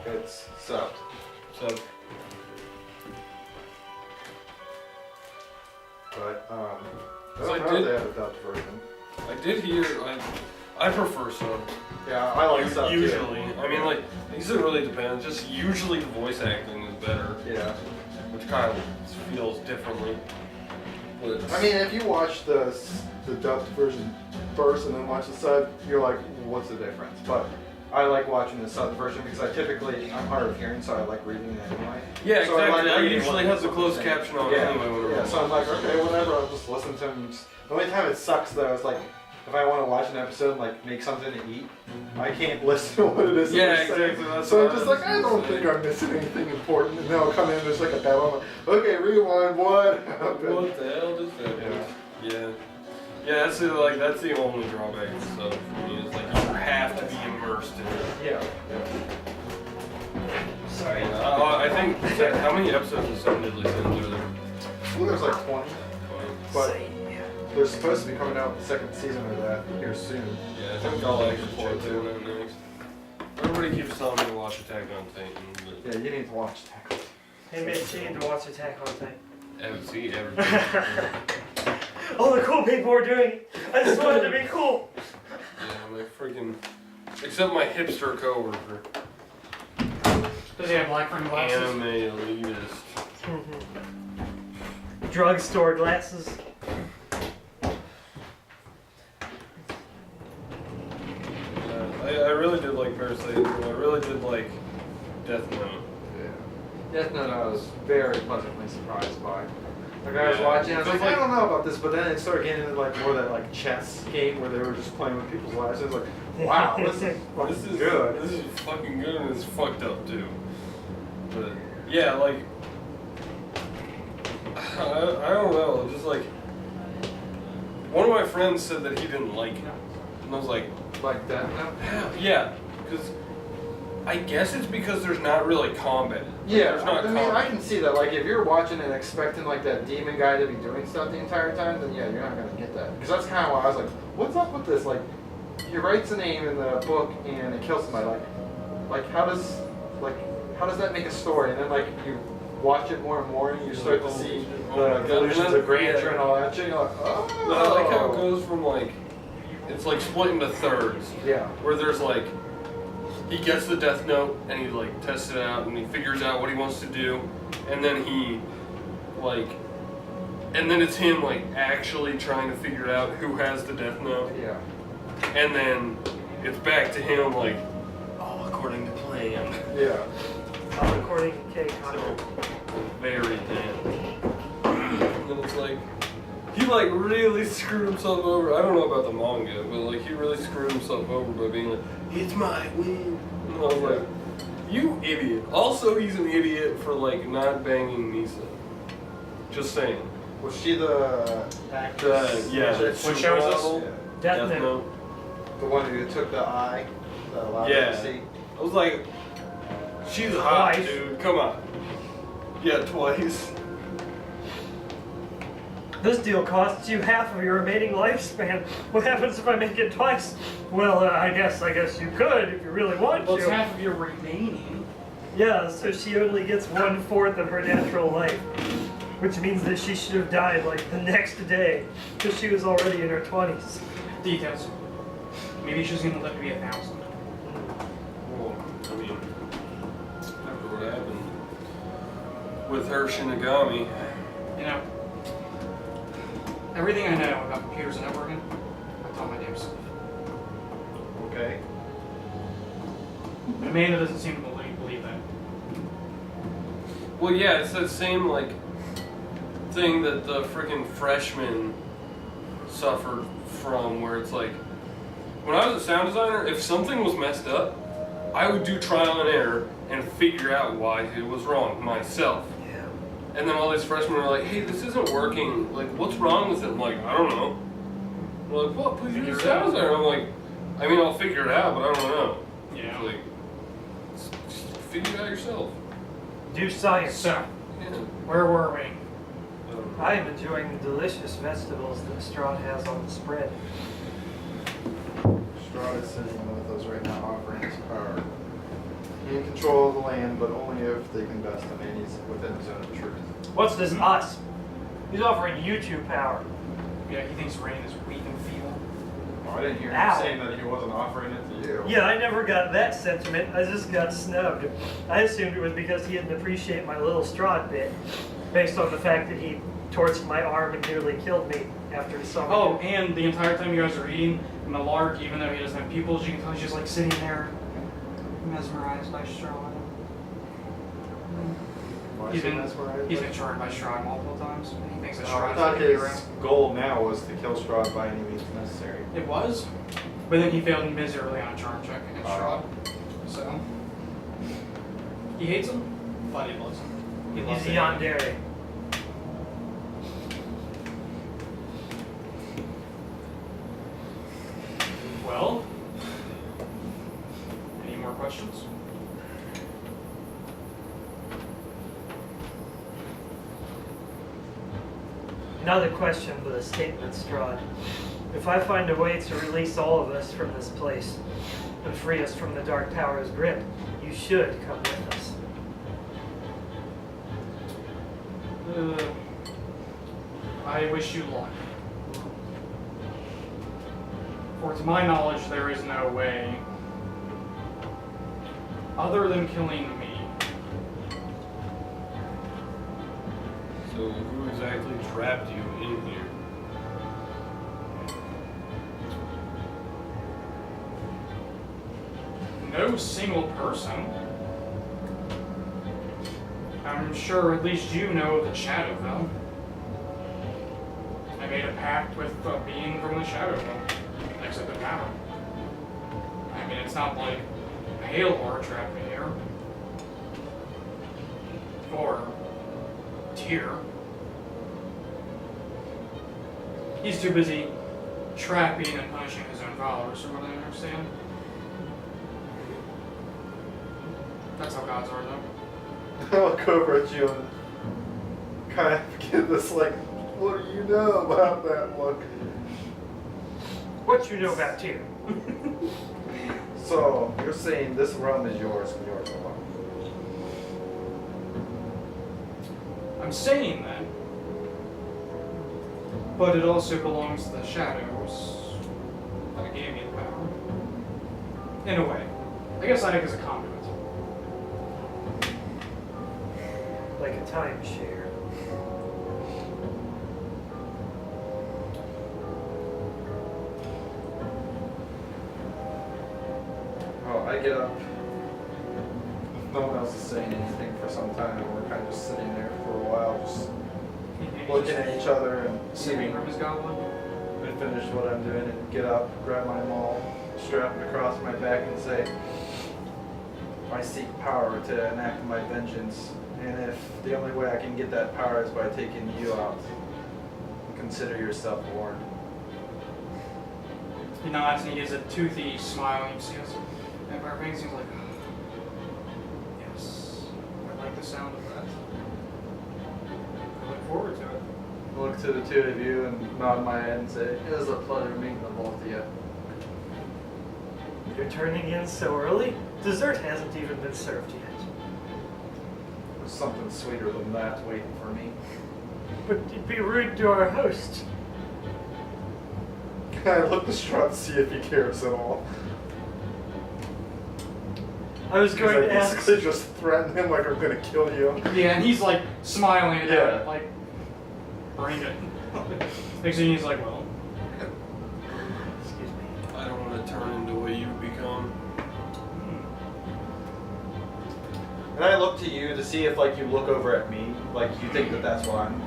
Speaker 2: It's subbed.
Speaker 1: Sub.
Speaker 2: But I
Speaker 1: So
Speaker 2: don't
Speaker 1: I
Speaker 2: know if
Speaker 1: did-
Speaker 2: they have a dubbed version.
Speaker 1: I did hear. I prefer sub.
Speaker 2: Yeah, I like sub
Speaker 1: Usually,
Speaker 2: too.
Speaker 1: I mean, like, these it really depends. Just usually the voice acting is better,
Speaker 2: Yeah.
Speaker 1: which kind of feels differently. But
Speaker 2: I mean, if you watch the dubbed version first and then watch the sub, you're like, what's the difference? But I like watching the sub version because I'm hard of hearing, so I like reading it anyway.
Speaker 1: yeah,
Speaker 2: So I
Speaker 1: exactly.
Speaker 2: like
Speaker 1: I
Speaker 2: reading
Speaker 1: usually
Speaker 2: what
Speaker 1: have the
Speaker 2: they're
Speaker 1: closed
Speaker 2: saying.
Speaker 1: caption on
Speaker 2: Yeah,
Speaker 1: anyway. Whenever
Speaker 2: yeah.
Speaker 1: I'm
Speaker 2: So I'm like, okay, whatever. I'll just listen to them. The only time it sucks though is like if I want to watch an episode and like make something to eat, I can't listen to what it is. that
Speaker 1: Yeah,
Speaker 2: they're saying.
Speaker 1: exactly. That's
Speaker 2: So
Speaker 1: what
Speaker 2: I'm just
Speaker 1: I was
Speaker 2: like, I don't
Speaker 1: saying.
Speaker 2: think I'm missing anything important. And then I'll come in and there's like a battle. I'm like, okay, rewind. What happened?
Speaker 1: What the hell just happened? Yeah. Yeah, that's the only drawback and stuff for me. Is like you have to be immersed in it.
Speaker 2: Yeah.
Speaker 4: Sorry.
Speaker 1: I think how many episodes of Seven Deadly Sins are there?
Speaker 2: I think there's like 20, but they're supposed to be coming out with the second season of that here soon.
Speaker 1: Yeah, I think I'll actually check doing that next. Everybody keeps telling me to watch Attack on Titan, but
Speaker 2: Yeah, you need to watch Tackle.
Speaker 4: Hey, Mitch, you need to watch Attack on Titan.
Speaker 1: I haven't seen everything.
Speaker 4: All the cool people are doing it. I just wanted to be cool.
Speaker 1: Yeah, my freaking. Except my hipster coworker.
Speaker 3: Does he have black frame glasses?
Speaker 1: Anime elitist.
Speaker 4: Drugstore glasses.
Speaker 1: I really did like Parasite. I really did like Death Note.
Speaker 2: Yeah. Death Note I was very pleasantly surprised by. Like I was
Speaker 1: Yeah.
Speaker 2: watching, I was
Speaker 1: It's
Speaker 2: like, I
Speaker 1: like-
Speaker 2: don't know about this, but then it started getting into like more that like chess game where they were just playing with people's lives. I was like, wow, this is fucking
Speaker 1: This is
Speaker 2: good.
Speaker 1: This is fucking good and it's fucked up too. But yeah, like I don't know, just like one of my friends said that he didn't like it, and I was like,
Speaker 2: Like Death Note?
Speaker 1: yeah, because I guess it's because there's not really combat.
Speaker 2: Yeah,
Speaker 1: there's not
Speaker 2: I mean, I
Speaker 1: combat.
Speaker 2: can see that. Like, if you're watching and expecting like that demon guy to be doing stuff the entire time, then yeah, you're not gonna get that. Because that's kind of why I was like, what's up with this? Like, he writes a name in the book and it kills somebody. Like how does that make a story? And then like you watch it more and more, and you start to see
Speaker 1: Oh my
Speaker 2: the
Speaker 1: God.
Speaker 2: delusions
Speaker 1: And then-
Speaker 2: of grandeur
Speaker 1: yeah.
Speaker 2: and all that shit. You're like, oh.
Speaker 1: But I like how it goes from like, it's like split into thirds.
Speaker 2: Yeah.
Speaker 1: Where there's like, he gets the Death Note and he like tests it out and he figures out what he wants to do, and then he like, and then it's him like actually trying to figure out who has the Death Note,
Speaker 2: Yeah.
Speaker 1: and then it's back to him like, all according to plan.
Speaker 2: Yeah.
Speaker 4: All according to K.
Speaker 1: So, very thin. And then it's like, he like really screwed himself over. I don't know about the manga, but like he really screwed himself over by being like, it's my win. And I was like, you idiot. Also, he's an idiot for like not banging Misa. Just saying.
Speaker 2: Was she the actress?
Speaker 1: Yeah.
Speaker 3: What show is this?
Speaker 1: Supermodel,
Speaker 2: Yeah.
Speaker 4: Death Note.
Speaker 2: The one who took the eye that allowed you
Speaker 1: Yeah.
Speaker 2: to see.
Speaker 1: I was like, she's hot,
Speaker 4: Twice.
Speaker 1: dude. Come on. Yeah, twice.
Speaker 4: This deal costs you half of your remaining lifespan. What happens if I make it twice? Well, I guess you could if you really want
Speaker 3: Well, it's
Speaker 4: to.
Speaker 3: half of your remaining.
Speaker 4: Yeah, so she only gets 1/4 of her natural life. Which means that she should have died like the next day. Because she was already in her 20s.
Speaker 3: Details. Maybe she's gonna live to be 1,000.
Speaker 1: Well, I mean, after what happened with her Shinigami.
Speaker 3: You know, everything I know about computers and networking, I tell my damn self.
Speaker 2: Okay.
Speaker 3: Amanda doesn't seem to believe that.
Speaker 1: Well, yeah, it's that same like thing that the freaking freshmen suffered from, where it's like, when I was a sound designer, if something was messed up, I would do trial and error and figure out why it was wrong myself.
Speaker 4: Yeah.
Speaker 1: And then all these freshmen are like, hey, this isn't working. Like, what's wrong with it? I'm like, I don't know. They're like, what? Please you're a sound designer. I'm like, I mean, I'll figure it out, but I don't know.
Speaker 3: Yeah.
Speaker 1: It's like, just figure it out yourself.
Speaker 4: Do science.
Speaker 3: So,
Speaker 1: Yeah.
Speaker 3: where were we?
Speaker 4: I am enjoying the delicious vegetables that Strahd has on the spread.
Speaker 2: Strahd is sitting with us right now, offering his power. In control of the land, but only if they can best him, and he's within the zone of truth.
Speaker 4: What's this us? He's offering you two power.
Speaker 3: Yeah, he thinks Rain is weak and feeble.
Speaker 2: Oh, I didn't hear him
Speaker 4: Ow.
Speaker 2: saying that he wasn't offering it to you.
Speaker 4: Yeah, I never got that sentiment. I just got snubbed. I assumed it was because he didn't appreciate my little Strahd bit, based on the fact that he torched my arm and nearly killed me after he saw me.
Speaker 3: Oh, and the entire time you guys are eating, Malark, even though he doesn't have pupils, you can tell he's just like sitting there, mesmerized by Strahd.
Speaker 2: Why
Speaker 3: He's
Speaker 2: is he
Speaker 3: been,
Speaker 2: mesmerized
Speaker 3: he's
Speaker 2: by-
Speaker 3: been charged by Strahd multiple times. He thinks that
Speaker 2: Oh, I
Speaker 3: Strahd's
Speaker 2: thought
Speaker 3: the hero.
Speaker 2: his goal now was to kill Strahd by any means necessary.
Speaker 3: It was, but then he failed miserably on a charm check against
Speaker 2: Oh.
Speaker 3: Strahd. So, he hates him, but he loves him. He loves
Speaker 4: He's a
Speaker 3: him.
Speaker 4: yandere.
Speaker 3: Well, any more questions?
Speaker 4: Not a question, but a statement, Strahd. If I find a way to release all of us from this place and free us from the Dark Tower's grip, you should come with us.
Speaker 3: I wish you luck. For to my knowledge, there is no way other than killing me.
Speaker 1: So who exactly trapped you in here?
Speaker 3: No single person. I'm sure at least you know of the shadow, though. I made a pact with a being from the shadow, though. Except the tower. I mean, it's not like a hail or trapped me here. Or Tyr. He's too busy trapping and punishing his own followers, from what I understand. That's how gods are, though.
Speaker 2: I look over at you and kind of get this like, what do you know about that look?
Speaker 4: What you know about Tyr?
Speaker 2: So, you're saying this realm is yours and yours alone.
Speaker 3: I'm saying that. But it also belongs to the shadows that gave me the power. In a way. I guess I act as a conduit.
Speaker 4: Like a timeshare.
Speaker 2: Well, I get up. No one else is saying anything for some time, and we're kind of just sitting there for a while, just looking at each other and
Speaker 3: Sipping
Speaker 2: eating.
Speaker 3: from his goblet.
Speaker 2: I finish what I'm doing and get up, grab my maul, strap it across my back, and say, I seek power to enact my vengeance, and if the only way I can get that power is by taking you out, consider yourself warned.
Speaker 3: He nods and he gives a toothy smile and you see us. And Barbarian seems like, yes, I like the sound of that. I look forward to it.
Speaker 2: I look to the two of you and nod my head and say, it was a pleasure meeting the both of you.
Speaker 4: You're turning in so early? Dessert hasn't even been served yet.
Speaker 2: There's something sweeter than that waiting for me.
Speaker 4: But you'd be rude to our host.
Speaker 2: I look to Strahd to see if he cares at all.
Speaker 4: I was going
Speaker 2: Because I
Speaker 4: to ask.
Speaker 2: basically just threatened him like I'm gonna kill you.
Speaker 3: Yeah, and he's like smiling at
Speaker 2: Yeah.
Speaker 3: it, like, bring it. Next thing he's like, well,
Speaker 4: Excuse me.
Speaker 1: I don't want to turn into what you've become.
Speaker 2: And I look to you to see if like you look over at me, like you think that that's what I'm.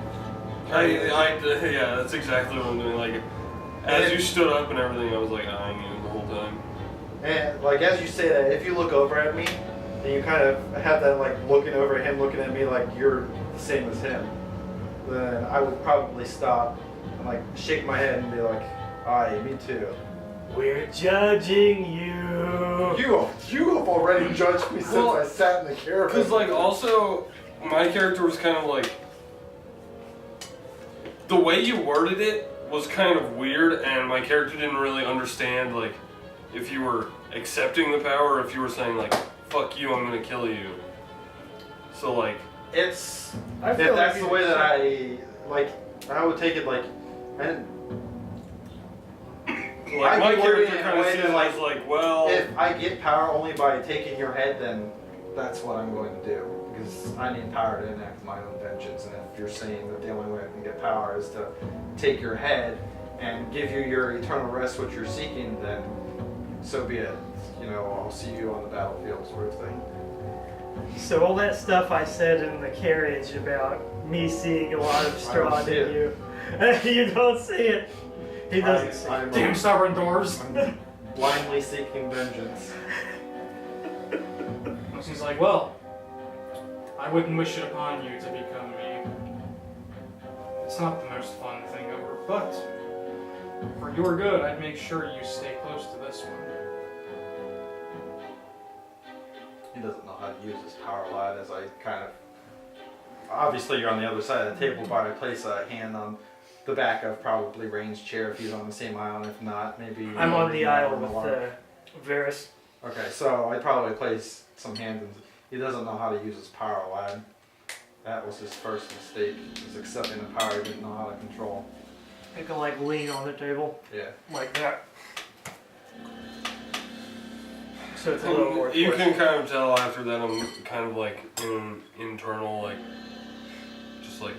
Speaker 1: Yeah, that's exactly what I'm doing. Like, as you stood up and everything, I was like eyeing you the whole time.
Speaker 2: And like as you say that, if you look over at me, and you kind of have that like looking over at him, looking at me like you're the same as him, then I would probably stop and like shake my head and be like, "Aye, me too."
Speaker 4: We're judging you.
Speaker 2: You have already judged me since
Speaker 1: Well,
Speaker 2: I sat in the caravan.
Speaker 1: Because, like, also, my character was kind of like. The way you worded it was kind of weird, and my character didn't really understand, like, if you were accepting the power or if you were saying, like, fuck you, I'm gonna kill you. So, like.
Speaker 2: It's.
Speaker 4: I
Speaker 2: If
Speaker 4: feel
Speaker 2: that's
Speaker 4: like
Speaker 2: the way that I would take it like. And
Speaker 1: Like, my
Speaker 2: I'd be worried
Speaker 1: character
Speaker 2: in a
Speaker 1: kind of
Speaker 2: way
Speaker 1: sees
Speaker 2: that,
Speaker 1: it
Speaker 2: like,
Speaker 1: as, like, well.
Speaker 2: if I get power only by taking your head, then that's what I'm going to do. Because I need power to enact my own vengeance. And if you're saying that the only way I can get power is to take your head and give you your eternal rest, what you're seeking, then so be it. You know, I'll see you on the battlefield, sort of thing.
Speaker 4: So all that stuff I said in the carriage about me seeing a lot of Strahd
Speaker 2: see
Speaker 4: in you, you don't see it. He doesn't see it.
Speaker 2: I'm
Speaker 3: Damn stubborn doors.
Speaker 2: blindly seeking vengeance.
Speaker 3: He's like, well, I wouldn't wish it upon you to become me. It's not the most fun thing ever, but for your good, I'd make sure you stay close to this one.
Speaker 2: He doesn't know how to use his power lad, as I kind of. Obviously, you're on the other side of the table, but I place a hand on the back of probably Rain's chair if he's on the same aisle, and if not, maybe.
Speaker 4: I'm on the aisle
Speaker 2: or
Speaker 4: with
Speaker 2: Malar.
Speaker 4: Varys.
Speaker 2: Okay, so I'd probably place some hands in. He doesn't know how to use his power lad. That was his first mistake, was accepting the power he didn't know how to control.
Speaker 4: I can like lean on the table
Speaker 2: Yeah.
Speaker 4: like that. So it's a little more.
Speaker 1: You
Speaker 4: twist.
Speaker 1: can kind of tell after that I'm kind of like in internal, like, just like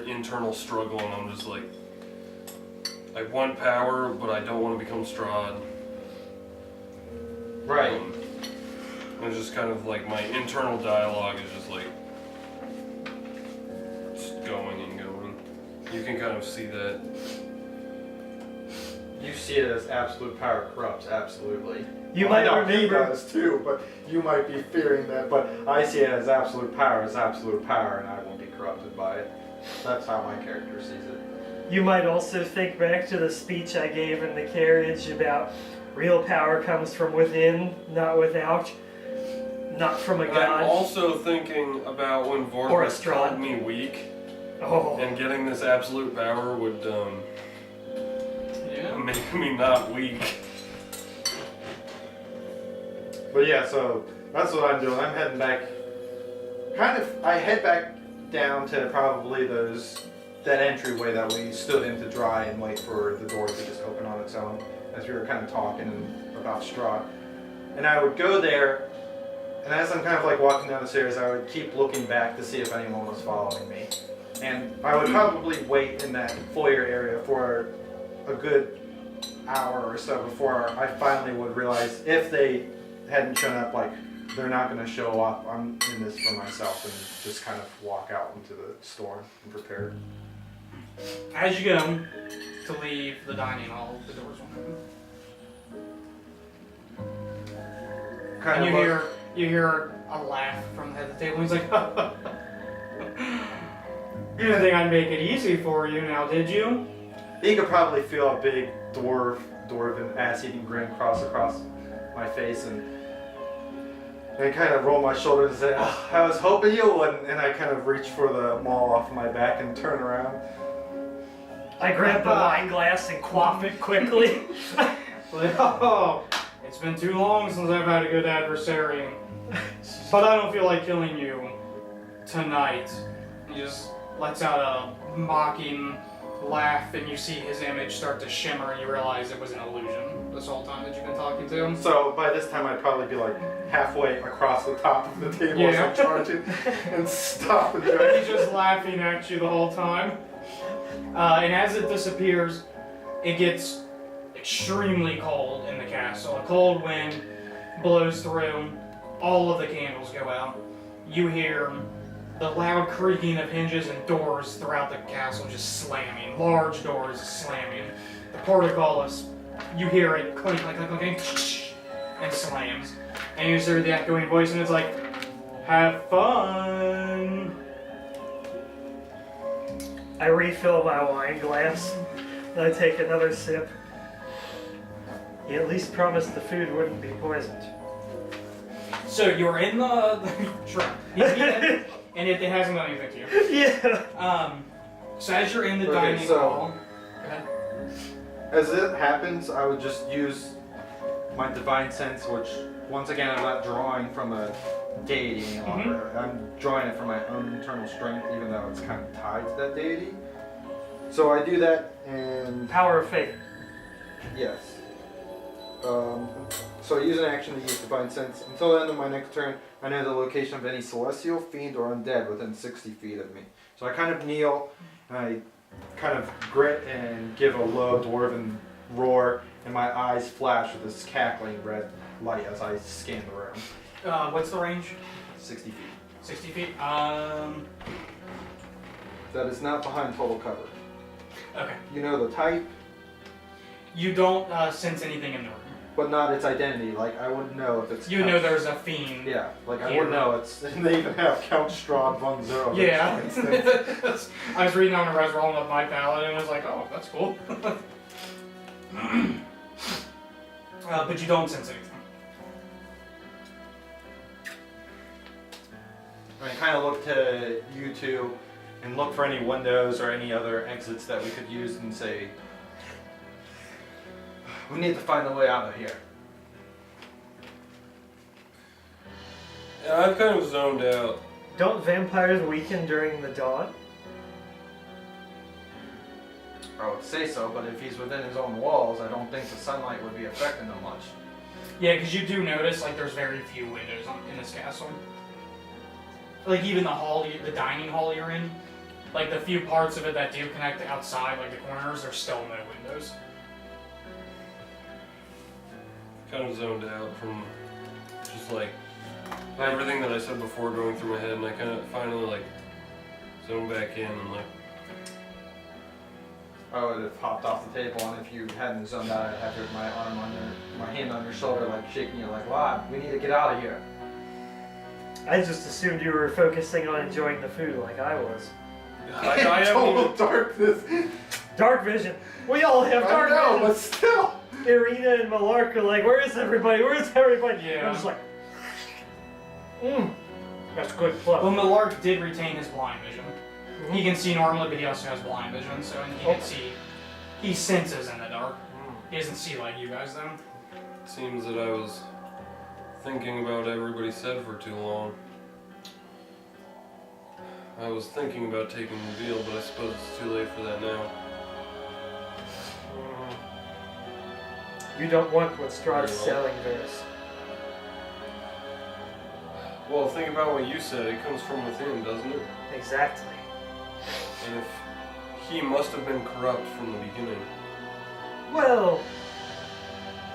Speaker 1: internal struggle, and I'm just like, I want power, but I don't want to become Strahd.
Speaker 2: Right.
Speaker 1: It's just kind of like my internal dialogue is just like just going and going. You can kind of see that.
Speaker 2: You see it as absolute power corrupts, absolutely.
Speaker 4: You
Speaker 2: Well,
Speaker 4: might
Speaker 2: I know he
Speaker 4: remember.
Speaker 2: does too, but you might be fearing that. But I see it as absolute power, and I won't be corrupted by it. That's how my character sees it.
Speaker 4: You might also think back to the speech I gave in the carriage about real power comes from within, not without, not from a
Speaker 1: I'm
Speaker 4: god.
Speaker 1: also thinking about when
Speaker 4: Or a
Speaker 1: Vorpus
Speaker 4: Strahd.
Speaker 1: called me weak,
Speaker 4: Oh,
Speaker 1: and getting this absolute power would
Speaker 3: Yeah.
Speaker 1: make me not weak.
Speaker 2: But yeah, so that's what I'm doing. I'm heading back. I head back down to probably that entryway that we stood in to dry and wait for the door to just open on its own, as we were kind of talking about Strahd. And I would go there, and as I'm kind of like walking down the stairs, I would keep looking back to see if anyone was following me. And I would probably wait in that foyer area for a good hour or so before I finally would realize if they hadn't shown up, like, they're not going to show up. I'm in this for myself, and just kind of walk out into the store and prepare.
Speaker 3: As you go to leave the dining hall, the doors won't open.
Speaker 2: Kind
Speaker 3: And
Speaker 2: of
Speaker 3: you hear a laugh from the head of the table. He's like, you didn't think I'd make it easy for you now, did you?
Speaker 2: You could probably feel a big dwarven ass-eating grin cross across my face, and I kind of roll my shoulders and say, oh, I was hoping you wouldn't, and I kind of reach for the maul off my back and turn around.
Speaker 4: I grab the wine glass and quaff it quickly.
Speaker 3: Like, oh, it's been too long since I've had a good adversary. But I don't feel like killing you tonight. He just lets out a mocking laugh, and you see his image start to shimmer, and you realize it was an illusion this whole time that you've been talking to him.
Speaker 2: So by this time I'd probably be like halfway across the top of the table as I'm charging and stop and
Speaker 3: He's just laughing at you the whole time. And as it disappears, it gets extremely cold in the castle. A cold wind blows through. All of the candles go out. You hear the loud creaking of hinges and doors throughout the castle just slamming. Large doors slamming. The portcullis, you hear it clink, clink, clink, clink, and slams. And you hear the echoing voice, and it's like, have fun.
Speaker 4: I refill my wine glass, and I take another sip. He at least promised the food wouldn't be poisoned.
Speaker 3: So you're in the sure, and it hasn't done anything to you.
Speaker 4: Yeah.
Speaker 3: So as you're in the
Speaker 2: Okay,
Speaker 3: dining
Speaker 2: so-
Speaker 3: hall, go ahead.
Speaker 2: As it happens, I would just use my divine sense, which once again I'm not drawing from a deity any longer. I'm drawing it from my own internal strength, even though it's kind of tied to that deity. So I do that, and
Speaker 4: Power of fate.
Speaker 2: yes. So I use an action to use divine sense. Until the end of my next turn, I know the location of any celestial, fiend, or undead within 60 feet of me. So I kind of kneel, and I kind of grit and give a low dwarven roar, and my eyes flash with this cackling red light as I scan the room.
Speaker 3: What's the range?
Speaker 2: 60 feet.
Speaker 3: 60 feet.
Speaker 2: That is not behind total cover.
Speaker 3: Okay.
Speaker 2: You know the type,
Speaker 3: You don't sense anything in the room.
Speaker 2: but not its identity. Like, I wouldn't know if it's...
Speaker 3: You know there's a fiend.
Speaker 2: Yeah, like I
Speaker 3: Here.
Speaker 2: wouldn't know it's... And they even have Count Strahd von Zero.
Speaker 3: Yeah. I was reading on the res rolling up my palette and I was like, oh, that's cool. But you don't sense anything.
Speaker 2: I kind of look to you two and look for any windows or any other exits that we could use and say, we need to find a way out of here.
Speaker 1: Yeah, I've kind of zoned out.
Speaker 4: Don't vampires weaken during the dawn?
Speaker 2: I would say so, but if he's within his own walls, I don't think the sunlight would be affecting him much.
Speaker 3: Yeah, because you do notice like there's very few windows in this castle. Like even the hall, the dining hall you're in, like the few parts of it that do connect outside, like the corners, there's still no windows.
Speaker 1: Kind of zoned out from just like everything that I said before going through my head, and I kind of finally like zoned back in and like.
Speaker 2: I would have hopped off the table, and if you hadn't zoned out, I'd have my arm on my hand on your shoulder, like shaking you, like, "Lad, we need to get out of here."
Speaker 4: I just assumed you were focusing on enjoying the food like I was.
Speaker 1: I haven't even,
Speaker 2: darkness.
Speaker 4: Dark vision. We all have dark vision.
Speaker 2: but still.
Speaker 4: Irina and Malark are like, where is everybody? Where is everybody?
Speaker 3: Yeah.
Speaker 4: I'm just like, that's good fluff.
Speaker 3: Well, Malark did retain his blind vision. He can see normally, but he also has blind vision, so he can see. He senses in the dark. He doesn't see like you guys though.
Speaker 1: seems that I was thinking about what everybody said for too long. I was thinking about taking the deal, but I suppose it's too late for that now.
Speaker 4: You don't want what Strahd's
Speaker 1: Very well.
Speaker 4: selling, Varys.
Speaker 1: Well, think about what you said. It comes from within, doesn't it?
Speaker 4: Exactly.
Speaker 1: And if he must have been corrupt from the beginning.
Speaker 4: Well,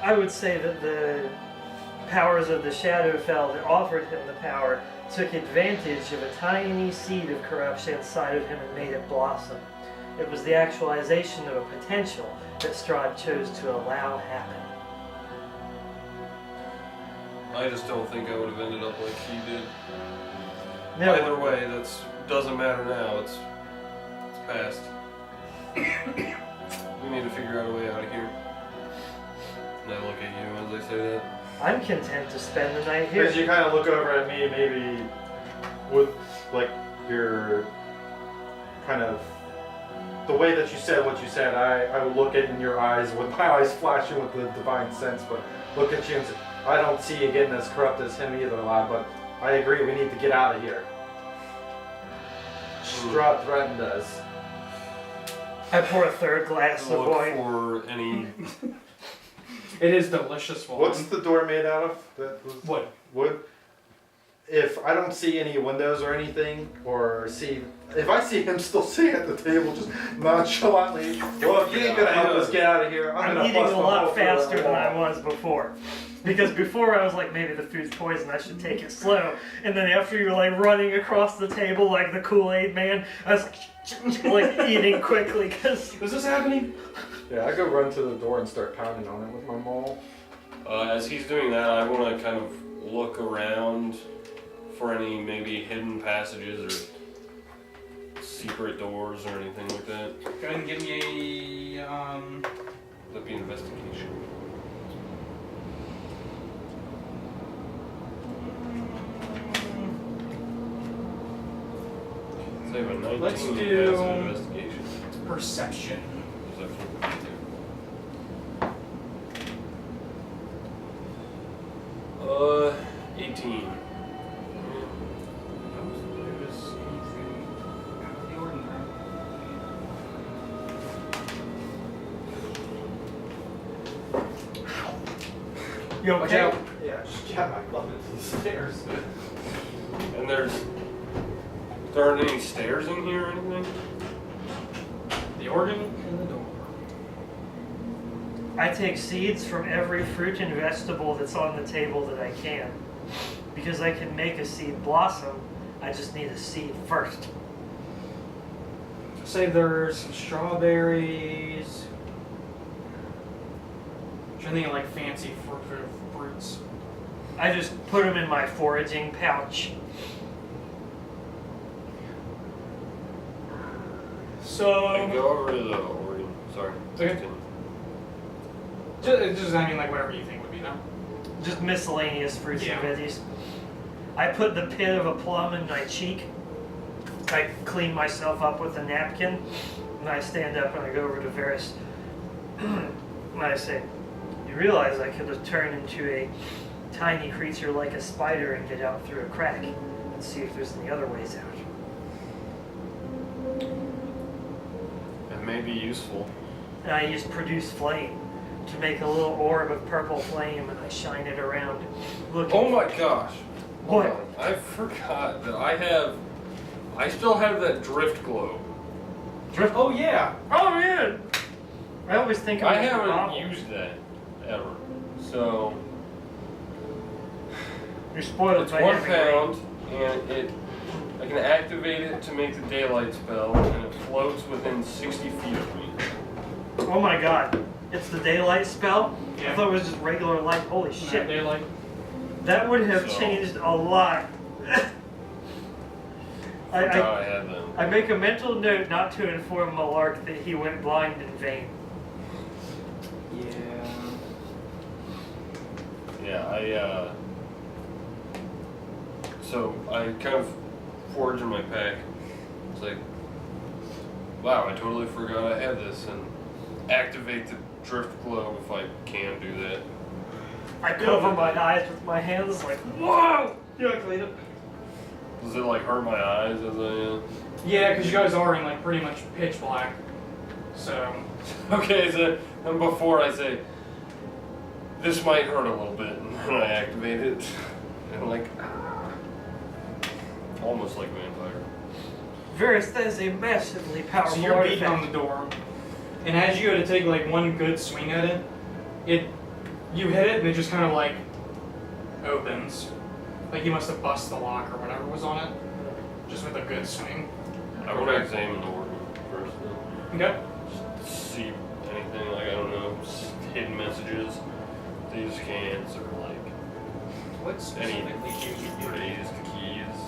Speaker 4: I would say that the powers of the Shadowfell that offered him the power took advantage of a tiny seed of corruption inside of him and made it blossom. It was the actualization of a potential that Strahd chose to allow happen.
Speaker 1: I just don't think I would have ended up like he did.
Speaker 4: No,
Speaker 1: Either way, that's doesn't matter now. It's past. We need to figure out a way out of here. And I look at you as I say that.
Speaker 4: I'm content to spend the night here.
Speaker 2: As you kind of look over at me, maybe with like your kind of the way that you said what you said, I would look in your eyes with my eyes flashing with the divine sense, but look at you and say, I don't see you getting as corrupt as him either, lad, but I agree, we need to get out of here. Strahd threatened us.
Speaker 4: I pour a third glass of
Speaker 1: Look
Speaker 4: wine.
Speaker 1: for any.
Speaker 3: It is delicious wine.
Speaker 2: What's the door made out of? That was
Speaker 3: Wood.
Speaker 2: wood. If I don't see any windows or anything, or see, if I see him still sitting at the table, just nonchalantly, well, if you ain't gonna help us get out of here, I'm
Speaker 4: I'm
Speaker 2: gonna
Speaker 4: eating
Speaker 2: bust
Speaker 4: a
Speaker 2: the
Speaker 4: lot
Speaker 2: hole through
Speaker 4: faster
Speaker 2: that
Speaker 4: than I
Speaker 2: wall."
Speaker 4: was before. Because before I was like, maybe the food's poison, I should take it slow. And then after you're like running across the table like the Kool-Aid man, I was like eating quickly because.
Speaker 3: Is this happening?
Speaker 2: Yeah, I go run to the door and start pounding on it with my maul.
Speaker 1: As he's doing that, I want to kind of look around for any maybe hidden passages or secret doors or anything like that.
Speaker 3: Go ahead and give me a
Speaker 1: That'd be investigation. Say about 19
Speaker 3: Let's
Speaker 1: passive
Speaker 3: do-
Speaker 1: investigation.
Speaker 3: perception.
Speaker 1: Perception. 18.
Speaker 4: You
Speaker 3: Watch
Speaker 4: okay?
Speaker 3: out.
Speaker 2: Yeah, just jab my butt into the stairs.
Speaker 1: And there aren't any stairs in here or anything?
Speaker 3: The organ and the door.
Speaker 4: I take seeds from every fruit and vegetable that's on the table that I can. Because I can make a seed blossom, I just need a seed first.
Speaker 3: Say there's some strawberries. Trying to think of like fancy fruits.
Speaker 4: I just put them in my foraging pouch.
Speaker 1: Go
Speaker 3: So,
Speaker 1: over to the organ. Sorry.
Speaker 3: Okay. just I mean like whatever you think would be, no?
Speaker 4: Just miscellaneous fruits
Speaker 3: Yeah.
Speaker 4: and veggies. I put the pit of a plum in my cheek. I clean myself up with a napkin. And I stand up and I go over to Varys. And I say, you realize I could have turned into a tiny creature like a spider and get out through a crack and see if there's any other ways out.
Speaker 1: It may be useful.
Speaker 4: And I use produce flame to make a little orb of purple flame and I shine it around. Looking
Speaker 1: Oh my gosh. Hold
Speaker 4: What?
Speaker 1: on. I forgot that I still have that drift globe.
Speaker 3: Oh yeah.
Speaker 4: Oh yeah! I always think of
Speaker 1: I
Speaker 4: it as a
Speaker 1: haven't
Speaker 4: novel.
Speaker 1: used that ever. So
Speaker 4: You're spoiled
Speaker 1: it's
Speaker 4: by
Speaker 1: 1
Speaker 4: having rain.
Speaker 1: pound and I can activate it to make the daylight spell and it floats within 60 feet of me.
Speaker 4: Oh my god. It's the daylight spell?
Speaker 3: Yeah.
Speaker 4: I thought it was just regular light. Holy shit.
Speaker 3: Daylight.
Speaker 4: That would have
Speaker 1: So-
Speaker 4: changed a lot.
Speaker 1: Forgot
Speaker 4: I
Speaker 1: I had them.
Speaker 4: I make a mental note not to inform Malark that he went blind in vain.
Speaker 3: Yeah.
Speaker 1: Yeah, so I kind of forage in my pack. It's like, wow, I totally forgot I had this, and activate the drift globe if I can do that.
Speaker 4: I cover my eyes with my hands like, whoa!
Speaker 3: Yeah, I cleaned it.
Speaker 1: Does it like hurt my eyes as I?
Speaker 3: Yeah, because you guys are in like pretty much pitch black. So
Speaker 1: Okay, so then before I say, this might hurt a little bit, and then I activate it, and like, almost like vampire.
Speaker 4: Varys, that is a massively powerful
Speaker 3: So you're beating
Speaker 4: artifact.
Speaker 3: on the door, and as you go to take like one good swing at it, you hit it and it just kind of like opens. Like you must have busted the lock or whatever was on it, just with a good swing.
Speaker 1: I want to examine the organ first, though.
Speaker 3: Okay.
Speaker 1: Just see anything like I don't know, hidden messages, these scans, or like
Speaker 3: What
Speaker 1: any
Speaker 3: specifically do you do?
Speaker 1: raised keys.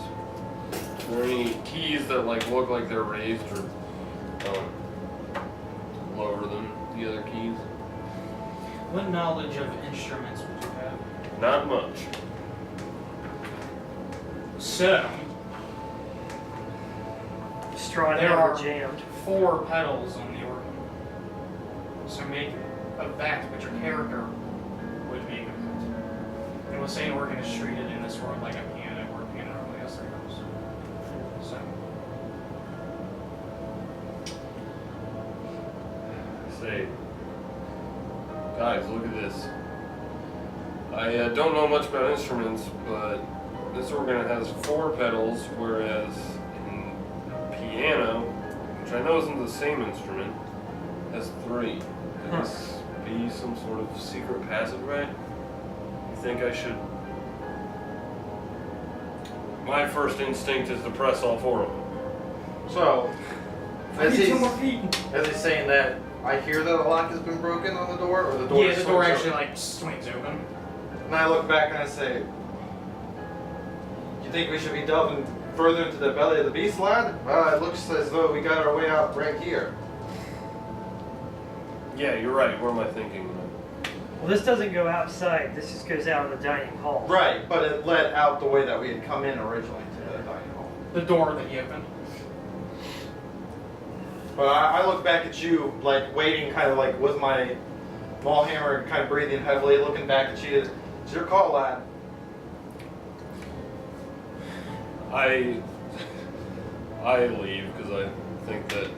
Speaker 1: Are there any keys that like look like they're raised or lower than the other keys?
Speaker 3: What knowledge of instruments would you have?
Speaker 1: Not much.
Speaker 3: So
Speaker 4: Strahd
Speaker 3: There
Speaker 4: never
Speaker 3: are-
Speaker 4: jammed.
Speaker 3: 4 pedals on the organ. So make of that what your character would make of it. And we'll say an organ is treated in this world like a piano, or a piano normally has 3 pedals. So
Speaker 1: Say, guys, look at this. I don't know much about instruments, but this organ has 4 pedals, whereas in piano, which I know isn't the same instrument, has 3. Could this be some sort of secret passageway? think I should... My first instinct is to press all four of them.
Speaker 2: So,
Speaker 3: I
Speaker 2: as
Speaker 3: need
Speaker 2: he's,
Speaker 3: 2 more feet.
Speaker 2: as he's saying that, I hear that a lock has been broken on the door, or the door
Speaker 3: Yeah, the door
Speaker 2: swings
Speaker 3: actually
Speaker 2: open.
Speaker 3: like swings open.
Speaker 2: And I look back and I say, you think we should be delving further into the belly of the beast, lad? Well, it looks as though we got our way out right here.
Speaker 1: Yeah, you're right. What am I thinking?
Speaker 4: Well, this doesn't go outside. This just goes out in the dining hall.
Speaker 2: Right, but it led out the way that we had come in originally to the dining hall.
Speaker 3: The door that he opened.
Speaker 2: But I look back at you, like waiting, kind of like with my maul hammer and kind of breathing heavily, looking back at you. It's your call, lad.
Speaker 1: I leave because I think that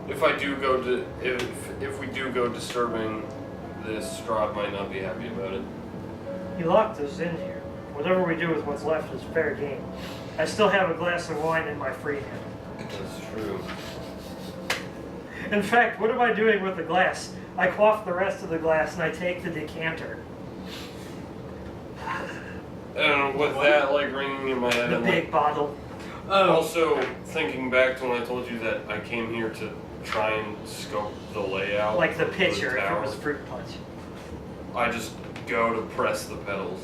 Speaker 1: if I do go to if we do go disturbing this, Strahd might not be happy about it.
Speaker 4: He locked us in here. Whatever we do with what's left is fair game. I still have a glass of wine in my free hand.
Speaker 1: That's true.
Speaker 4: In fact, what am I doing with the glass? I quaff the rest of the glass and I take the decanter.
Speaker 1: And with that like ringing in my head,
Speaker 4: The
Speaker 1: and
Speaker 4: big
Speaker 1: like,
Speaker 4: bottle.
Speaker 1: also thinking back to when I told you that I came here to try and scope the layout,
Speaker 4: Like the
Speaker 1: of
Speaker 4: pitcher if it
Speaker 1: tower,
Speaker 4: was fruit punch.
Speaker 1: I just go to press the pedals.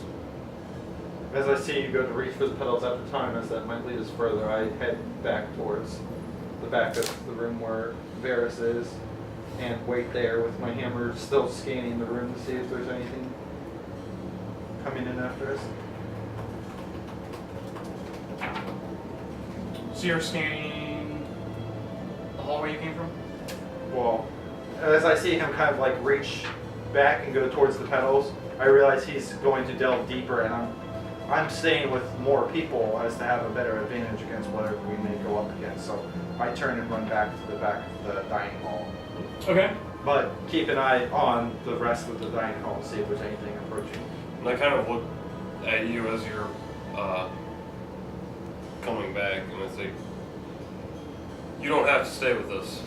Speaker 2: As I see you go to reach for the pedals at the time, as that might lead us further, I head back towards the back of the room where Varys is and wait there with my hammer still scanning the room to see if there's anything coming in after us.
Speaker 3: So you're scanning the hallway you came from?
Speaker 2: Well, as I see him kind of like reach back and go towards the pedals, I realize he's going to delve deeper, and I'm staying with more people as to have a better advantage against whatever we may go up against. So I turn and run back to the back of the dining hall.
Speaker 3: Okay.
Speaker 2: But keep an eye on the rest of the dining hall to see if there's anything approaching.
Speaker 1: And I kind of look at you as you're coming back, and I say, you don't have to stay with us.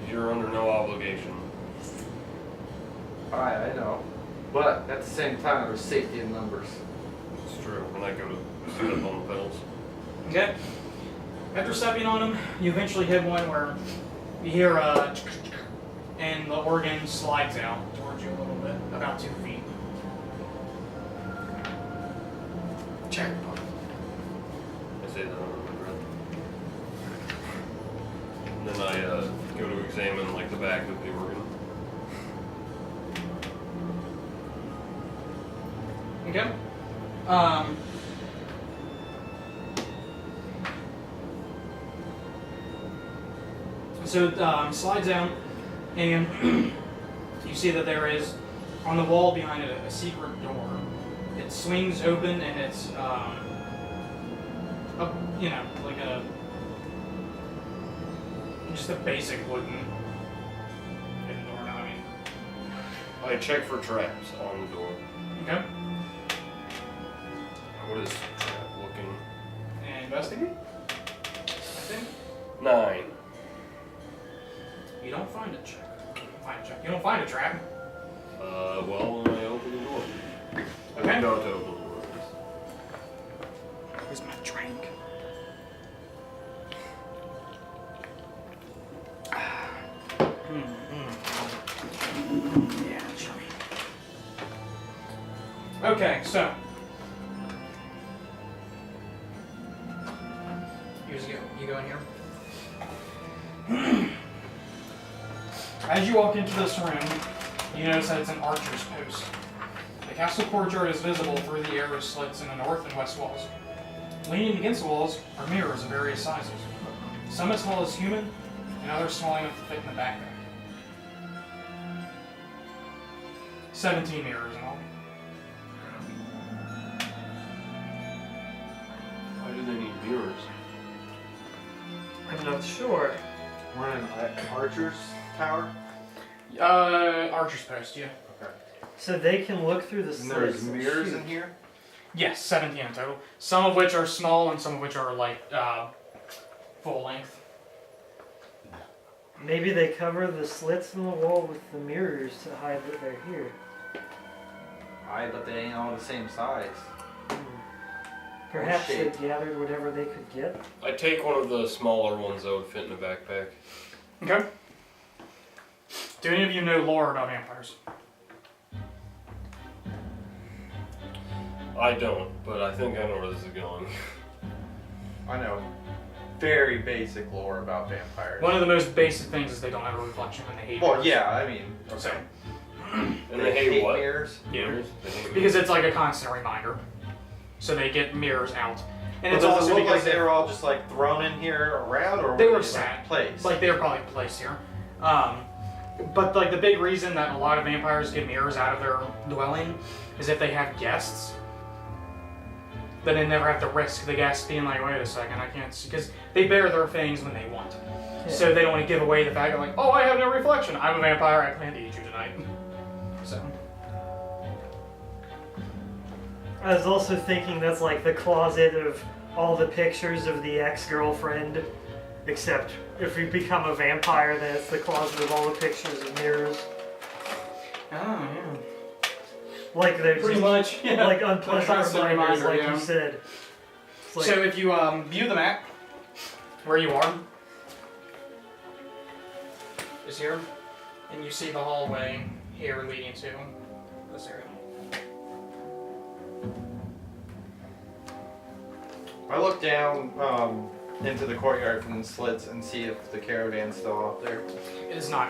Speaker 1: You're under no obligation.
Speaker 2: I know. But at the same time, there's safety in numbers.
Speaker 1: It's true. And I go to step on the pedals.
Speaker 3: Okay. After stepping on him, you eventually hit one where you hear and the organ slides out towards you a little bit, about 2 feet. Jackpot.
Speaker 1: I say that under my breath. And then I go to examine like the back of the organ.
Speaker 3: Okay. So slides down, and you see that there is on the wall behind it a secret door. It swings open, and it's like just a basic wooden door. I mean,
Speaker 1: I check for traps on the door.
Speaker 3: okay.
Speaker 1: What is trap looking?
Speaker 3: And investigate. I think
Speaker 1: 9.
Speaker 3: you don't find a trap. You don't find a trap.
Speaker 1: Well, then I open the door.
Speaker 3: Okay.
Speaker 1: I go to open the door.
Speaker 3: Where's my drink? Yeah, chummy. Okay, so you go in here. As you walk into this room, you notice that it's an archer's post. The castle courtyard is visible through the arrow slits in the north and west walls. Leaning against the walls are mirrors of various sizes. Some as small as human, and others small enough to fit in the backpack. 17 mirrors in all.
Speaker 1: Why do they need mirrors?
Speaker 4: I'm not sure.
Speaker 2: We're in an archer's tower.
Speaker 3: Archer's post, yeah.
Speaker 2: Okay.
Speaker 4: So they can look through the
Speaker 2: And
Speaker 4: slits.
Speaker 2: there's
Speaker 4: and
Speaker 2: mirrors
Speaker 4: shoot.
Speaker 2: in here.
Speaker 3: Yes, 17 in total. Some of which are small and some of which are like full length.
Speaker 4: Maybe they cover the slits in the wall with the mirrors to hide that they're here.
Speaker 2: Aye, but they ain't all the same size.
Speaker 4: Perhaps they
Speaker 2: shit.
Speaker 4: gathered whatever they could get.
Speaker 1: I take one of the smaller ones that would fit in a backpack.
Speaker 3: Okay. Do any of you know lore about vampires?
Speaker 1: I don't, but I think I know where this is going.
Speaker 5: I know very basic lore about vampires.
Speaker 3: One of the most basic things is they don't have a reflection when they hate
Speaker 5: Well,
Speaker 3: mirrors.
Speaker 5: yeah, I mean,
Speaker 3: So,
Speaker 1: And they hate what?
Speaker 5: mirrors.
Speaker 3: yeah.
Speaker 1: Mirrors? They hate
Speaker 3: Because it's like a constant reminder. So they get mirrors out. And
Speaker 5: But
Speaker 3: it's
Speaker 5: does
Speaker 3: also
Speaker 5: it look
Speaker 3: because
Speaker 5: like they were all just like thrown in here around, or
Speaker 3: They were
Speaker 5: like,
Speaker 3: sad.
Speaker 5: placed?
Speaker 3: like they're probably placed here. But like the big reason that a lot of vampires get mirrors out of their dwelling is if they have guests, then they never have to risk the guests being like, wait a second, I can't see, because they bear their fangs when they want. So they don't want to give away the fact of like, oh, I have no reflection. I'm a vampire. I plan to eat you tonight. So
Speaker 4: I was also thinking that's like the closet of all the pictures of the ex-girlfriend, except if you become a vampire, then it's the closet of all the pictures of mirrors.
Speaker 3: oh yeah,
Speaker 4: Like they're
Speaker 3: pretty
Speaker 4: just,
Speaker 3: much. Yeah.
Speaker 4: like
Speaker 3: A
Speaker 4: unpleasant
Speaker 3: constant
Speaker 4: reminders,
Speaker 3: reminder,
Speaker 4: like
Speaker 3: yeah.
Speaker 4: you said. It's like,
Speaker 3: So if you view the map, where you are is here, and you see the hallway here leading to this area.
Speaker 5: I look down into the courtyard from the slits and see if the caravan's still out there.
Speaker 3: It is not.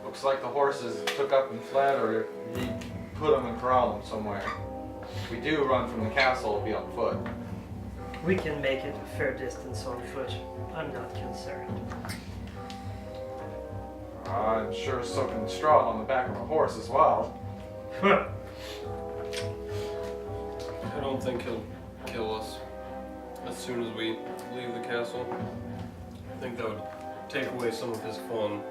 Speaker 2: Looks like the horses took up and fled, or he put them and corralled them somewhere. If we do run from the castle, it'll be on foot.
Speaker 4: we can make it a fair distance on foot. I'm not concerned.
Speaker 2: I'm sure so can Strahd on the back of a horse as well.
Speaker 1: I don't think he'll kill us as soon as we leave the castle. I think that would take away some of his fun.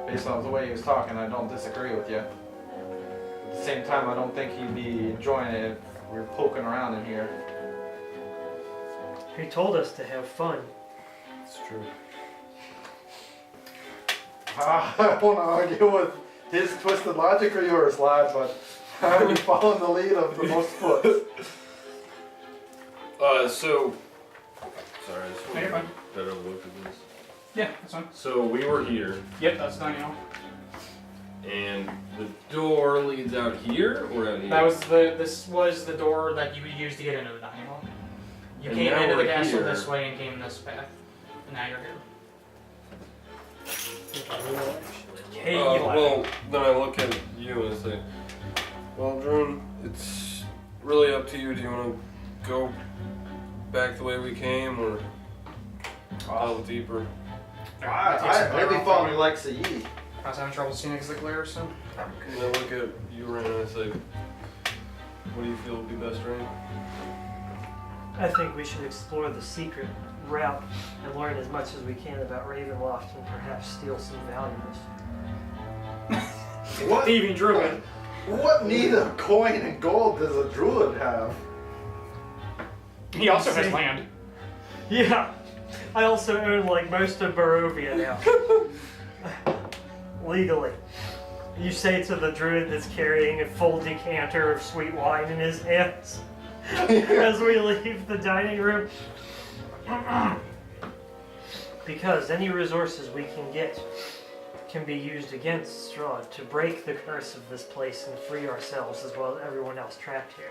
Speaker 2: Based on the way he was talking, I don't disagree with you. At the same time, I don't think he'd be enjoying it if we were poking around in here.
Speaker 4: He told us to have fun.
Speaker 1: It's true.
Speaker 2: I won't argue with his twisted logic or yours, lad, but I'm following the lead of the most foot.
Speaker 1: Sorry, I just
Speaker 3: No, you're
Speaker 1: want
Speaker 3: fine.
Speaker 1: to better look at this.
Speaker 3: Yeah, that's fine.
Speaker 1: So we were here,
Speaker 3: Yep, that's done now.
Speaker 1: and the door leads out here or out here?
Speaker 3: This was the door that you would use to get into the dining hall. You
Speaker 1: And
Speaker 3: came
Speaker 1: now
Speaker 3: into the
Speaker 1: we're
Speaker 3: castle
Speaker 1: here.
Speaker 3: this way and came this path. And now you're here. Hey,
Speaker 1: well, then I look at you and I say, well, Drone, it's really up to you. Do you want to go back the way we came or delve deeper?
Speaker 2: I'd be following like Saeed.
Speaker 3: I was having trouble seeing the glare, so.
Speaker 1: And I look at you, Rain, and I say, what do you feel would be best, Rain?
Speaker 4: I think we should explore the secret route and learn as much as we can about Ravenloft and perhaps steal some valuables.
Speaker 2: What?
Speaker 3: Thieving druid.
Speaker 2: What need of coin and gold does a druid have?
Speaker 3: He also has land.
Speaker 4: Yeah, I also own like most of Barovia now. Legally. You say to the druid that's carrying a full decanter of sweet wine in his hands as we leave the dining room. Because any resources we can get can be used against Strahd to break the curse of this place and free ourselves as well as everyone else trapped here.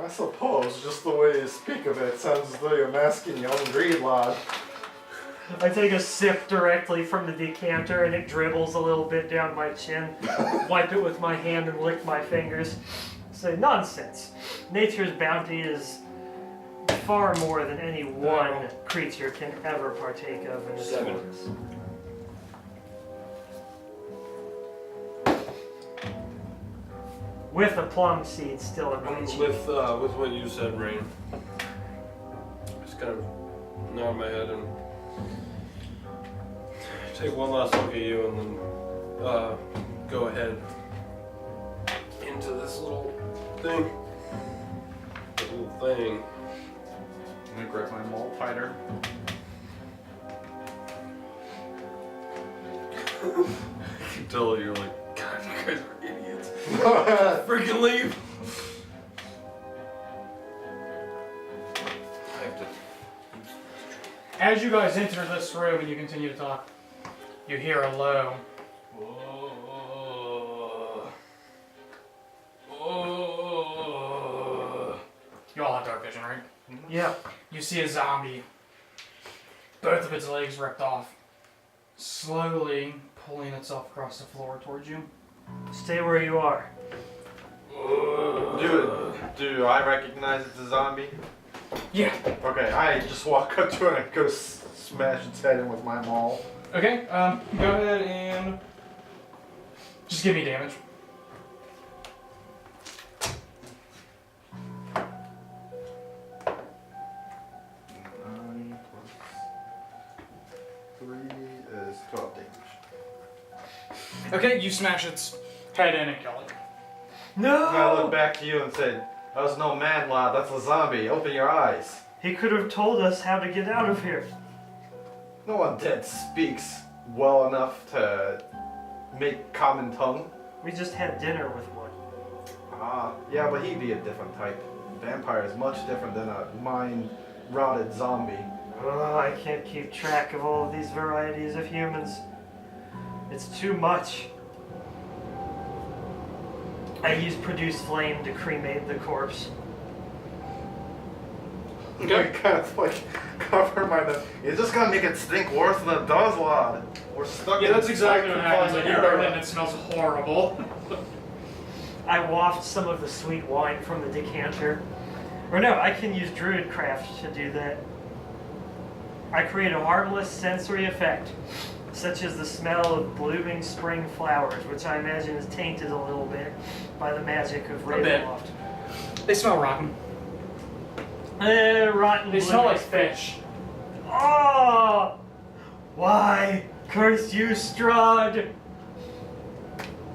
Speaker 2: I suppose, just the way you speak of it, sounds as though you're masking your own greed, lad.
Speaker 4: I take a sip directly from the decanter and it dribbles a little bit down my chin. Wipe it with my hand and lick my fingers. Say, nonsense. Nature's bounty is far more than any one creature can ever partake of in this
Speaker 1: 7.
Speaker 4: forest. With a plum seed still in my cheek.
Speaker 1: With what you said, Rain, just kind of nod my head and take one last look at you, and then go ahead into this little thing. This little thing.
Speaker 5: I'm gonna grab my malt fighter.
Speaker 1: I can tell you're like, God, you guys are idiots.
Speaker 2: Go ahead.
Speaker 1: Freaking leave. I have to.
Speaker 3: As you guys enter this room and you continue to talk, you hear a low. You all have dark vision, right?
Speaker 4: Yeah.
Speaker 3: You see a zombie, both of its legs ripped off, slowly pulling itself across the floor towards you.
Speaker 4: Stay where you are.
Speaker 5: Do I recognize it's a zombie?
Speaker 3: Yeah.
Speaker 5: Okay, I just walk up to it and go smash its head in with my maul.
Speaker 3: Okay, go ahead and just give me damage.
Speaker 5: Is 12 damage.
Speaker 3: Okay, you smash its head in and kill it.
Speaker 4: No!
Speaker 5: And I look back to you and said, "That was no man, lad. That's a zombie. Open your eyes."
Speaker 4: He could have told us how to get out of here.
Speaker 5: No one dead speaks well enough to make common tongue.
Speaker 4: We just had dinner with one.
Speaker 5: Ah, yeah, but he'd be a different type. Vampire is much different than a mind-rotted zombie.
Speaker 4: Oh, I can't keep track of all of these varieties of humans. It's too much. I use produce flame to cremate the corpse.
Speaker 5: I kind of like cover my nose. You're just gonna make it stink worse than it does, lad. We're stuck.
Speaker 3: Yeah,
Speaker 5: in
Speaker 3: that's
Speaker 5: a
Speaker 3: exactly what happens. Like, you
Speaker 5: area.
Speaker 3: burn it and it smells horrible.
Speaker 4: I waft some of the sweet wine from the decanter. Or no, I can use Druidcraft to do that. I create a harmless sensory effect, such as the smell of blooming spring flowers, which I imagine is tainted a little bit by the magic of
Speaker 3: A bit.
Speaker 4: Ravenloft.
Speaker 3: They smell rotten.
Speaker 4: Rotten
Speaker 3: They smell like
Speaker 4: blooming
Speaker 3: fish.
Speaker 4: Oh! Why? Curse you, Strahd!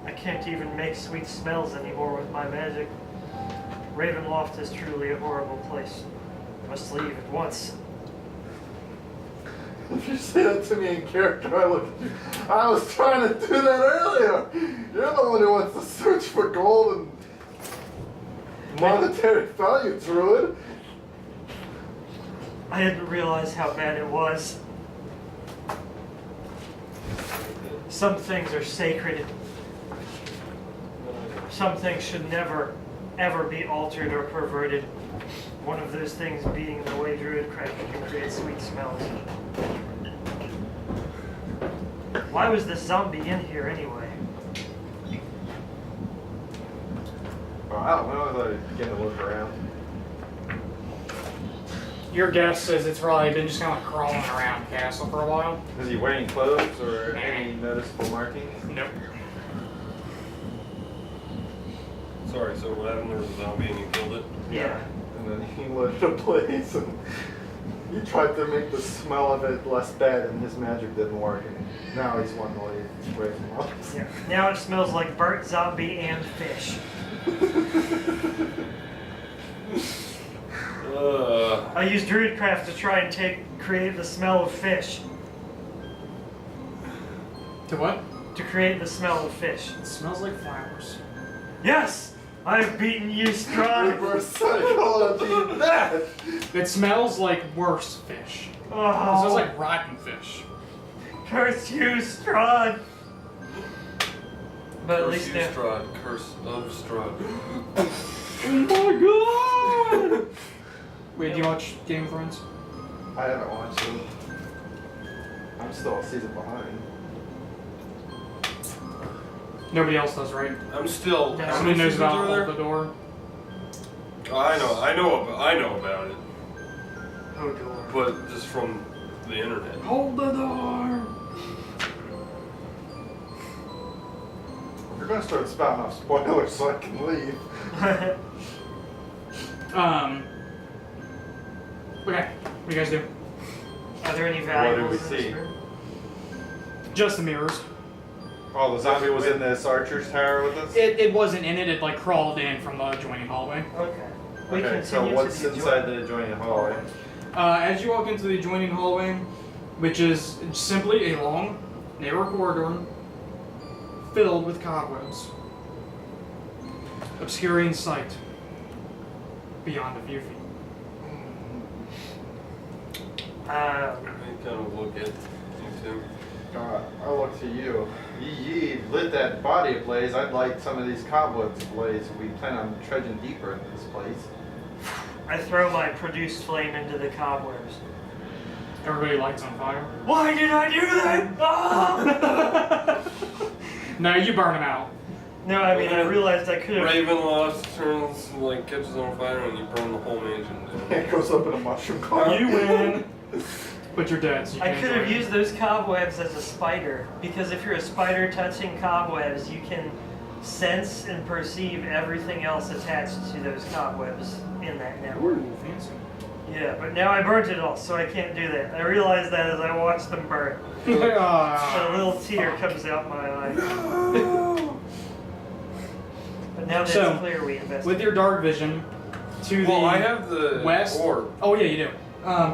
Speaker 4: I can't even make sweet smells anymore with my magic. Ravenloft is truly a horrible place. Must leave at once.
Speaker 2: If you say that to me in character, I look at you. I was trying to do that earlier. You're the one who wants to search for gold and monetary value, Druid.
Speaker 4: I didn't realize how bad it was. Some things are sacred. Some things should never, ever be altered or perverted. One of those things being the way Druidcraft can create sweet smells. Why was this zombie in here anyway?
Speaker 5: Well, I don't know. As I begin to look around.
Speaker 3: Your guess is it's probably been just kind of crawling around the castle for a while.
Speaker 5: Is he wearing clothes or any noticeable markings?
Speaker 3: Nope.
Speaker 1: Sorry, so what happened? There was a zombie and you killed it?
Speaker 4: Yeah.
Speaker 2: And then he lit it ablaze, and he tried to make the smell of it less bad, and his magic didn't work. And now he's wanting to leave away from us.
Speaker 4: Yeah. Now it smells like burnt zombie and fish. I use Druidcraft to try and create the smell of fish.
Speaker 3: To what?
Speaker 4: To create the smell of fish.
Speaker 3: It smells like flowers.
Speaker 4: Yes! I've beaten you, Strahd!
Speaker 2: Reverse psychology, that!
Speaker 3: It smells like worse fish. It
Speaker 4: Oh,
Speaker 3: smells like rotten fish.
Speaker 4: curse you, Strahd! But at
Speaker 1: Curse
Speaker 4: least
Speaker 1: you,
Speaker 4: now,
Speaker 1: Strahd. Curse of Strahd.
Speaker 3: Oh my god! Wait, do you watch Game of Thrones?
Speaker 2: I haven't watched it. I'm still a season behind.
Speaker 3: Nobody else does, right?
Speaker 1: I'm still.
Speaker 4: Yeah,
Speaker 1: how
Speaker 3: Somebody
Speaker 1: many
Speaker 3: knows
Speaker 1: seasons
Speaker 3: about
Speaker 1: are there?
Speaker 3: Hold the Door.
Speaker 1: Oh, I know about it,
Speaker 4: oh door.
Speaker 1: but just from the internet.
Speaker 3: Hold the door!
Speaker 2: You're gonna start spouting off spoilers so I can leave.
Speaker 3: Okay, what do you guys do?
Speaker 4: Are there any
Speaker 5: What
Speaker 4: valuables
Speaker 5: do we
Speaker 4: in
Speaker 5: see?
Speaker 4: this room?
Speaker 3: Just the mirrors.
Speaker 5: Oh, the zombie was in this archer's tower with us?
Speaker 3: It wasn't in it, it like crawled in from the adjoining hallway.
Speaker 4: Okay. We
Speaker 5: Okay, so
Speaker 4: continue
Speaker 5: what's
Speaker 4: to the
Speaker 5: inside
Speaker 4: adjoining-
Speaker 5: the adjoining hallway?
Speaker 3: As you walk into the adjoining hallway, which is simply a long, narrow corridor filled with cobwebs. obscuring sight beyond a few feet.
Speaker 1: I kind of look at you too.
Speaker 5: I look to you. Ye lit that body ablaze. I'd light some of these cobwebs ablaze. We plan on trudging deeper into this place.
Speaker 4: I throw my produced flame into the cobwebs.
Speaker 3: Everybody lights on fire.
Speaker 4: Why did I do that? Ah!
Speaker 3: No, you burn them out.
Speaker 4: No, I mean, I realized I could have.
Speaker 1: Ravenloft turns, like, catches on fire and you burn the whole mansion down.
Speaker 5: It goes up in a mushroom cloud.
Speaker 3: You win. But you're dead, so you
Speaker 4: I
Speaker 3: can't
Speaker 4: could
Speaker 3: do
Speaker 4: have
Speaker 3: it.
Speaker 4: used those cobwebs as a spider, because if you're a spider touching cobwebs, you can sense and perceive everything else attached to those cobwebs in that network.
Speaker 3: Ooh, fancy.
Speaker 4: Yeah, but now I burnt it all, so I can't do that. I realized that as I watched them burn.
Speaker 3: Ah.
Speaker 4: A little tear comes out my eye. But now that's
Speaker 3: So,
Speaker 4: clear, we invested.
Speaker 3: With your dark vision, to
Speaker 1: Well,
Speaker 3: the
Speaker 1: I have the
Speaker 3: west.
Speaker 1: orb.
Speaker 3: Oh yeah, you do.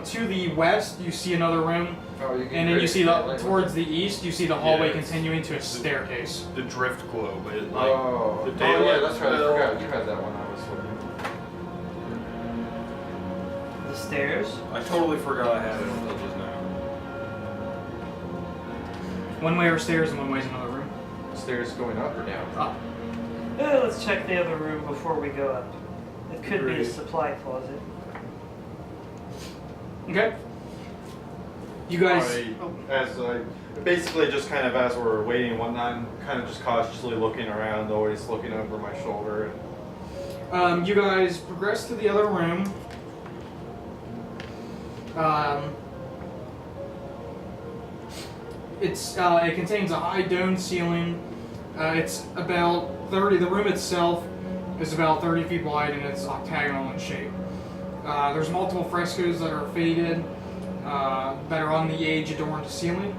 Speaker 3: To the west, you see another room,
Speaker 5: Oh, you can
Speaker 3: and then you see
Speaker 5: create
Speaker 3: towards the east, you see the hallway
Speaker 8: Yeah.
Speaker 3: continuing to a staircase.
Speaker 8: The drift globe. It, like,
Speaker 5: Oh,
Speaker 8: the
Speaker 5: yeah,
Speaker 8: daylight
Speaker 5: that's right. I
Speaker 8: spell.
Speaker 5: forgot. You had that one. I was looking.
Speaker 4: The stairs?
Speaker 1: I totally forgot I had it until just now.
Speaker 3: One way are stairs, and one way is another room.
Speaker 5: Stairs going up or down?
Speaker 3: Up.
Speaker 4: Let's check the other room before we go up. It could be a
Speaker 1: Agreed.
Speaker 4: supply closet.
Speaker 3: Okay. You guys.
Speaker 5: Basically just kind of as we're waiting and whatnot, I'm kind of just cautiously looking around, always looking over my shoulder.
Speaker 3: You guys progress to the other room. It contains a high domed ceiling. It's about 30. The room itself is about 30 feet wide and it's octagonal in shape. There's multiple frescoes that are faded, that are on the age-adorned ceiling.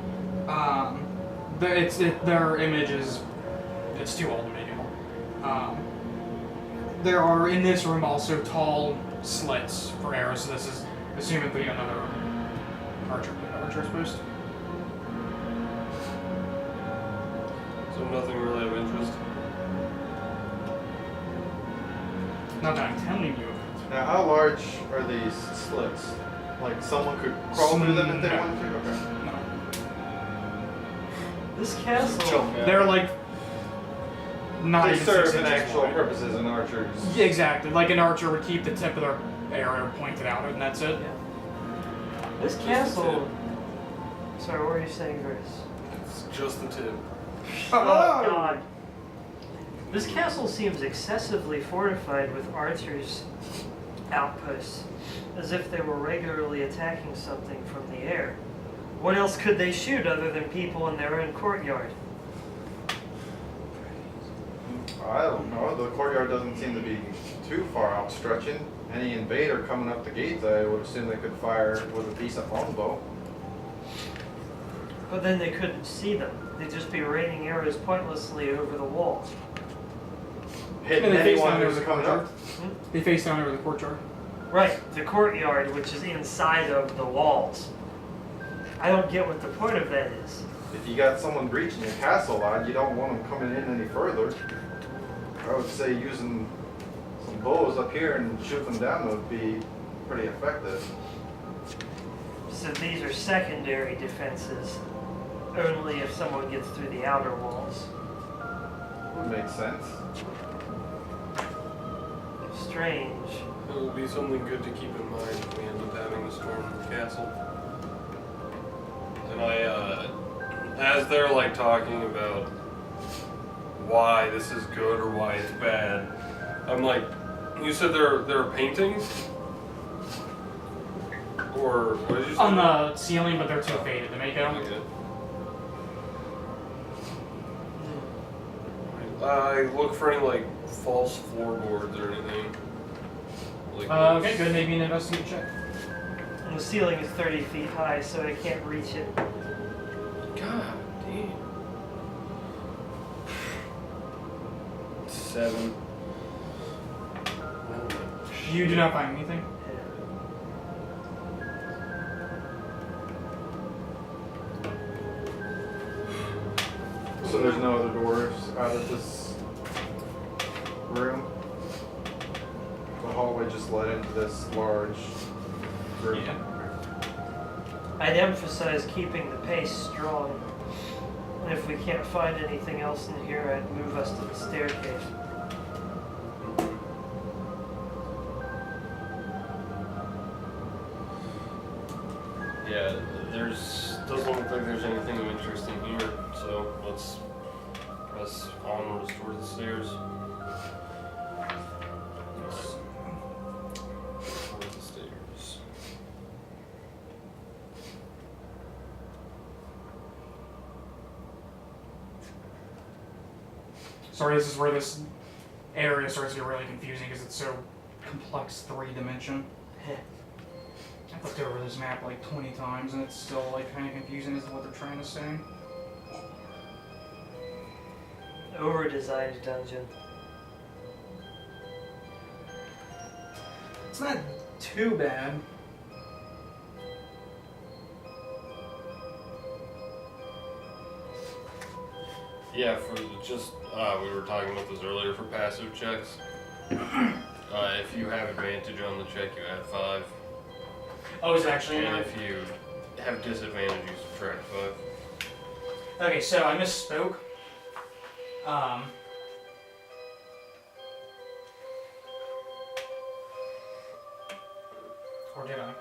Speaker 3: Their images, it's too old anymore. There are in this room also tall slits for arrows. So this is assumedly another archer's post.
Speaker 1: So nothing really of interest.
Speaker 3: Not that I'm telling you.
Speaker 5: Now, how large are these slits? Like someone could crawl through them if they
Speaker 3: No.
Speaker 5: wanted to? Okay.
Speaker 3: No.
Speaker 4: This castle.
Speaker 3: They're like not
Speaker 5: They
Speaker 3: even
Speaker 5: serve
Speaker 3: 6
Speaker 5: an
Speaker 3: inches
Speaker 5: actual
Speaker 3: wide.
Speaker 5: purpose as an archer.
Speaker 3: Yeah, exactly. Like an archer would keep the tip of their arrow pointed out, and that's it.
Speaker 4: This castle. Sorry, what were you saying, Grace?
Speaker 1: It's just the tip.
Speaker 4: Oh God. This castle seems excessively fortified with archers' outposts, as if they were regularly attacking something from the air. What else could they shoot other than people in their own courtyard?
Speaker 5: I don't know. The courtyard doesn't seem to be too far outstretching. Any invader coming up the gates, I would assume they could fire with a decent longbow.
Speaker 4: But then they couldn't see them. They'd just be raining arrows pointlessly over the walls.
Speaker 5: Hitting
Speaker 3: And they face
Speaker 5: anyone
Speaker 3: down over
Speaker 5: who's
Speaker 3: the
Speaker 5: coming
Speaker 3: courtyard.
Speaker 5: up.
Speaker 3: They face down over the courtyard.
Speaker 4: Right, the courtyard, which is inside of the walls. I don't get what the point of that is.
Speaker 5: If you got someone breaching your castle line, you don't want them coming in any further. I would say using some bows up here and shoot them down would be pretty effective.
Speaker 4: So these are secondary defenses, only if someone gets through the outer walls.
Speaker 5: Would make sense.
Speaker 4: Strange.
Speaker 1: It will be something good to keep in mind if we end up having a storm in the castle. And as they're like talking about why this is good or why it's bad, I'm like, you said there are paintings? Or what did you say?
Speaker 3: On the ceiling, but they're too faded to make out.
Speaker 1: Okay. I look for any like false floorboards or anything. Like
Speaker 3: Okay, good. Maybe an investigate check.
Speaker 4: And the ceiling is 30 feet high, so I can't reach it.
Speaker 1: God damn. 7.
Speaker 3: You do not find anything.
Speaker 5: So there's no other doors out of this room? just led into this large group.
Speaker 3: Yeah.
Speaker 4: I'd emphasize keeping the pace strong. And if we can't find anything else in here, I'd move us to the staircase.
Speaker 1: Yeah, doesn't look like there's anything of interest in here, so let's press onwards towards the stairs. Towards the stairs.
Speaker 3: Sorry, this is where this area starts to get really confusing because it's so complex 3-dimension. I've looked over this map like 20 times and it's still like kind of confusing as to what they're trying to say.
Speaker 4: Over-designed dungeon.
Speaker 3: It's not too bad.
Speaker 1: Yeah, for just we were talking about this earlier for passive checks. If you have advantage on the check, you add 5.
Speaker 3: Oh, is it actually in
Speaker 1: And
Speaker 3: there?
Speaker 1: if you have disadvantage, you subtract 5.
Speaker 3: Okay, so I misspoke. Or did I?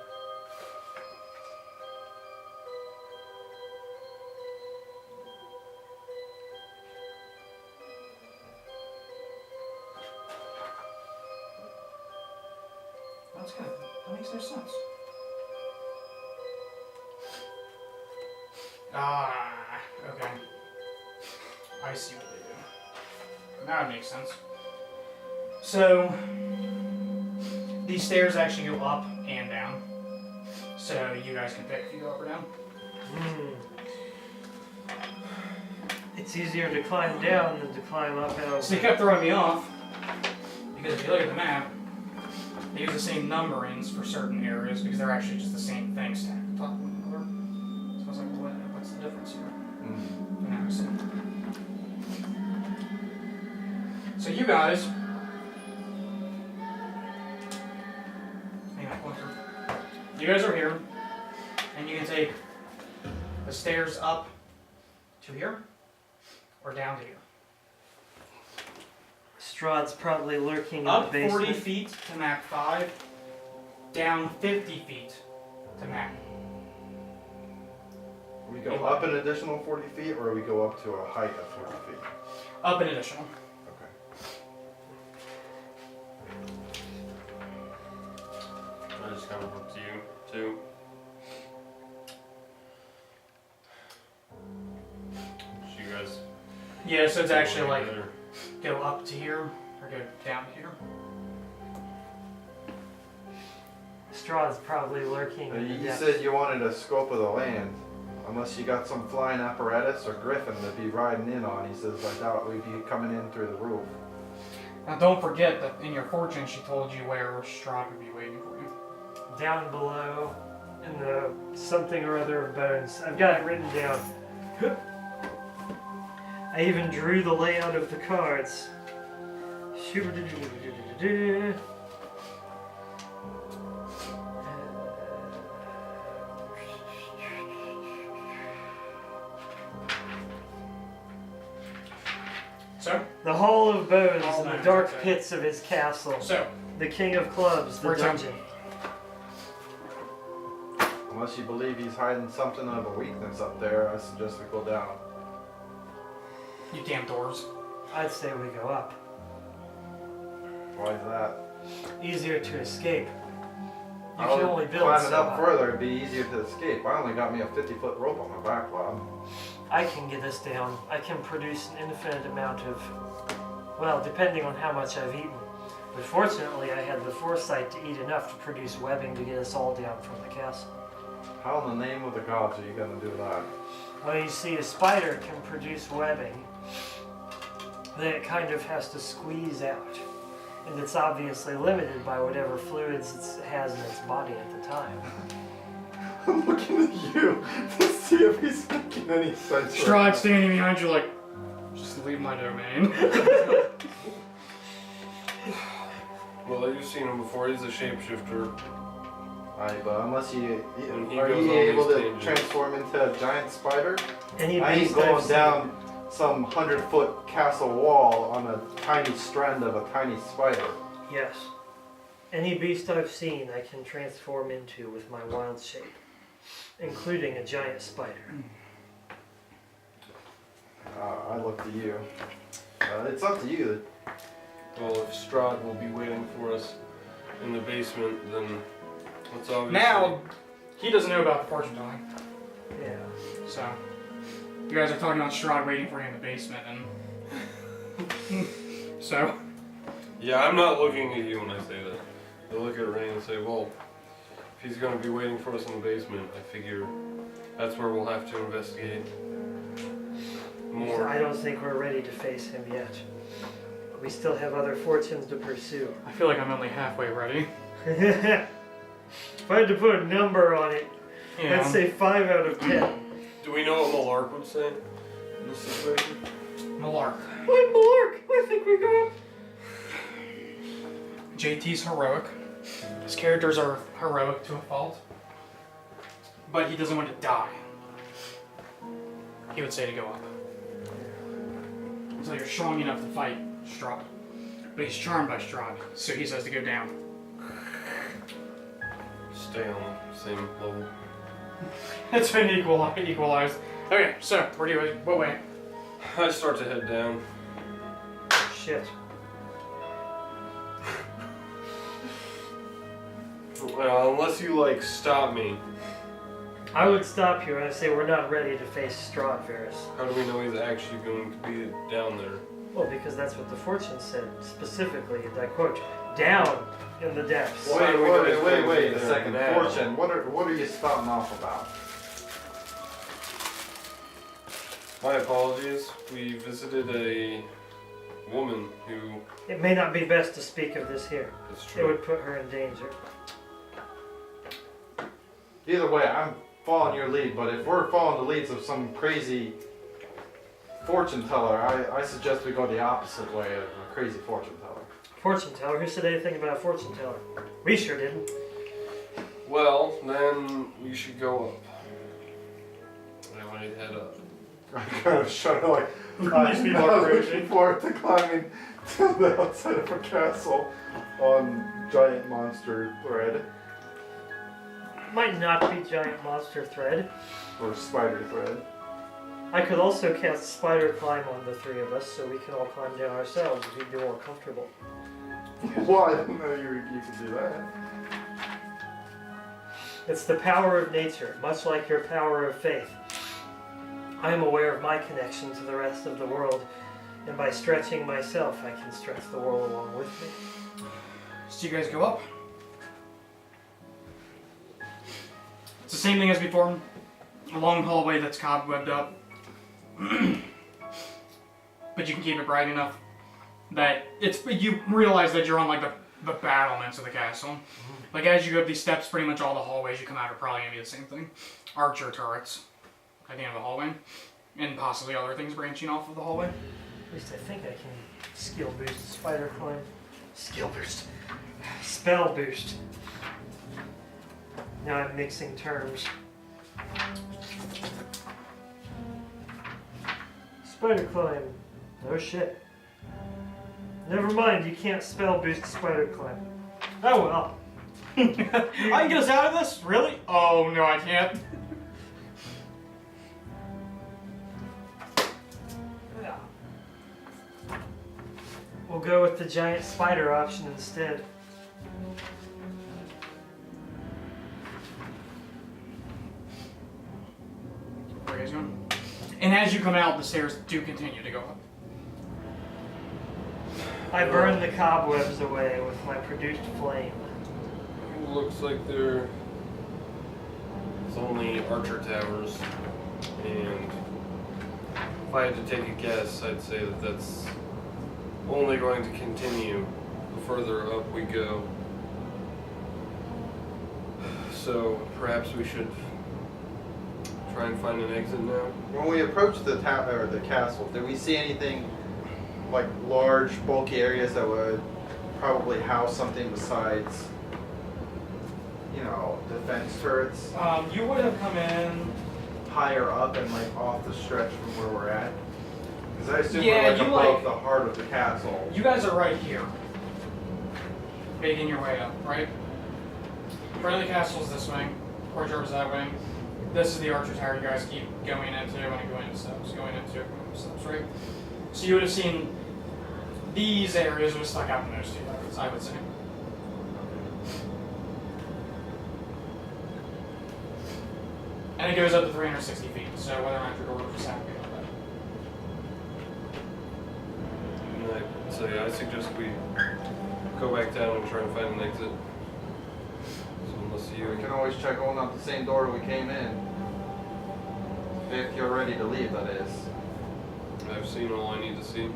Speaker 3: That's good. That makes no sense. Ah, okay. I see what they do. Now it makes sense. So, these stairs actually go up and down. So you guys can pick if you go up or down.
Speaker 4: It's easier to climb down than to climb up out.
Speaker 3: So you kept throwing me off, because if you look at the map, they use the same numberings for certain areas because they're actually just the same thing stacked on top of one another. So I was like, what's the difference here? Now I see. So you guys, hang on, one through. You guys are here, and you can take the stairs up to here, or down to here.
Speaker 4: Strahd's probably lurking in
Speaker 3: Up
Speaker 4: the basement.
Speaker 3: 40 feet to map 5, down 50 feet to map.
Speaker 5: We go up an additional 40 feet, or we go up to a height of 40 feet?
Speaker 3: Up an additional.
Speaker 5: Okay.
Speaker 1: That is kind of up to you, too. You guys.
Speaker 3: Yeah, so it's actually like
Speaker 1: Better.
Speaker 3: go up to here or go down to here.
Speaker 4: Strahd's probably lurking in the
Speaker 5: You
Speaker 4: depths.
Speaker 5: said you wanted a scope of the land. Unless you got some flying apparatus or griffin to be riding in on, he says, I doubt we'd be coming in through the roof.
Speaker 3: Now don't forget that in your fortune she told you where Strahd would be waiting for you.
Speaker 4: Down below in the something or other of bones. I've got it written down. I even drew the layout of the cards.
Speaker 3: So,
Speaker 4: The Hall of Bones
Speaker 3: Hall of
Speaker 4: and the
Speaker 3: Bones,
Speaker 4: dark
Speaker 3: okay.
Speaker 4: pits of his castle.
Speaker 3: so
Speaker 4: The King of Clubs, the
Speaker 3: Where's
Speaker 4: dungeon.
Speaker 5: Unless you believe he's hiding something of a weakness up there, I suggest we go down.
Speaker 3: you damn doors.
Speaker 4: I'd say we go up.
Speaker 5: Why is that?
Speaker 4: Easier to escape. You
Speaker 5: I
Speaker 4: can
Speaker 5: would
Speaker 4: only build
Speaker 5: climb
Speaker 4: so
Speaker 5: it up
Speaker 4: high.
Speaker 5: further, it'd be easier to escape. I only got me a 50-foot rope on my back, Bob.
Speaker 4: I can get us down. I can produce an infinite amount of, well, depending on how much I've eaten. But fortunately, I had the foresight to eat enough to produce webbing to get us all down from the castle.
Speaker 5: How in the name of the gods are you gonna do that?
Speaker 4: Well, you see, a spider can produce webbing that it kind of has to squeeze out. And it's obviously limited by whatever fluids it has in its body at the time.
Speaker 5: I'm looking at you to see if he's making any sense.
Speaker 3: Strahd standing behind you like, just leave my domain.
Speaker 1: Well, you've seen him before. He's a shapeshifter.
Speaker 5: Alright, but unless you
Speaker 1: And he
Speaker 5: are
Speaker 1: goes
Speaker 5: you
Speaker 1: on
Speaker 5: able
Speaker 1: these
Speaker 5: to
Speaker 1: tangents.
Speaker 5: transform into a giant spider?
Speaker 4: Any
Speaker 5: I ain't
Speaker 4: beast
Speaker 5: going
Speaker 4: I've seen-
Speaker 5: down some 100-foot castle wall on a tiny strand of a tiny spider.
Speaker 4: Yes. Any beast I've seen I can transform into with my wild shape, including a giant spider.
Speaker 5: I look to you. It's up to you.
Speaker 1: Well, if Strahd will be waiting for us in the basement, then let's obviously...
Speaker 3: Now, he doesn't know about the fortune telling.
Speaker 4: Yeah.
Speaker 3: So, you guys are talking about Strahd waiting for you in the basement, and so
Speaker 1: Yeah, I'm not looking at you when I say that. I look at Rain and say, well, if he's going to be waiting for us in the basement, I figure that's where we'll have to investigate more.
Speaker 4: I don't think we're ready to face him yet. We still have other fortunes to pursue.
Speaker 3: I feel like I'm only halfway ready.
Speaker 4: If I had to put a number on it,
Speaker 3: Yeah.
Speaker 4: I'd say 5 out of 10.
Speaker 1: Do we know what Malark would say in this situation?
Speaker 3: Malark.
Speaker 4: What Mark? I think we got.
Speaker 3: JT's heroic. His characters are heroic to a fault. But he doesn't want to die. He would say to go up. So you're strong enough to fight Strahd. But he's charmed by Strahd, so he says to go down.
Speaker 1: Stay on the same level.
Speaker 3: It's been equalized. Okay, so where do you what way?
Speaker 1: I start to head down.
Speaker 4: Shit.
Speaker 1: Well, unless you, like, stop me.
Speaker 4: I would stop you and I'd say we're not ready to face Strahd, Varys.
Speaker 1: How do we know he's actually going to be down there?
Speaker 4: Well, because that's what the fortune said specifically, and I quote, down in the depths.
Speaker 1: Why do we know he's going to
Speaker 5: Wait
Speaker 1: be
Speaker 5: a
Speaker 1: there
Speaker 5: second.
Speaker 1: now?
Speaker 5: Fortune, what are you spouting off about?
Speaker 1: My apologies. We visited a woman who...
Speaker 4: It may not be best to speak of this here.
Speaker 1: It's
Speaker 4: It
Speaker 1: true.
Speaker 4: would put her in danger.
Speaker 5: Either way, I'm following your lead, but if we're following the leads of some crazy fortune teller, I suggest we go the opposite way of a crazy fortune teller.
Speaker 4: Fortune teller? Who said anything about a fortune teller? We sure didn't.
Speaker 1: Well, then we should go up. I might head up.
Speaker 5: I'm kind of shudder like,
Speaker 3: These people are
Speaker 5: I'm
Speaker 3: crazy.
Speaker 5: looking forward to climbing to the outside of a castle on giant monster thread,
Speaker 4: Might not be giant monster thread.
Speaker 5: or spider thread.
Speaker 4: I could also cast spider climb on the 3 of us, so we can all climb down ourselves if we'd be more comfortable.
Speaker 5: Well, I didn't know you could do that.
Speaker 4: It's the power of nature, much like your power of faith. I am aware of my connection to the rest of the world, and by stretching myself, I can stretch the world along with me.
Speaker 3: So you guys go up. It's the same thing as before. A long hallway that's cobwebbed up. But you can keep it bright enough that you realize that you're on like the battlements of the castle. Like as you go up these steps, pretty much all the hallways you come out are probably gonna be the same thing. Archer turrets at the end of the hallway. And possibly other things branching off of the hallway.
Speaker 4: At least I think I can skill boost spider climb. Skill boost. Spell boost. Now I'm mixing terms. Spider climb. No shit. Never mind, you can't spell boost spider climb. Oh well.
Speaker 3: I can get us out of this? Really? Oh no, I can't.
Speaker 4: Yeah. We'll go with the giant spider option instead.
Speaker 3: Where are you guys going? And as you come out, the stairs do continue to go up.
Speaker 4: I burn the cobwebs away with my produced flame.
Speaker 1: Looks like there's only archer towers, and if I had to take a guess, I'd say that that's only going to continue the further up we go. So perhaps we should try and find an exit now.
Speaker 5: When we approached the town or the castle, did we see anything like large, bulky areas that would probably house something besides, you know, defense turrets
Speaker 3: You would have come in.
Speaker 5: higher up and like off the stretch from where we're at? Because I assume
Speaker 3: Yeah,
Speaker 5: we're like
Speaker 3: you,
Speaker 5: above
Speaker 3: like-
Speaker 5: the heart of the castle.
Speaker 3: You guys are right here, making your way up, right? Front of the castle's this wing, courtyard's that wing. This is the archer tower you guys keep going into and going into steps, right? So you would have seen these areas would stuck out in those two areas, I would say. And it goes up to 360 feet, so whether or not your door was happy with that.
Speaker 1: And so yeah, I suggest we go back down and try and find an exit. So unless
Speaker 5: We
Speaker 1: you
Speaker 5: can always check going out the same door we came in. If you're ready to leave, that is.
Speaker 1: I've seen all I need to see.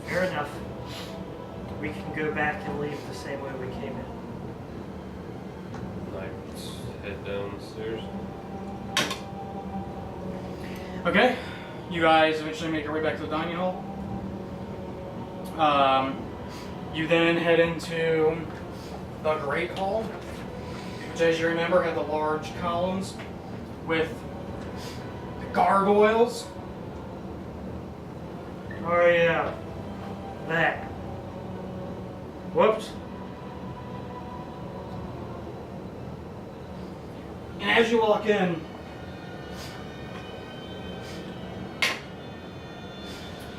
Speaker 4: Fair enough. We can go back and leave the same way we came in.
Speaker 1: Let's head down the stairs.
Speaker 3: Okay, you guys eventually make your way back to the dining hall. You then head into the Great Hall, which, as you remember, had the large columns with the gargoyles.
Speaker 4: Oh yeah. That. Whoops.
Speaker 3: And as you walk in,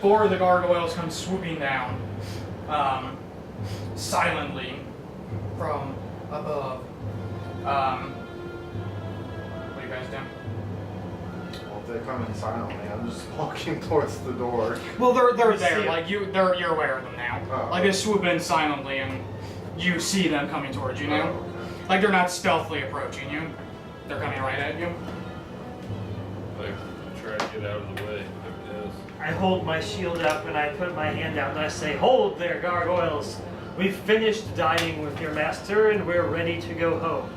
Speaker 3: four of the gargoyles come swooping down, silently from above. What are you guys doing?
Speaker 5: Well, if they come in silently, I'm just walking towards the door.
Speaker 3: Well, they're
Speaker 4: You
Speaker 3: there.
Speaker 4: see it.
Speaker 3: Like you're aware of them now.
Speaker 5: Oh.
Speaker 3: Like they swoop in silently, and you see them coming towards you now.
Speaker 5: Oh, okay.
Speaker 3: Like they're not stealthily approaching you. They're coming right at you.
Speaker 1: Like, try to get out of the way, I guess.
Speaker 4: I hold my shield up and I put my hand out and I say, "Hold there, gargoyles. We've finished dining with your master and we're ready to go home."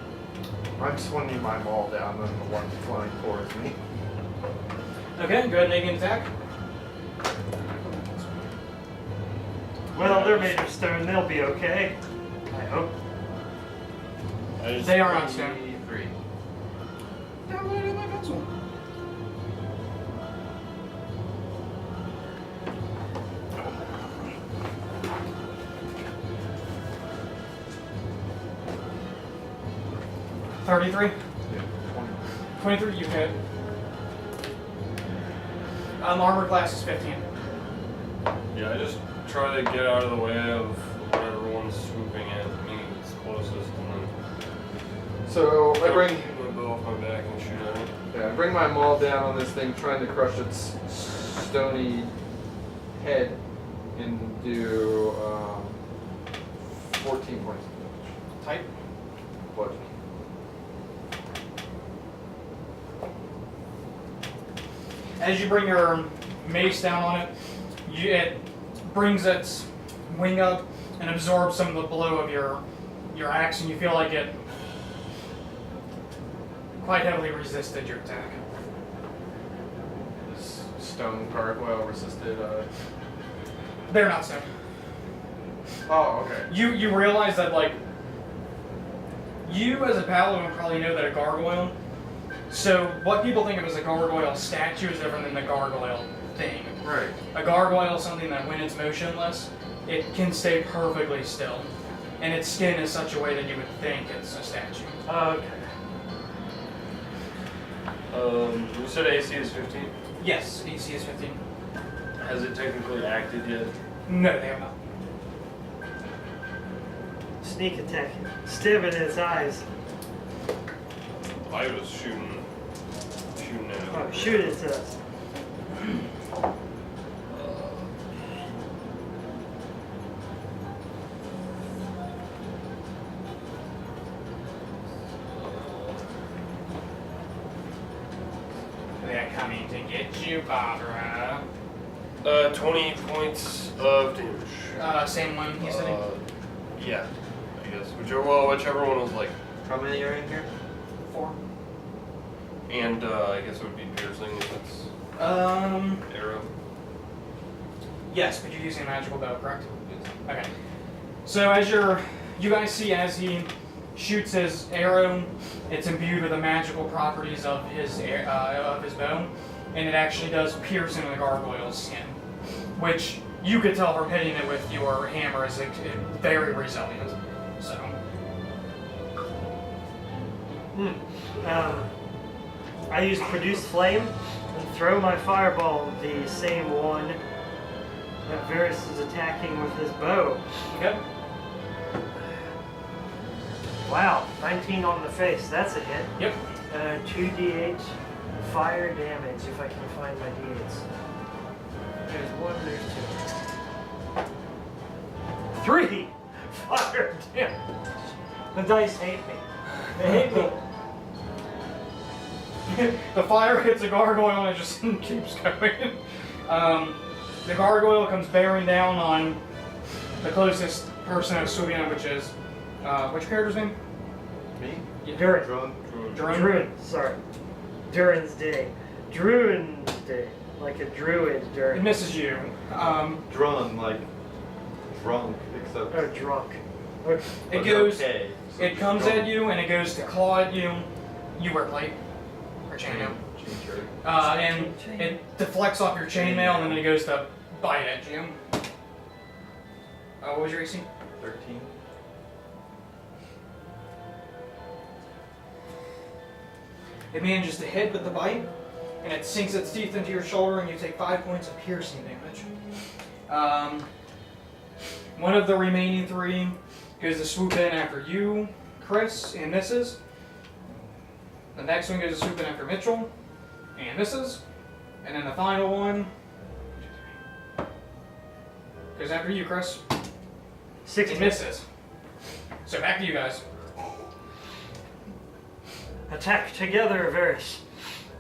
Speaker 5: I'm swinging my maul down on the one flying towards me.
Speaker 3: Okay, go ahead and make an attack.
Speaker 4: Well, they're made of stone. They'll be okay. I hope.
Speaker 3: They are not stone.
Speaker 5: 3.
Speaker 3: Downloaded my pencil. $33?
Speaker 5: Yeah,
Speaker 3: 23, you hit. Armor class is 15.
Speaker 1: Yeah, I just try to get out of the way of whatever one's swooping at me that's closest, and then
Speaker 5: So I bring,
Speaker 1: my bow off my back and shoot at it.
Speaker 5: yeah, I bring my maul down on this thing, trying to crush its stony head, and do 14 points of
Speaker 3: Type.
Speaker 5: bludgeoning.
Speaker 3: As you bring your mace down on it, it brings its wing up and absorbs some of the blow of your axe, and you feel like it quite heavily resisted your attack.
Speaker 5: This stone gargoyle resisted.
Speaker 3: They're not stone.
Speaker 5: Oh, okay.
Speaker 3: You realize that, like, you as a paladin probably know that a gargoyle. So what people think of as a gargoyle statue is different than the gargoyle thing.
Speaker 5: Right.
Speaker 3: A gargoyle is something that when it's motionless, it can stay perfectly still. And its skin is such a way that you would think it's a statue.
Speaker 4: Okay.
Speaker 1: You said AC is 15?
Speaker 3: Yes, AC is 15.
Speaker 1: Has it technically acted yet?
Speaker 3: No, they have not.
Speaker 4: Sneak attack. Stab in its eyes.
Speaker 1: I was shooting at it.
Speaker 4: Oh, shoot it at us.
Speaker 3: They're coming to get you, Barbara.
Speaker 1: 20 points of damage.
Speaker 3: Same one he's hitting.
Speaker 1: Yeah, I guess. Whichever one was like,
Speaker 5: How many are in here?
Speaker 3: 4.
Speaker 1: and I guess it would be piercing if it's
Speaker 3: Um,
Speaker 1: arrow.
Speaker 3: Yes, but you're using a magical bow, correct? Okay. So as you guys see as he shoots his arrow, it's imbued with the magical properties of his bow, and it actually does pierce into the gargoyle's skin, which you could tell from hitting it with your hammer is very resilient. So.
Speaker 4: I use Produce Flame and throw my fireball at the same one that Varys is attacking with his bow.
Speaker 3: Okay.
Speaker 4: Wow, 19 on the face. That's a hit.
Speaker 3: Yep.
Speaker 4: 2d8 fire damage if I can find my d8s. There's one, there's two. 3 fire damage. The dice hate me. They hate me.
Speaker 3: The fire hits a gargoyle and it just keeps going. The gargoyle comes bearing down on the closest person of Suvian, which is which character's name?
Speaker 5: Me?
Speaker 4: Durin.
Speaker 3: Druin.
Speaker 4: Druin, sorry. Durin's Day. Druin's Day. Like a druid
Speaker 3: It
Speaker 4: Durin.
Speaker 3: misses you.
Speaker 5: Drunk, like drunk, except
Speaker 4: Or drunk.
Speaker 3: It goes.
Speaker 5: Okay. So
Speaker 3: It comes
Speaker 5: drunk.
Speaker 3: at you and it goes to claw at you. You wear plate or chainmail. And it deflects off your chainmail and then it goes to bite at you. What was your AC?
Speaker 5: 13.
Speaker 3: It manages to hit with the bite, and it sinks its teeth into your shoulder, and you take 5 points of piercing damage. One of the remaining 3 goes to swoop in after you, Chris, and misses. The next one goes to swoop in after Mitchell, and misses. And then the final one goes after you, Chris.
Speaker 4: 6
Speaker 3: It misses. So back to you guys.
Speaker 4: Attack together, Varys.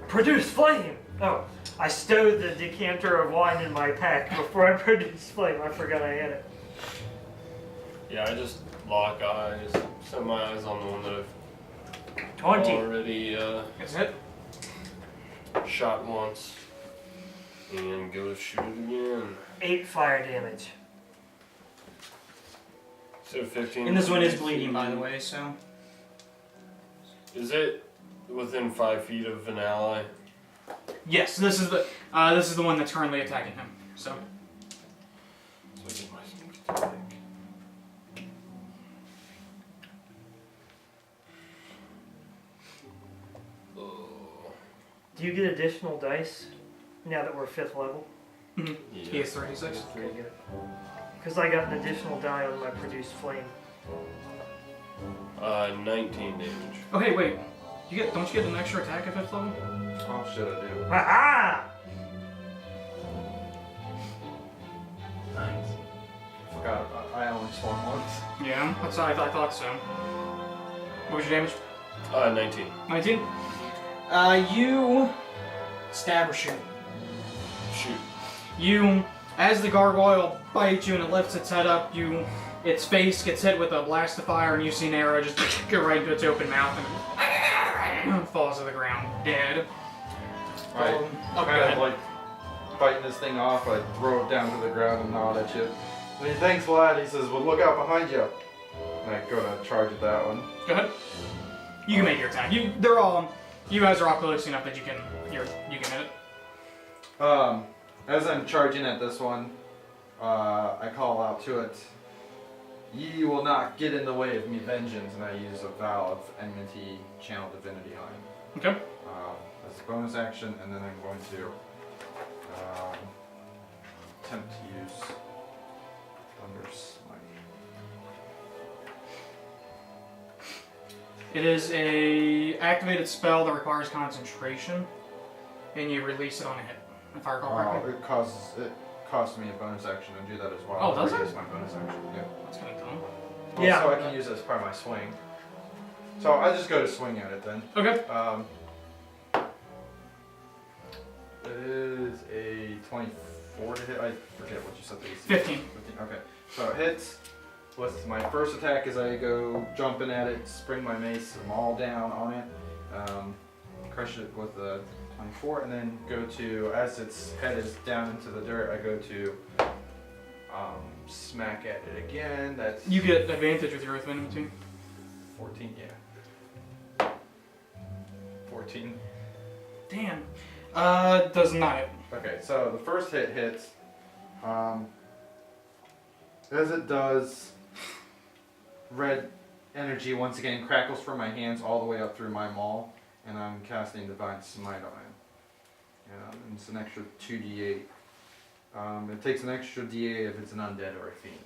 Speaker 4: Produce flame! Oh, I stowed the decanter of wine in my pack before I produced flame. I forgot I had it.
Speaker 1: Yeah, I just lock eyes, set my eyes on the one that I've
Speaker 4: 20.
Speaker 1: already
Speaker 3: That's it.
Speaker 1: shot once. And go shoot it again.
Speaker 4: 8 fire damage.
Speaker 1: So 15.
Speaker 3: And this one is bleeding, by the way, so.
Speaker 1: Is it within 5 feet of an ally?
Speaker 3: Yes, this is the one that's currently attacking him. So.
Speaker 1: So I get my sneak attack. Oh.
Speaker 4: Do you get additional dice now that we're 5th level?
Speaker 1: Yeah.
Speaker 3: He has 36.
Speaker 4: Okay, good. Because I got an additional die on my produce flame.
Speaker 1: 19 damage.
Speaker 3: Okay, wait. Don't you get an extra attack at 5th level?
Speaker 5: Oh shit, I do.
Speaker 4: Ha
Speaker 5: Nice. Forgot, I only swung once.
Speaker 3: Yeah, I thought so. What was your damage?
Speaker 1: 19.
Speaker 3: 19? You stab or shoot.
Speaker 1: Shoot.
Speaker 3: You, as the gargoyle bites you and it lifts its head up, its face gets hit with a blast of fire and you see an arrow just go right into its open mouth and falls to the ground, dead.
Speaker 5: Right.
Speaker 3: Go
Speaker 5: Kind
Speaker 3: ahead.
Speaker 5: of like fighting this thing off, I throw it down to the ground and nod at you. And he thanks lad, he says, well look out behind you. And I go to charge at that one.
Speaker 3: Go ahead. You can make your attack. You guys are all close enough that you can hit it.
Speaker 5: As I'm charging at this one, I call out to it, ye will not get in the way of me vengeance, and I use a vow of enmity, channel divinity on him.
Speaker 3: Okay.
Speaker 5: As a bonus action, and then I'm going to attempt to use Thunder Smite.
Speaker 3: It is a activated spell that requires concentration, and you release it on a hit. If I recall correctly.
Speaker 5: It costs me a bonus action to do that as well.
Speaker 3: Oh, does it?
Speaker 5: It's my bonus action, yeah.
Speaker 3: That's kind of dumb.
Speaker 4: Yeah.
Speaker 5: So I can use it as part of my swing. So I just go to swing at it then.
Speaker 3: Okay.
Speaker 5: It is a 24 to hit. I forget what you said the AC.
Speaker 3: 15.
Speaker 5: 15. Okay. So it hits. With my first attack as I go jumping at it, spring my mace, I'm all down on it, crush it with a 24, and then go to, as its head is down into the dirt, I go to Smack at it again. That's
Speaker 3: You get advantage with your Earth Enmity.
Speaker 5: 14. Yeah. 14.
Speaker 3: Damn. Does not hit.
Speaker 5: Okay, so the first hit hits. As it does, red energy once again crackles from my hands all the way up through my maul, and I'm casting Divine Smite on it. And it's an extra 2d8. It takes an extra d8 if it's an undead or a fiend.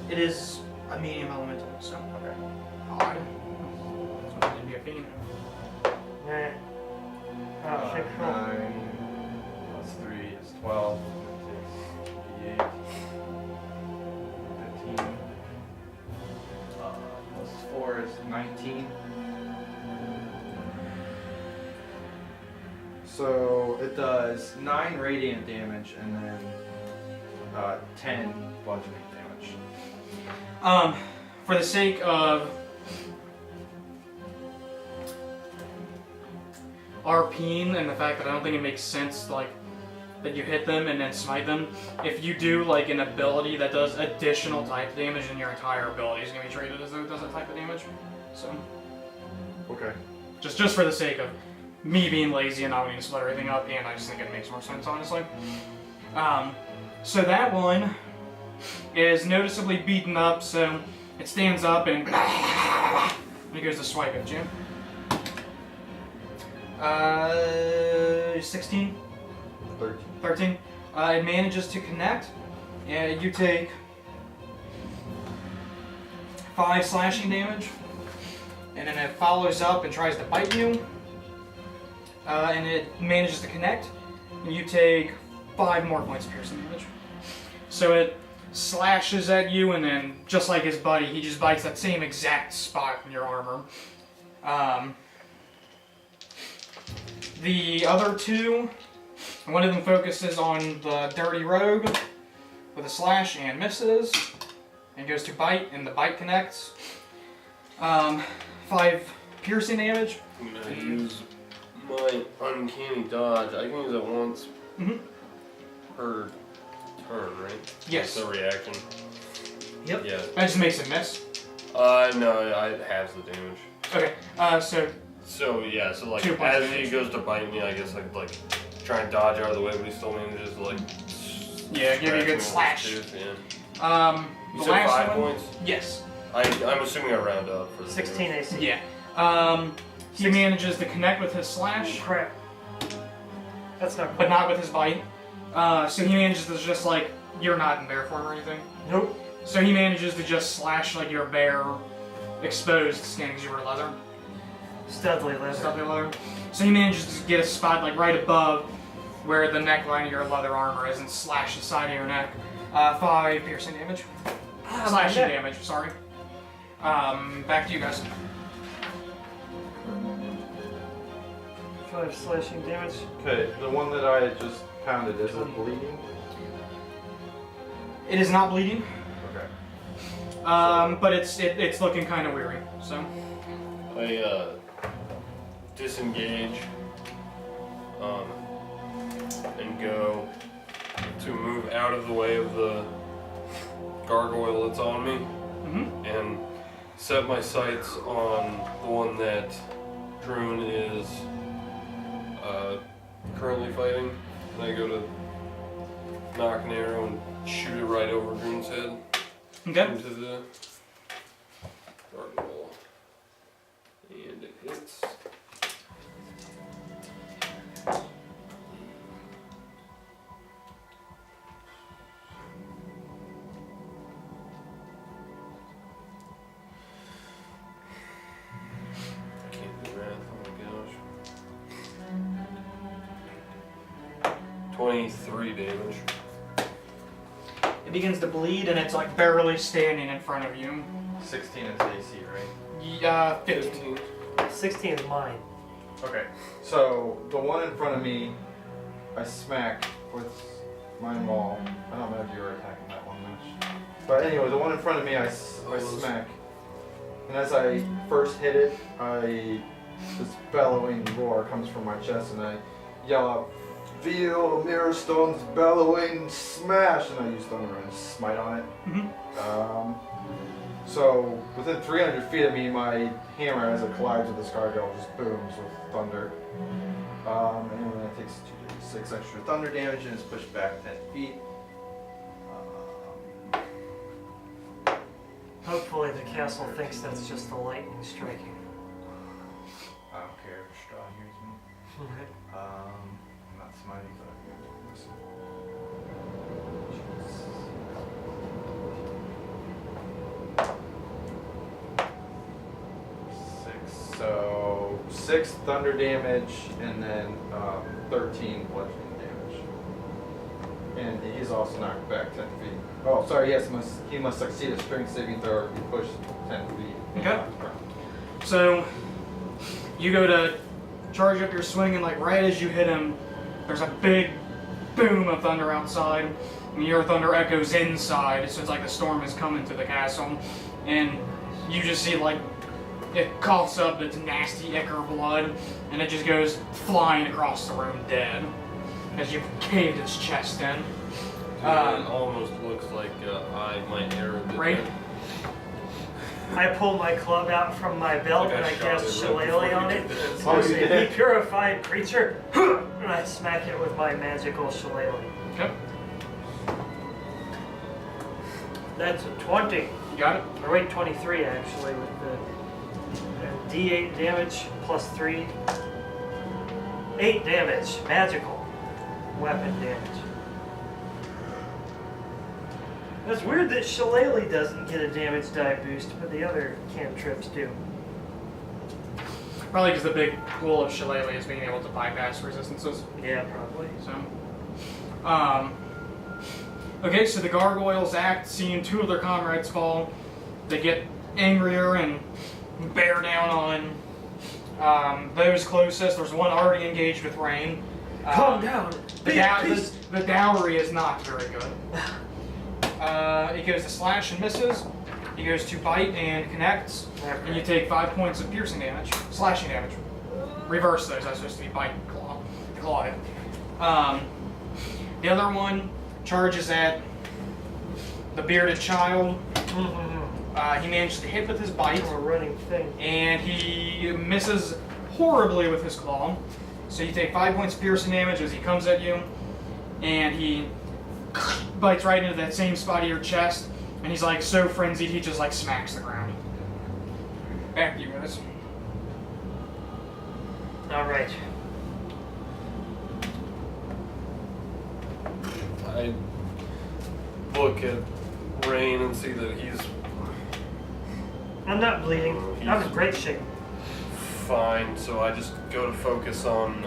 Speaker 3: It is a medium elemental, so
Speaker 5: Okay.
Speaker 3: odd. So it'd be a fiend.
Speaker 4: Nah. Oh, shit, cool.
Speaker 5: 9 plus 3 is 12. It takes d8. 15. Plus 4 is 19. So it does 9 radiant damage and then 10 bludgeoning damage.
Speaker 3: For the sake of RPing and the fact that I don't think it makes sense, like, that you hit them and then smite them, if you do, like, an ability that does additional type damage, then your entire ability is going to be treated as though it does a type of damage. So,
Speaker 5: Okay.
Speaker 3: just for the sake of me being lazy and not wanting to split everything up, and I just think it makes more sense, honestly. So that one is noticeably beaten up, so it stands up and it goes to swipe at you. 16?
Speaker 5: 13.
Speaker 3: 13. It manages to connect, and you take 5 slashing damage, and then it follows up and tries to bite you, and it manages to connect, and you take 5 more points of piercing damage. So it slashes at you, and then, just like his buddy, he just bites that same exact spot in your armor. The other two, one of them focuses on the dirty rogue with a slash and misses, and goes to bite, and the bite connects. 5 piercing damage.
Speaker 1: I'm gonna use my uncanny dodge. I can use it once per turn, right?
Speaker 3: Yes.
Speaker 1: It's a reaction.
Speaker 3: Yep.
Speaker 1: Yeah.
Speaker 3: That just makes it miss.
Speaker 1: No, it halves the damage.
Speaker 3: Okay, so
Speaker 1: So yeah, so like
Speaker 3: 2 points
Speaker 1: as
Speaker 3: of
Speaker 1: he
Speaker 3: damage.
Speaker 1: goes to bite me, I guess I'd like try and dodge out of the way, but he still manages to like.
Speaker 3: Yeah, give you a good
Speaker 1: scratch
Speaker 3: slash.
Speaker 1: me with his tooth, yeah.
Speaker 3: The
Speaker 1: You said
Speaker 3: last
Speaker 1: 5
Speaker 3: one,
Speaker 1: points?
Speaker 3: yes.
Speaker 1: I'm assuming I round up for the
Speaker 4: 16 AC.
Speaker 3: Yeah. He manages to connect with his slash,
Speaker 4: Crap. That's not
Speaker 3: but not with his bite. So he manages to just like, you're not in bear form or anything.
Speaker 4: Nope.
Speaker 3: So he manages to just slash like your bare exposed skin because you were leather.
Speaker 4: Studley leather.
Speaker 3: Stuff your leather. So he manages to get a spot like right above where the neckline of your leather armor is and slash the side of your neck. 5 piercing damage. Slashing
Speaker 4: my neck.
Speaker 3: damage, sorry. Back to you guys.
Speaker 4: 5 slashing damage.
Speaker 5: Okay, the one that I just pounded, is it bleeding?
Speaker 3: It is not bleeding,
Speaker 5: Okay.
Speaker 3: but it's looking kind of weary. So
Speaker 1: I disengage and go to move out of the way of the gargoyle that's on me and set my sights on the one that Droon is currently fighting. And I go to knock an arrow and shoot it right over Droon's head
Speaker 3: okay.
Speaker 1: into the gargoyle. And it hits. I can't do math, oh my gosh. 23 damage.
Speaker 3: It begins to bleed and it's like barely standing in front of you.
Speaker 5: 16 is AC, right?
Speaker 3: Yeah, 15.
Speaker 4: 16 is mine.
Speaker 5: Okay, so the one in front of me, I smack with my maul. I don't know if you were attacking that one much. But anyway, the one in front of me, I smack. And as I first hit it, this bellowing roar comes from my chest, and I yell out, Reveal, mirror stones bellowing, smash, and I use thunder and smite on it. So within 300 feet of me, my hammer, as it collides with this gargoyle, just booms with thunder. And it takes 2d6 extra thunder damage and it's pushed back 10 feet.
Speaker 4: Hopefully the castle thinks that's just the lightning striking.
Speaker 5: I don't care if Strahd hears me. I'm not smiting, but listen. 6, so 6 thunder damage and then 13 bludgeoning damage. And he's also knocked back 10 feet. Oh, sorry, yes, he must succeed a strength saving throw or be pushed 10 feet.
Speaker 3: Okay. So you go to charge up your swing, and like right as you hit him, there's a big boom of thunder outside, and you hear thunder echoes inside. So it's like the storm is coming to the castle, and you just see like it coughs up its nasty ichor blood, and it just goes flying across the room dead as you've caved its chest in.
Speaker 1: It almost looks like I might err a bit.
Speaker 3: Right?
Speaker 4: I pull my club out from my belt
Speaker 1: Like I
Speaker 4: and I
Speaker 1: shot
Speaker 4: cast
Speaker 1: it right
Speaker 4: Shillelagh
Speaker 1: before
Speaker 4: on
Speaker 1: you
Speaker 4: it.
Speaker 1: did this.
Speaker 4: I
Speaker 5: Oh, you
Speaker 4: say,
Speaker 5: did?
Speaker 4: "Be purified, creature!" And I smack it with my magical Shillelagh.
Speaker 3: Okay,
Speaker 4: That's a 20.
Speaker 3: you got it.
Speaker 4: Or wait, 23 actually with the D8 damage plus 3. 8 damage, magical weapon damage. It's weird that Shillelagh doesn't get a damage die boost, but the other cantrips do.
Speaker 3: Probably because the big pool of Shillelagh is being able to bypass resistances.
Speaker 4: Yeah, probably.
Speaker 3: So, okay, so the gargoyles act, seeing 2 of their comrades fall. They get angrier and bear down on those closest. There's one already engaged with Rain.
Speaker 4: Calm down.
Speaker 3: The dowry is not very good. It goes to slash and misses. He goes to bite and connects. And you take 5 points of piercing damage, slashing damage. Reverse those. That's supposed to be bite and claw. The other one charges at the bearded child. He manages to hit with his bite,
Speaker 4: A running thing.
Speaker 3: and he misses horribly with his claw. So you take 5 points of piercing damage as he comes at you, and he bites right into that same spot of your chest, and he's like so frenzied he just like smacks the ground. Back to you guys.
Speaker 4: All right.
Speaker 1: I look at Rain and see that he's
Speaker 4: I'm not bleeding. I'm in great shape.
Speaker 1: fine, so I just go to focus on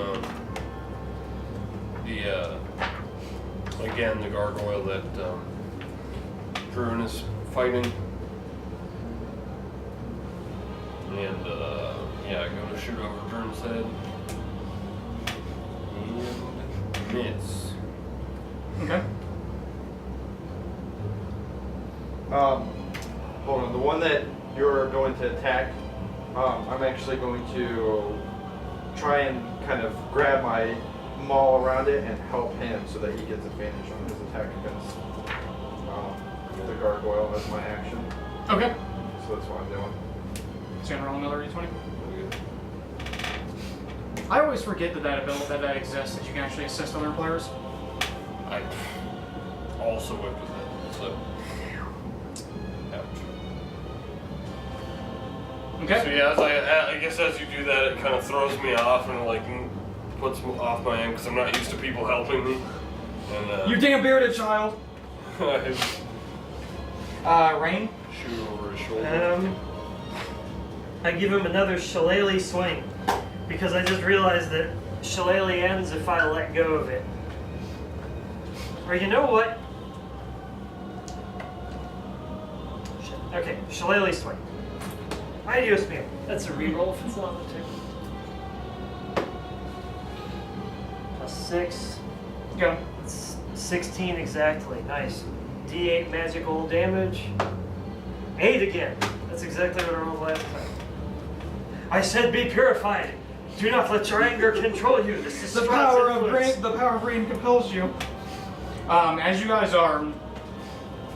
Speaker 1: again, the gargoyle that Druin is fighting. And yeah, I go to shoot over Druin's head. And miss.
Speaker 3: Okay.
Speaker 5: Hold on, the one that you're going to attack, I'm actually going to try and kind of grab my maul around it and help him so that he gets advantage on his attack against the gargoyle as my action.
Speaker 3: Okay.
Speaker 5: So that's what I'm doing.
Speaker 3: So you're gonna roll another d20. I always forget that ability that exists, that you can actually assist other players.
Speaker 1: I also whipped with it, so. Ouch.
Speaker 3: Okay.
Speaker 1: So yeah, I guess as you do that, it kind of throws me off and like puts me off my aim because I'm not used to people helping me. And
Speaker 3: You damn bearded child.
Speaker 1: I
Speaker 3: Rain.
Speaker 1: shoot over his shoulder.
Speaker 4: I give him another Shillelagh swing because I just realized that Shillelagh ends if I let go of it. Or you know what? Shit. Okay, Shillelagh swing. Adios, mío. That's a reroll if it's not on the tick. Plus 6.
Speaker 3: Go.
Speaker 4: It's 16 exactly. Nice. D8 magical damage. 8 again. That's exactly what I rolled last time. I said be purified. Do not let your anger control you. This is
Speaker 3: The
Speaker 4: Strahd's
Speaker 3: power of
Speaker 4: influence.
Speaker 3: rain. The power of rain compels you. As you guys are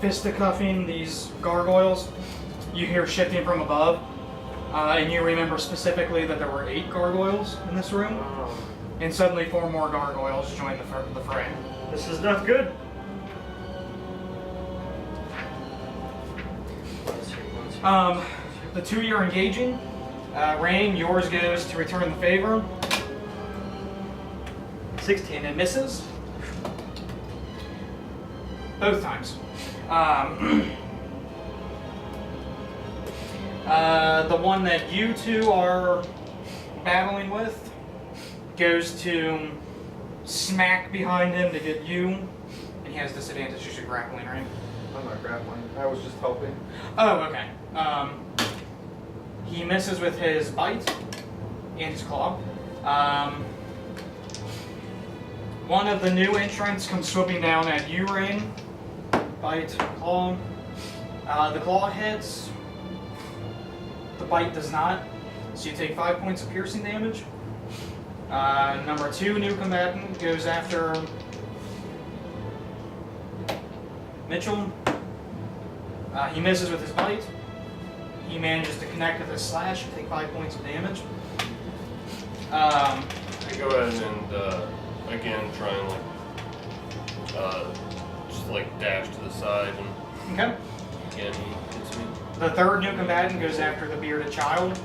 Speaker 3: fisticuffing these gargoyles, you hear shifting from above, and you remember specifically that there were 8 gargoyles in this room,
Speaker 4: Oh,
Speaker 3: and suddenly 4 more gargoyles join the fray.
Speaker 4: this is not good.
Speaker 3: The 2 you're engaging, Rain, yours goes to return the favor.
Speaker 4: 16.
Speaker 3: And it misses. Both times. The one that you two are battling with goes to smack behind him to get you. And he has disadvantage because you're grappling, right?
Speaker 5: I'm not grappling. I was just helping.
Speaker 3: Oh, okay. He misses with his bite and his claw. One of the new entrants comes swooping down at you, Rain. Bite, claw. The claw hits. The bite does not. So you take 5 points of piercing damage. Number 2 new combatant goes after Mitchell. He misses with his bite. He manages to connect with his slash and take 5 points of damage.
Speaker 1: I go ahead and again try and just dash to the side and
Speaker 3: Okay.
Speaker 1: again he hits me.
Speaker 3: The 3rd new combatant goes after the bearded child.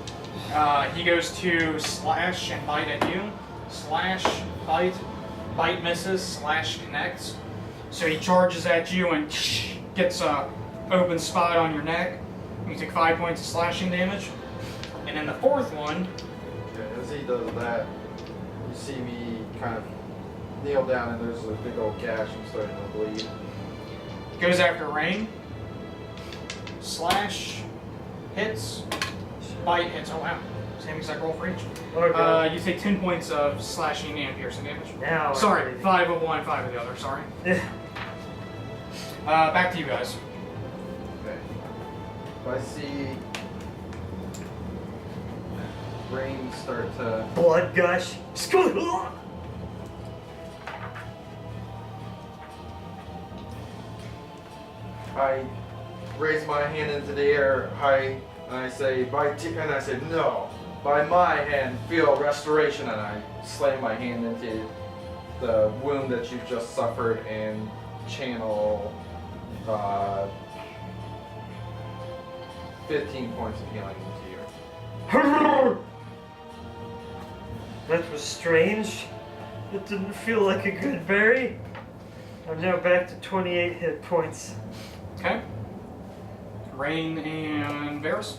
Speaker 3: He goes to slash and bite at you. Slash, bite. Bite misses, slash connects. So he charges at you and gets a open spot on your neck. You take 5 points of slashing damage. And then the 4th one,
Speaker 5: Okay, as he does that, you see me kind of kneel down and there's a big old gash. I'm starting to bleed.
Speaker 3: goes after Rain. Slash, hits, bite hits. Oh wow. Same exact roll for each.
Speaker 4: Okay.
Speaker 3: You take 10 points of slashing and piercing damage.
Speaker 4: Now I'm
Speaker 3: Sorry,
Speaker 4: breathing.
Speaker 3: 5 of one, 5 of the other, sorry. Back to you guys.
Speaker 5: Okay. If I see rain start to
Speaker 4: Blood gush.
Speaker 5: I raise my hand into the air high and I say, no, by my hand, feel restoration, and I slam my hand into the wound that you've just suffered and channel 15 points of healing into you.
Speaker 4: That was strange. It didn't feel like a good berry. I'm now back to 28 hit points.
Speaker 3: Okay. Rain and Varus.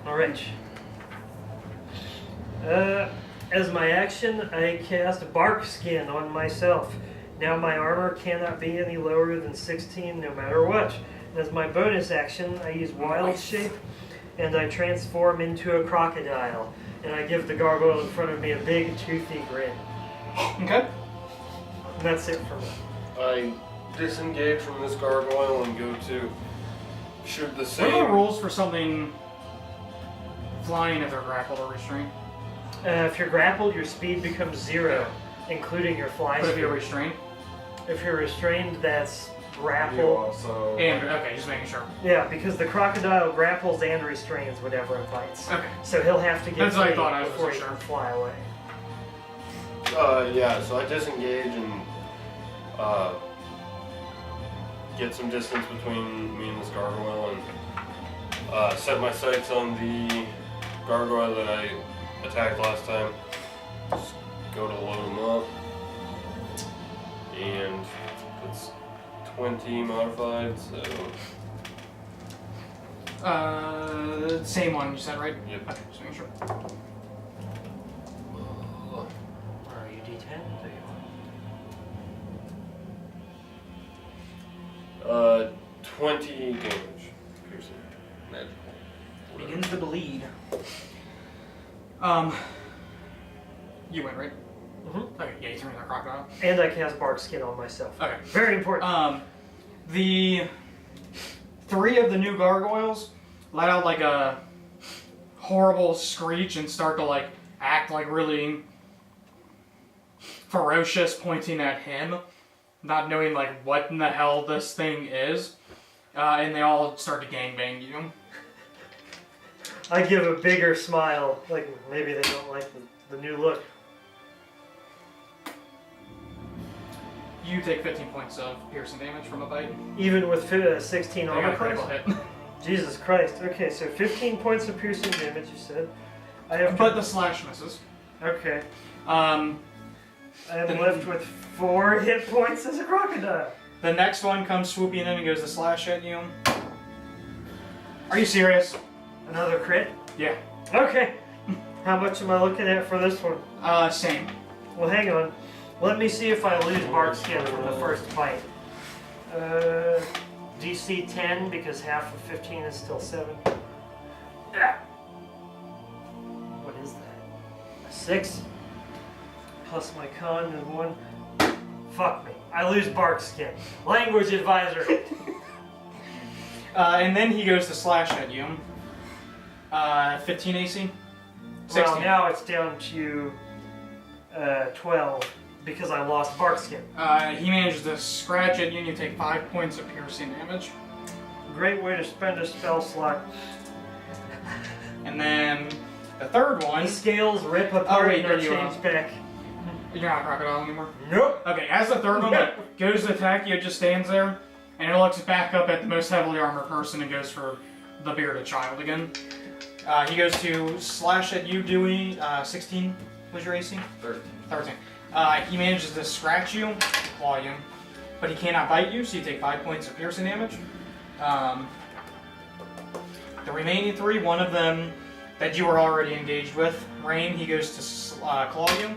Speaker 4: Alright. As my action, I cast Bark Skin on myself. Now my armor cannot be any lower than 16 no matter what. As my bonus action, I use Wild Shape and I transform into a crocodile. And I give the gargoyle in front of me a big toothy grin.
Speaker 3: Okay.
Speaker 4: And that's it for me.
Speaker 1: I disengage from this gargoyle and go to shoot the
Speaker 3: What
Speaker 1: same.
Speaker 3: are the rules for something flying if they're grappled or restrained?
Speaker 4: If you're grappled, your speed becomes 0, including your fly
Speaker 3: But if
Speaker 4: speed.
Speaker 3: you're restrained?
Speaker 4: If you're restrained, that's
Speaker 5: You
Speaker 4: grapple.
Speaker 5: also
Speaker 3: And, okay, just making sure.
Speaker 4: Yeah, because the crocodile grapples and restrains whatever it bites.
Speaker 3: Okay.
Speaker 4: So he'll have to get
Speaker 3: That's what I
Speaker 4: free
Speaker 3: thought, I
Speaker 4: before
Speaker 3: wasn't
Speaker 4: he can
Speaker 3: sure.
Speaker 4: fly away.
Speaker 1: Yeah, so I disengage and get some distance between me and this gargoyle and set my sights on the gargoyle that I attacked last time. Just go to load him up. And it's 20 modified, so
Speaker 3: Same one you said, right?
Speaker 1: Yep.
Speaker 3: Okay, just making sure.
Speaker 4: Are you D10? There you
Speaker 1: 20 damage. Piercing. Magical. Whatever.
Speaker 3: Begins to bleed. You win, right?
Speaker 4: Mhm.
Speaker 3: Okay, yeah, you turn into a crocodile.
Speaker 4: are. And I cast Bark Skin on myself.
Speaker 3: Okay.
Speaker 4: Very important.
Speaker 3: The 3 of the new gargoyles let out like a horrible screech and start to like act like really ferocious, pointing at him, not knowing like what in the hell this thing is, and they all start to gangbang you.
Speaker 4: I give a bigger smile, like maybe they don't like the new look.
Speaker 3: You take 15 points of piercing damage from a bite.
Speaker 4: Even with 16
Speaker 3: They got
Speaker 4: armor
Speaker 3: a critical
Speaker 4: class?
Speaker 3: hit.
Speaker 4: Jesus Christ. Okay, so 15 points of piercing damage, you said. I have.
Speaker 3: But the slash misses.
Speaker 4: Okay.
Speaker 3: I
Speaker 4: I am left with 4 hit points as a crocodile.
Speaker 3: The next one comes swooping in and goes to slash at you. Are you serious?
Speaker 4: Another crit?
Speaker 3: Yeah.
Speaker 4: Okay. How much am I looking at for this one?
Speaker 3: Same.
Speaker 4: Well, hang on. Let me see if I lose bark skin from the first bite. DC 10 because half of 15 is still 7. Ah. What is that? A 6 plus my con is 1. Fuck me. I lose bark skin. Language advisor.
Speaker 3: And then he goes to slash at you. 15 AC? 16.
Speaker 4: Well, now it's down to 12 because I lost bark skin.
Speaker 3: He manages to scratch at you and you take 5 points of piercing damage.
Speaker 4: Great way to spend a spell slot.
Speaker 3: And then the third one...
Speaker 4: The scales rip apart
Speaker 3: wait,
Speaker 4: and are
Speaker 3: you
Speaker 4: changed back.
Speaker 3: You're not a crocodile anymore?
Speaker 4: Nope.
Speaker 3: Okay, as the third one like, goes to attack you, it just stands there, and it looks back up at the most heavily armored person and goes for the bearded child again. He goes to slash at you, Dewey. 16 was your AC? 13. He manages to scratch you, claw you, but he cannot bite you, so you take 5 points of piercing damage. The remaining 3, one of them that you were already engaged with, Rain, he goes to claw you.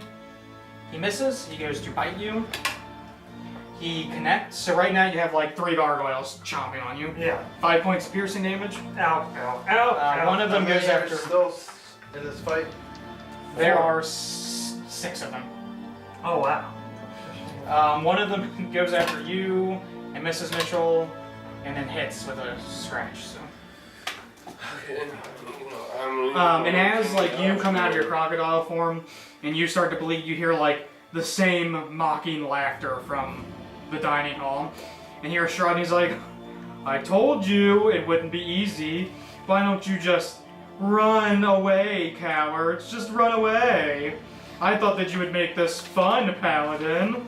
Speaker 3: He misses, he goes to bite you. He connects, so right now you have like 3 gargoyles chomping on you.
Speaker 4: Yeah.
Speaker 3: 5 points of piercing damage.
Speaker 4: Ow, ow, ow, ow.
Speaker 3: One of them goes after...
Speaker 5: Still in this fight?
Speaker 3: There are 6 of them.
Speaker 4: Oh, wow.
Speaker 3: One of them goes after you and misses Mitchell, and then hits with a scratch. So. And as like you come out of your crocodile form and you start to bleed, you hear like the same mocking laughter from the dining hall, and you hear Strahd, and he's like, "I told you it wouldn't be easy. Why don't you just run away, cowards? Just run away. I thought that you would make this fun, Paladin."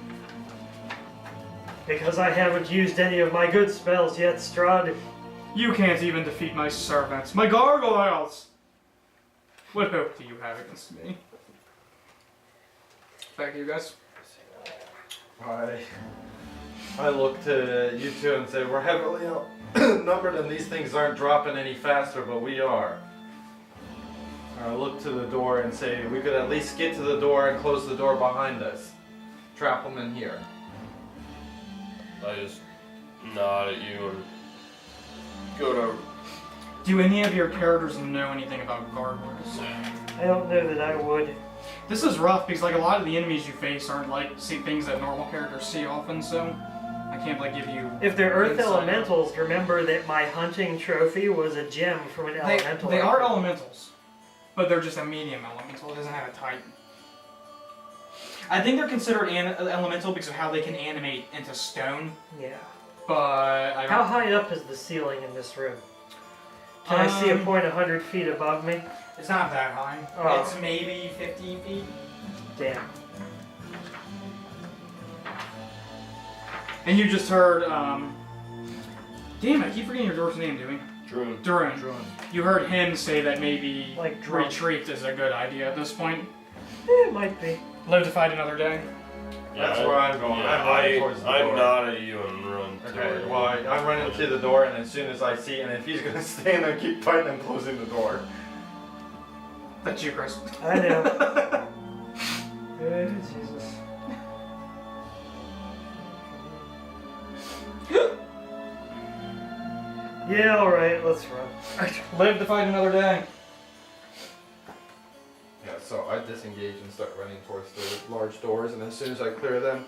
Speaker 4: Because I haven't used any of my good spells yet, Strahd.
Speaker 3: You can't even defeat my servants, my gargoyles! What hope do you have against me? Back to you guys.
Speaker 5: I look to you two and say, we're heavily outnumbered and these things aren't dropping any faster, but we are. I look to the door and say, we could at least get to the door and close the door behind us. Trap them in here.
Speaker 1: I just nod at you and go to...
Speaker 3: Do any of your characters know anything about gargoyles?
Speaker 4: I don't know that I would.
Speaker 3: This is rough because like a lot of the enemies you face aren't like things that normal characters see often, so I can't like give you...
Speaker 4: If they're earth
Speaker 3: insight.
Speaker 4: elementals, remember that my hunting trophy was a gem from an elemental.
Speaker 3: They are elementals, but they're just a medium elemental. It doesn't have a type. I think they're considered elemental because of how they can animate into stone,
Speaker 4: Yeah.
Speaker 3: but I don't...
Speaker 4: How high up is the ceiling in this room? Can I see a point 100 feet above me?
Speaker 3: It's not that high.
Speaker 4: Oh.
Speaker 3: It's maybe 50 feet.
Speaker 4: Damn.
Speaker 3: And you just heard, damn, I keep forgetting your dwarf's name, Dewey.
Speaker 1: Drone.
Speaker 3: Durun. You heard him say that maybe
Speaker 4: Like drunk.
Speaker 3: retreat is a good idea at this point.
Speaker 4: It might be.
Speaker 3: Live to fight another day.
Speaker 5: That's where I'm going. I'm running towards the
Speaker 1: I
Speaker 5: door.
Speaker 1: nod at you and run
Speaker 5: Okay,
Speaker 1: toward
Speaker 5: well, I'm running to the door, and as soon as I see, and if he's gonna stay in there, keep fighting, I'm closing the door.
Speaker 3: That's you, Chris.
Speaker 4: I know. Jesus. Yeah, alright, let's run.
Speaker 3: Live to fight another day.
Speaker 5: Yeah, so I disengage and start running towards the large doors, and as soon as I clear them,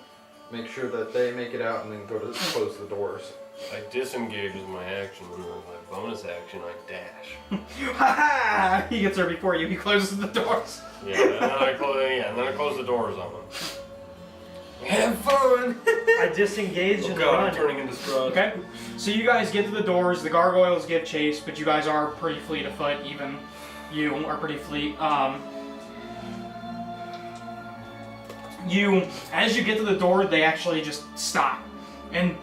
Speaker 5: make sure that they make it out, and then go to close the doors.
Speaker 1: I disengage as my action, and then my bonus action, I dash.
Speaker 3: Ha ha! He gets there before you. He closes the doors.
Speaker 1: Yeah, and then I close the doors on them. Have fun!
Speaker 4: I disengage
Speaker 1: Oh
Speaker 4: and
Speaker 1: god, I'm
Speaker 4: run.
Speaker 1: turning into Strahd.
Speaker 3: Okay. So you guys get to the doors. The gargoyles give chase, but you guys are pretty fleet of foot. Even you are pretty fleet. As you get to the door, they actually just stop, and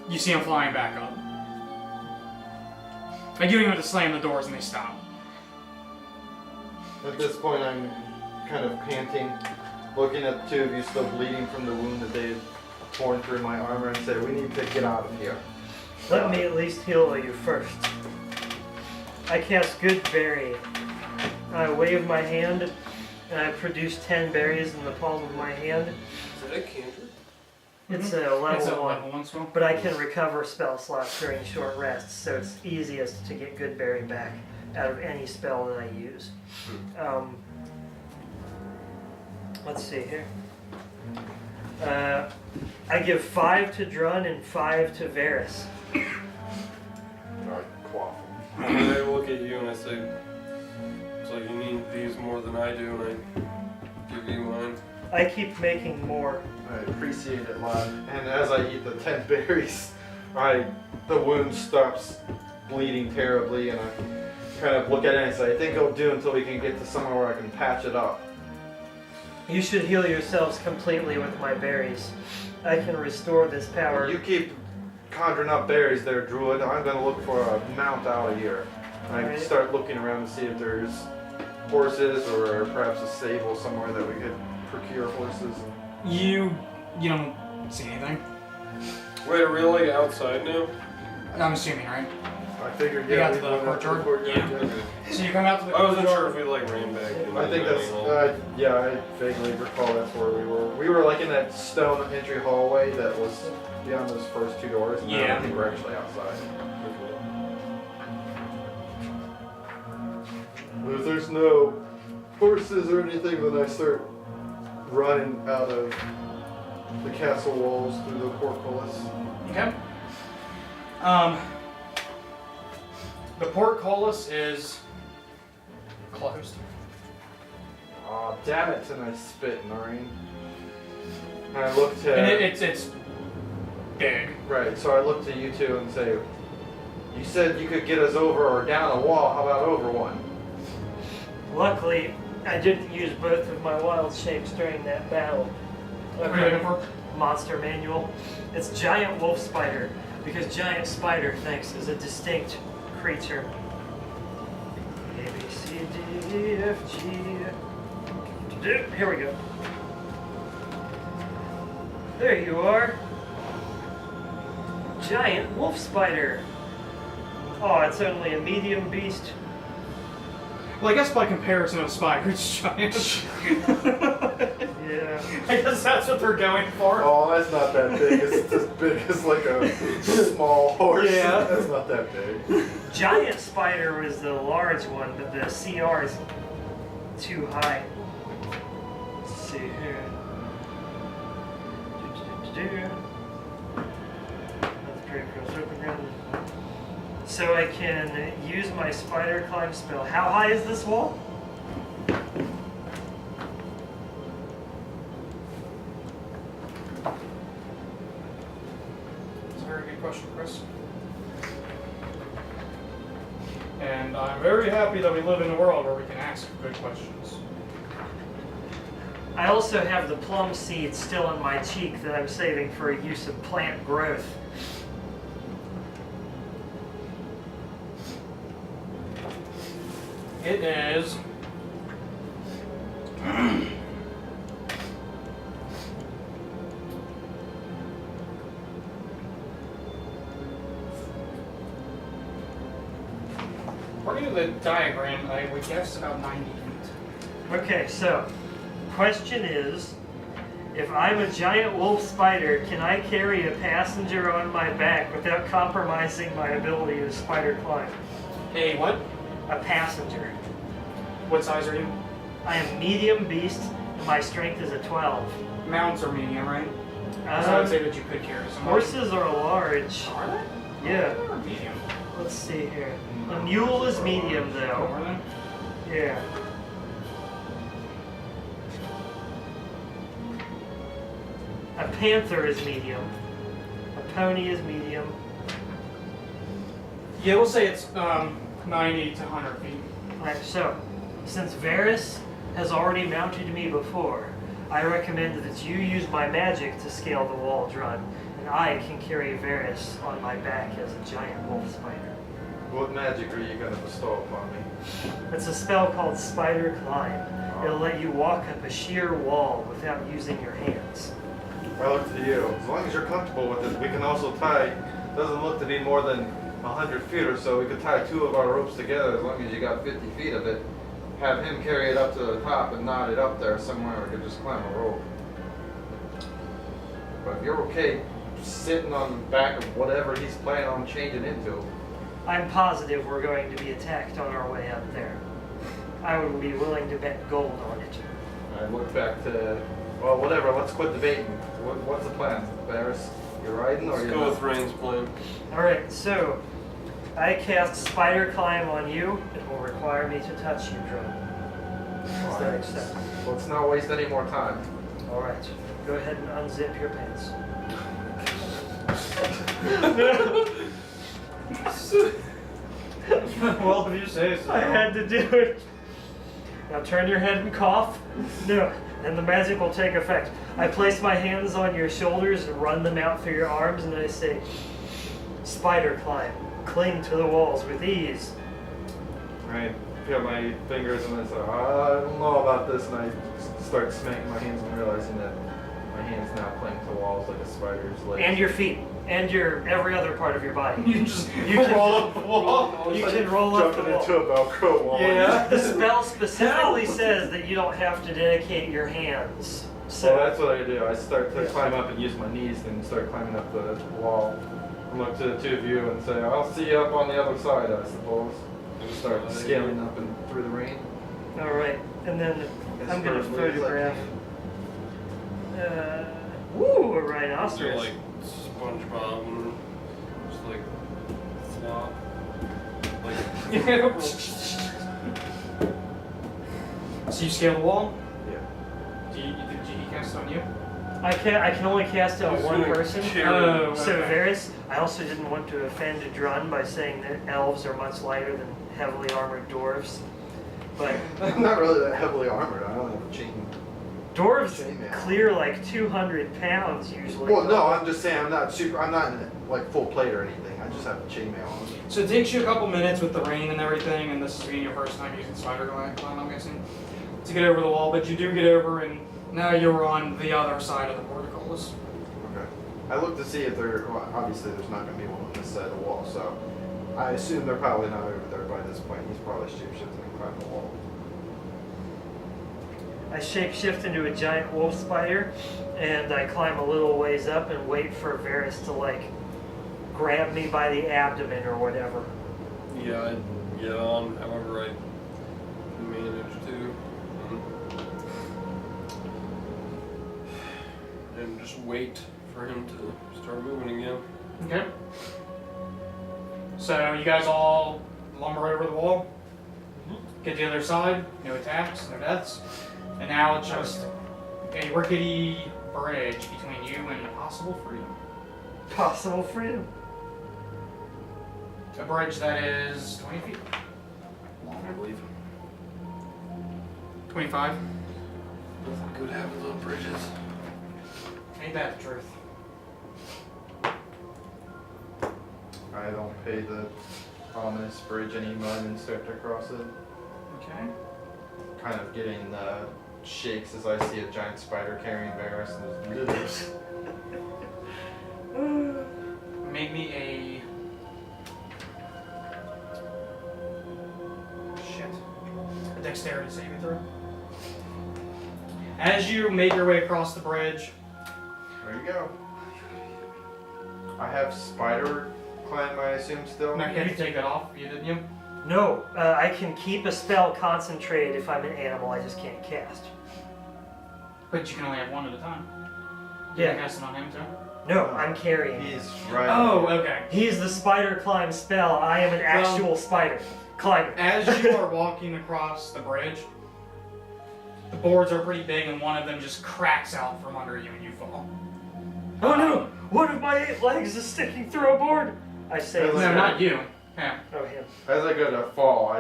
Speaker 3: you see them flying back up. Like you don't even have to slam the doors, and they stop.
Speaker 5: At this point, I'm kind of panting, looking at the two of you still bleeding from the wound that they had torn through my armor, and say, we need to get out of here.
Speaker 4: Let me at least heal you first. I cast Good Berry. I wave my hand, and I produce 10 berries in the palm of my hand.
Speaker 1: Is that a cantrip?
Speaker 4: It's a level
Speaker 3: It's a
Speaker 4: 1.
Speaker 3: level 1 spell.
Speaker 4: But I can recover spell slots during short rests, so it's easiest to get Good Berry back out of any spell that I use. Let's see here. I give 5 to Drun and 5 to Varys.
Speaker 5: Quaffing.
Speaker 1: I look at you and I say, so you need these more than I do, and I give you mine.
Speaker 4: I keep making more.
Speaker 5: I appreciate it, lad. And as I eat the 10 berries, the wound stops bleeding terribly, and I kind of look at it and say, I think it'll do until we can get to somewhere where I can patch it up.
Speaker 4: You should heal yourselves completely with my berries. I can restore this power.
Speaker 5: You keep conjuring up berries there, Druid. I'm going to look for a mount out of here. I
Speaker 4: Alright.
Speaker 5: start looking around to see if there's horses or perhaps a stable somewhere that we could procure horses.
Speaker 3: You don't see anything.
Speaker 1: Wait, are we like outside now?
Speaker 3: I'm assuming, right?
Speaker 5: I figured,
Speaker 3: You
Speaker 5: yeah.
Speaker 3: got to the
Speaker 5: we went out
Speaker 3: courtyard?
Speaker 5: yeah.
Speaker 1: Okay.
Speaker 3: So you come out to the
Speaker 1: I wasn't
Speaker 3: courtyard.
Speaker 1: sure if we like ran back in.
Speaker 5: I think that's, yeah, I vaguely recall that's where we were. We were like in that stone entry hallway that was beyond those first 2 doors. And
Speaker 3: Yeah.
Speaker 5: I think we're actually outside. If there's no horses or anything, then I start running out of the castle walls through the portcullis.
Speaker 3: Okay. The portcullis is closed.
Speaker 5: Aw, damn it, and I spit, Noreen. And I look to...
Speaker 3: And it's big.
Speaker 5: Right, so I look to you two and say, you said you could get us over or down a wall, how about over one?
Speaker 4: Luckily, I didn't use both of my wild shapes during that battle.
Speaker 3: What are you looking for?
Speaker 4: Monster manual. It's giant wolf spider, because giant spider, thanks, is a distinct creature. A, B, C, D, E, F, G. Here we go. There you are. Giant wolf spider. Oh, it's only a medium beast.
Speaker 3: Well, I guess by comparison, a spider is giant.
Speaker 4: Yeah.
Speaker 3: I guess that's what they're going for.
Speaker 5: Oh, that's not that big. It's as big as like a small horse.
Speaker 3: Yeah.
Speaker 5: That's not that big.
Speaker 4: Giant spider was the large one, but the CR is too high. Let's see here. That's pretty cool. So, so I can use my spider climb spell. How high is this wall?
Speaker 3: That's a very good question, Chris. And I'm very happy that we live in a world where we can ask good questions.
Speaker 4: I also have the plum seed still in my cheek that I'm saving for use of plant growth.
Speaker 3: It is. According to the diagram, I would guess about 90 feet.
Speaker 4: Okay, so question is, if I'm a giant wolf spider, can I carry a passenger on my back without compromising my ability to spider climb?
Speaker 3: Hey, what?
Speaker 4: A passenger.
Speaker 3: What size are you?
Speaker 4: I am medium beast, and my strength is a 12.
Speaker 3: Mounts are medium, right? So I would say that you could carry some.
Speaker 4: Horses are large.
Speaker 3: Are they?
Speaker 4: Yeah.
Speaker 3: Or medium.
Speaker 4: Let's see here. A mule is medium
Speaker 3: Oh,
Speaker 4: though.
Speaker 3: are they?
Speaker 4: Yeah. A panther is medium. A pony is medium.
Speaker 3: Yeah, we'll say it's 90 to 100 feet.
Speaker 4: Alright, so since Varys has already mounted me before, I recommend that you use my magic to scale the wall, Drun, and I can carry Varys on my back as a giant wolf spider.
Speaker 5: What magic are you going to bestow upon me?
Speaker 4: It's a spell called Spider Climb. It'll let you walk up a sheer wall without using your hands.
Speaker 5: I look to you. As long as you're comfortable with it, we can also tie. Doesn't look to be more than 100 feet or so. We could tie 2 of our ropes together as long as you got 50 feet of it. Have him carry it up to the top and knot it up there somewhere. We could just climb a rope. But if you're okay sitting on the back of whatever he's planning on changing into,
Speaker 4: I'm positive we're going to be attacked on our way up there. I would be willing to bet gold on it.
Speaker 5: I look back to, well, whatever. Let's quit debating. What's the plan, Varys? You riding or
Speaker 1: Let's
Speaker 5: you
Speaker 1: go
Speaker 5: not?
Speaker 1: with Rain's plan.
Speaker 4: Alright, so I cast Spider Climb on you. It will require me to touch you, Drone. Is that acceptable?
Speaker 5: Let's not waste any more time.
Speaker 4: Alright, go ahead and unzip your pants.
Speaker 3: Well, if you say so.
Speaker 4: I had to do it. Now turn your head and cough. No, and the magic will take effect. I place my hands on your shoulders and run them out through your arms, and I say, Spider Climb. Cling to the walls with ease.
Speaker 5: I feel my fingers and I say, I don't know about this, and I start smacking my hands and realizing that my hands now cling to walls like a spider's legs.
Speaker 4: And your feet. And your every other part of your body.
Speaker 3: You just
Speaker 4: You can
Speaker 5: roll up the wall.
Speaker 4: You can roll up the
Speaker 5: Jumping
Speaker 4: wall.
Speaker 5: into a Velcro wall.
Speaker 3: Yeah.
Speaker 4: The spell specifically says that you don't have to dedicate your hands.
Speaker 5: So that's what I do. I start to climb up and use my knees and start climbing up the wall. And look to the 2 of you and say, I'll see you up on the other side, I suppose. And start scaling up and through the rain.
Speaker 4: All right, and then I'm gonna photograph. Ooh, a
Speaker 1: So
Speaker 4: rhinoceros.
Speaker 1: like SpongeBob and just like flop. Like
Speaker 3: So you scale the wall?
Speaker 5: Yeah.
Speaker 3: Do you cast it on you?
Speaker 4: I can only cast it on
Speaker 1: He's
Speaker 4: one
Speaker 1: doing
Speaker 4: person.
Speaker 1: charity.
Speaker 4: So
Speaker 3: okay.
Speaker 4: Varys, I also didn't want to offend Drun by saying that elves are much lighter than heavily armored dwarves. But
Speaker 5: I'm not really that heavily armored. I don't have a chain.
Speaker 4: dwarves
Speaker 5: Chainmail.
Speaker 4: clear like 200 pounds usually.
Speaker 5: Well, no, I'm just saying I'm not in like full plate or anything. I just have a chainmail on.
Speaker 3: So it takes you a couple minutes with the rain and everything, and this is being your first time using Spider Climb, I'm guessing, to get over the wall, but you do get over, and now you're on the other side of the portcullis.
Speaker 5: Okay. I look to see if well, obviously there's not going to be one on this side of the wall, so I assume they're probably not over there by this point. He's probably shapeshifting and climbing the wall.
Speaker 4: I shapeshift into a giant wolf spider, and I climb a little ways up and wait for Varys to like grab me by the abdomen or whatever.
Speaker 1: yeah, I get on however I manage to. And just wait for him to start moving again.
Speaker 3: Okay. So you guys all lumber over the wall, get to the other side, no attacks, no deaths, and now it's just a rickety bridge between you and possible freedom.
Speaker 4: Possible freedom.
Speaker 3: A bridge that is 20 feet long, I believe. 25.
Speaker 1: Nothing good happens on bridges.
Speaker 3: Ain't that the truth?
Speaker 5: I don't pay the ominous bridge any mind and start to cross it.
Speaker 3: Okay.
Speaker 5: Kind of getting shakes as I see a giant spider carrying Varys and just
Speaker 3: Make me a dexterity saving throw. As you make your way across the bridge,
Speaker 5: There you go. I have spider climb, I assume, still.
Speaker 3: no, you had to take that off, you didn't you?
Speaker 4: No, I can keep a spell concentrated if I'm an animal. I just can't cast.
Speaker 3: But you can only have one at a time. You're
Speaker 4: Yeah.
Speaker 3: casting on him too?
Speaker 4: No, I'm carrying.
Speaker 5: He's right.
Speaker 3: Oh, okay.
Speaker 4: He's the spider climb spell. I am an actual spider climber.
Speaker 3: As you are walking across the bridge, the boards are pretty big and one of them just cracks out from under you and you fall.
Speaker 4: Oh no! One of my 8 legs is sticking through a board. I say.
Speaker 5: Really?
Speaker 3: No, not you. Yeah.
Speaker 4: Oh, him.
Speaker 5: As I go to fall,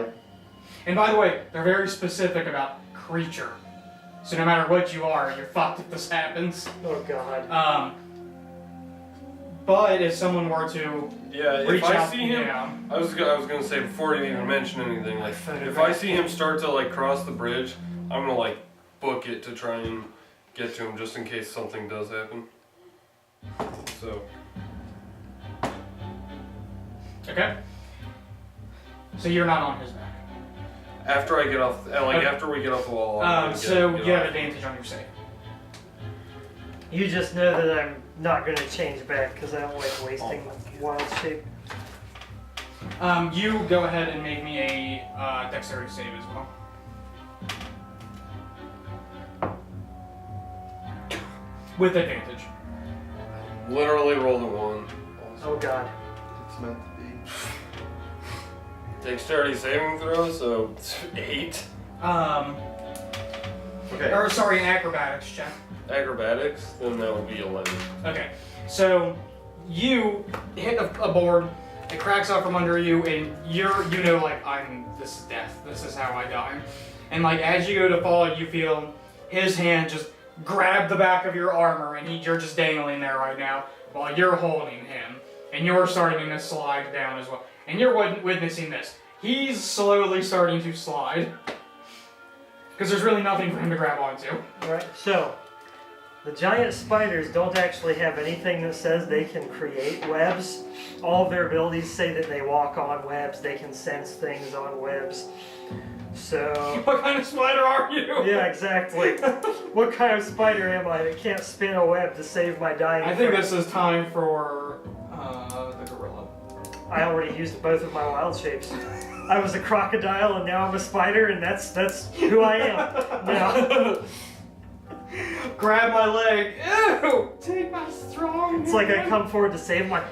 Speaker 3: And by the way, they're very specific about creature. So no matter what you are, you're fucked if this happens.
Speaker 4: Oh god.
Speaker 3: But if someone were to
Speaker 1: Yeah,
Speaker 3: reach
Speaker 1: if I
Speaker 3: out,
Speaker 1: see him,
Speaker 3: yeah.
Speaker 1: I was gonna say before you even mention anything, like if I see him start to like cross the bridge, I'm gonna like book it to try and get to him just in case something does happen. So
Speaker 3: Okay. So you're not on his back.
Speaker 1: after I get off,
Speaker 3: Okay.
Speaker 1: after we get off the wall, I'm gonna
Speaker 3: So
Speaker 1: get
Speaker 3: you have
Speaker 1: off.
Speaker 3: advantage on your save.
Speaker 4: You just know that I'm not going to change back because I don't like wasting wild shape.
Speaker 3: You go ahead and make me a dexterity save as well. With advantage.
Speaker 1: Literally rolled a 1.
Speaker 4: Oh god.
Speaker 5: it's meant to be.
Speaker 1: Dexterity saving throw, so 8.
Speaker 5: Okay.
Speaker 3: Or sorry, an acrobatics check.
Speaker 1: Acrobatics, then that would be 11.
Speaker 3: Okay, so you hit a board, it cracks out from under you, and you know like this is death. This is how I die. And like as you go to fall, you feel his hand just grab the back of your armor, and you're just dangling there right now while you're holding him, and you're starting to slide down as well. And you're witnessing this. He's slowly starting to slide because there's really nothing for him to grab onto.
Speaker 4: Alright, so the giant spiders don't actually have anything that says they can create webs. All of their abilities say that they walk on webs, they can sense things on webs. So,
Speaker 3: What kind of spider are you?
Speaker 4: yeah, exactly. What kind of spider am I that can't spin a web to save my dying
Speaker 3: I think
Speaker 4: friend?
Speaker 3: this is time for the gorilla.
Speaker 4: I already used both of my wild shapes. I was a crocodile and now I'm a spider, and that's who I am now.
Speaker 3: Grab my leg. Ew! Take my strong.
Speaker 4: It's like I come forward to save my.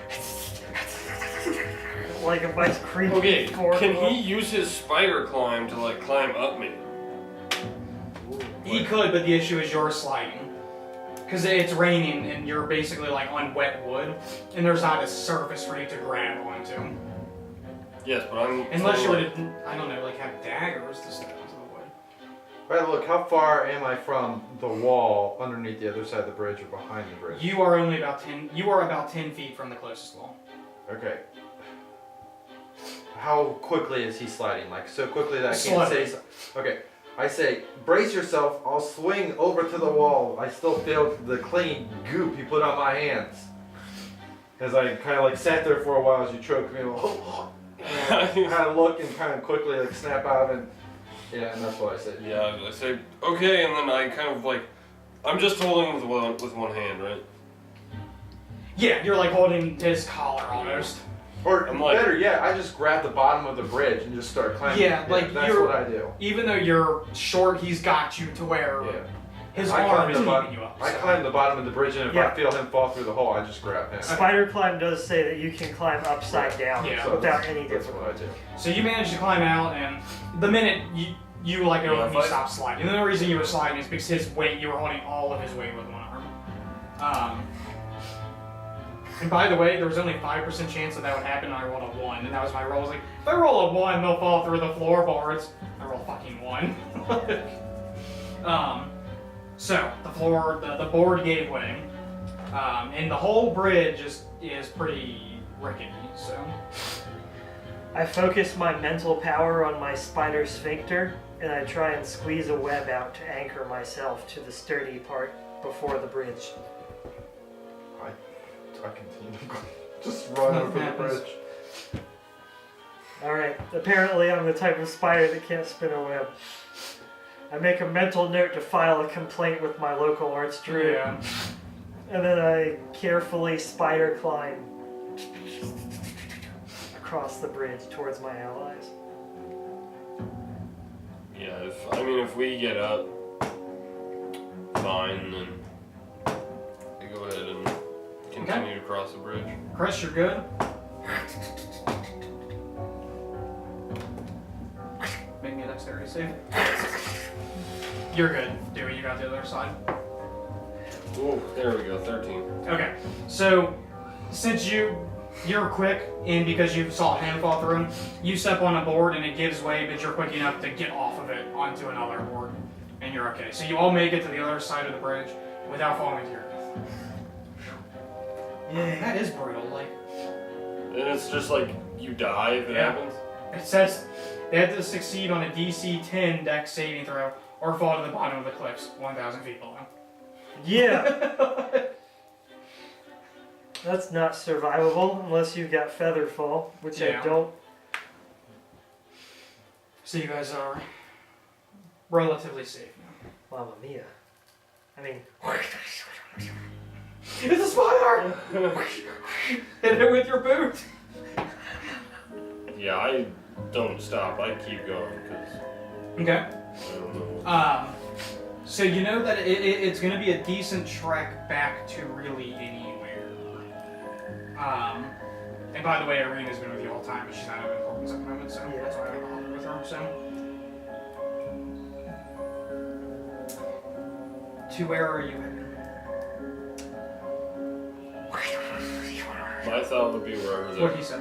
Speaker 4: Like a vice creep.
Speaker 1: Okay,
Speaker 4: forward.
Speaker 1: can he use his spider climb to like climb up me?
Speaker 3: He could, but the issue is you're sliding. Because it's raining and you're basically like on wet wood, and there's not a surface for you to grab onto.
Speaker 1: Yes, but I'm.
Speaker 3: Unless you
Speaker 1: saying,
Speaker 3: were to, I don't know, like have daggers to step into the wood.
Speaker 5: Alright, look, how far am I from the wall underneath the other side of the bridge or behind the bridge?
Speaker 3: You are only about 10. You are about 10 feet from the closest wall.
Speaker 5: Okay. How quickly is he sliding? Like, so quickly that I can't
Speaker 3: Slowly.
Speaker 5: say so. Okay. I say, brace yourself, I'll swing over to the wall. I still feel the clean goop you put on my hands. As I kind of like sat there for a while as you choked me. Kind of look and kind of quickly like snap out of it. Yeah, and that's what I said.
Speaker 1: Yeah, I say okay, and then I kind of like, I'm just holding with one hand, right?
Speaker 3: Yeah, you're like holding his collar almost.
Speaker 5: Or
Speaker 1: I'm like-
Speaker 5: better yet, I just grab the bottom of the bridge and just start climbing.
Speaker 3: Yeah, like
Speaker 5: that's
Speaker 3: you're-
Speaker 5: what I do.
Speaker 3: Even though you're short, he's got you to where
Speaker 5: Yeah.
Speaker 3: his
Speaker 5: I
Speaker 3: arm
Speaker 5: climb
Speaker 3: is
Speaker 5: the
Speaker 3: keeping
Speaker 5: bottom.
Speaker 3: you up.
Speaker 5: I
Speaker 3: so.
Speaker 5: climb the bottom of the bridge, and if
Speaker 4: Yeah.
Speaker 5: I feel him fall through the hole, I just grab him.
Speaker 4: Spider climb does say that you can climb upside down
Speaker 3: Yeah.
Speaker 4: without any
Speaker 5: That's
Speaker 4: difficulty.
Speaker 5: what I do.
Speaker 3: So you managed to climb out, and the minute you let go
Speaker 1: Yeah,
Speaker 3: of him,
Speaker 1: if
Speaker 3: you
Speaker 1: I-
Speaker 3: stopped sliding. And the only reason you were sliding is because his weight, you were holding all of his weight with one arm. And by the way, there was only 5% chance that would happen, and I rolled a 1, and that was my roll. I was like, if I roll a 1, they'll fall through the floorboards. I roll fucking 1. So the board gave way, and the whole bridge is pretty rickety. So.
Speaker 4: I focus my mental power on my spider sphincter, and I try and squeeze a web out to anchor myself to the sturdy part before the bridge.
Speaker 5: I continue to just run
Speaker 3: Nothing
Speaker 5: over the
Speaker 3: happens.
Speaker 5: bridge.
Speaker 4: Alright, apparently I'm the type of spider that can't spin a web. I make a mental note to file a complaint with my local arts druid,
Speaker 3: Yeah.
Speaker 4: and then I carefully spider climb across the bridge towards my allies.
Speaker 1: Yeah, if we get up, fine, then I go continue to cross the bridge.
Speaker 3: Chris, you're good. Make me a dexterity save. You're good. Dewey, you got the other side.
Speaker 1: Ooh, there we go, 13.
Speaker 3: Okay, so since you're quick, and because you saw him fall through, you step on a board and it gives way, but you're quick enough to get off of it onto another board, and you're okay. So you all make it to the other side of the bridge without falling to your death. Yeah, that is brutal. Like,
Speaker 1: And it's just like you die if it
Speaker 3: Yeah.
Speaker 1: happens.
Speaker 3: it says they have to succeed on a DC 10 dex saving throw or fall to the bottom of the cliffs 1,000 feet below.
Speaker 4: Yeah. That's not survivable unless you've got feather fall, which
Speaker 3: Yeah.
Speaker 4: I don't.
Speaker 3: So you guys are relatively safe now.
Speaker 4: Mamma mia. I mean,
Speaker 3: It's a spider! Hit it with your boot!
Speaker 1: Yeah, I don't stop. I keep going because
Speaker 3: Okay.
Speaker 1: I don't know.
Speaker 3: So you know that it's going to be a decent trek back to really anywhere. And by the way, Irina's been with you all the time, but she's not having problems at the moment, so
Speaker 4: Yeah.
Speaker 3: that's why I don't bother with her. So, to where are you headed?
Speaker 1: My thought would be wherever
Speaker 3: What
Speaker 1: the
Speaker 3: he said.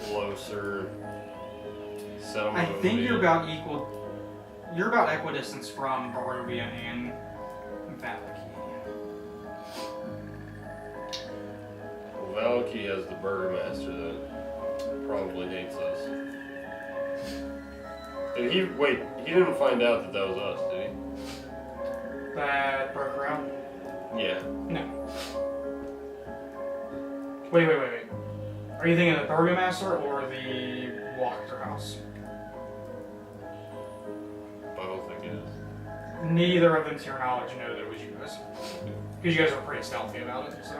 Speaker 1: closer settlement
Speaker 3: I
Speaker 1: would
Speaker 3: think
Speaker 1: be.
Speaker 3: you're about equal. You're about equidistance from Barovia and Valaki.
Speaker 1: Well, Valaki has the burgomaster that probably hates us. Did he wait? He didn't find out that was us, did
Speaker 3: That broke her out?
Speaker 1: he? Yeah.
Speaker 3: No. Wait. Are you thinking of the Burgomaster or the Walker House?
Speaker 1: Both, I guess.
Speaker 3: Neither of them, to your knowledge, know that it was you guys. Because you guys were pretty stealthy about it, so.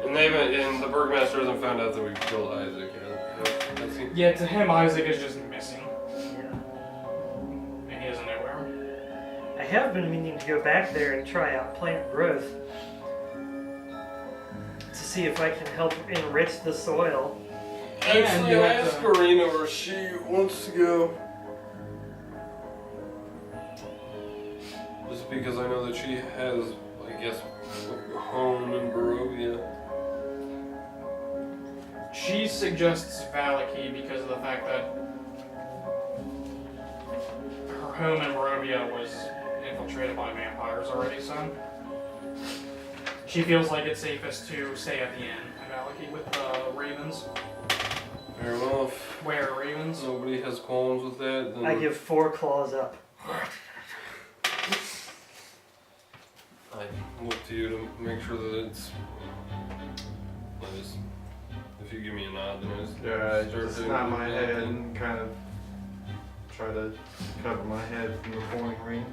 Speaker 1: And and the burgomaster hasn't found out that we killed Isaac yet. Has he?
Speaker 3: Yeah, to him, Isaac is just missing.
Speaker 4: yeah.
Speaker 3: And he doesn't know where.
Speaker 4: I have been meaning to go back there and try out plant growth to see if I can help enrich the soil.
Speaker 3: And
Speaker 1: Actually,
Speaker 3: you
Speaker 1: I
Speaker 3: have
Speaker 1: asked
Speaker 3: to-
Speaker 1: Irina where she wants to go. Just because I know that she has, I guess, a home in Barovia.
Speaker 3: She suggests Valaki because of the fact that her home in Barovia was infiltrated by vampires already, so. She feels like it's safest to stay at the inn at Valaki with the ravens.
Speaker 1: Fair enough.
Speaker 3: Where ravens?
Speaker 1: Nobody has qualms with that. Then
Speaker 4: I give 4 claws up.
Speaker 1: I look to you to make sure that it's. If you give me a nod, then I just
Speaker 5: Yeah,
Speaker 1: start
Speaker 5: just
Speaker 1: doing
Speaker 5: nod my
Speaker 1: that
Speaker 5: head
Speaker 1: thing.
Speaker 5: and kind of try to cover my head from the pouring rain.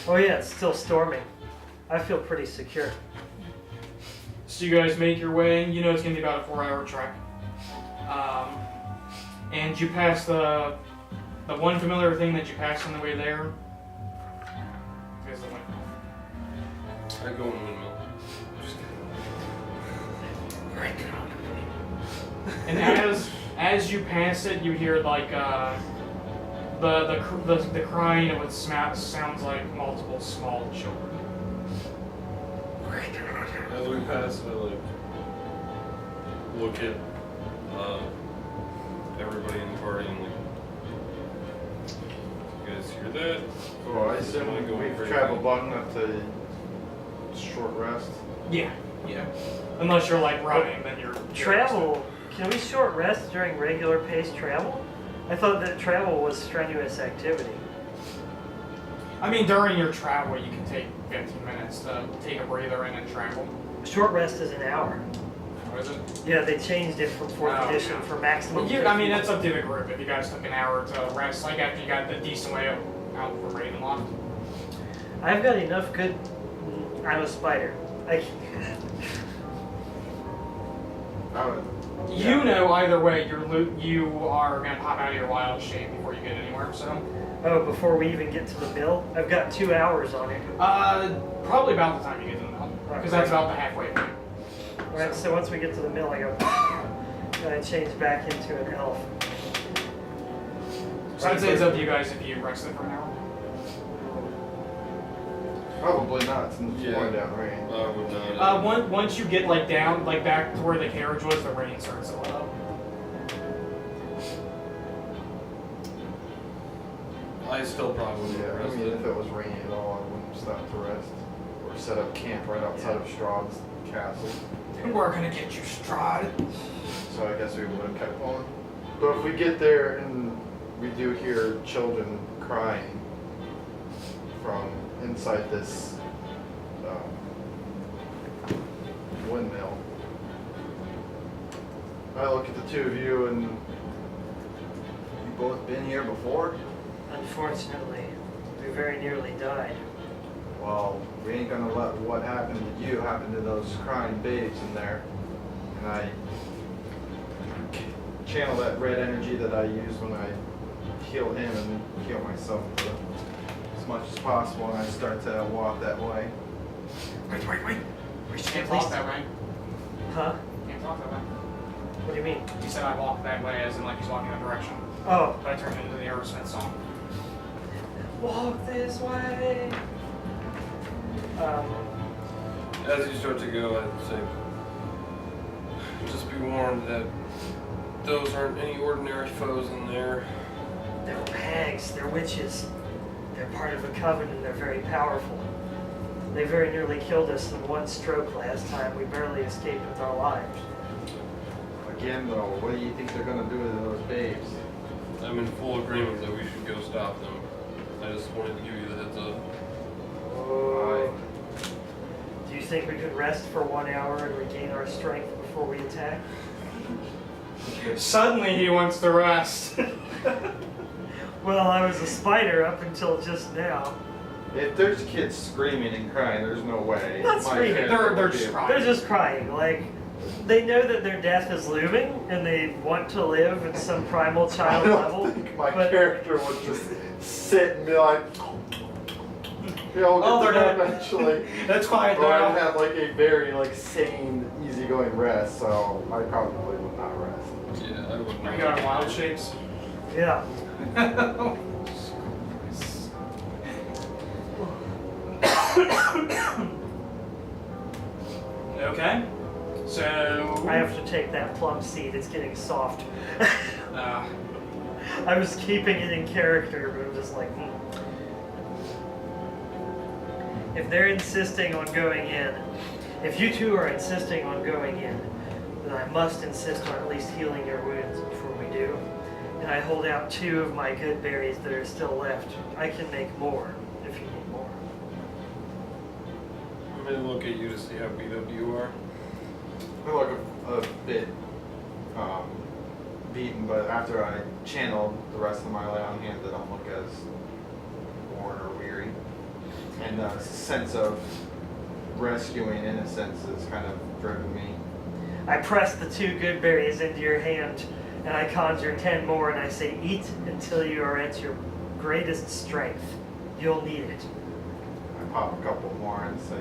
Speaker 4: Oh yeah, it's still storming. I feel pretty secure.
Speaker 3: So you guys make your way. You know it's going to be about a 4-hour trek. And you pass the one familiar thing that you passed on the way there is the windmill.
Speaker 1: I go in the windmill.
Speaker 3: And as you pass it, you hear like the crying of what sounds like multiple small children.
Speaker 1: As we pass, I look at everybody in the party and like, you guys hear that?
Speaker 5: Well, I assume
Speaker 1: Am I going
Speaker 5: we've
Speaker 1: crazy?
Speaker 5: traveled long enough to short rest.
Speaker 3: Yeah. Unless you're like running, then you're
Speaker 4: Travel. Can we short rest during regular paced travel? I thought that travel was strenuous activity.
Speaker 3: I mean, during your travel, you can take 15 minutes to take a breather and then travel.
Speaker 4: Short rest is an hour.
Speaker 3: What is it?
Speaker 4: Yeah, they changed it from 4th
Speaker 3: Oh,
Speaker 4: edition
Speaker 3: yeah.
Speaker 4: for maximum.
Speaker 3: I mean, it's up to the group. If you guys took an hour to rest, like after you got the decent way out from Ravenloft.
Speaker 4: I've got enough good. I'm a spider.
Speaker 5: I would.
Speaker 3: You know, either way, you are gonna pop out of your wild shape before you get anywhere. So,
Speaker 4: Oh, before we even get to the mill, I've got 2 hours on it.
Speaker 3: probably about the time you get to the mill. Because that's about the halfway point.
Speaker 4: Alright, so once we get to the mill, I go, and I change back into an elf.
Speaker 3: So I'd say it's up to you guys if you rest it for an hour.
Speaker 5: Probably not, since it's
Speaker 1: Yeah.
Speaker 5: pouring down rain.
Speaker 1: I would not.
Speaker 3: Once you get like down, like back to where the carriage was, the rain starts to let up.
Speaker 1: I still probably wouldn't
Speaker 5: Yeah, I
Speaker 1: rest
Speaker 5: mean,
Speaker 1: it.
Speaker 5: if it was raining at all, I wouldn't stop to rest. Or set up camp right outside of Strahd's castle.
Speaker 3: We're gonna get you, Strahd.
Speaker 5: So I guess we would have kept going. But if we get there and we do hear children crying from inside this windmill, I look at the two of you and you both been here before?
Speaker 4: Unfortunately, we very nearly died.
Speaker 5: Well, we ain't gonna let what happened to you happen to those crying babes in there. And I channel that red energy that I use when I heal him and heal myself as much as possible, and I start to walk that way.
Speaker 3: Wait. We can't
Speaker 4: At
Speaker 3: talk
Speaker 4: least-
Speaker 3: that way.
Speaker 4: Huh?
Speaker 3: Can't talk that way.
Speaker 4: What do you mean?
Speaker 3: He said I walk that way, as in like he's walking that direction.
Speaker 4: Oh,
Speaker 3: But I turned it into the Aerosmith song.
Speaker 4: walk this way.
Speaker 1: As you start to go, I'd say, just be warned that those aren't any ordinary foes in there.
Speaker 4: They're hags, they're witches. They're part of a coven and they're very powerful. They very nearly killed us in one stroke last time. We barely escaped with our lives.
Speaker 5: Again, though, what do you think they're gonna do to those babes?
Speaker 1: I'm in full agreement that we should go stop them. I just wanted to give you the heads up.
Speaker 4: Oh. Do you think we could rest for 1 hour and regain our strength before we attack?
Speaker 3: Suddenly he wants to rest.
Speaker 4: Well, I was a spider up until just now.
Speaker 5: If there's kids screaming and crying, there's no way.
Speaker 4: Not screaming,
Speaker 5: character
Speaker 3: they're
Speaker 5: would be
Speaker 3: just
Speaker 5: able-
Speaker 3: crying.
Speaker 4: They're just crying. Like, they know that their death is looming and they want to live at some primal
Speaker 5: I
Speaker 4: child
Speaker 5: don't
Speaker 4: level.
Speaker 5: think my
Speaker 4: but-
Speaker 5: character would just sit and be like, yeah, we'll
Speaker 3: Oh,
Speaker 5: get
Speaker 3: they're
Speaker 5: to that
Speaker 3: dead.
Speaker 5: eventually.
Speaker 3: That's quiet
Speaker 5: Or I'd
Speaker 3: now.
Speaker 5: have like a very like sane, easygoing rest, so I probably would not rest.
Speaker 1: Yeah, I would
Speaker 3: Are
Speaker 1: not.
Speaker 3: you going wild shapes?
Speaker 4: Yeah.
Speaker 3: Okay. So.
Speaker 4: I have to take that plum seed. It's getting soft.
Speaker 3: Uh,
Speaker 4: I was keeping it in character, but I'm just like, If they're insisting on going in, if you two are insisting on going in, then I must insist on at least healing your wounds before we do. And I hold out 2 of my good berries that are still left. I can make more if you need more.
Speaker 1: I'm gonna look at you to see how beat up you are.
Speaker 5: I look a bit beaten, but after I channel the rest of my lay on hands, I don't look as worn or weary. And a sense of rescuing innocence has kind of driven me.
Speaker 4: I press the 2 good berries into your hand, and I conjure 10 more, and I say, eat until you are at your greatest strength. You'll need it.
Speaker 5: I pop a couple more and say,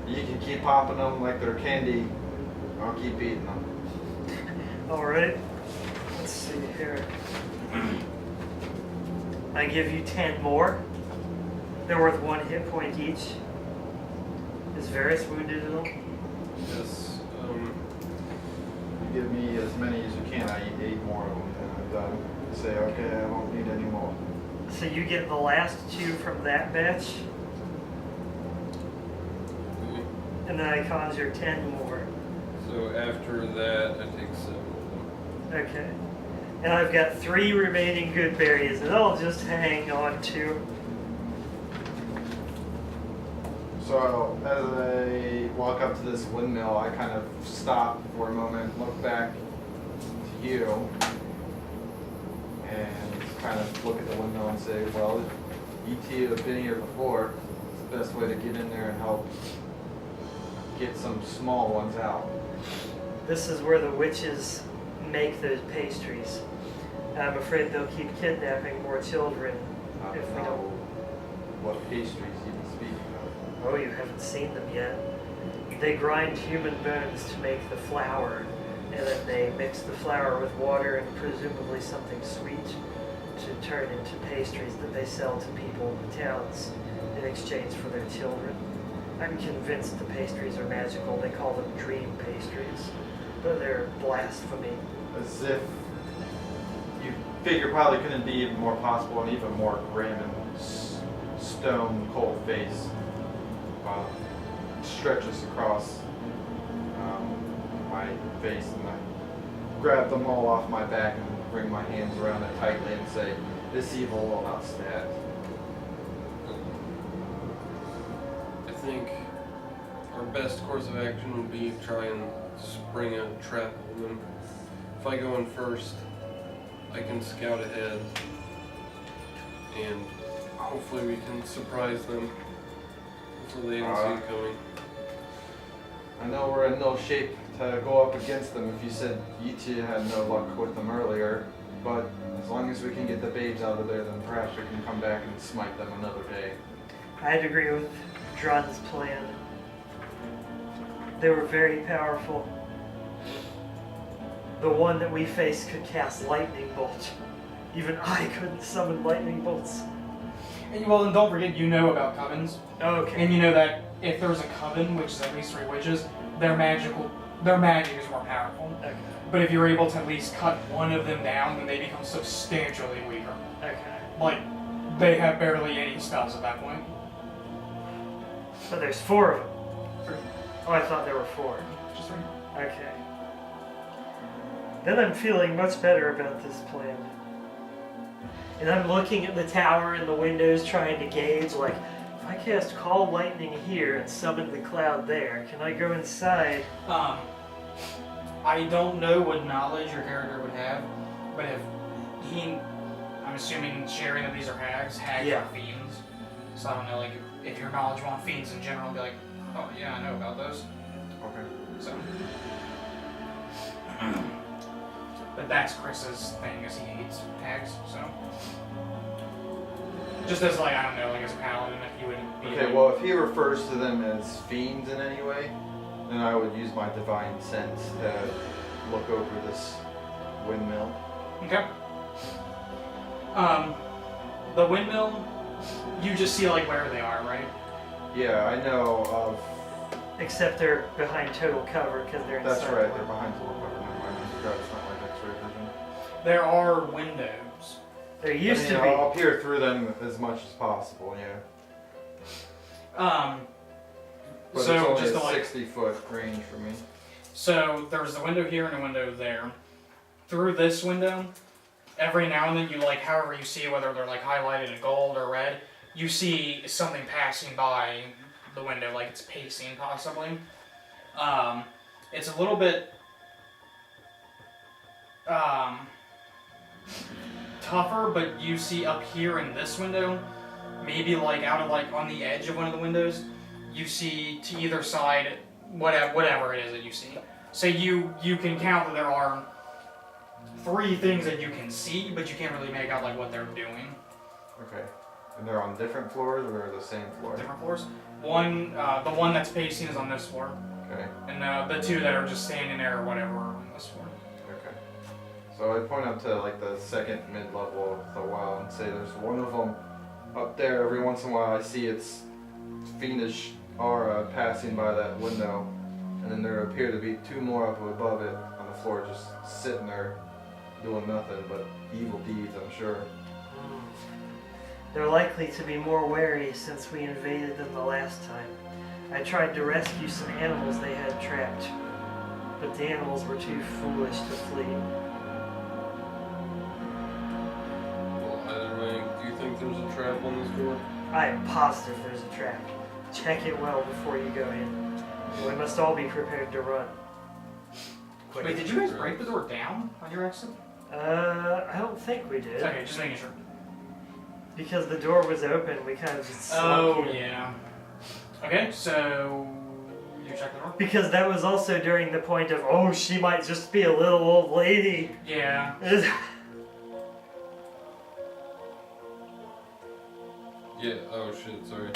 Speaker 5: you can keep popping them like they're candy. I'll keep eating them.
Speaker 4: All right. Let's see here. I give you 10 more. They're worth 1 hit point each. Is Varys wounded at all?
Speaker 1: Yes.
Speaker 5: You give me as many as you can. I eat 8 more of them, and I'm done. I say, okay, I won't need any more.
Speaker 4: So you get the last 2 from that batch, and then I conjure 10 more.
Speaker 1: So after that, I take 7 of them.
Speaker 4: Okay. And I've got 3 remaining good berries that I'll just hang on to.
Speaker 5: So as I walk up to this windmill, I kind of stop for a moment, look back to you, and kind of look at the windmill and say, well, you two have been here before. It's the best way to get in there and help get some small ones out.
Speaker 4: This is where the witches make those pastries. I'm afraid they'll keep kidnapping more children
Speaker 5: I
Speaker 4: if
Speaker 5: don't
Speaker 4: we
Speaker 5: know
Speaker 4: don't.
Speaker 5: what pastries you'd be speaking of.
Speaker 4: Oh, you haven't seen them yet. They grind human bones to make the flour, and then they mix the flour with water and presumably something sweet to turn into pastries that they sell to people in the towns in exchange for their children. I'm convinced the pastries are magical. They call them dream pastries, but they're blasphemy.
Speaker 5: As if you figure probably couldn't be even more possible and even more grim and stone cold face stretches across my face, and I grab them all off my back and bring my hands around it tightly and say, "This evil will not stand."
Speaker 1: I think our best course of action would be to try and spring a trap on them. If I go in first, I can scout ahead, and hopefully we can surprise them before they even see it coming.
Speaker 5: I know we're in no shape to go up against them if you said Yichi had no luck with them earlier, but as long as we can get the babes out of there, then perhaps we can come back and smite them another day.
Speaker 4: I'd agree with Dron's plan. They were very powerful. The one that we faced could cast lightning bolt. Even I couldn't summon lightning bolts.
Speaker 3: And, well, and don't forget, you know about covens.
Speaker 4: Okay.
Speaker 3: And you know that if there's a coven, which is at least 3 witches, their magic is more powerful.
Speaker 4: Okay.
Speaker 3: But if you're able to at least cut one of them down, then they become substantially weaker.
Speaker 4: Okay.
Speaker 3: Like, they have barely any spells at that point.
Speaker 4: But there's 4 of them. Oh, I thought there were 4.
Speaker 3: Just 3.
Speaker 4: Okay. Then I'm feeling much better about this plan. And I'm looking at the tower and the windows trying to gauge, like, if I cast Call Lightning here and summon the cloud there, can I go inside?
Speaker 3: I don't know what knowledge your character would have, but if I'm assuming sharing that these are hags
Speaker 4: Yeah.
Speaker 3: are fiends. So I don't know, like, if you're knowledgeable on fiends in general, be like, oh yeah, I know about those.
Speaker 5: Okay.
Speaker 3: So. But that's Chris's thing, is he hates hags, so. Just as, like, I don't know, like as a paladin, if you would be.
Speaker 5: Okay, well, if he refers to them as fiends in any way, then I would use my divine sense to look over this windmill.
Speaker 3: Okay. The windmill, you just see, like, where they are, right?
Speaker 5: Yeah, I know of.
Speaker 4: Except they're behind total cover because they're inside.
Speaker 5: That's right, they're behind the cover. Never mind, I forgot it's not like X-ray vision.
Speaker 3: There are windows.
Speaker 4: There used to
Speaker 5: I'll
Speaker 4: be.
Speaker 5: peer through them as much as possible, yeah. But
Speaker 3: So
Speaker 5: it's only
Speaker 3: just
Speaker 5: a
Speaker 3: to, like,
Speaker 5: 60-foot range for me.
Speaker 3: So there's the window here and a window there. Through this window, every now and then you, like, however you see, whether they're like highlighted in gold or red, you see something passing by the window, like it's pacing possibly. It's a little bit tougher, but you see up here in this window, maybe like out of like on the edge of one of the windows, you see to either side whatever it is that you see. So you can count that there are 3 things that you can see, but you can't really make out like what they're doing.
Speaker 5: Okay. And they're on different floors or the same floor?
Speaker 3: Different floors. One, the one that's pacing is on this floor,
Speaker 5: Okay.
Speaker 3: and the 2 that are just standing there or whatever are on this floor.
Speaker 5: Okay. So I point up to like the second mid-level of the well and say there's one of them up there. Every once in a while I see its fiendish aura passing by that window, and then there appear to be 2 more up above it on the floor just sitting there doing nothing but evil deeds, I'm sure.
Speaker 4: They're likely to be more wary since we invaded them the last time. I tried to rescue some animals they had trapped, but the animals were too foolish to flee.
Speaker 1: Well, either way, do you think there's a trap on this door?
Speaker 4: I am positive there's a trap. Check it well before you go in. We must all be prepared to run.
Speaker 3: Wait, did you guys break the door down on your exit?
Speaker 4: I don't think we did.
Speaker 3: Okay, just making sure.
Speaker 4: Because the door was open, we kind of just slunk
Speaker 3: Oh,
Speaker 4: in.
Speaker 3: yeah. Okay, so you check the door?
Speaker 4: Because that was also during the point of, oh, she might just be a little old lady.
Speaker 3: Yeah.
Speaker 1: Yeah, oh shit, sorry.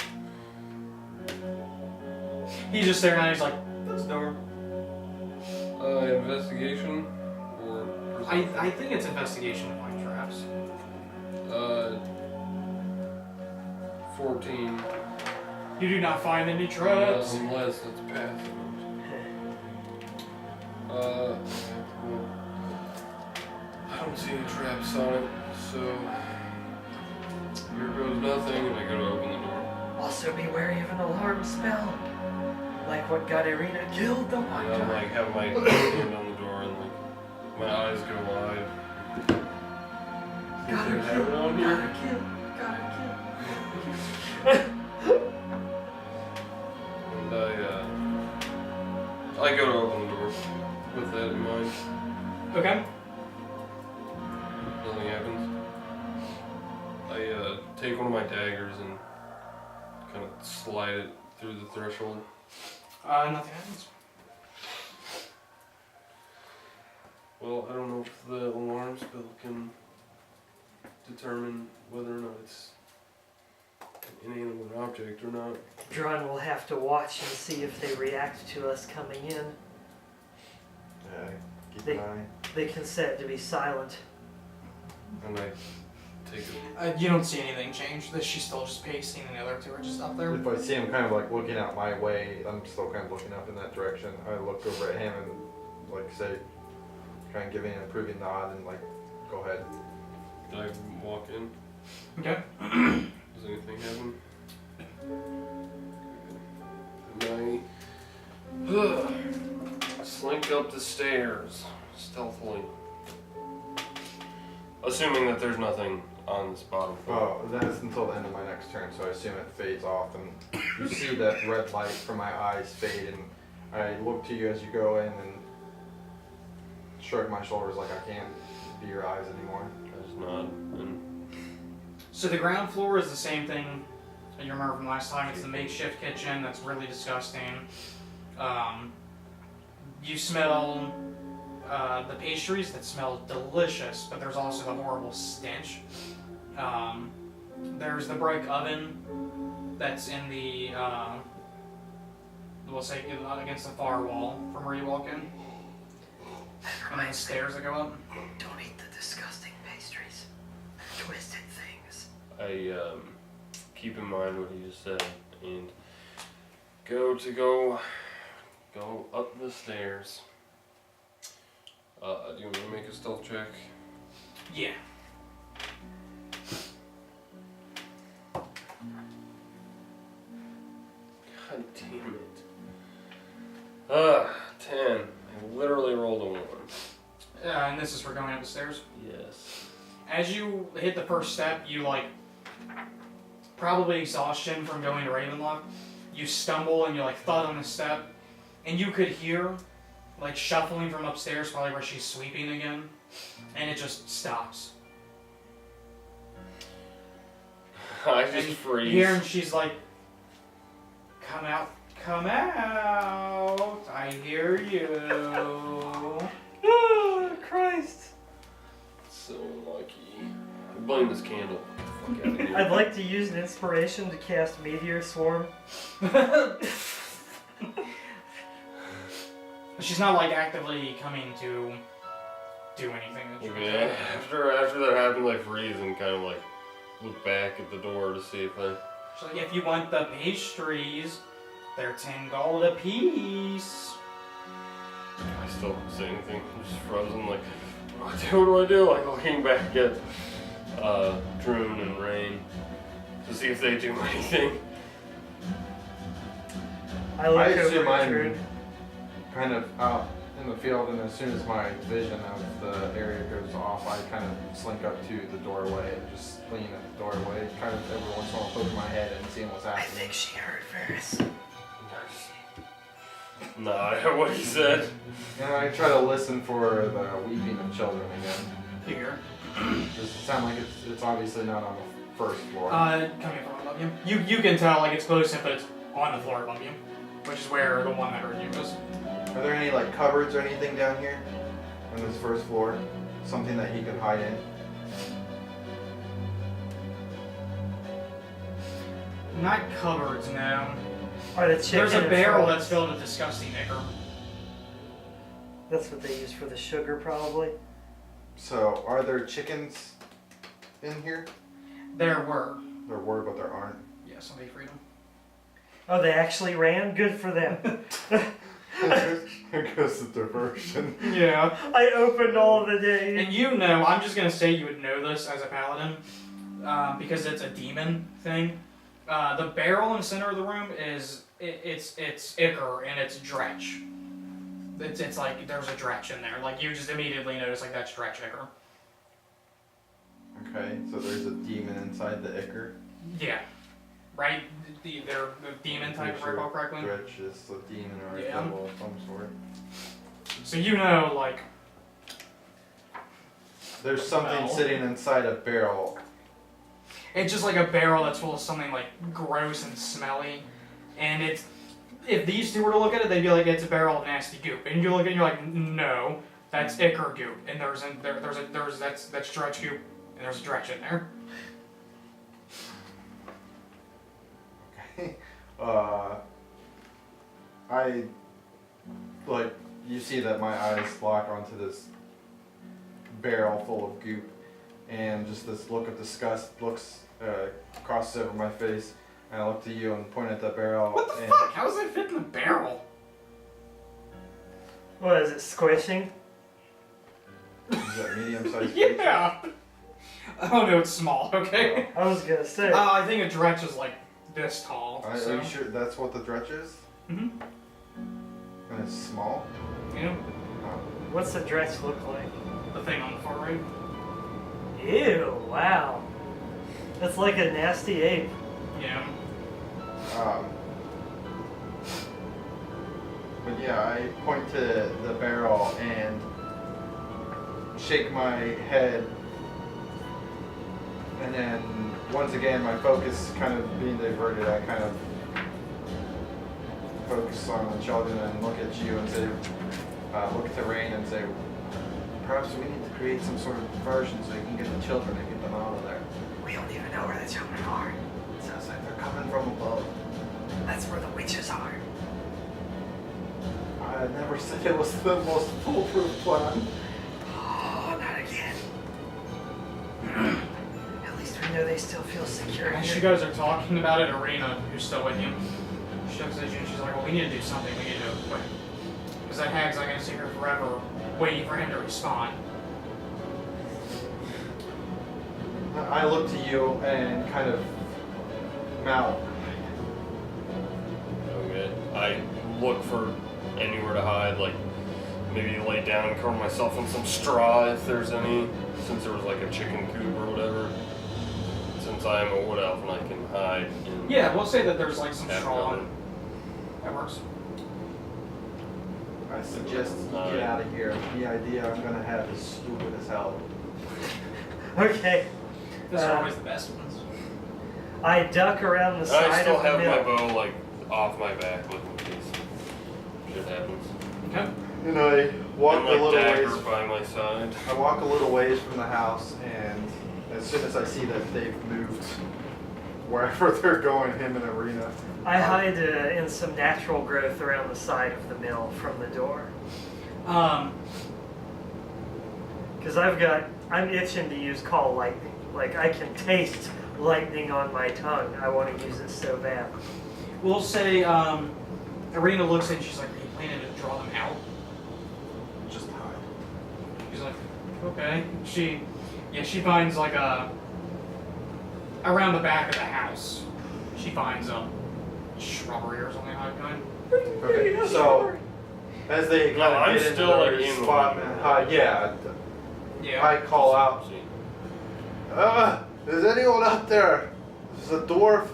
Speaker 3: He's just staring at it, he's like, that's the door.
Speaker 1: Investigation or perception?
Speaker 3: I think it's investigation to find traps.
Speaker 1: 14.
Speaker 3: You do not find any traps.
Speaker 1: Unless it's passive. I don't see any traps on it, so here goes nothing, and I go to open the door.
Speaker 4: Also be wary of an alarm spell. Like what got Irina killed the one
Speaker 1: And I'm
Speaker 4: time.
Speaker 1: like, have my hand on the door, and like, my eyes go wide.
Speaker 4: Gotta
Speaker 1: Does it have it
Speaker 4: kill,
Speaker 1: on here?
Speaker 4: gotta kill, gotta
Speaker 1: And I go to open the door with that in mind.
Speaker 3: Okay.
Speaker 1: Nothing happens. I take one of my daggers and kind of slide it through the threshold.
Speaker 3: Nothing happens.
Speaker 1: Well, I don't know if the alarm spell can determine whether or not it's an inanimate object or not.
Speaker 4: Drun will have to watch and see if they react to us coming in.
Speaker 5: Yeah, keep an eye.
Speaker 4: They consent to be silent.
Speaker 1: And I take it.
Speaker 3: You don't see anything change. She's still just pacing, and the other two are just up there.
Speaker 5: If I see him kind of like looking out my way, I'm still kind of looking up in that direction. I look over at him and like say, kind of giving an approving nod and like, go ahead.
Speaker 1: Did I walk in?
Speaker 3: Okay.
Speaker 1: Does anything happen? And I slink up the stairs stealthily. Assuming that there's nothing on this bottom floor.
Speaker 5: Oh, that's until the end of my next turn, so I assume it fades off, and you see that red light from my eyes fade, and I look to you as you go in and shrug my shoulders like I can't be your eyes anymore.
Speaker 1: I just nod and
Speaker 3: So the ground floor is the same thing that you remember from last time. It's the makeshift kitchen that's really disgusting. You smell the pastries that smell delicious, but there's also the horrible stench. There's the brick oven that's in the, we'll say, against the far wall from where you walk in. And then stairs that go up.
Speaker 4: Don't eat the disgusting pastries. Twisted things.
Speaker 1: I keep in mind what he just said and go up the stairs. Do you want me to make a stealth check?
Speaker 3: Yeah.
Speaker 1: God damn it. 10. I literally rolled a 1.
Speaker 3: And this is for going up the stairs.
Speaker 1: Yes.
Speaker 3: As you hit the first step, you probably exhaustion from going to Ravenlock, you stumble and you thud on the step, and you could hear shuffling from upstairs, probably where she's sweeping again, and it just stops.
Speaker 1: I just
Speaker 3: And
Speaker 1: freeze.
Speaker 3: you hear and she's like, come out, I hear you.
Speaker 4: Oh, Christ.
Speaker 1: So lucky. I blame this candle. Fuck out of here.
Speaker 4: I'd like to use an inspiration to cast Meteor Swarm.
Speaker 3: She's not actively coming to do anything. That
Speaker 1: Okay. After that happened, I freeze and kind of look back at the door to see if I.
Speaker 3: She's like, if you want the pastries, they're 10 gold a piece.
Speaker 1: I still don't say anything. I'm just frozen. What do I do? Looking back at Droon and Rain to see if they do anything.
Speaker 4: I look
Speaker 5: I
Speaker 4: over
Speaker 5: assume
Speaker 4: at
Speaker 5: I'm
Speaker 4: Drun.
Speaker 5: kind of out in the field, and as soon as my vision of the area goes off, I kind of slink up to the doorway and just lean at the doorway, kind of every once in a while poke my head and seeing what's
Speaker 4: I
Speaker 5: happening.
Speaker 4: think she heard Varys.
Speaker 1: Nah, what he said.
Speaker 5: And I try to listen for the weeping of children again.
Speaker 3: Here.
Speaker 5: Does it sound like it's obviously not on the first floor?
Speaker 3: Coming from above you. You can tell it's close if it's on the floor above you, which is where the one that heard you was.
Speaker 5: Are there any cupboards or anything down here on this first floor? Something that he could hide in?
Speaker 3: Not cupboards, no.
Speaker 4: Or the chicken
Speaker 3: There's a
Speaker 4: and
Speaker 3: barrel
Speaker 4: fries.
Speaker 3: that's filled with disgusting ichor.
Speaker 4: That's what they use for the sugar, probably.
Speaker 5: So, are there chickens in here?
Speaker 3: There were.
Speaker 5: There were, but there aren't.
Speaker 3: Yeah, somebody freed them.
Speaker 4: Oh, they actually ran? Good for them.
Speaker 5: There goes the diversion.
Speaker 3: Yeah.
Speaker 4: I opened all the day.
Speaker 3: And you know, I'm just gonna say you would know this as a paladin, because it's a demon thing. The barrel in the center of the room is it's ichor and it's dretch. It's like there's a dretch in there. Like you just immediately notice like that's dretch ichor.
Speaker 5: Okay, so there's a demon inside the ichor.
Speaker 3: Yeah. Right? They're the demon type, if I recall correctly.
Speaker 5: Dredge is a demon or a
Speaker 3: Yeah.
Speaker 5: devil of some sort.
Speaker 3: So you know, like,
Speaker 5: There's something
Speaker 3: Well.
Speaker 5: sitting inside a barrel.
Speaker 3: it's just like a barrel that's full of something like gross and smelly. And it's, if these two were to look at it, they'd be like, it's a barrel of nasty goop. And you look at it and you're like, no, that's ichor goop. And that's dredge goop. And there's a dredge in there.
Speaker 5: Okay. I like you see that my eyes lock onto this barrel full of goop, and just this look of disgust crosses over my face, and I look to you and point at the barrel.
Speaker 3: What the
Speaker 5: and
Speaker 3: fuck? How does that fit in the barrel?
Speaker 4: What is it, squishing?
Speaker 5: Is that medium-sized?
Speaker 3: Yeah. Oh no, it's small. Okay.
Speaker 4: I was gonna say.
Speaker 3: I think a dredge is like this tall.
Speaker 5: Are
Speaker 3: So.
Speaker 5: you sure that's what the dredge is?
Speaker 3: Mhm.
Speaker 5: And it's small?
Speaker 3: Yeah.
Speaker 5: Oh.
Speaker 4: What's the dress look like?
Speaker 3: The thing on the far right.
Speaker 4: Ew, wow. That's like a nasty ape.
Speaker 3: Yeah.
Speaker 5: But yeah, I point to the barrel and shake my head, and then once again my focus kind of being diverted, I kind of focus on the children and look at you and say, look at the rain and say, perhaps we need to create some sort of diversion so we can get the children and get them out of there.
Speaker 6: We don't even know where the children are.
Speaker 5: It sounds like they're coming from above.
Speaker 6: That's where the witches are.
Speaker 5: I never said it was the most foolproof plan.
Speaker 6: Oh, not again. At least we know they still feel secure
Speaker 3: As you
Speaker 6: here.
Speaker 3: guys are talking about it, Arena, who's still with you, she looks at you and she's like, well, we need to do something. We need to do it quick. Because that hag's not going to sit here forever waiting for him to respond.
Speaker 5: I look to you and kind of mouth.
Speaker 1: Okay. I look for anywhere to hide, like maybe lay down and cover myself in some straw if there's any, since there was like a chicken coop or whatever. Since I am a wood elf and I can hide. In
Speaker 3: Yeah, we'll say that there's like some
Speaker 1: have
Speaker 3: straw
Speaker 1: cover.
Speaker 3: on. That works.
Speaker 5: I suggest you get out of here. The idea I'm gonna have is stupid as hell.
Speaker 4: Okay.
Speaker 3: Those are always the best ones.
Speaker 4: I duck around the side
Speaker 1: I still
Speaker 4: of the
Speaker 1: have my
Speaker 4: mill.
Speaker 1: bow like off my back with me in case shit happens.
Speaker 3: Okay.
Speaker 5: And I walk
Speaker 1: and
Speaker 5: a
Speaker 1: like
Speaker 5: little
Speaker 1: dagger
Speaker 5: ways.
Speaker 1: by my side.
Speaker 5: I walk a little ways from the house, and as soon as I see that they've moved wherever they're going, him and Arena.
Speaker 4: I hide in some natural growth around the side of the mill from the door. Because I'm itching to use Call Lightning. Like, I can taste lightning on my tongue. I want to use it so bad.
Speaker 3: We'll say, Arena looks at and she's like, are you planning to draw them out?
Speaker 5: Just hide.
Speaker 3: She's like, okay. She finds like around the back of the house, she finds shrubbery or something like that.
Speaker 5: Okay, so as they
Speaker 1: No,
Speaker 5: kind of
Speaker 1: I'm
Speaker 5: get into
Speaker 1: still,
Speaker 5: their
Speaker 1: like, in the
Speaker 5: spot,
Speaker 1: window.
Speaker 3: Yeah.
Speaker 5: I call out, is anyone out there? There's a dwarf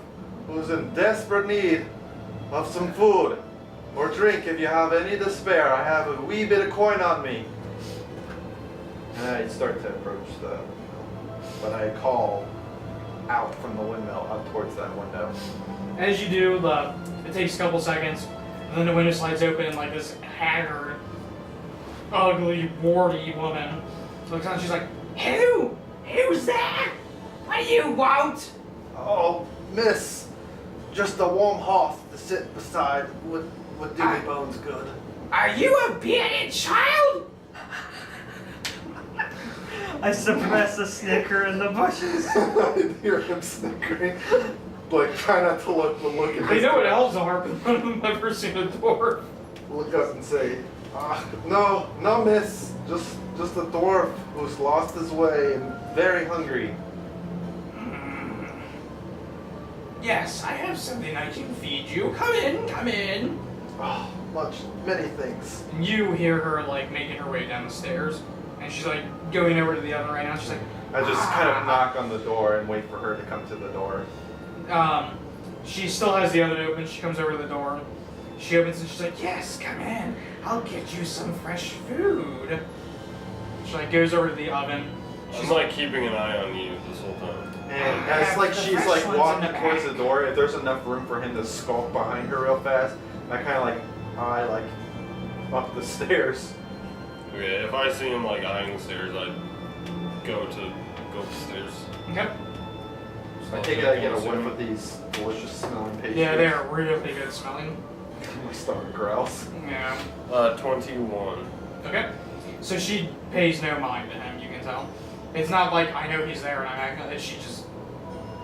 Speaker 5: who's in desperate need of some food or drink if you have any to spare. I have a wee bit of coin on me. And I start to approach but I call out from the windmill up towards that window.
Speaker 3: As you do, it takes a couple seconds, and then the window slides open, and like this haggard, ugly, warty woman looks out and she's like,
Speaker 6: Who's that? What do you want?
Speaker 5: Oh, miss,
Speaker 2: just a warm hearth to sit beside would do me bones good.
Speaker 6: Are you a bearded child?
Speaker 4: I suppress a snicker in the bushes.
Speaker 2: I hear him snickering, like try not to look at
Speaker 3: They
Speaker 2: his
Speaker 3: know what elves are, but none of them have ever seen a dwarf.
Speaker 2: Look up and say, no, miss, just a dwarf who's lost his way and very hungry.
Speaker 6: Yes, I have something I can feed you. Come in, come in.
Speaker 2: Oh, many things.
Speaker 3: And you hear her like making her way down the stairs, and she's like going over to the oven right now. She's like,
Speaker 5: I just kind of knock on the door and wait for her to come to the door.
Speaker 3: she still has the oven open. She comes over to the door. She opens and she's like,
Speaker 6: Yes, come in. I'll get you some fresh food.
Speaker 3: she like goes over to the oven.
Speaker 1: She's like keeping an eye on you this whole time.
Speaker 5: And
Speaker 6: I
Speaker 5: as
Speaker 6: have
Speaker 5: like
Speaker 6: the
Speaker 5: she's
Speaker 6: fresh
Speaker 5: like
Speaker 6: ones
Speaker 5: walking
Speaker 6: in the
Speaker 5: towards
Speaker 6: back.
Speaker 5: the door, if there's enough room for him to skulk behind her real fast, I kind of like eye like up the stairs.
Speaker 1: Okay, if I see him like eyeing the stairs, I'd go upstairs.
Speaker 3: Okay.
Speaker 5: I take it I get a whiff of these delicious smelling pastries.
Speaker 3: Yeah, they're really good smelling.
Speaker 5: My stomach growls.
Speaker 3: Yeah.
Speaker 1: 21.
Speaker 3: Okay. So she pays no mind to him. You can tell. It's not like I know he's there and I'm acting. She just.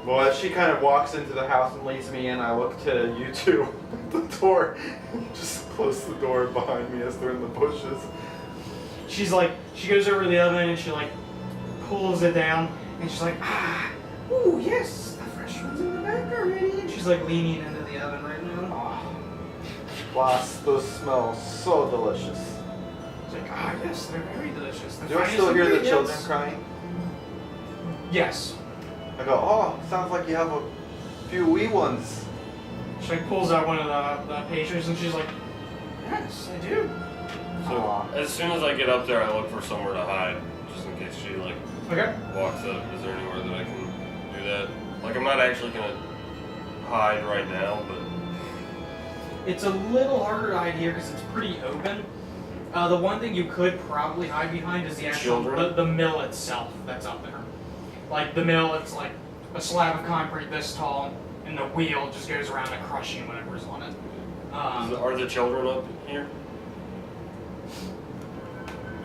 Speaker 5: Well, as she kind of walks into the house and leads me in, I look to you two at the door. Just close the door behind me as they're in the bushes.
Speaker 3: She's like, she goes over to the oven and she like pulls it down and she's like,
Speaker 6: Ooh, yes, the fresh ones in the back already.
Speaker 3: and she's like leaning into the oven right now.
Speaker 2: Wow, those smell so delicious.
Speaker 3: She's like, yes, they're very delicious. The
Speaker 2: Do I
Speaker 3: finest
Speaker 2: still hear the
Speaker 3: ingredients."
Speaker 2: children crying?
Speaker 3: Yes.
Speaker 2: I go, oh, sounds like you have a few wee ones.
Speaker 3: She like pulls out one of the pastries and she's like,
Speaker 6: Yes, I do.
Speaker 1: So as soon as I get up there, I look for somewhere to hide, just in case she like
Speaker 3: okay.
Speaker 1: walks up. Is there anywhere that I can do that? Like I'm not actually gonna hide right now, but
Speaker 3: It's a little harder to hide here because it's pretty open. The one thing you could probably hide behind is the actual
Speaker 1: Children?
Speaker 3: the mill itself that's up there. Like the mill, it's like a slab of concrete this tall, and the wheel just goes around and crushing whatever's on it.
Speaker 1: are the children up here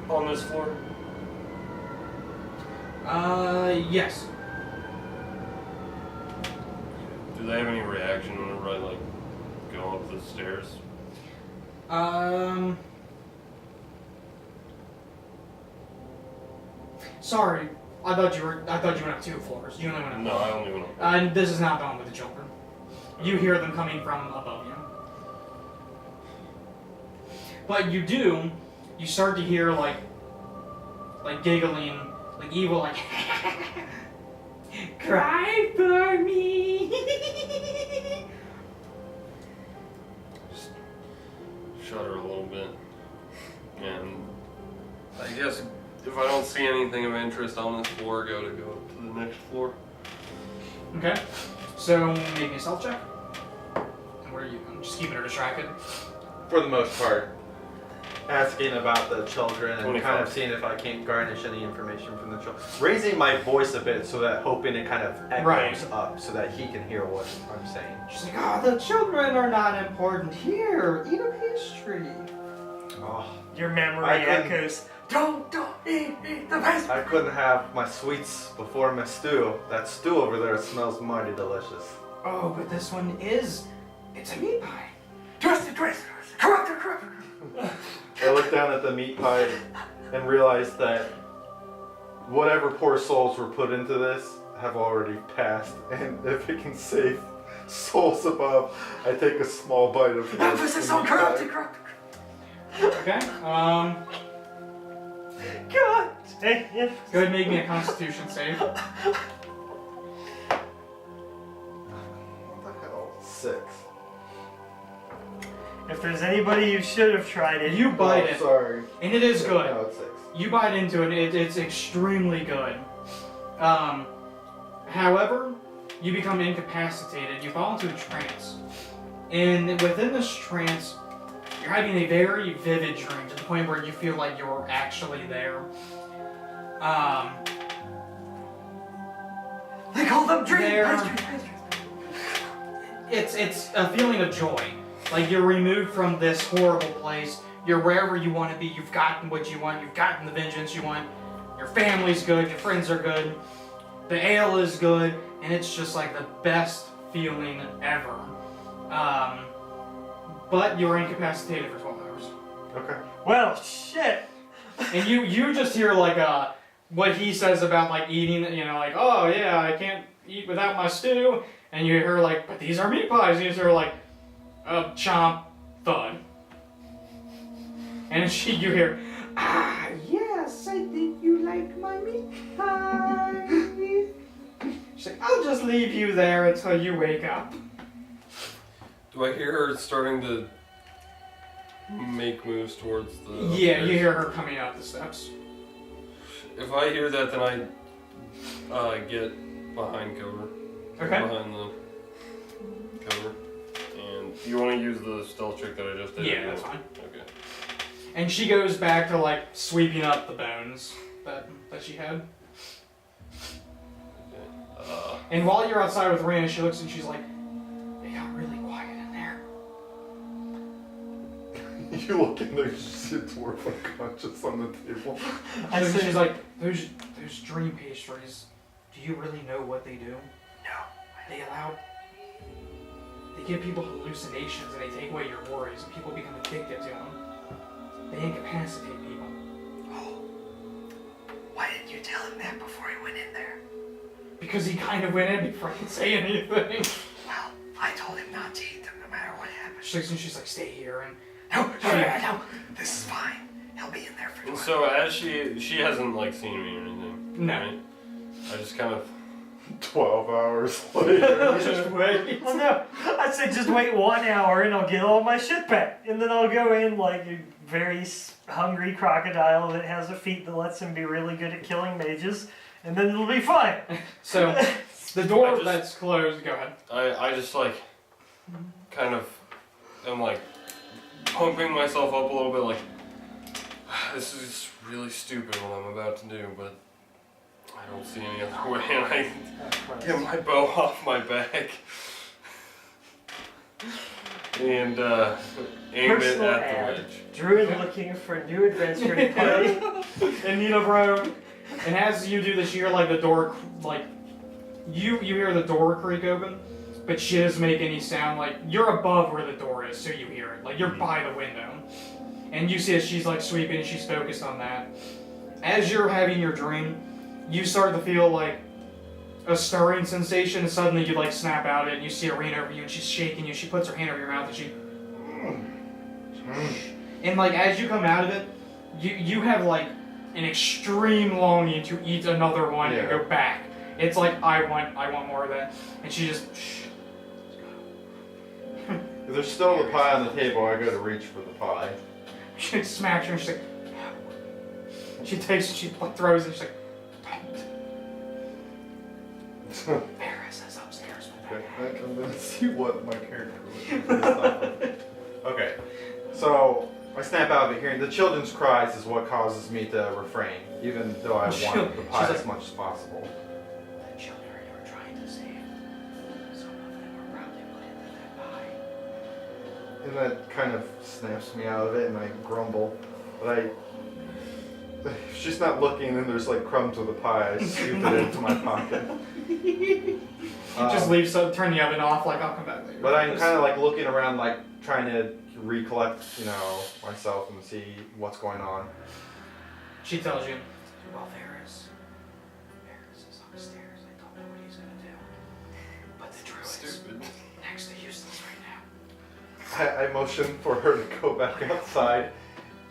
Speaker 1: on this floor?
Speaker 3: Yes.
Speaker 1: Do they have any reaction whenever I like go up the stairs?
Speaker 3: Sorry, I thought you went up 2 floors. You only went up.
Speaker 1: No, I only went up.
Speaker 3: And this is not the one with the children. You hear them coming from above you. But you start to hear like giggling, like evil, like cry for me.
Speaker 1: Just shudder a little bit. And I guess if I don't see anything of interest on this floor, go up to the next floor.
Speaker 3: Okay. So make me a stealth check. And where are you? I'm just keeping her distracted.
Speaker 5: For the most part. Asking about the children and
Speaker 1: 25.
Speaker 5: kind of seeing if I can't garnish any information from the children. Raising my voice a bit so that hoping it kind of echoes
Speaker 3: Right.
Speaker 5: up so that he can hear what I'm saying.
Speaker 3: She's like, the children are not important. Here, eat a pastry.
Speaker 5: Oh,
Speaker 4: Your memory
Speaker 5: I couldn't-
Speaker 4: echoes. Don't eat the best.
Speaker 5: I couldn't have my sweets before my stew. That stew over there smells mighty delicious.
Speaker 3: Oh, but this one it's a meat pie.
Speaker 4: Corrupted. Corrupted.
Speaker 5: I look down at the meat pie and realize that whatever poor souls were put into this have already passed, and if it can save souls above, I take a small bite of the
Speaker 4: Emphasis on
Speaker 5: meat pie.
Speaker 4: corrupted.
Speaker 3: Okay.
Speaker 4: God. Hey, yeah.
Speaker 3: Go ahead and make me a Constitution save.
Speaker 5: What the hell? 6.
Speaker 4: If there's anybody you should have tried it.
Speaker 3: You bite it,
Speaker 5: Sorry.
Speaker 3: and it is good.
Speaker 5: No, it's 6.
Speaker 3: You bite into it, it's extremely good. However, you become incapacitated. You fall into a trance. And within this trance, you're having a very vivid dream to the point where you feel like you're actually there.
Speaker 4: They call them dream
Speaker 3: There-
Speaker 4: pastries.
Speaker 3: it's a feeling of joy. Like you're removed from this horrible place. You're wherever you want to be. You've gotten what you want. You've gotten the vengeance you want. Your family's good. Your friends are good. The ale is good, and it's just like the best feeling ever. But you're incapacitated for 12 hours.
Speaker 2: Okay.
Speaker 4: Well, shit.
Speaker 3: And you just hear like what he says about like eating, you know, like, oh yeah, I can't eat without my stew. And you hear like, but these are meat pies. And you hear like, chomp, thud. And you hear, ah, yes, I think you like my meat pie. She's like, I'll just leave you there until you wake up.
Speaker 1: Do I hear her starting to make moves towards the...
Speaker 3: Yeah, you hear her coming up the steps.
Speaker 1: If I hear that, then I get behind cover.
Speaker 3: Okay.
Speaker 1: Behind the cover. And do you want to use the stealth trick that I just did?
Speaker 3: Yeah, that's fine.
Speaker 1: Okay.
Speaker 3: And she goes back to like sweeping up the bones that she had.
Speaker 1: Okay.
Speaker 3: And while you're outside with Rena, she looks and she's like, they got really quiet in there.
Speaker 2: You look in there, you see a dwarf unconscious on the table.
Speaker 3: And she's like, those dream pastries, do you really know what they do? No. They give people hallucinations and they take away your worries and people become addicted to them. They incapacitate people.
Speaker 4: Oh. Why didn't you tell him that before he went in there?
Speaker 3: Because he kind of went in before I could say anything.
Speaker 4: Well, I told him not to eat them no matter what happened.
Speaker 3: She's like, stay here and...
Speaker 4: No, this is fine. He'll be in there for
Speaker 1: And
Speaker 4: 12
Speaker 1: so as she hasn't like seen me or anything.
Speaker 3: No.
Speaker 1: Right? I just kind of
Speaker 2: 12 hours later.
Speaker 3: Just wait.
Speaker 4: Well, no, I'd say just wait 1 hour and I'll get all my shit back. And then I'll go in like a very hungry crocodile that has a feat that lets him be really good at killing mages. And then it'll be fine.
Speaker 3: So, the door that's closed, go ahead.
Speaker 1: I just like kind of am like pumping myself up a little bit like this is really stupid what I'm about to do, but I don't see any other way, and I get my bow off my back and aim it
Speaker 4: Personal
Speaker 1: at
Speaker 4: ad.
Speaker 1: the witch.
Speaker 4: Druid looking for a new adventure to play.
Speaker 3: In need of road. And as you do this, you hear like the door, like, you hear the door creak open, but she doesn't make any sound. Like, you're above where the door is, so you hear it. Like, you're by the window. And you see as she's like sweeping and she's focused on that. As you're having your dream, you start to feel like a stirring sensation, and suddenly you like snap out of it and you see Irina over you and she's shaking you. She puts her hand over your mouth and she... And like, as you come out of it, you have like an extreme longing to eat another one and go back. It's like, I want more of that. And she just...
Speaker 2: If there's still the pie on the table, I go to reach for the pie.
Speaker 3: She smacks her and she's like... She takes it, she throws it, and she's like... Paris is upstairs with that.
Speaker 2: I'm gonna see what my character was. Okay, so I snap out of it hearing the children's cries is what causes me to refrain, even though I want the pie as much as possible.
Speaker 6: The children you were trying to save, some of them were probably put into that pie.
Speaker 2: And that kind of snaps me out of it, and I grumble. But if she's not looking and there's like crumbs of the pie, I scoop it into my pocket.
Speaker 3: Just leave, so turn the oven off, like, I'll come back later.
Speaker 2: But I'm kind of like looking around, like trying to recollect, myself and see what's going on.
Speaker 3: She tells you,
Speaker 6: Well, Paris is upstairs. I don't know what he's gonna do. But the druid is
Speaker 1: Stupid.
Speaker 6: next to useless right now.
Speaker 2: I motion for her to go back outside,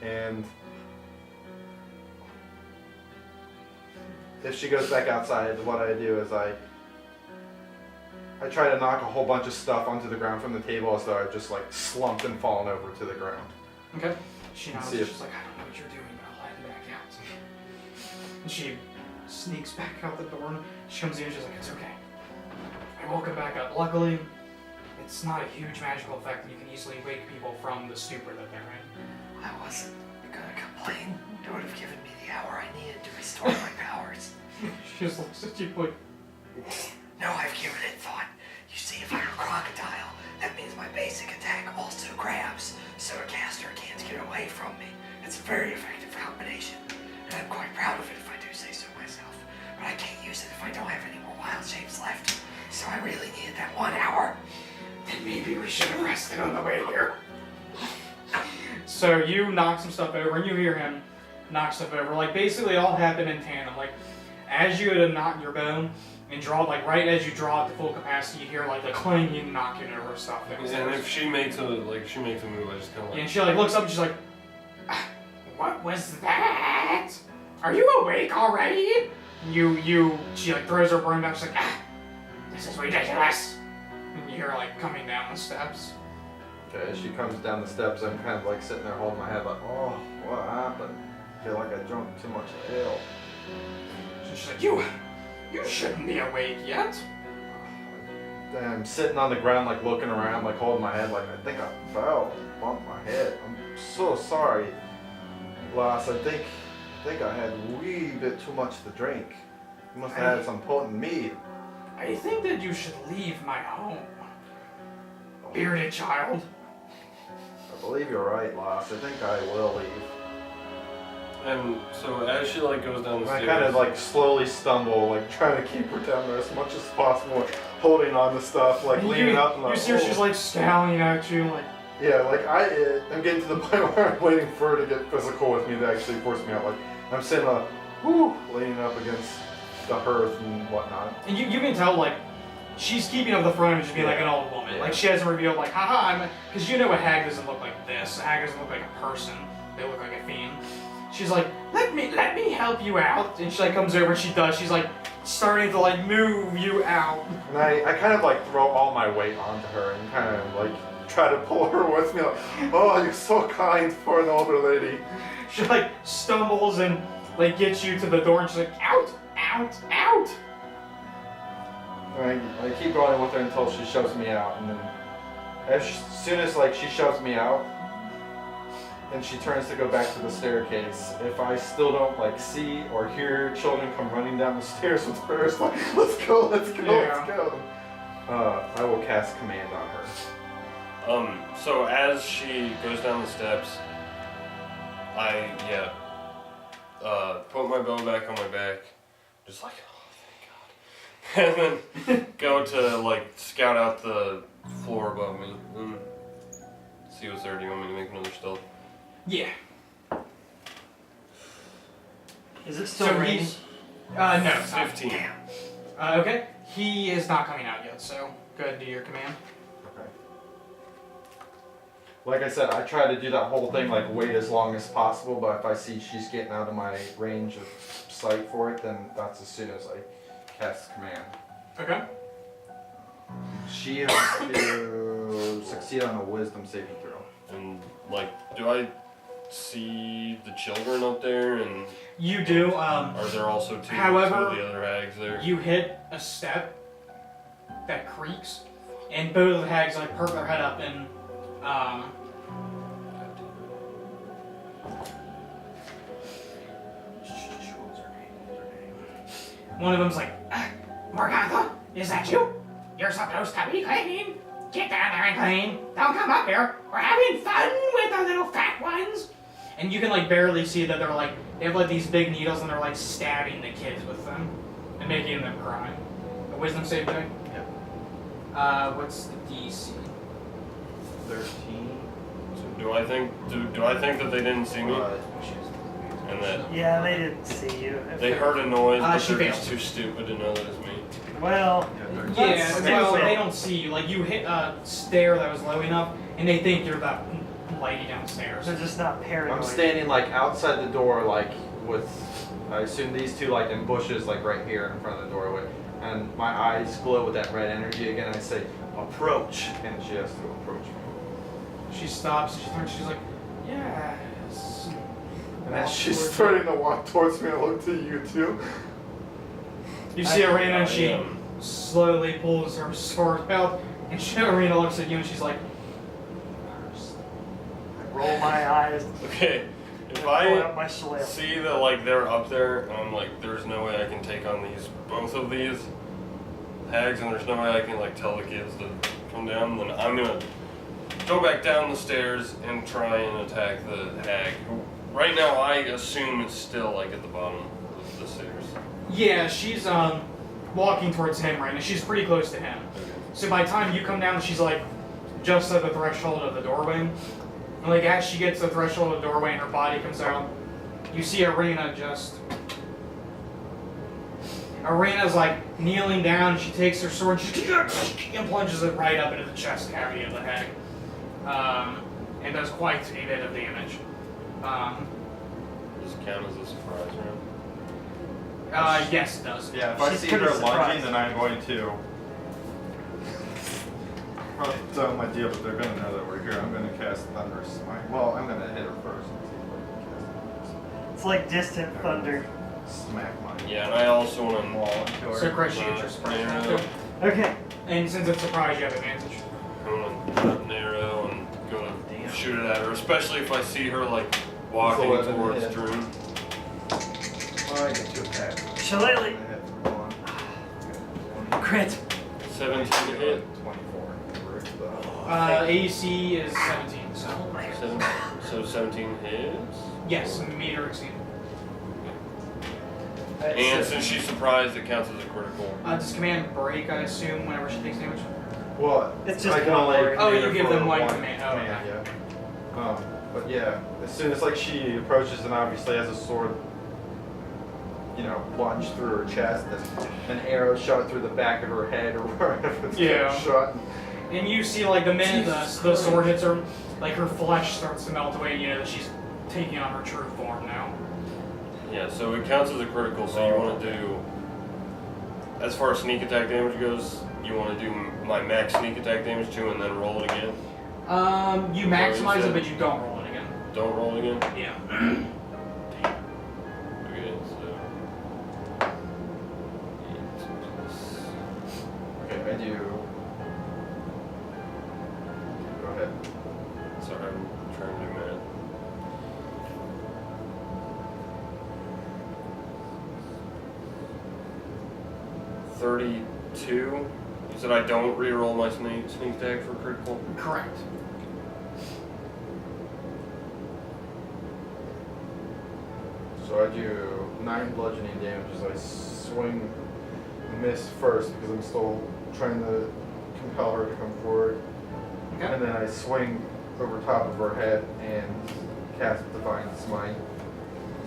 Speaker 2: and if she goes back outside, what I do is I try to knock a whole bunch of stuff onto the ground from the table as though I've just like slumped and fallen over to the ground.
Speaker 3: okay. She nods,
Speaker 2: See
Speaker 3: she's
Speaker 2: if-
Speaker 3: like, I don't know what you're doing, but I'll let you back out. And she sneaks back out the door, and she comes in and she's like, it's okay. I woke him back up. Luckily, it's not a huge magical effect, and you can easily wake people from the stupor that they're in.
Speaker 4: I wasn't gonna complain. It would have given me the hour I needed to restore my powers.
Speaker 3: She just looks at you like,
Speaker 4: No, I've given it thought. You see, if I'm a crocodile,
Speaker 6: away from me. It's a very effective combination, and I'm quite proud of it if I do say so myself. But I can't use it if I don't have any more wild shapes left. So I really needed that 1 hour. Then maybe we should have rested on the way here.
Speaker 3: So you knock some stuff over, and you hear him knock stuff over. Like, basically all happened in tandem. Like, as you had knocked your bone and draw, like, right as you draw it to full capacity, you hear, like, the clanging, knocking over stuff.
Speaker 1: And if she makes a move, I just kind of like.
Speaker 3: And she, like, looks up and she's like, "Ah, what was that? Are you awake already?" She, like, throws her broom down. She's like, "Ah, this is ridiculous." And you hear her, like, coming down the steps.
Speaker 5: Okay, as she comes down the steps, I'm kind of like sitting there holding my head like, oh, what happened? I feel like I drank too much ale.
Speaker 3: So she's like, you shouldn't be awake yet.
Speaker 5: And I'm sitting on the ground like looking around, like holding my head like I think I fell, bumped my head. I'm so sorry, Lass. I think I had a wee bit too much to drink. You must have had some potent mead.
Speaker 3: I think that you should leave my home, bearded child.
Speaker 5: I believe you're right, Lass. I think I will leave.
Speaker 1: And so as she like goes down the
Speaker 2: I
Speaker 1: stairs,
Speaker 2: kind of like slowly stumble, like trying to keep her down there as much as possible, holding on to stuff, like leaning up and like.
Speaker 3: You see her, she's like scowling at you, like.
Speaker 2: Yeah, like I'm getting to the point where I'm waiting for her to get physical with me to actually force me out. Like I'm sitting leaning up against the hearth and whatnot.
Speaker 3: And you can tell, like, she's keeping up the front of just being like an old woman. Like, she hasn't revealed, like, haha, because you know a hag doesn't look like this. A hag doesn't look like a person. They look like a fiend. She's like, let me help you out. And she, like, comes over and she does. She's, like, starting to, like, move you out.
Speaker 2: And I kind of like throw all my weight onto her and kind of like try to pull her with me. Like, oh, you're so kind for an older lady.
Speaker 3: She, like, stumbles and, like, gets you to the door and she's like, out, out, out.
Speaker 2: And I keep going with her until she shoves me out, and then as soon as like she shoves me out, and she turns to go back to the staircase, if I still don't like see or hear children come running down the stairs with her, it's like, let's go, let's go. I will cast command on her.
Speaker 1: So as she goes down the steps, I put my bow back on my back, just like, oh thank God, and then go to like scout out the floor above me and see what's there. Do you want me to make another stealth?
Speaker 3: Yeah.
Speaker 4: Is it still
Speaker 3: So
Speaker 4: raining?
Speaker 3: he's, no, it's not.
Speaker 1: 15.
Speaker 3: Okay. He is not coming out yet, so go ahead and do your command.
Speaker 2: Okay. Like I said, I try to do that whole thing, like wait as long as possible, but if I see she's getting out of my range of sight for it, then that's as soon as I cast command.
Speaker 3: Okay.
Speaker 2: She has to succeed on a wisdom saving throw.
Speaker 1: And like, do I see the children up there? And
Speaker 3: You do.
Speaker 1: are there also two of
Speaker 3: However,
Speaker 1: the other hags there?
Speaker 3: you hit a step that creaks, and both of the hags like perk their head up and one of them's like, Morgana, is that you? You're supposed to be cleaning. Get down there and clean. Don't come up here. We're having fun with the little fat ones. And you can like barely see that they're like, they have like these big needles and they're like stabbing the kids with them and making them cry. A wisdom save check?
Speaker 2: Yep.
Speaker 3: What's the DC?
Speaker 2: 13.
Speaker 1: So do I think that they didn't see me and that
Speaker 4: Yeah, they didn't see you.
Speaker 1: they heard a noise, but
Speaker 3: she
Speaker 1: they're just
Speaker 3: failed.
Speaker 1: too stupid to know that it's me?
Speaker 4: Well,
Speaker 3: Yeah,
Speaker 4: That's-
Speaker 3: well,
Speaker 4: that's-
Speaker 3: they don't see you. Like, you hit a stair that was low enough, and they think you're that lady downstairs.
Speaker 4: they're just not paranoid.
Speaker 2: I'm standing like outside the door, like with, I assume these two like in bushes, like right here in front of the doorway, and my eyes glow with that red energy again. I say, approach, and she has to approach me.
Speaker 3: She stops, she turns, she's like, yes.
Speaker 2: And as she's starting to walk towards me, I look to you too.
Speaker 3: You see Arena, and she
Speaker 1: I,
Speaker 3: slowly pulls her sword out, and Arena looks at you, and she's like,
Speaker 4: I roll my eyes.
Speaker 1: Okay, if
Speaker 4: and pull out
Speaker 1: I
Speaker 4: my shillelagh.
Speaker 1: see that like they're up there, and I'm like, there's no way I can take on both of these hags, and there's no way I can like tell the kids to come down, then I'm gonna go back down the stairs and try and attack the hag. Right now, I assume it's still like at the bottom of the stairs.
Speaker 3: Yeah, she's walking towards him right now. She's pretty close to him. So by the time you come down, she's like just at the threshold of the doorway. And like as she gets to the threshold of the doorway and her body comes out, you see Arena's like kneeling down. She takes her sword and plunges it right up into the chest cavity of the hag, and does quite a bit of damage.
Speaker 1: Does it count as a surprise round?
Speaker 3: Yes, it does.
Speaker 5: Yeah, if I
Speaker 4: She's
Speaker 5: see
Speaker 4: pretty
Speaker 5: her
Speaker 4: surprised.
Speaker 5: lunging, then I'm going to probably tell my deal, but they're going to know that we're here. I'm going to cast Thunder Smite. Well, I'm going to hit her first and see if I can cast it.
Speaker 4: It's like distant thunder.
Speaker 5: Smack mine.
Speaker 1: Yeah, and I also want to
Speaker 5: Wall into her.
Speaker 3: So Chris, you get your surprise round too.
Speaker 4: Okay.
Speaker 3: And since it's surprise, you have advantage.
Speaker 1: I'm gonna put up an arrow and gonna shoot it at her, especially if I see her like walking
Speaker 5: It's 11
Speaker 1: towards
Speaker 5: hit.
Speaker 1: Drew.
Speaker 5: Oh, I get 2 attacks.
Speaker 4: Shillelagh.
Speaker 5: Hold on.
Speaker 4: Crit.
Speaker 1: 17 to hit.
Speaker 5: 24. Where's the-
Speaker 3: AC is 17, so.
Speaker 1: So 17 hits.
Speaker 3: Yes, meet or exceed.
Speaker 1: And since she's surprised, it counts as a critical.
Speaker 3: Does command break, I assume, whenever she takes damage?
Speaker 5: What?
Speaker 4: It's just
Speaker 5: I can
Speaker 4: one
Speaker 5: only
Speaker 4: word.
Speaker 3: Oh,
Speaker 5: command
Speaker 3: you
Speaker 5: her
Speaker 3: give
Speaker 5: for
Speaker 3: them one command. Oh,
Speaker 5: yeah. But yeah, as soon as like she approaches and obviously has a sword, you know, plunged through her chest and an arrow shot through the back of her head or wherever it's
Speaker 3: Yeah.
Speaker 5: shot.
Speaker 3: And you see, like, the minute the sword hits her, like, her flesh starts to melt away, and you know that she's taking on her true form now.
Speaker 1: Yeah, so it counts as a critical. So you want to do, as far as sneak attack damage goes, you want to do my max sneak attack damage too, and then roll it again.
Speaker 3: You maximize it, but you don't roll it again.
Speaker 1: Don't roll again.
Speaker 3: Yeah.
Speaker 1: Okay, so.
Speaker 5: Okay, I do. Go ahead.
Speaker 1: Sorry, I'm trying to do math. $32. You said I don't re-roll my sneak attack for critical?
Speaker 3: Correct.
Speaker 5: So I do 9 bludgeoning damage as I swing, miss first because I'm still trying to compel her to come forward.
Speaker 3: Okay.
Speaker 5: And then I swing over top of her head and cast Divine Smite.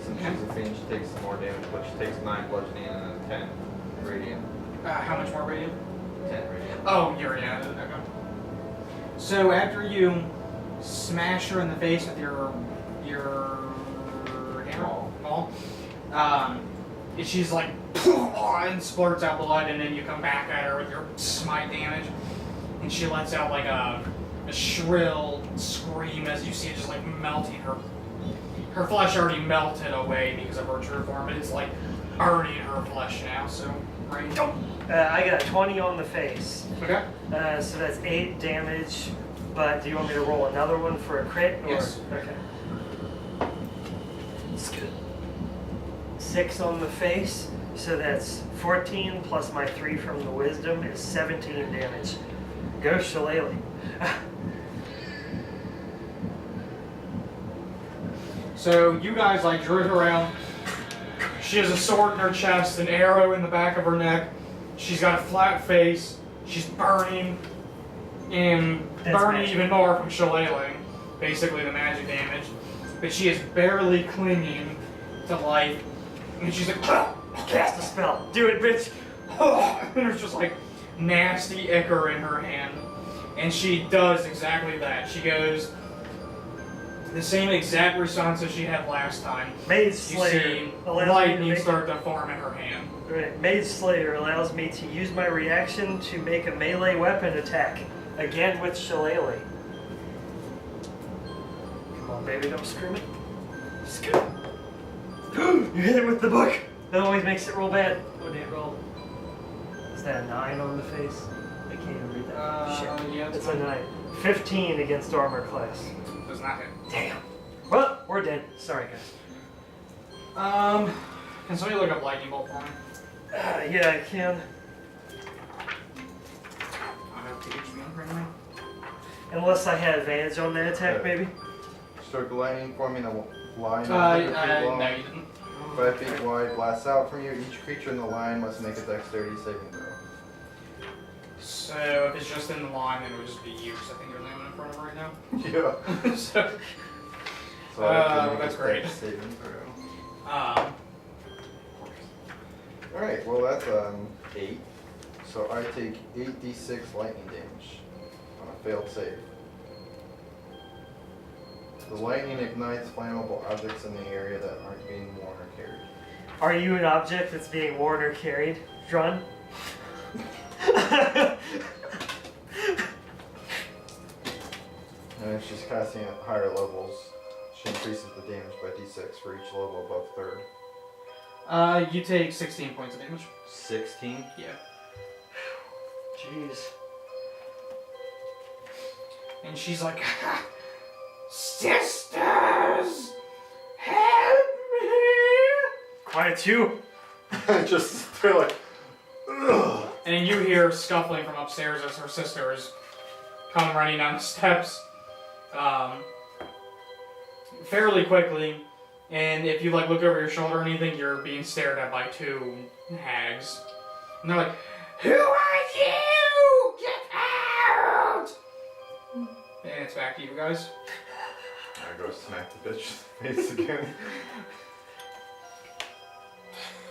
Speaker 5: Since she's a fiend, she takes some more damage, but she takes 9 bludgeoning and then 10 radiant.
Speaker 3: How much more radiant?
Speaker 5: 10 radiant.
Speaker 3: Oh, you're yeah. Okay. So after you smash her in the face with your hammer, maul, she's like and splurts out blood, and then you come back at her with your smite damage, and she lets out like a shrill scream as you see it just like melting her. Her flesh already melted away because of her true form, but it's like burning her flesh now. So right.
Speaker 4: I got 20 on the face.
Speaker 3: Okay.
Speaker 4: So that's 8 damage. But do you want me to roll another one for a crit? Or?
Speaker 3: Yes.
Speaker 4: Okay. It's good. 6 on the face. So that's 14 plus my 3 from the wisdom is 17 damage. Go Shillelagh.
Speaker 3: So you guys like drew her around. She has a sword in her chest, an arrow in the back of her neck. She's got a flat face. She's burning, and
Speaker 4: That's
Speaker 3: burning
Speaker 4: magic.
Speaker 3: even more from shillelaghing, basically the magic damage. But she is barely clinging to life, and she's like,
Speaker 4: Cast a spell. Do it, bitch.
Speaker 3: and there's just like nasty ichor in her hand, and she does exactly that. She goes the same exact response as she had last time.
Speaker 4: Mage
Speaker 3: You
Speaker 4: Slayer
Speaker 3: see
Speaker 4: allows me
Speaker 3: lightning
Speaker 4: to make,
Speaker 3: start to form in her hand.
Speaker 4: right, Mage Slayer allows me to use my reaction to make a melee weapon attack. Again with Shillelagh. Come on, baby, don't scream it. Just go. You hit it with the book. That always makes it roll bad. What did it roll? Is that a 9 on the face? I can't even read that. Shit.
Speaker 3: Yeah,
Speaker 4: It's a 9. 15 against armor class.
Speaker 3: Does not hit.
Speaker 4: Damn. Well, we're dead. Sorry, guys.
Speaker 3: Can somebody look up lightning bolt for me?
Speaker 4: Yeah, I can.
Speaker 3: I have to get you in right now.
Speaker 4: Unless I had advantage on that attack, maybe?
Speaker 5: Stroke of lightning forming a line
Speaker 3: No,
Speaker 5: 100 feet long,
Speaker 3: you didn't.
Speaker 5: 5 feet wide, blasts out from you. Each creature in the line must make a dexterity saving throw.
Speaker 3: So if it's just in the line, then it would just be you, because I think you're the one in front of it right now.
Speaker 5: Yeah.
Speaker 3: So,
Speaker 5: So I have to make
Speaker 3: that's
Speaker 5: a
Speaker 3: great.
Speaker 5: dex saving throw. Alright, well that's 8. So I take 8d6 lightning damage on a failed save. The lightning ignites flammable objects in the area that aren't being worn or carried.
Speaker 4: Are you an object that's being worn or carried, Strahd?
Speaker 5: And if she's casting at higher levels, she increases the damage by d6 for each level above 3rd.
Speaker 3: you take 16 points of damage.
Speaker 5: 16?
Speaker 3: Yeah.
Speaker 4: Jeez.
Speaker 3: And she's like, sisters, help me!
Speaker 4: Quiet you.
Speaker 5: Just, they're like, ugh.
Speaker 3: And you hear scuffling from upstairs as her sisters come running down the steps fairly quickly. And if you like look over your shoulder or anything, you're being stared at by 2 hags. And they're like, who are you? Get out! And it's back to you guys.
Speaker 5: I go smack the bitch in the face again.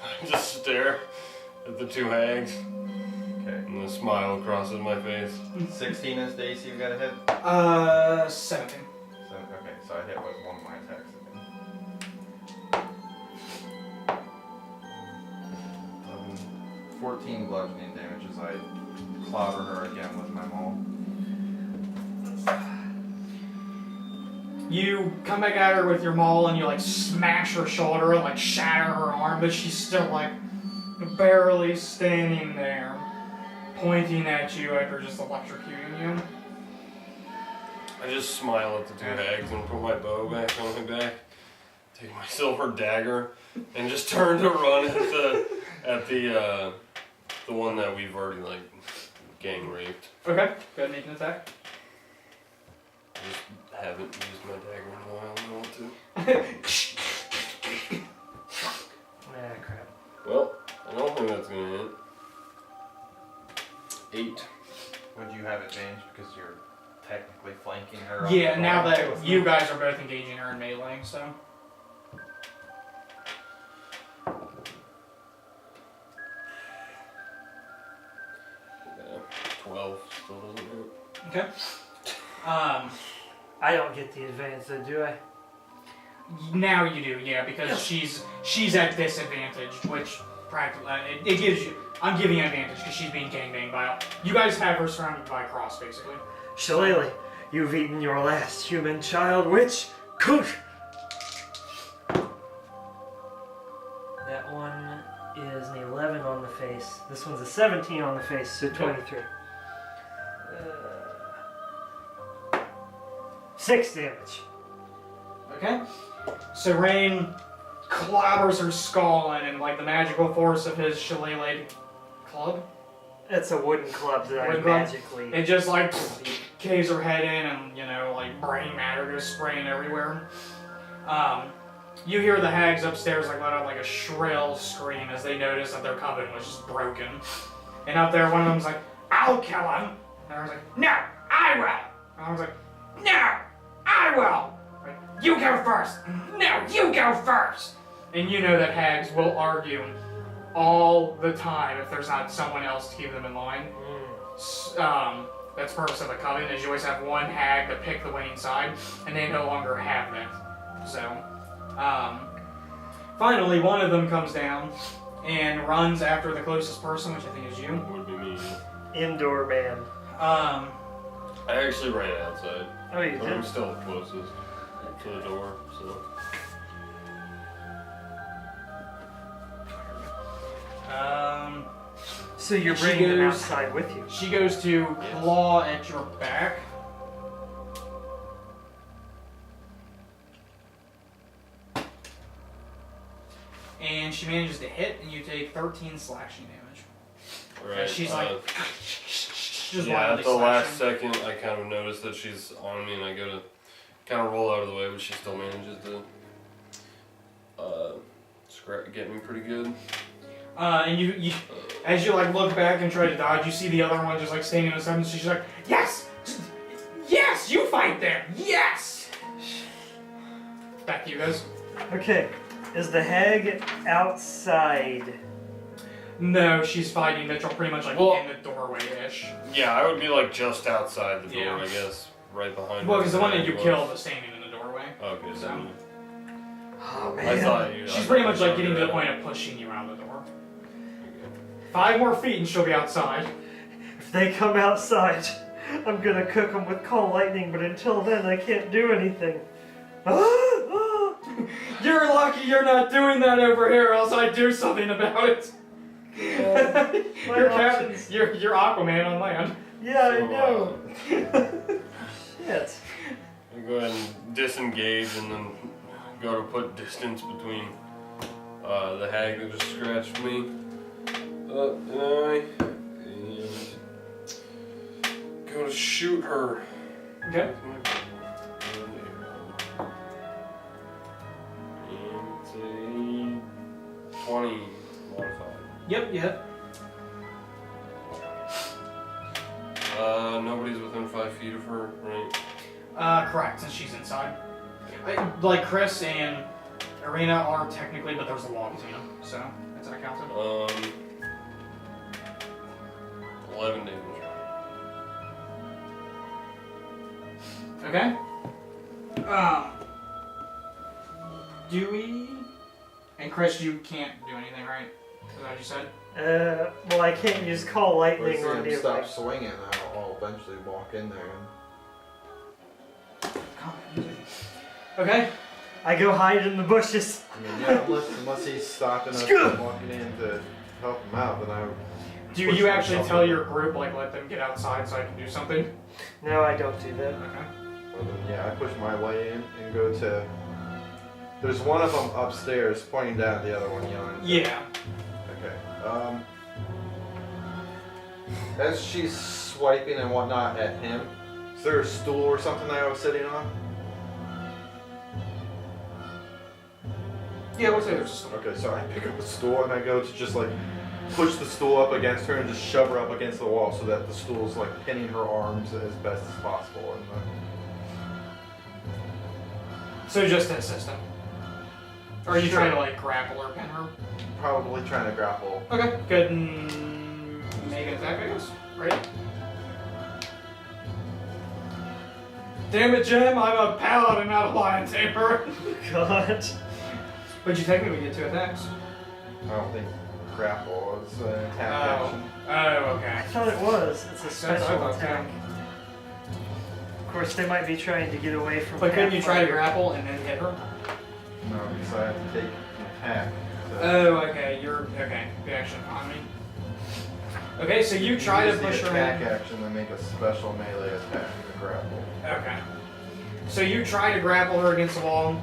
Speaker 1: I just stare at the 2 hags,
Speaker 5: Okay.
Speaker 1: and a smile crosses my face.
Speaker 5: 16 is the AC we gotta hit?
Speaker 3: 17.
Speaker 5: So, okay, so I hit with one of my attacks again. 14 bludgeoning damage as I clobber her again with my maul.
Speaker 3: You come back at her with your maul and you like smash her shoulder and like shatter her arm, but she's still like barely standing there, pointing at you after just electrocuting you.
Speaker 1: I just smile at the 2 hags and put my bow back on my back, take my silver dagger, and just turn to run at the one that we've already like gang raped.
Speaker 3: Okay, go ahead and make an attack.
Speaker 1: I just haven't used my dagger in a while. I don't know what to.
Speaker 4: Ah, crap.
Speaker 1: Well, I don't think that's gonna hit. 8.
Speaker 5: Would you have advantage because you're technically flanking her? on
Speaker 3: Yeah,
Speaker 5: the
Speaker 3: now
Speaker 5: ball?
Speaker 3: that you guys are both engaging her in melee, so.
Speaker 1: Yeah, 12 still doesn't hit.
Speaker 3: Okay.
Speaker 4: I don't get the advantage though, do I?
Speaker 3: Now you do, yeah, because she's at disadvantage, which practically it gives you. I'm giving you an advantage because she's being gangbanged by. You guys have her surrounded by cross, basically.
Speaker 4: Shillelagh, you've eaten your last human child, witch. Cook. That one is an 11 on the face. This one's a 17 on the face, so 23. 6 damage.
Speaker 3: Okay. So Rain clobbers her skull in, and like the magical force of his shillelagh club,
Speaker 4: That's a wooden club that I
Speaker 3: Wooden club?
Speaker 4: magically.
Speaker 3: it just like caves her head in, and you know, like brain matter goes spraying everywhere. You hear the hags upstairs like let out like a shrill scream as they notice that their coven was just broken. And up there, one of them's like, "I'll kill him," and I was like, "No, I will." And I was like, "No, I will." Like, "You go first." "No, you go first." And you know that hags will argue all the time if there's not someone else to keep them in line. That's the purpose of a coven, is you always have one hag to pick the winning side, and they no longer have that. So, finally, one of them comes down and runs after the closest person, which I think is you.
Speaker 1: Would be me.
Speaker 4: Indoor man.
Speaker 1: I actually ran outside.
Speaker 4: Oh, you
Speaker 1: I'm
Speaker 4: did?
Speaker 1: still closest to the door, so.
Speaker 4: So you're
Speaker 3: She
Speaker 4: bringing them
Speaker 3: goes-
Speaker 4: outside with you.
Speaker 3: She goes to claw at your back. And she manages to hit, and you take 13 slashing damage.
Speaker 1: Alright.
Speaker 3: She's like, just
Speaker 1: Yeah,
Speaker 3: wildly
Speaker 1: at the last
Speaker 3: slashing.
Speaker 1: second, I kind of notice that she's on me, and I go to kind of roll out of the way, but she still manages to get me pretty good.
Speaker 3: And you, as you like look back and try to dodge, you see the other one just like standing on the side, and she's like, "Yes, yes, you fight them, yes." Back to you guys.
Speaker 4: Okay, is the hag outside?
Speaker 3: No, she's fighting Mitchell pretty much like
Speaker 1: Well-
Speaker 3: in the doorway-ish.
Speaker 1: Yeah, I would be like just outside the door,
Speaker 3: Yeah.
Speaker 1: I guess, right behind.
Speaker 3: Well,
Speaker 1: her.
Speaker 3: because the one that you
Speaker 1: Was-
Speaker 3: killed was standing in the doorway.
Speaker 1: Okay, so
Speaker 3: So-
Speaker 4: Oh
Speaker 1: I
Speaker 4: man.
Speaker 1: thought you.
Speaker 3: She's pretty much like getting to the point of pushing you out of the door. 5 more feet and she'll be outside.
Speaker 4: If they come outside, I'm gonna cook them with cold lightning, but until then I can't do anything.
Speaker 3: You're lucky you're not doing that over here, else I'd do something about it.
Speaker 4: My
Speaker 3: you're,
Speaker 4: options.
Speaker 3: you're Aquaman on land.
Speaker 4: Yeah, I
Speaker 1: So,
Speaker 4: know. Shit.
Speaker 1: I go ahead and disengage, and then go to put distance between the hag that just scratched me. And go to shoot her.
Speaker 3: Okay.
Speaker 1: And it's a 20 modified.
Speaker 3: Yep, yep.
Speaker 1: Nobody's within 5 feet of her, right?
Speaker 3: Correct, since she's inside. Like Chris and Arena are technically, but there's a wall between them, so that's not counted.
Speaker 1: 11 damage.
Speaker 3: Okay. Dewey and Chris, you can't do anything, right? Is that what you said?
Speaker 4: Well, I can't use call
Speaker 5: When I
Speaker 4: lightning
Speaker 5: see
Speaker 4: or
Speaker 5: him
Speaker 4: any of
Speaker 5: stop
Speaker 4: that.
Speaker 5: swinging, I'll eventually walk in there and
Speaker 3: Okay.
Speaker 4: I go hide in the bushes.
Speaker 5: I mean, yeah, unless he's stopping us from walking in to help him out, then I would
Speaker 3: Do
Speaker 5: push
Speaker 3: you actually
Speaker 5: myself
Speaker 3: tell
Speaker 5: in.
Speaker 3: your group, like, let them get outside so I can do something?
Speaker 4: No, I don't do that.
Speaker 3: Okay.
Speaker 5: Well, then, yeah, I push my way in and go to. There's one of them upstairs pointing down at the other one yelling.
Speaker 3: Yeah.
Speaker 5: Okay. As she's swiping and whatnot at him, is there a stool or something that I was sitting on?
Speaker 3: Yeah, we'll say there's a stool.
Speaker 5: Okay, so I pick up a stool and I go to just like push the stool up against her and just shove her up against the wall so that the stool's like pinning her arms as best as possible. And
Speaker 3: So just to assist him. Or are you trying to, like, grapple or pin her?
Speaker 5: probably trying to grapple.
Speaker 3: Okay, good. Make an attack, I guess. Ready? Damn it, Jim, I'm a paladin, not a lion tamer.
Speaker 4: God.
Speaker 3: But you technically get 2 attacks.
Speaker 5: I don't think grapple is an attack
Speaker 3: Oh.
Speaker 5: action.
Speaker 3: Oh, okay.
Speaker 4: I thought it was. It's a
Speaker 3: That's what I
Speaker 4: special
Speaker 3: thought,
Speaker 4: attack. Of course, they might be trying to get away from.
Speaker 3: But couldn't you try to
Speaker 4: Pathfinder.
Speaker 3: grapple and then hit her?
Speaker 5: No, because I have to take an attack. So
Speaker 3: Oh, okay. Okay. Good action on me. Okay, so you try to
Speaker 5: use the
Speaker 3: push her
Speaker 5: attack
Speaker 3: in.
Speaker 5: action to make a special melee attack to grapple.
Speaker 3: Okay. So you try to grapple her against the wall,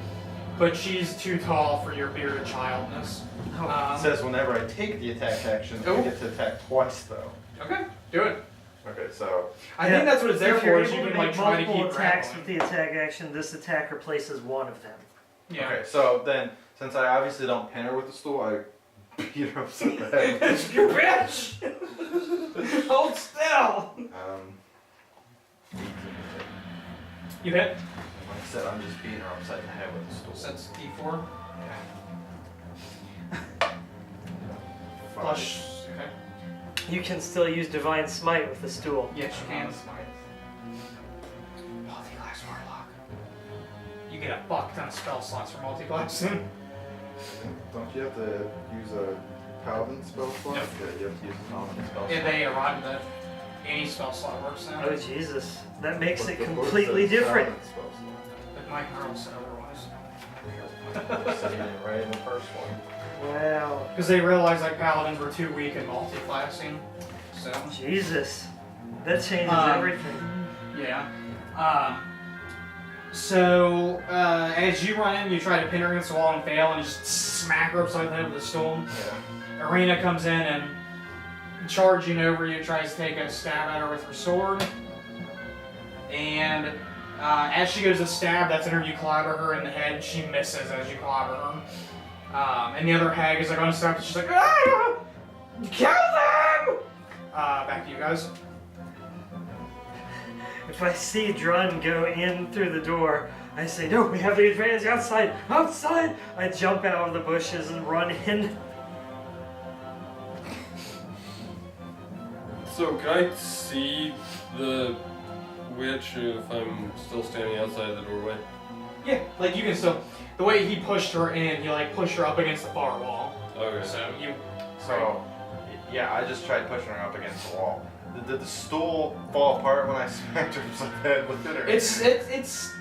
Speaker 3: but she's too tall for your bearded childness.
Speaker 5: It says whenever I take the attack action,
Speaker 3: Oh.
Speaker 5: I get to attack twice though.
Speaker 3: Okay, do it.
Speaker 5: Okay, so
Speaker 3: I think that's what it's there
Speaker 4: If
Speaker 3: for,
Speaker 4: you're
Speaker 3: is you
Speaker 4: able
Speaker 3: can
Speaker 4: to
Speaker 3: like
Speaker 4: make
Speaker 3: try to
Speaker 4: multiple
Speaker 3: keep
Speaker 4: attacks
Speaker 3: grappling.
Speaker 4: with the attack action, this attack replaces one of them.
Speaker 3: Yeah.
Speaker 5: okay, so then since I obviously don't pin her with the stool, I beat her upside the head.
Speaker 3: You bitch! Hold still!
Speaker 5: 18 to hit.
Speaker 3: You hit?
Speaker 5: Like I said, I'm just beating her upside the head with the stool.
Speaker 3: So that's D4.
Speaker 5: Five.
Speaker 3: Plus. Okay.
Speaker 4: You can still use Divine Smite with the stool.
Speaker 3: Yes, you can. Multi-class Warlock. You get a fuck ton of spell slots for multi-classing.
Speaker 5: Don't you have to use a paladin spell slot?
Speaker 3: No.
Speaker 5: Yeah, you have to use a paladin spell slot.
Speaker 3: If they arrive at any spell slot works now.
Speaker 4: Oh Jesus, that makes
Speaker 5: But
Speaker 4: it
Speaker 5: the book
Speaker 4: completely
Speaker 5: says
Speaker 4: different.
Speaker 5: paladin spell slot.
Speaker 3: But my girl said otherwise.
Speaker 5: Just saying it right in the first one.
Speaker 4: Wow,
Speaker 3: Because they realized like paladins were too weak in multi-classing. So.
Speaker 4: Jesus, that changes everything.
Speaker 3: Yeah. So, as you run in, you try to pin her against the wall and fail, and you just smack her upside the head with a stool.
Speaker 5: Yeah.
Speaker 3: Arena comes in and charging over you, tries to take a stab at her with her sword. And as she goes to stab, that's when you clobber her in the head. She misses as you clobber her. And the other hag is like on a step, she's like, ah! Kill them! Back to you guys.
Speaker 4: If I see Drun go in through the door, I say, no, we have the advantage outside! Outside! I jump out of the bushes and run in.
Speaker 1: So can I see the witch if I'm still standing outside the doorway?
Speaker 3: Yeah, like you can still. The way he pushed her in, he like pushed her up against the far wall.
Speaker 1: Okay.
Speaker 3: So you.
Speaker 5: So, yeah, I just tried pushing her up against the wall. Did the stool fall apart when I smacked her upside the head with it? Or?
Speaker 3: It's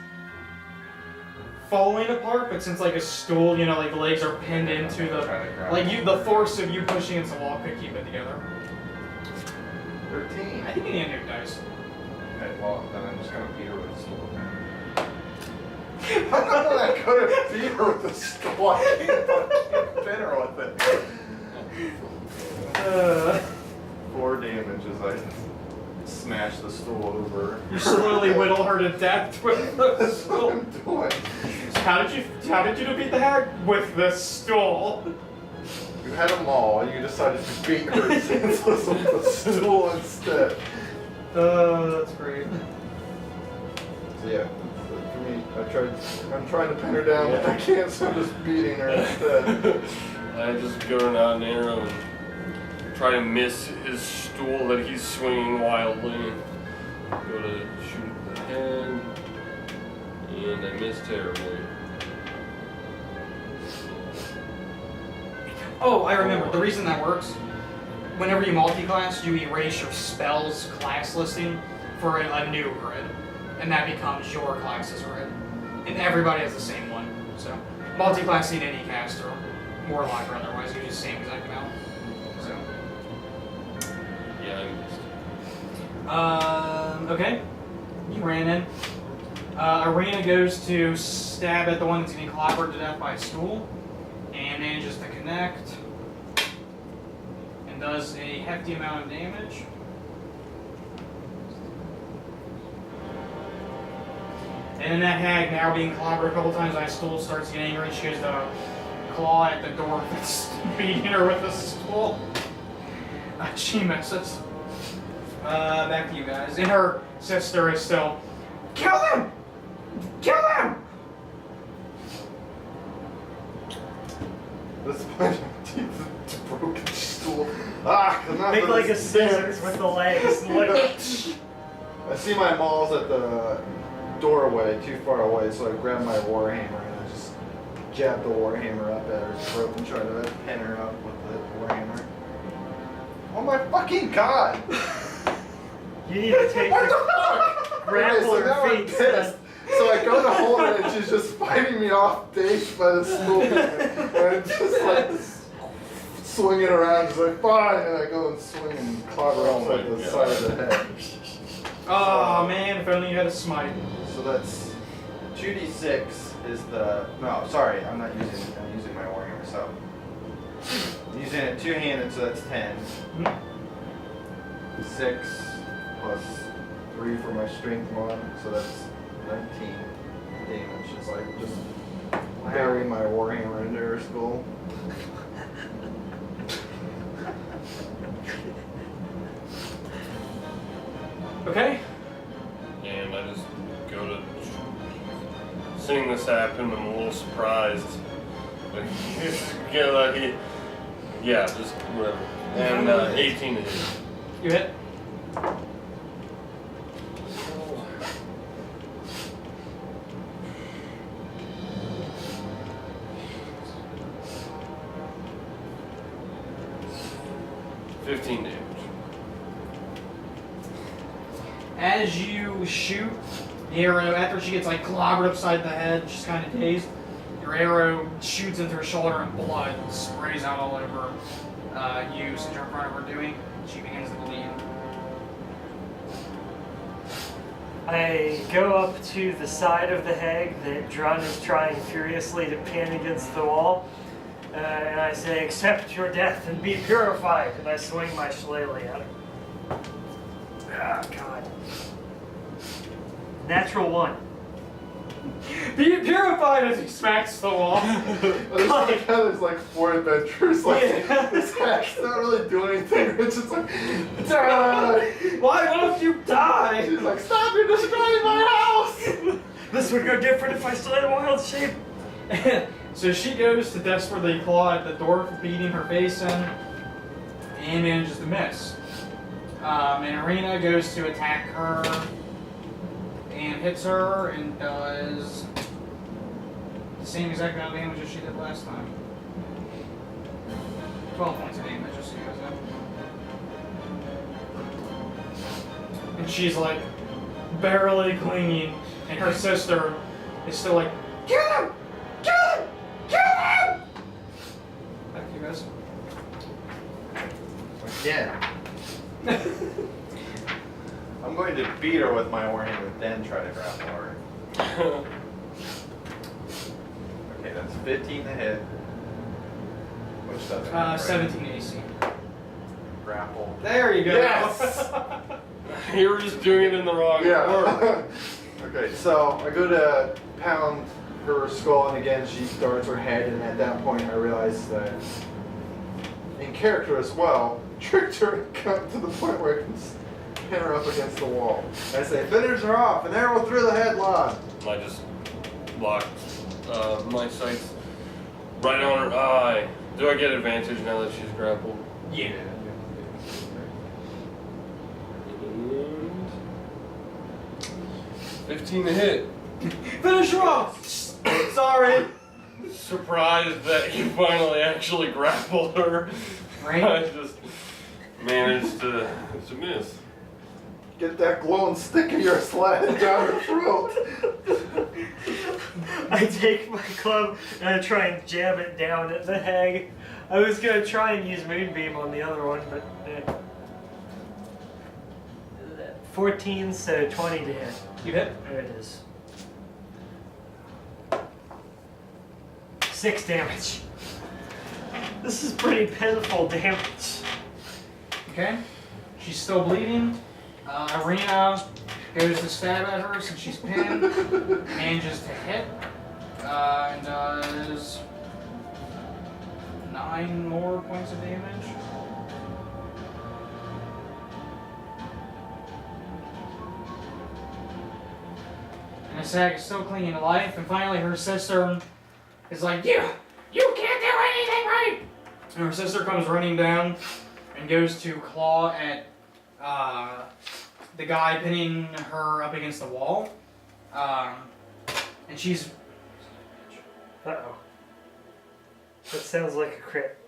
Speaker 3: falling apart, but since like a stool, you know, like the legs are pinned into the. Like the force of you pushing into the wall could keep it together.
Speaker 5: 13.
Speaker 3: I think you need a new dice.
Speaker 5: Okay, well, then I'm just gonna beat her with the stool. I'm not gonna go to beat her with the stool. I can't fucking pin her with it. 4 damage as I smash the stool over.
Speaker 3: You slowly whittle her to death with the
Speaker 5: That's what
Speaker 3: stool.
Speaker 5: I'm doing.
Speaker 3: How did you defeat the hag? With the stool.
Speaker 5: You had them all, you decided to beat her senseless with the stool instead.
Speaker 3: That's great.
Speaker 5: So yeah, for me, I'm trying to pin her down, but I can't, so I'm just beating her instead.
Speaker 1: I just go out an arrow and try to miss his stool that he's swinging wildly. Go to shoot the head, and I miss terribly.
Speaker 3: Oh, I remember. The reason that works, whenever you multi-class, you erase your spell's class listing for a new grid. And that becomes your class's grid. And everybody has the same one. So, multi-classing any caster, warlock or otherwise, you use the same exact amount. So.
Speaker 1: Yeah, I missed.
Speaker 3: Okay. You ran in. Arena goes to stab at the one that's getting clobbered to death by a stool. And manages to connect. And does a hefty amount of damage. And then that hag, now being clobbered a couple times by a stool, starts getting angry. She goes to claw at the door that's beating her with the stool. She misses. Back to you guys. And her sister is still, kill them! Kill them!
Speaker 5: This point, teeth is broken stool. Ah,
Speaker 4: Make like a scissors with the legs.
Speaker 5: I see my maul's at the doorway, too far away, so I grab my warhammer and I just jab the warhammer up at her throat and try to pin her up with the warhammer. Oh my fucking god!
Speaker 4: You need to take
Speaker 5: What
Speaker 4: the
Speaker 5: the fuck?
Speaker 4: grapple
Speaker 5: Okay, so now
Speaker 4: her
Speaker 5: I'm
Speaker 4: feet.
Speaker 5: pissed. So I go to hold her and she's just fighting me off base by the stool. And I'm just like swinging around, just like fine, and I go and swing and clobber her upside the side of the head.
Speaker 3: Oh man, if only you had a smite.
Speaker 5: So that's 2d6 is the, no, sorry, I'm using my warhammer, so. I'm using it two-handed, so that's 10. 6 plus 3 for my strength 1, so that's 19 damage. It's like just bury my warhammer into her skull.
Speaker 3: Okay.
Speaker 1: And I just go to seeing this happen. I'm a little surprised. Like, yeah, just whatever. And 18 to hit.
Speaker 3: You hit.
Speaker 1: $15 damage.
Speaker 3: As you shoot the arrow, after she gets like clobbered upside the head, she's kind of dazed. Your arrow shoots into her shoulder and blood sprays out all over you since you're in front of her doing. She begins to bleed.
Speaker 4: I go up to the side of the hag that Drun is trying furiously to pin against the wall, And I say, accept your death and be purified. And I swing my shillelagh at her. Ah, God. Natural 1.
Speaker 3: Be purified as he smacks the wall.
Speaker 5: I just like how there's like 4 adventures. Like this hack's not really doing anything. It's just like, die.
Speaker 3: Why won't you die?
Speaker 5: She's like, stop! You're destroying my house.
Speaker 4: This would go different if I still had a wild shape.
Speaker 3: So she goes to desperately claw at the dwarf, beating her face in, and manages to miss. And Arena goes to attack her and hits her and does the same exact amount of damage as she did last time. 12 points of damage, just so you guys know. And she's like barely clinging, and her sister is still like, kill him! Kill him! Kill him! Back to you guys.
Speaker 5: Again. I'm going to beat her with my warhammer, then try to grapple her. Okay, that's 15 to hit. Which doesn't hit, right?
Speaker 3: 17 AC.
Speaker 5: Grapple.
Speaker 3: There you go.
Speaker 5: Yes!
Speaker 1: You're just doing it in the wrong order.
Speaker 5: Yeah. Okay, so I go to pound her skull, and again she darts her head, and at that point I realize that in character as well, tricked her cut to the point where I can pin her up against the wall. I say, finish her off, an arrow through the headlock.
Speaker 1: I just locked my sights right on her eye. Do I get advantage now that she's grappled?
Speaker 3: Yeah.
Speaker 1: And 15 to hit.
Speaker 3: Finish her off! Sorry.
Speaker 1: Surprised that you finally actually grappled her.
Speaker 3: Right?
Speaker 1: I just managed to miss.
Speaker 5: Get that glowing stick of yours slatted down her throat.
Speaker 4: I take my club and I try and jab it down at the hag. I was gonna try and use Moonbeam on the other one, but 14, so 20 to hit.
Speaker 3: You hit?
Speaker 4: There it is. 6 damage. This is pretty pitiful damage.
Speaker 3: Okay. She's still bleeding. Arena goes to stab at her since she's pinned. Manages to hit. And does 9 more points of damage. And Asag is still clinging to life. And finally her sister is like, you can't do anything right! And her sister comes running down and goes to claw at the guy pinning her up against the wall. And she's...
Speaker 4: Uh-oh. That sounds like a crit.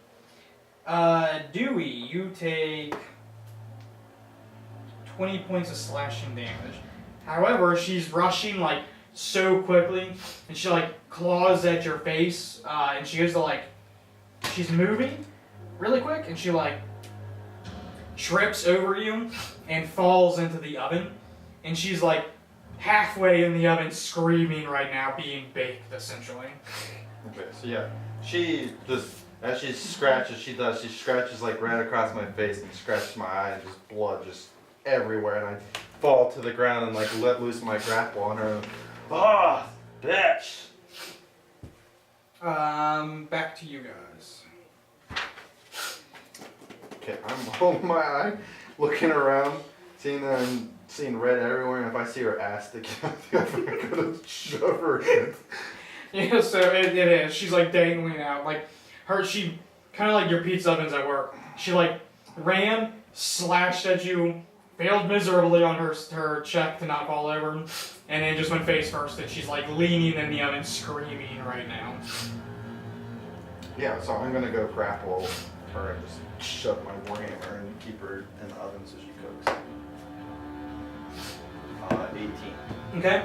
Speaker 3: Dewey, you take 20 points of slashing damage. However, she's rushing like so quickly, and she like claws at your face, and she goes to like, she's moving really quick, and she like trips over you and falls into the oven, and she's like halfway in the oven screaming right now, being baked essentially.
Speaker 5: Okay, so yeah, she just, as she scratches, she scratches like right across my face and scratches my eye, and just blood just everywhere, and I fall to the ground and like let loose my grapple on her. Ah, bitch!
Speaker 3: Back to you guys.
Speaker 5: Okay, I'm holding my eye, looking around, seeing that I'm seeing red everywhere, and if I see her ass sticking out, I think I'm gonna shove her in.
Speaker 3: Yeah, so it is. She's like dangling out. Like she kind of like your pizza ovens at work. She like ran, slashed at you, failed miserably on her check to not fall over, and then just went face first. And she's like leaning in the oven, screaming right now.
Speaker 5: Yeah, so I'm gonna go grapple her and just shove my warhammer and keep her in the oven so she cooks. 18.
Speaker 3: Okay,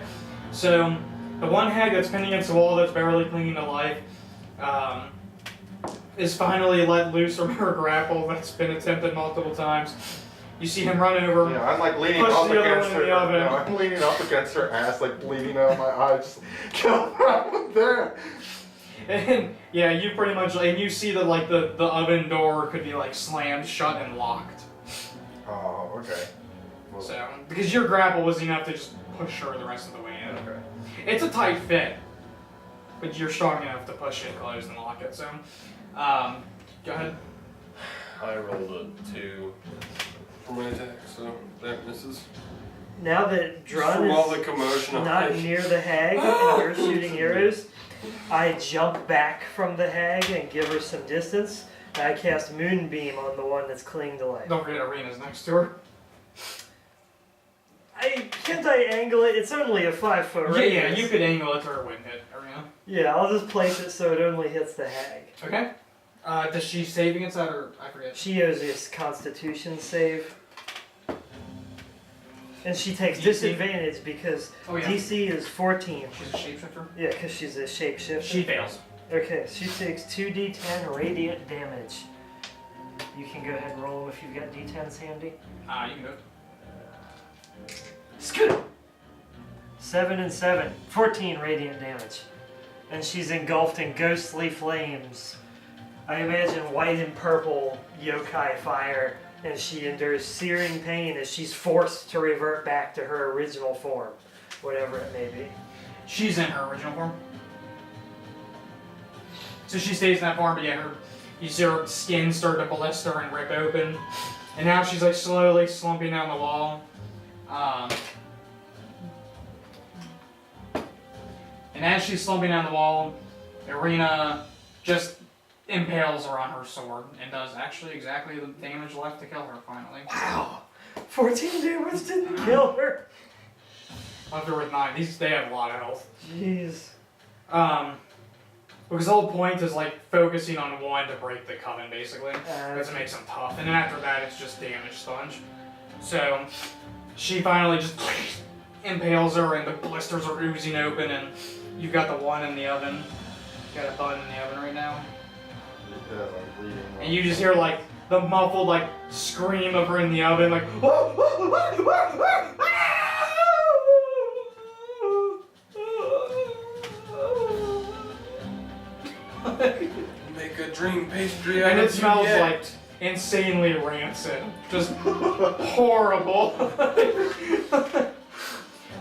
Speaker 3: so the one hag that's pinned against the wall that's barely clinging to life is finally let loose from her grapple that's been attempted multiple times. You see him run over.
Speaker 5: Yeah, I'm like leaning
Speaker 3: Push
Speaker 5: up
Speaker 3: the other
Speaker 5: against
Speaker 3: one in
Speaker 5: her.
Speaker 3: the oven.
Speaker 5: No, I'm leaning up against her ass, like bleeding out of my eye. Just kill her out there.
Speaker 3: And yeah, you pretty much, and you see that like the oven door could be like slammed shut and locked.
Speaker 5: Oh, okay. Well,
Speaker 3: So because your grapple was enough to just push her the rest of the way in.
Speaker 5: okay.
Speaker 3: It's a tight fit, but you're strong enough to push it closed and lock it. So, go ahead.
Speaker 1: I rolled a 2 for my attack, so that misses.
Speaker 4: Now that Drun
Speaker 1: From all the
Speaker 4: is
Speaker 1: commotion, I'm
Speaker 4: not
Speaker 1: like,
Speaker 4: near the hag and you're shooting arrows, I jump back from the hag and give her some distance. And I cast Moonbeam on the one that's clinging to life.
Speaker 3: Don't forget Arena's next to her.
Speaker 4: Can't I angle it? It's only a 5-foot
Speaker 3: Yeah,
Speaker 4: radius.
Speaker 3: you could angle it to her wind hit, Arena.
Speaker 4: Yeah, I'll just place it so it only hits the hag.
Speaker 3: Okay. Does she save against that, or I forget?
Speaker 4: She owes this Constitution save. And she takes
Speaker 3: DC?
Speaker 4: disadvantage because
Speaker 3: Oh yeah.
Speaker 4: DC is 14.
Speaker 3: She's a shapeshifter.
Speaker 4: Yeah, because she's a shapeshifter.
Speaker 3: She fails.
Speaker 4: Okay, she takes 2d10 radiant damage. You can go ahead and roll them if you've got d10s handy.
Speaker 3: You can do it.
Speaker 4: Scoot! 7 and 7. 14 radiant damage. And she's engulfed in ghostly flames. I imagine white and purple yokai fire, and she endures searing pain as she's forced to revert back to her original form, whatever it may be.
Speaker 3: She's in her original form. So she stays in that form, but yeah, you see her skin start to blister and rip open. And now she's like slowly slumping down the wall. And as she's slumping down the wall, Irina just impales her on her sword and does actually exactly the damage left to kill her finally.
Speaker 4: Wow! 14 damage didn't kill her!
Speaker 3: Left her with 9. They have a lot of health.
Speaker 4: Jeez.
Speaker 3: Because the whole point is like focusing on one to break the coven, basically.
Speaker 4: Uh,
Speaker 3: Because it makes them tough. And then after that, it's just damage sponge. So she finally just impales her, and the blisters are oozing open, and you've got the one in the oven. You got a bun in the oven right now.
Speaker 5: Because I'm bleeding.
Speaker 3: And you just hear like the muffled like scream of her in the oven, like.
Speaker 1: make a dream pastry out
Speaker 3: And it
Speaker 1: of
Speaker 3: smells
Speaker 1: Juliet.
Speaker 3: like insanely rancid. Just horrible.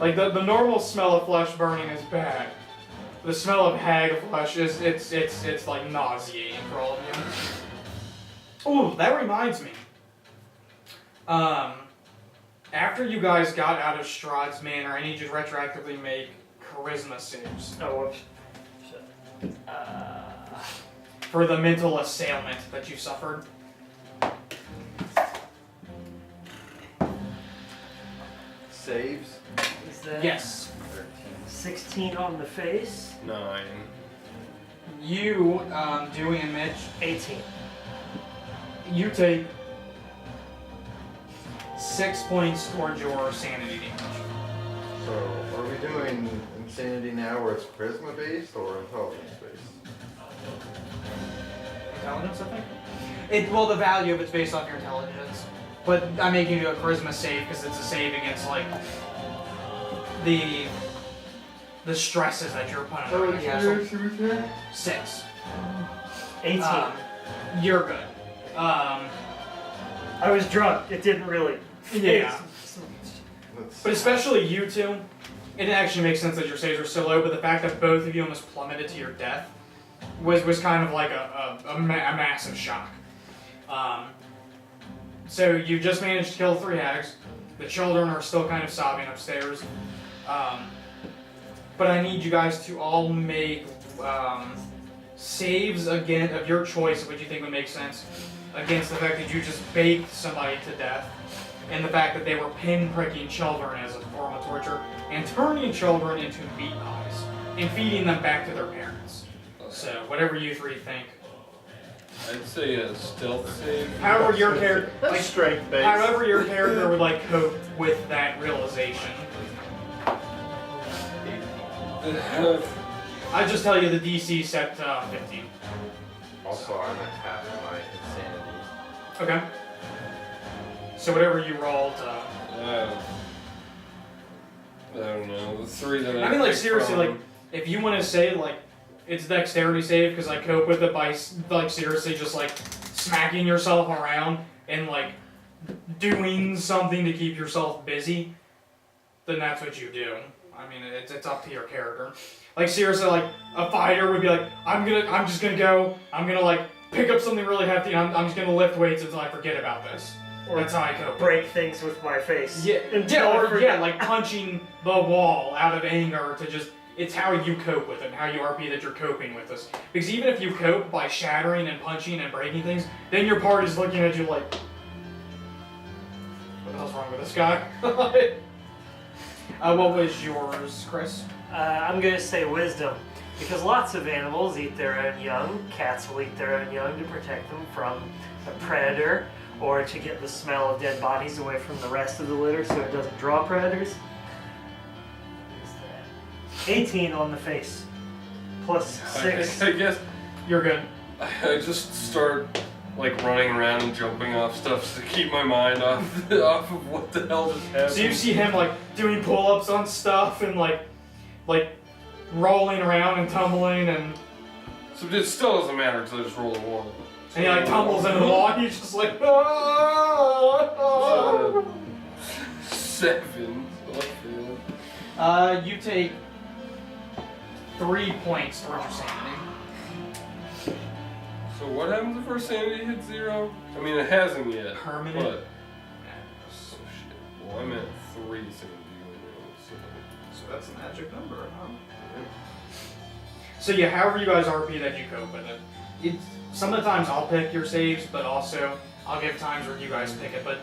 Speaker 3: Like the normal smell of flesh burning is bad. The smell of hag flesh is it's like nauseating for all of you. Ooh, that reminds me. After you guys got out of Strahd's manor, I need you to retroactively make charisma saves
Speaker 4: Oh, whoops. Shit.
Speaker 3: for the mental assailment that you suffered.
Speaker 5: Saves.
Speaker 4: Is that
Speaker 3: Yes.
Speaker 5: 13.
Speaker 4: 16 on the face?
Speaker 1: 9.
Speaker 3: You, Dewey and Mitch,
Speaker 4: 18.
Speaker 3: you take 6 points towards your sanity damage.
Speaker 5: So, are we doing insanity now where it's charisma based or intelligence based?
Speaker 3: Intelligence, I think? Well, the value of it's based off your intelligence. But I'm making you do a charisma save because it's a save against, like, the stresses that your opponent already has. 6.
Speaker 4: 18.
Speaker 3: You're good.
Speaker 4: I was drunk. It didn't really.
Speaker 3: Yeah.
Speaker 5: Let's
Speaker 3: But especially you two, it actually makes sense that your saves are so low, but the fact that both of you almost plummeted to your death was kind of like a massive shock. So you just managed to kill 3 hags. The children are still kind of sobbing upstairs. But I need you guys to all make saves again of your choice of what you think would make sense against the fact that you just baked somebody to death, and the fact that they were pinpricking children as a form of torture, and turning children into meat pies, and feeding them back to their parents. So whatever you 3 think.
Speaker 1: I'd say a stealth save.
Speaker 3: However your character, like,
Speaker 2: Strength based.
Speaker 3: however your character would like cope with that realization. I just tell you the DC set 15.
Speaker 5: Also, I'm at half of my insanity.
Speaker 3: Okay. So whatever you rolled.
Speaker 1: I don't know. The 3 that
Speaker 3: I mean, like
Speaker 1: picked
Speaker 3: seriously,
Speaker 1: from,
Speaker 3: like if you want to say like it's a dexterity save because I cope with it by like seriously just like smacking yourself around and like doing something to keep yourself busy, then that's what you do. I mean, it's up to your character. Like seriously, like a fighter would be like, I'm just gonna go, I'm gonna like pick up something really hefty, and I'm just gonna lift weights until I forget about this.
Speaker 4: Or
Speaker 3: That's how I cope.
Speaker 4: break things with my face.
Speaker 3: Yeah,
Speaker 4: Until I forget.
Speaker 3: like punching the wall out of anger to just. It's how you cope with it, how you RP that you're coping with this. Because even if you cope by shattering and punching and breaking things, then your party's looking at you like, what the hell's wrong with this guy? What was yours, Chris?
Speaker 4: I'm gonna say wisdom, because lots of animals eat their own young. Cats will eat their own young to protect them from a predator, or to get the smell of dead bodies away from the rest of the litter so it doesn't draw predators. 18 on the face, plus 6.
Speaker 1: I guess
Speaker 3: You're good.
Speaker 1: I just start like running around and jumping off stuff to keep my mind off of what the hell just happened.
Speaker 3: So you see him like doing pull-ups on stuff and like rolling around and tumbling and
Speaker 1: So it still doesn't matter because I just rolled a 1.
Speaker 3: he like tumbles into the wall. And he's just like, ah!
Speaker 1: 7. So I failed.
Speaker 3: You take 3 points towards your sanity.
Speaker 1: So what happens if our sanity hits 0? I mean, it hasn't yet.
Speaker 3: Permanent?
Speaker 1: But, so shit. Well, I'm at 3 sanity right now,
Speaker 5: So that's a magic number, huh?
Speaker 3: So yeah, however you guys RP that you cope with it. It's, some of the times I'll pick your saves, but also I'll give times where you guys pick it. But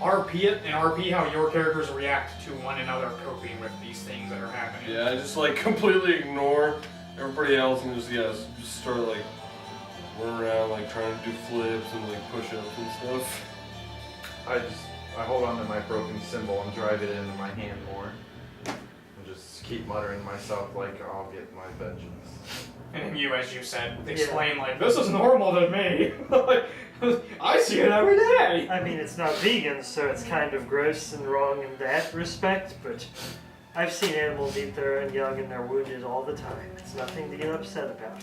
Speaker 3: RP it and RP how your characters react to one another coping with these things that are happening.
Speaker 1: Yeah, I just like completely ignore everybody else and just start like running around like trying to do flips and like push-ups and stuff.
Speaker 5: I hold on to my broken cymbal and drive it into my hand more. And just keep muttering to myself like, I'll get my vengeance.
Speaker 3: And then you, as you said, explain like, this is normal to me. Like, I see it every day.
Speaker 4: I mean, it's not vegan, so it's kind of gross and wrong in that respect, but I've seen animals eat their own young and they're wounded all the time. It's nothing to get upset about.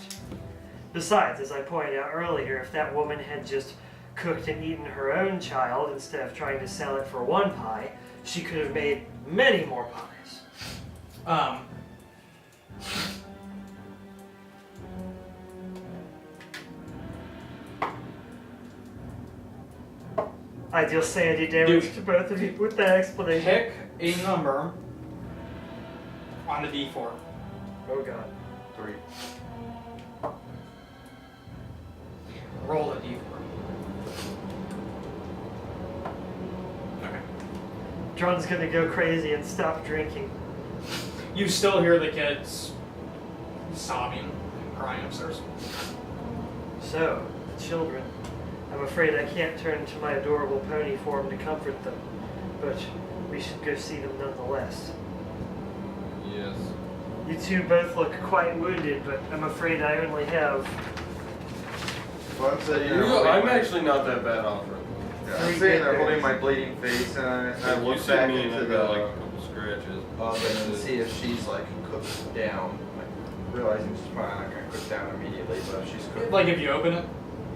Speaker 4: Besides, as I pointed out earlier, if that woman had just cooked and eaten her own child instead of trying to sell it for 1 pie, she could have made many more pies. I deal sanity damage to both of you with that explanation.
Speaker 3: Pick a number on the D4.
Speaker 4: Oh god.
Speaker 5: 3.
Speaker 3: Roll a D4. Okay.
Speaker 4: John's gonna go crazy and stop drinking.
Speaker 3: You still hear the kids sobbing and crying upstairs.
Speaker 4: So, the children. I'm afraid I can't turn to my adorable pony form to comfort them, but we should go see them nonetheless.
Speaker 1: Yes.
Speaker 4: You two both look quite wounded, but I'm afraid I only have...
Speaker 5: Well, I'm sitting there holding
Speaker 1: I'm
Speaker 5: my-
Speaker 1: actually not that bad off it.
Speaker 5: Yeah, I'm sitting there holding my bleeding face and I
Speaker 1: You
Speaker 5: look
Speaker 1: see
Speaker 5: back
Speaker 1: me and
Speaker 5: into
Speaker 1: I
Speaker 5: the
Speaker 1: got like a couple scratches.
Speaker 5: oven and see if she's like cooked down. Like, realizing she's probably not gonna cook down immediately, but if she's cooked.
Speaker 3: Like if you open it?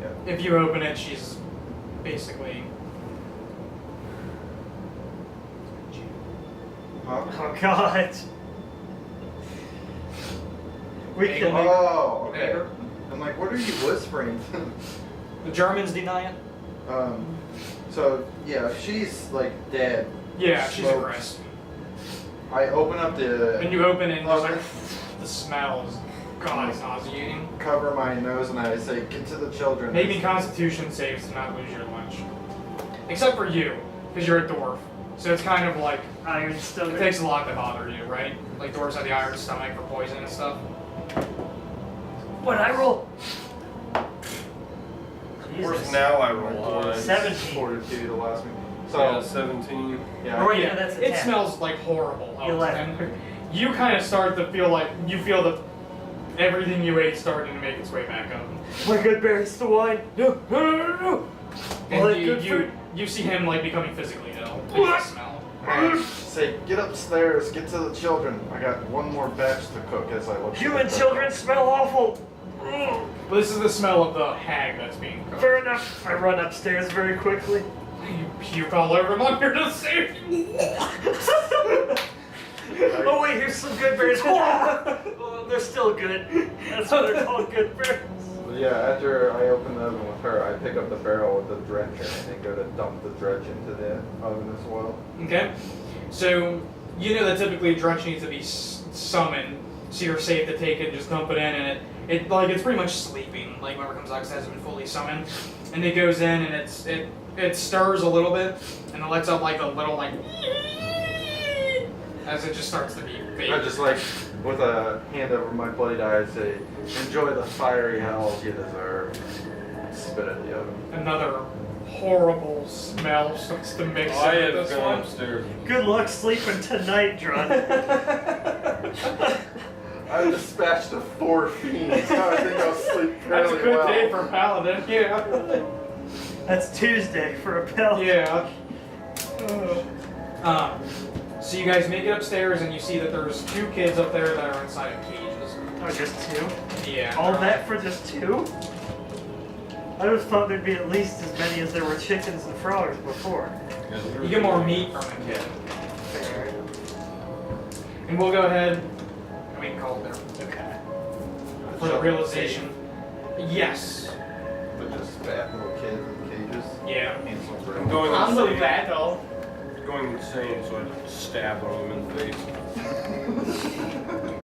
Speaker 5: Yeah.
Speaker 3: If you open it, she's basically...
Speaker 5: Huh?
Speaker 4: Oh god! We
Speaker 3: Bagel
Speaker 4: can...
Speaker 3: maker.
Speaker 5: Oh, okay.
Speaker 3: Maker.
Speaker 5: I'm like, what are you whispering?
Speaker 3: The Germans deny it?
Speaker 5: So yeah, she's like dead.
Speaker 3: Yeah, she's
Speaker 5: Smoked.
Speaker 3: aggressive.
Speaker 5: I open up the
Speaker 3: And you open it and
Speaker 5: oven,
Speaker 3: there's like, the smell is, God, it's nauseating.
Speaker 5: cover my nose, and I say, "Get to the children."
Speaker 3: Maybe Constitution saves to not lose your lunch. Except for you, because you're a dwarf. So it's kind of like,
Speaker 4: Iron
Speaker 3: it
Speaker 4: stomach.
Speaker 3: takes a lot to bother you, right? Like dwarves have the iron stomach for poison and stuff.
Speaker 4: What I roll?
Speaker 1: Of course,
Speaker 4: Jesus.
Speaker 1: now I roll high.
Speaker 4: 17.
Speaker 5: Fortitude allows me.
Speaker 1: So
Speaker 5: So
Speaker 1: 17.
Speaker 5: yeah,
Speaker 4: Oh, yeah, that's a
Speaker 3: it
Speaker 4: 10.
Speaker 3: smells like horrible.
Speaker 4: 11.
Speaker 3: And you kind of start to feel like, you feel that everything you ate starting to make its way back up.
Speaker 4: My good berries to wine. No, no, no, no, no. All that
Speaker 3: And
Speaker 4: good food.
Speaker 3: you see him like becoming physically ill. With the smell.
Speaker 5: Say, get upstairs, get to the children. I got one more batch to cook as I look.
Speaker 4: Human children smell awful. Ugh.
Speaker 3: But this is the smell of the hag that's being cooked.
Speaker 4: Fair enough. I run upstairs very quickly.
Speaker 3: You puke all over them here to see.
Speaker 4: Oh wait, here's some good berries. Oh, they're still good. That's why they're called good berries.
Speaker 5: But yeah, after I open the oven with her, I pick up the barrel with the dredge in it and go to dump the dredge into the oven as well.
Speaker 3: Okay. So, you know that typically dredge needs to be summoned, so you're safe to take it and just dump it in, and it's pretty much sleeping, like whenever it comes out, 'cause it hasn't been fully summoned. And it goes in and it stirs a little bit, and it lets up like a little as it just starts to be fake.
Speaker 5: I just like, with a hand over my bloody eye, I say, enjoy the fiery hells you deserve. Spit at the oven.
Speaker 3: Another horrible smell starts to mix
Speaker 1: I
Speaker 3: in
Speaker 1: have
Speaker 3: with this
Speaker 1: gone
Speaker 3: one.
Speaker 1: upstairs.
Speaker 4: Good luck sleeping tonight, Drun.
Speaker 5: I dispatched the 4 fiends. So I think I'll sleep fairly
Speaker 3: That's a good
Speaker 5: well.
Speaker 3: day for a paladin, yeah.
Speaker 4: That's Tuesday for a pill.
Speaker 3: Yeah. So you guys make it upstairs and you see that there's 2 kids up there that are inside of cages.
Speaker 4: Oh, just 2?
Speaker 3: Yeah.
Speaker 4: All that for just 2? I just thought there'd be at least as many as there were chickens and frogs before.
Speaker 3: You get more meat from a kid.
Speaker 4: Fair.
Speaker 3: And we'll go ahead and we can call it there.
Speaker 4: Okay.
Speaker 3: For the realization. Yes.
Speaker 5: But just fat little kids in cages.
Speaker 3: Yeah.
Speaker 5: Handsome
Speaker 1: I'm
Speaker 5: girls.
Speaker 1: going
Speaker 3: I'm the
Speaker 1: insane.
Speaker 3: battle.
Speaker 1: Going insane, so I stab one of them in the face.